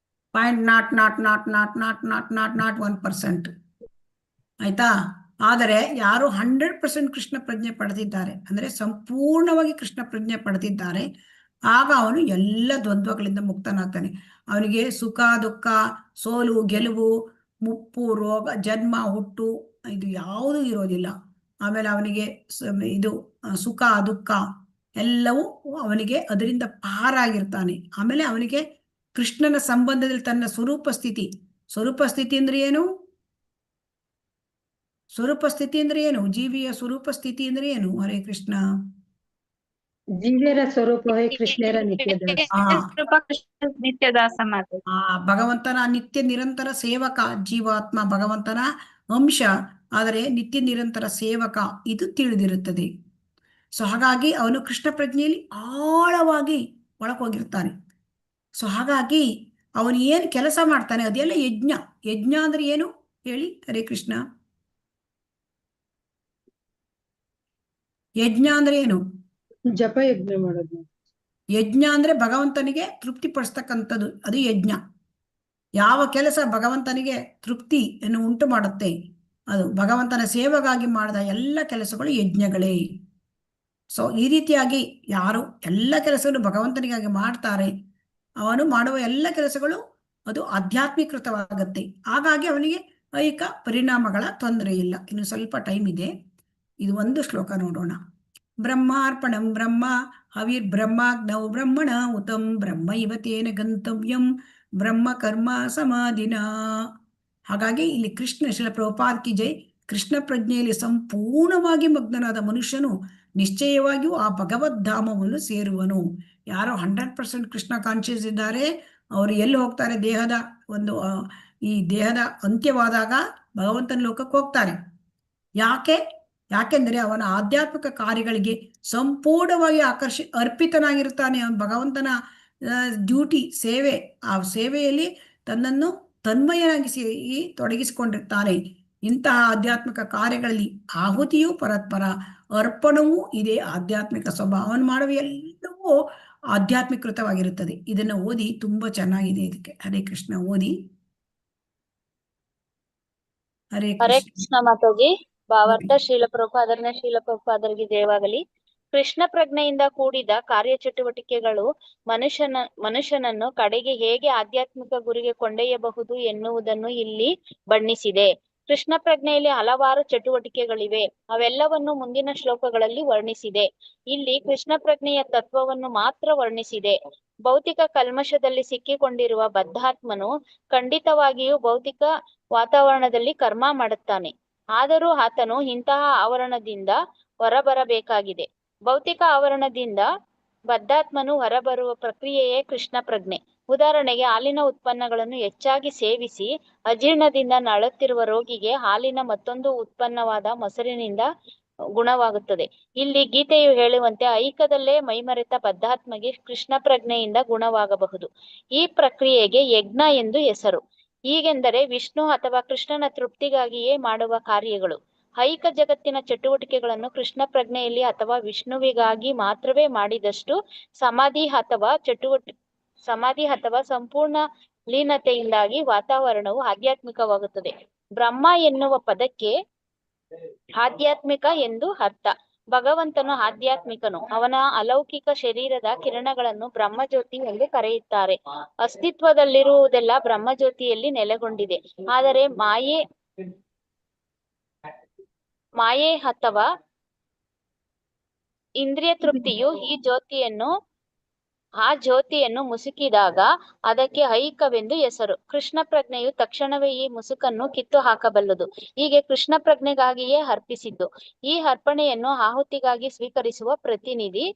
0.000000001%. ಆಯ್ತಾ? ಆದರೆ ಯಾರು 100% ಕೃಷ್ಣ ಪ್ರಜ್ಞೆ ಪಡೆದಿದ್ದಾರೆ, ಅಂದ್ರೆ ಸಂಪೂರ್ಣವಾಗಿ ಕೃಷ್ಣ ಪ್ರಜ್ಞೆ ಪಡೆದಿದ್ದಾರೆ, ಆಗ ಅವನು ಎಲ್ಲ ದ್ವಂದ್ವಗಳಿಂದ ಮುಕ್ತನಾಗ್ತಾನೆ. ಅವನಿಗೆ ಸುಖ ದುಃಖ, ಸೋಲು ಗೆಲುವು, ಮುಪ್ಪು ರೋಗ, ಜನ್ಮ ಹುಟ್ಟು ಇದು ಯಾವುದೂ ಇರೋದಿಲ್ಲ. ಆಮೇಲೆ ಅವನಿಗೆ ಇದು ಸುಖ ದುಃಖ ಎಲ್ಲವೂ ಅವನಿಗೆ ಅದರಿಂದ ಪಾರಾಗಿರ್ತಾನೆ. ಆಮೇಲೆ ಅವನಿಗೆ ಕೃಷ್ಣನ ಸಂಬಂಧದಲ್ಲಿ ತನ್ನ ಸ್ವರೂಪ ಸ್ಥಿತಿ ಅಂದ್ರೆ ಏನು? ಸ್ವರೂಪ ಸ್ಥಿತಿ ಅಂದ್ರೆ ಏನು? ಜೀವಿಯ ಸ್ವರೂಪ ಸ್ಥಿತಿ ಅಂದ್ರೆ ಏನು? ಹರೇ ಕೃಷ್ಣ. ಜೀವ್ಯರ ಸ್ವರೂಪವೇ ಕೃಷ್ಣರ ನಿತ್ಯದಾಸ. ನಿತ್ಯದಾಸ ಮಾತೆ. ಭಗವಂತನ ನಿತ್ಯ ನಿರಂತರ ಸೇವಕ ಜೀವಾತ್ಮ, ಭಗವಂತನ ಅಂಶ, ಆದರೆ ನಿತ್ಯ ನಿರಂತರ ಸೇವಕ ಇದು ತಿಳಿದಿರುತ್ತದೆ. ಸೊ ಹಾಗಾಗಿ ಅವನು ಕೃಷ್ಣ ಪ್ರಜ್ಞೆಯಲ್ಲಿ ಆಳವಾಗಿ ಒಳಗೋಗಿರ್ತಾನೆ. ಸೊ ಹಾಗಾಗಿ ಅವನು ಏನು ಕೆಲಸ ಮಾಡ್ತಾನೆ ಅದೆಲ್ಲ ಯಜ್ಞ. ಯಜ್ಞ ಅಂದ್ರೆ ಏನು ಹೇಳಿ? ಹರೇ ಕೃಷ್ಣ. ಯಜ್ಞ ಅಂದ್ರೆ ಏನು? ಜಪ ಯಜ್ಞ ಮಾಡೋದು. ಯಜ್ಞ ಅಂದ್ರೆ ಭಗವಂತನಿಗೆ ತೃಪ್ತಿ ಪಡಿಸ್ತಕ್ಕಂಥದ್ದು, ಅದು ಯಜ್ಞ. ಯಾವ ಕೆಲಸ ಭಗವಂತನಿಗೆ ತೃಪ್ತಿಯನ್ನು ಉಂಟು ಮಾಡುತ್ತೆ, ಅದು ಭಗವಂತನ ಸೇವೆಗಾಗಿ ಮಾಡಿದ ಎಲ್ಲ ಕೆಲಸಗಳು ಯಜ್ಞಗಳೇ. ಸೊ ಈ ರೀತಿಯಾಗಿ ಯಾರು ಎಲ್ಲ ಕೆಲಸಗಳು ಭಗವಂತನಿಗಾಗಿ ಮಾಡ್ತಾರೆ, ಅವನು ಮಾಡುವ ಎಲ್ಲ ಕೆಲಸಗಳು ಅದು ಆಧ್ಯಾತ್ಮೀಕೃತವಾಗತ್ತೆ. ಹಾಗಾಗಿ ಅವನಿಗೆ ಐಹಿಕ ಪರಿಣಾಮಗಳ ತೊಂದರೆ ಇಲ್ಲ. ಇನ್ನು ಸ್ವಲ್ಪ ಟೈಮ್ ಇದೆ, ಇದು ಒಂದು ಶ್ಲೋಕ ನೋಡೋಣ. ಬ್ರಹ್ಮಾರ್ಪಣಂ ಬ್ರಹ್ಮ ಹವಿರ್ಬ್ರಹ್ಮಾಗ್ನೌ ಬ್ರಹ್ಮಣ ಉತಂ ಬ್ರಹ್ಮ ಇವತೇನ ಗಂತವ್ಯಂ ಬ್ರಹ್ಮ ಕರ್ಮ ಸಮಾಧಿನ. ಹಾಗಾಗಿ ಇಲ್ಲಿ ಕೃಷ್ಣ ಶ್ರೀಲ ಪ್ರಭುಪಾದ ಕಿ ಜೈ. ಕೃಷ್ಣ ಪ್ರಜ್ಞೆಯಲ್ಲಿ ಸಂಪೂರ್ಣವಾಗಿ ಮಗ್ನನಾದ ಮನುಷ್ಯನು ನಿಶ್ಚಯವಾಗಿಯೂ ಆ ಭಗವದ್ಧಾಮವನ್ನು ಸೇರುವನು. ಯಾರು 100% ಕೃಷ್ಣ ಕಾನ್ಶಿಯಸ್ ಇದ್ದಾರೆ ಅವರು ಎಲ್ಲಿ ಹೋಗ್ತಾರೆ? ದೇಹದ ಒಂದು ಈ ದೇಹದ ಅಂತ್ಯವಾದಾಗ ಭಗವಂತನ ಲೋಕಕ್ಕೆ ಹೋಗ್ತಾರೆ. ಯಾಕೆಂದರೆ ಅವನ ಆಧ್ಯಾತ್ಮಿಕ ಕಾರ್ಯಗಳಿಗೆ ಸಂಪೂರ್ಣವಾಗಿ ಅರ್ಪಿತನಾಗಿರ್ತಾನೆ. ಅವನು ಭಗವಂತನ ಡ್ಯೂಟಿ ಸೇವೆ, ಆ ಸೇವೆಯಲ್ಲಿ ತನ್ನನ್ನು ತನ್ಮಯನಾಗಿಸಿ ತೊಡಗಿಸಿಕೊಂಡಿರ್ತಾನೆ. ಇಂತಹ ಆಧ್ಯಾತ್ಮಿಕ ಕಾರ್ಯಗಳಲ್ಲಿ ಆಹುತಿಯೂ ಪರಸ್ಪರ ಅರ್ಪಣವೂ ಇದೆ. ಆಧ್ಯಾತ್ಮಿಕ ಸ್ವಭಾವ ಅವನು ಮಾಡುವ ಎಲ್ಲವೂ ಆಧ್ಯಾತ್ಮಿಕೃತವಾಗಿರುತ್ತದೆ. ಇದನ್ನು ಓದಿ ತುಂಬಾ ಚೆನ್ನಾಗಿದೆ. ಇದಕ್ಕೆ ಹರೇ ಕೃಷ್ಣ ಓದಿ. ಹರೇ ಕೃಷ್ಣ ಮಾತಾಜಿ. ಭಾವಾರ್ಥ ಶ್ರೀಲ ಪ್ರಭುಪಾದರಿಗೆ ಜಯವಾಗಲಿ. ಕೃಷ್ಣ ಪ್ರಜ್ಞೆಯಿಂದ ಕೂಡಿದ ಕಾರ್ಯಚಟುವಟಿಕೆಗಳು ಮನುಷ್ಯನನ್ನು ಕಡೆಗೆ ಹೇಗೆ ಆಧ್ಯಾತ್ಮಿಕ ಗುರಿಗೆ ಕೊಂಡೊಯ್ಯಬಹುದು ಎನ್ನುವುದನ್ನು ಇಲ್ಲಿ ಬಣ್ಣಿಸಿದೆ. ಕೃಷ್ಣ ಪ್ರಜ್ಞೆಯಲ್ಲಿ ಹಲವಾರು ಚಟುವಟಿಕೆಗಳಿವೆ. ಅವೆಲ್ಲವನ್ನು ಮುಂದಿನ ಶ್ಲೋಕಗಳಲ್ಲಿ ವರ್ಣಿಸಿದೆ. ಇಲ್ಲಿ ಕೃಷ್ಣ ಪ್ರಜ್ಞೆಯ ತತ್ವವನ್ನು ಮಾತ್ರ ವರ್ಣಿಸಿದೆ. ಭೌತಿಕ ಕಲ್ಮಶದಲ್ಲಿ ಸಿಕ್ಕಿಕೊಂಡಿರುವ ಬದ್ಧಾತ್ಮನು ಖಂಡಿತವಾಗಿಯೂ ಭೌತಿಕ ವಾತಾವರಣದಲ್ಲಿ ಕರ್ಮ ಮಾಡುತ್ತಾನೆ. ಆದರೂ ಆತನು ಇಂತಹ ಆವರಣದಿಂದ ಹೊರಬರಬೇಕಾಗಿದೆ. ಭೌತಿಕ ಆವರಣದಿಂದ ಬದ್ಧಾತ್ಮನು ಹೊರಬರುವ ಪ್ರಕ್ರಿಯೆಯೇ ಕೃಷ್ಣ ಪ್ರಜ್ಞೆ. ಉದಾಹರಣೆಗೆ, ಹಾಲಿನ ಉತ್ಪನ್ನಗಳನ್ನು ಹೆಚ್ಚಾಗಿ ಸೇವಿಸಿ ಅಜೀರ್ಣದಿಂದ ನರಳುತ್ತಿರುವ ರೋಗಿಗೆ ಹಾಲಿನ ಮತ್ತೊಂದು ಉತ್ಪನ್ನವಾದ ಮೊಸರಿನಿಂದ ಗುಣವಾಗುತ್ತದೆ. ಇಲ್ಲಿ ಗೀತೆಯು ಹೇಳುವಂತೆ ಐಹಿಕದಲ್ಲೇ ಮೈಮರೆತ ಬದ್ಧಾತ್ಮಗೆ ಕೃಷ್ಣ ಪ್ರಜ್ಞೆಯಿಂದ ಗುಣವಾಗಬಹುದು. ಈ ಪ್ರಕ್ರಿಯೆಗೆ ಯಜ್ಞ ಎಂದು ಹೆಸರು. ಹೀಗೆಂದರೆ ವಿಷ್ಣು ಅಥವಾ ಕೃಷ್ಣನ ತೃಪ್ತಿಗಾಗಿಯೇ ಮಾಡುವ ಕಾರ್ಯಗಳು. ಐಹಿಕ ಜಗತ್ತಿನ ಚಟುವಟಿಕೆಗಳನ್ನು ಕೃಷ್ಣ ಪ್ರಜ್ಞೆಯಲ್ಲಿ ಅಥವಾ ವಿಷ್ಣುವಿಗಾಗಿ ಮಾತ್ರವೇ ಮಾಡಿದಷ್ಟು ಸಮಾಧಿ ಅಥವಾ ಸಂಪೂರ್ಣ ಲೀನತೆಯಿಂದಾಗಿ ವಾತಾವರಣವು ಆಧ್ಯಾತ್ಮಿಕವಾಗುತ್ತದೆ. ಬ್ರಹ್ಮ ಎನ್ನುವ ಪದಕ್ಕೆ ಆಧ್ಯಾತ್ಮಿಕ ಎಂದು ಅರ್ಥ. ಭಗವಂತನು ಆಧ್ಯಾತ್ಮಿಕನು. ಅವನ ಅಲೌಕಿಕ ಶರೀರದ ಕಿರಣಗಳನ್ನು ಬ್ರಹ್ಮಜ್ಯೋತಿ ಎಂದು ಕರೆಯುತ್ತಾರೆ. ಅಸ್ತಿತ್ವದಲ್ಲಿರುವುದೆಲ್ಲ ಬ್ರಹ್ಮಜ್ಯೋತಿಯಲ್ಲಿ ನೆಲೆಗೊಂಡಿದೆ. ಆದರೆ ಮಾಯೆ ಅಥವಾ ಇಂದ್ರಿಯ ತೃಪ್ತಿಯು ಆ ಜ್ಯೋತಿಯನ್ನು ಮುಸುಕಿದಾಗ ಅದಕ್ಕೆ ಐಹಿಕವೆಂದು ಹೆಸರು. ಕೃಷ್ಣ ಪ್ರಜ್ಞೆಯು ತಕ್ಷಣವೇ ಈ ಮುಸುಕನ್ನು ಕಿತ್ತು ಹಾಕಬಲ್ಲದು. ಹೀಗೆ ಕೃಷ್ಣ ಪ್ರಜ್ಞೆಗಾಗಿಯೇ ಅರ್ಪಿಸಿದ್ದು. ಈ ಅರ್ಪಣೆಯನ್ನು ಆಹುತಿಗಾಗಿ ಸ್ವೀಕರಿಸುವ ಪ್ರತಿನಿಧಿ,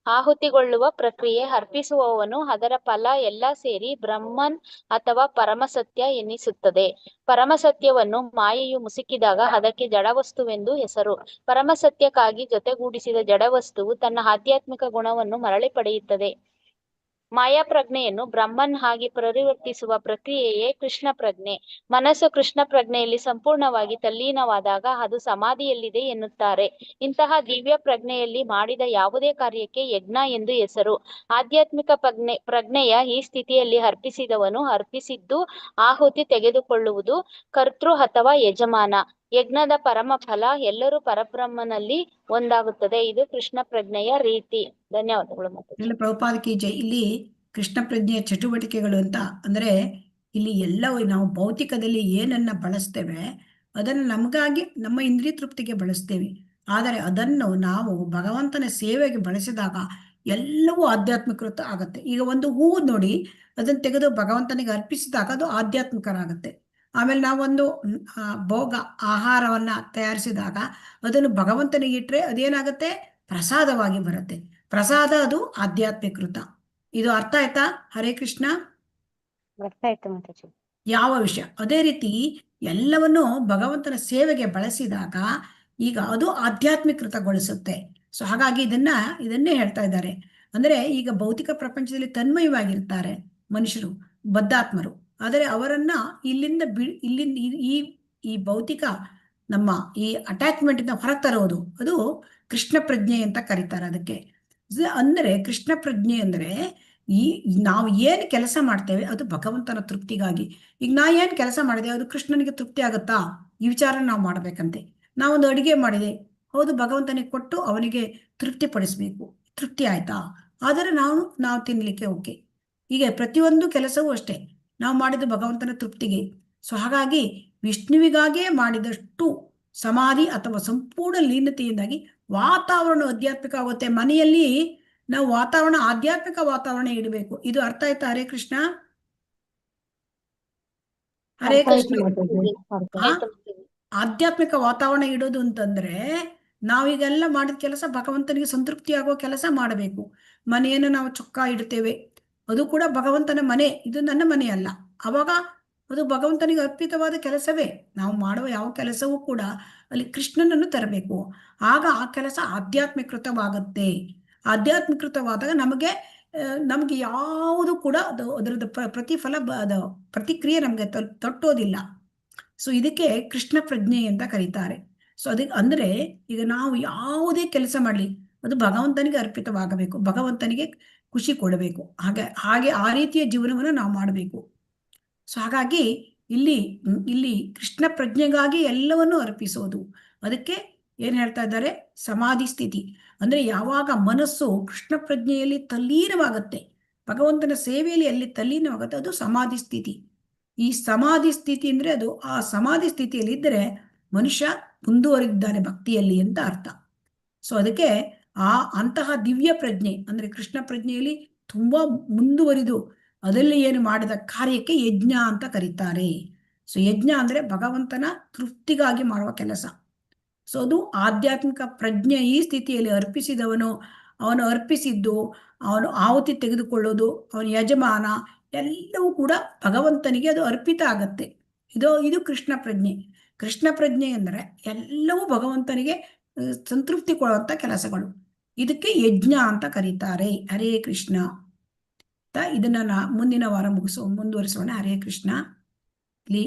ಆಹುತಿಗೊಳ್ಳುವ ಪ್ರಕ್ರಿಯೆ, ಅರ್ಪಿಸುವವನು, ಅದರ ಫಲ ಎಲ್ಲ ಸೇರಿ ಬ್ರಹ್ಮನ್ ಅಥವಾ ಪರಮಸತ್ಯ ಎನ್ನಿಸುತ್ತದೆ. ಪರಮಸತ್ಯವನ್ನು ಮಾಯೆಯು ಮುಸುಕಿದಾಗ ಅದಕ್ಕೆ ಜಡವಸ್ತುವೆಂದು ಹೆಸರು. ಪರಮಸತ್ಯಕ್ಕಾಗಿ ಜೊತೆಗೂಡಿಸಿದ ಜಡವಸ್ತುವು ತನ್ನ ಆಧ್ಯಾತ್ಮಿಕ ಗುಣವನ್ನು ಮರಳಿ ಪಡೆಯುತ್ತದೆ. ಮಾಯಾ ಪ್ರಜ್ಞೆಯನ್ನು ಬ್ರಹ್ಮನ್ ಆಗಿ ಪರಿವರ್ತಿಸುವ ಪ್ರಕ್ರಿಯೆಯೇ ಕೃಷ್ಣ ಪ್ರಜ್ಞೆ. ಮನಸ್ಸು ಕೃಷ್ಣ ಪ್ರಜ್ಞೆಯಲ್ಲಿ ಸಂಪೂರ್ಣವಾಗಿ ತಲ್ಲೀನವಾದಾಗ ಅದು ಸಮಾಧಿಯಲ್ಲಿದೆ ಎನ್ನುತ್ತಾರೆ. ಇಂತಹ ದಿವ್ಯ ಪ್ರಜ್ಞೆಯಲ್ಲಿ ಮಾಡಿದ ಯಾವುದೇ ಕಾರ್ಯಕ್ಕೆ ಯಜ್ಞ ಎಂದು ಹೆಸರು. ಆಧ್ಯಾತ್ಮಿಕ ಪ್ರಜ್ಞೆಯ ಈ ಸ್ಥಿತಿಯಲ್ಲಿ ಅರ್ಪಿಸಿದವನು ಅರ್ಪಿಸಿದ್ದು ಆಹುತಿ ತೆಗೆದುಕೊಳ್ಳುವುದು ಕರ್ತೃ ಅಥವಾ ಯಜಮಾನ. ಯಜ್ಞದ ಪರಮ ಫಲ ಎಲ್ಲರೂ ಪರಬ್ರಹ್ಮನಲ್ಲಿ ಒಂದಾಗುತ್ತದೆ. ಇದು ಕೃಷ್ಣ ಪ್ರಜ್ಞೆಯ ರೀತಿ. ಧನ್ಯವಾದಗಳು ಮಾತಾಜಿ. ಇಲ್ಲ ಪ್ರಭುಪಾದ ಕಿ ಜೈ. ಇಲ್ಲಿ ಕೃಷ್ಣ ಪ್ರಜ್ಞೆಯ ಚಟುವಟಿಕೆಗಳು ಅಂತ ಅಂದ್ರೆ ಇಲ್ಲಿ ಎಲ್ಲವೂ ನಾವು ಭೌತಿಕದಲ್ಲಿ ಏನನ್ನ ಬಳಸ್ತೇವೆ ಅದನ್ನು ನಮಗಾಗಿ ನಮ್ಮ ಇಂದ್ರಿಯ ತೃಪ್ತಿಗೆ ಬಳಸ್ತೇವೆ. ಆದರೆ ಅದನ್ನು ನಾವು ಭಗವಂತನ ಸೇವೆಗೆ ಬಳಸಿದಾಗ ಎಲ್ಲವೂ ಆಧ್ಯಾತ್ಮಿಕೃತ ಆಗತ್ತೆ. ಈಗ ಒಂದು ಹೂವು ನೋಡಿ, ಅದನ್ನು ತೆಗೆದು ಭಗವಂತನಿಗೆ ಅರ್ಪಿಸಿದಾಗ ಅದು ಆಧ್ಯಾತ್ಮಿಕರಾಗತ್ತೆ. ಆಮೇಲೆ ನಾವೊಂದು ಭೋಗ ಆಹಾರವನ್ನ ತಯಾರಿಸಿದಾಗ ಅದನ್ನು ಭಗವಂತನಿಗೆ ಇಟ್ಟರೆ ಅದೇನಾಗತ್ತೆ, ಪ್ರಸಾದವಾಗಿ ಬರುತ್ತೆ. ಪ್ರಸಾದ ಅದು ಆಧ್ಯಾತ್ಮಿಕೃತ. ಇದು ಅರ್ಥ ಆಯ್ತಾ? ಹರೇ ಕೃಷ್ಣ. ಅರ್ಥ ಆಯ್ತು ಮಾತಾಜಿ. ಯಾವ ವಿಷಯ ಅದೇ ರೀತಿ ಎಲ್ಲವನ್ನು ಭಗವಂತನ ಸೇವೆಗೆ ಬಳಸಿದಾಗ ಈಗ ಅದು ಆಧ್ಯಾತ್ಮಿಕೃತಗೊಳಿಸುತ್ತೆ. ಸೊ ಹಾಗಾಗಿ ಇದನ್ನೇ ಹೇಳ್ತಾ ಇದ್ದಾರೆ. ಅಂದ್ರೆ ಈಗ ಭೌತಿಕ ಪ್ರಪಂಚದಲ್ಲಿ ತನ್ಮಯವಾಗಿರ್ತಾರೆ ಮನುಷ್ಯರು, ಬದ್ಧಾತ್ಮರು. ಆದರೆ ಅವರನ್ನ ಇಲ್ಲಿಂದ ಈ ಭೌತಿಕ ನಮ್ಮ ಈ ಅಟ್ಯಾಚ್ಮೆಂಟ್ ಇಂದ ಹೊರ ತರೋದು ಅದು ಕೃಷ್ಣ ಪ್ರಜ್ಞೆ ಅಂತ ಕರೀತಾರೆ. ಅದಕ್ಕೆ ಅಂದ್ರೆ ಕೃಷ್ಣ ಪ್ರಜ್ಞೆ ಅಂದ್ರೆ ನಾವು ಏನು ಕೆಲಸ ಮಾಡ್ತೇವೆ ಅದು ಭಗವಂತನ ತೃಪ್ತಿಗಾಗಿ. ಈಗ ನಾ ಏನು ಕೆಲಸ ಮಾಡಿದೆ ಅದು ಕೃಷ್ಣನಿಗೆ ತೃಪ್ತಿ ಆಗುತ್ತಾ, ಈ ವಿಚಾರ ನಾವು ಮಾಡ್ಬೇಕಂತೆ. ನಾವೊಂದು ಅಡಿಗೆ ಮಾಡಿದೆ, ಹೌದು ಭಗವಂತನಿಗೆ ಕೊಟ್ಟು ಅವನಿಗೆ ತೃಪ್ತಿ ಪಡಿಸ್ಬೇಕು. ತೃಪ್ತಿ ಆಯ್ತಾ, ಆದರೆ ನಾವು ತಿನ್ಲಿಕ್ಕೆ ಓಕೆ. ಹೀಗೆ ಪ್ರತಿಯೊಂದು ಕೆಲಸವೂ ಅಷ್ಟೇ, ನಾವು ಮಾಡಿದ ಭಗವಂತನ ತೃಪ್ತಿಗೆ. ಸೊ ಹಾಗಾಗಿ ವಿಷ್ಣುವಿಗಾಗೇ ಮಾಡಿದಷ್ಟು ಸಮಾಧಿ ಅಥವಾ ಸಂಪೂರ್ಣ ಲೀನತೆಯಿಂದಾಗಿ ವಾತಾವರಣ ಆಧ್ಯಾತ್ಮಿಕ ಆಗುತ್ತೆ. ಮನೆಯಲ್ಲಿ ನಾವು ಆಧ್ಯಾತ್ಮಿಕ ವಾತಾವರಣ ಇಡಬೇಕು. ಇದು ಅರ್ಥ ಆಯ್ತಾ? ಹರೇ ಕೃಷ್ಣ. ಹರೇ ಕೃಷ್ಣ. ಆಧ್ಯಾತ್ಮಿಕ ವಾತಾವರಣ ಇಡೋದು ಅಂತಂದ್ರೆ ನಾವೀಗೆಲ್ಲ ಮಾಡಿದ ಕೆಲಸ ಭಗವಂತನಿಗೆ ಸಂತೃಪ್ತಿ ಆಗೋ ಕೆಲಸ ಮಾಡಬೇಕು. ಮನೆಯನ್ನು ನಾವು ಚೊಕ್ಕ ಇಡ್ತೇವೆ, ಅದು ಕೂಡ ಭಗವಂತನ ಮನೆ, ಇದು ನನ್ನ ಮನೆ ಅಲ್ಲ. ಅವಾಗ ಅದು ಭಗವಂತನಿಗೆ ಅರ್ಪಿತವಾದ ಕೆಲಸವೇ. ನಾವು ಮಾಡುವ ಯಾವ ಕೆಲಸವೂ ಕೂಡ ಅಲ್ಲಿ ಕೃಷ್ಣನನ್ನು ತರಬೇಕು. ಆಗ ಆ ಕೆಲಸ ಆಧ್ಯಾತ್ಮಿಕೃತವಾಗುತ್ತೆ. ಆಧ್ಯಾತ್ಮಿಕೃತವಾದಾಗ ನಮಗೆ ಯಾವುದು ಕೂಡ ಅದರದ್ದು ಪ್ರತಿಫಲ ಪ್ರತಿಕ್ರಿಯೆ ನಮಗೆ ತಟ್ಟೋದಿಲ್ಲ. ಸೊ ಇದಕ್ಕೆ ಕೃಷ್ಣ ಪ್ರಜ್ಞೆ ಅಂತ ಕರೀತಾರೆ. ಸೊ ಅದಕ್ಕೆ ಅಂದ್ರೆ ಈಗ ನಾವು ಯಾವುದೇ ಕೆಲಸ ಮಾಡಲಿ ಅದು ಭಗವಂತನಿಗೆ ಅರ್ಪಿತವಾಗಬೇಕು, ಭಗವಂತನಿಗೆ ಖುಷಿ ಕೊಡಬೇಕು. ಹಾಗೆ ಆ ರೀತಿಯ ಜೀವನವನ್ನು ನಾವು ಮಾಡಬೇಕು. ಸೊ ಹಾಗಾಗಿ ಇಲ್ಲಿ ಕೃಷ್ಣ ಪ್ರಜ್ಞೆಗಾಗಿ ಎಲ್ಲವನ್ನೂ ಅರ್ಪಿಸೋದು. ಅದಕ್ಕೆ ಏನ್ ಹೇಳ್ತಾ ಇದ್ದಾರೆ, ಸಮಾಧಿ ಸ್ಥಿತಿ. ಅಂದ್ರೆ ಯಾವಾಗ ಮನಸ್ಸು ಕೃಷ್ಣ ಪ್ರಜ್ಞೆಯಲ್ಲಿ ತಲ್ಲೀನವಾಗತ್ತೆ, ಭಗವಂತನ ಸೇವೆಯಲ್ಲಿ ಎಲ್ಲಿ ತಲ್ಲೀನವಾಗತ್ತೆ ಅದು ಸಮಾಧಿ ಸ್ಥಿತಿ. ಈ ಸಮಾಧಿ ಸ್ಥಿತಿ ಅಂದ್ರೆ ಅದು ಆ ಸಮಾಧಿ ಸ್ಥಿತಿಯಲ್ಲಿ ಇದ್ದರೆ ಮನುಷ್ಯ ಮುಂದುವರಿದಿದ್ದಾನೆ ಭಕ್ತಿಯಲ್ಲಿ ಅಂತ ಅರ್ಥ. ಸೊ ಅದಕ್ಕೆ ಅಂತಹ ದಿವ್ಯ ಪ್ರಜ್ಞೆ ಅಂದ್ರೆ ಕೃಷ್ಣ ಪ್ರಜ್ಞೆಯಲ್ಲಿ ತುಂಬಾ ಮುಂದುವರಿದು ಅದರಲ್ಲಿ ಏನು ಮಾಡಿದ ಕಾರ್ಯಕ್ಕೆ ಯಜ್ಞ ಅಂತ ಕರೀತಾರೆ. ಸೊ ಯಜ್ಞ ಅಂದ್ರೆ ಭಗವಂತನ ತೃಪ್ತಿಗಾಗಿ ಮಾಡುವ ಕೆಲಸ. ಸೊ ಅದು ಆಧ್ಯಾತ್ಮಿಕ ಪ್ರಜ್ಞೆ. ಈ ಸ್ಥಿತಿಯಲ್ಲಿ ಅವನು ಅರ್ಪಿಸಿದ್ದು, ಅವನು ಆಹುತಿ ತೆಗೆದುಕೊಳ್ಳೋದು, ಅವನ ಯಜಮಾನ ಎಲ್ಲವೂ ಕೂಡ ಭಗವಂತನಿಗೆ ಅದು ಅರ್ಪಿತ ಆಗತ್ತೆ. ಇದು ಕೃಷ್ಣ ಪ್ರಜ್ಞೆ. ಕೃಷ್ಣ ಪ್ರಜ್ಞೆ ಅಂದ್ರೆ ಎಲ್ಲವೂ ಭಗವಂತನಿಗೆ ಸಂತೃಪ್ತಿ ಕೊಡುವಂತ ಕೆಲಸಗಳು. ಇದಕ್ಕೆ ಯಜ್ಞ ಅಂತ ಕರೀತಾರೆ. ಹರೇ ಕೃಷ್ಣ. ಇದನ್ನ ಮುಂದಿನ ವಾರ ಮುಂದುವರಿಸೋಣ. ಹರೇ ಕೃಷ್ಣ. ಇಲ್ಲಿ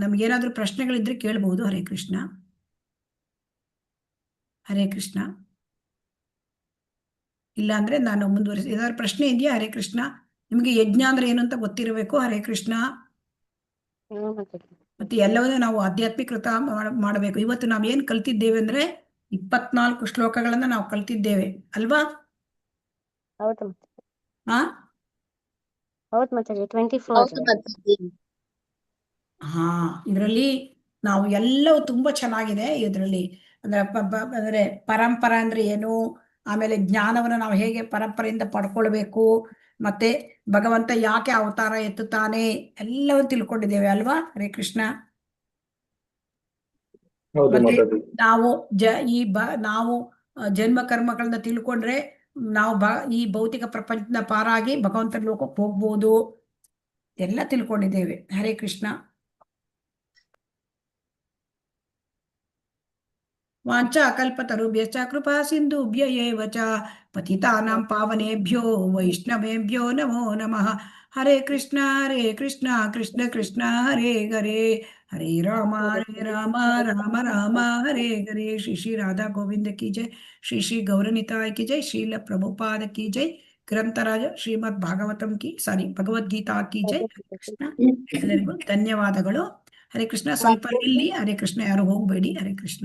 ನಮ್ಗೇನಾದ್ರೂ ಪ್ರಶ್ನೆಗಳಿದ್ರೆ ಕೇಳಬಹುದು. ಹರೇ ಕೃಷ್ಣ. ಹರೇ ಕೃಷ್ಣ. ಇಲ್ಲ ಅಂದ್ರೆ ನಾನು ಮುಂದುವರಿಸಿ. ಏನಾದ್ರು ಪ್ರಶ್ನೆ ಇದೆಯಾ? ಹರೇ ಕೃಷ್ಣ. ನಿಮ್ಗೆ ಯಜ್ಞ ಅಂದ್ರೆ ಏನು ಅಂತ ಗೊತ್ತಿರಬೇಕು. ಹರೇ ಕೃಷ್ಣ. ಮತ್ತೆ ಎಲ್ಲವನ್ನೂ ನಾವು ಆಧ್ಯಾತ್ಮಿಕೃತ ಮಾಡಬೇಕು. ಇವತ್ತು ನಾವ್ ಏನ್ ಕಲ್ತಿದ್ದೇವೆ ಅಂದ್ರೆ 24 ಶ್ಲೋಕಗಳನ್ನ ನಾವು ಕಲ್ತಿದ್ದೇವೆ ಅಲ್ವಾ? ಹೌದು ಮಾತಾಜಿ. 24. ಇದರಲ್ಲಿ ನಾವು ಎಲ್ಲವೂ ತುಂಬಾ ಚೆನ್ನಾಗಿದೆ ಇದರಲ್ಲಿ. ಅಂದ್ರೆ ಅಂದ್ರೆ ಪರಂಪರೆ ಅಂದ್ರೆ ಏನು, ಆಮೇಲೆ ಜ್ಞಾನವನ್ನು ನಾವು ಹೇಗೆ ಪರಂಪರೆಯಿಂದ ಪಡ್ಕೊಳ್ಬೇಕು, ಮತ್ತೆ ಭಗವಂತ ಯಾಕೆ ಅವತಾರ ಎತ್ತುತ್ತಾನೆ ಎಲ್ಲವೂ ತಿಳ್ಕೊಂಡಿದ್ದೇವೆ ಅಲ್ವಾ. ಹರೇ ಕೃಷ್ಣ. ಹೌದು ಮತ್ತೆ ಮಾತಾಜಿ. ನಾವು ನಾವು ಜನ್ಮ ಕರ್ಮಗಳನ್ನ ತಿಳ್ಕೊಂಡ್ರೆ ನಾವು ಈ ಭೌತಿಕ ಪ್ರಪಂಚದ ಪಾರಾಗಿ ಭಗವಂತನ ಲೋಕಕ್ಕೆ ಹೋಗ್ಬೋದು, ಎಲ್ಲ ತಿಳ್ಕೊಂಡಿದ್ದೇವೆ. ಹರೇ ಕೃಷ್ಣ. ವಾಂಚಾ ಕಲ್ಪತರುಭ್ಯಶ್ಚ ಕೃಪಾ ಸಿಂಧುಭ್ಯ ಏವ ಚ ಪತಿತಾನಾಂ ಪಾವನೇಭ್ಯೋ ವೈಷ್ಣವೇಭ್ಯೋ ನಮೋ ನಮಃ. ಹರೇ ಕೃಷ್ಣ ಕೃಷ್ಣ ಕೃಷ್ಣ ಹರೇ ಹರೇ, ಹರೇ ರಾಮ ರಾಮ ರಾಮ ಹರೇ ಹರೇ. ಶ್ರೀ ಶ್ರೀ ರಾಧಾ ಗೋವಿಂದ ಕಿ ಜೈ, ಶ್ರೀ ಶ್ರೀ ಗೌರನಿತಾಯ ಕಿ ಜೈ, ಶ್ರೀಲ ಪ್ರಭುಪಾದ ಕಿ ಜೈ, ಗ್ರಂಥರಾಜ ಶ್ರೀಮದ್ ಭಾಗವತಂ ಭಗವದ್ಗೀತಾ ಕಿ ಜೈ. ಹರೇ ಕೃಷ್ಣ. ಎಲ್ಲರಿಗೂ ಧನ್ಯವಾದಗಳು. ಹರೇ ಕೃಷ್ಣ. ಸ್ವಲ್ಪ ಇಲ್ಲಿ ಹರೇ ಕೃಷ್ಣ, ಯಾರು ಹೋಗ್ಬೇಡಿ. ಹರೇ ಕೃಷ್ಣ.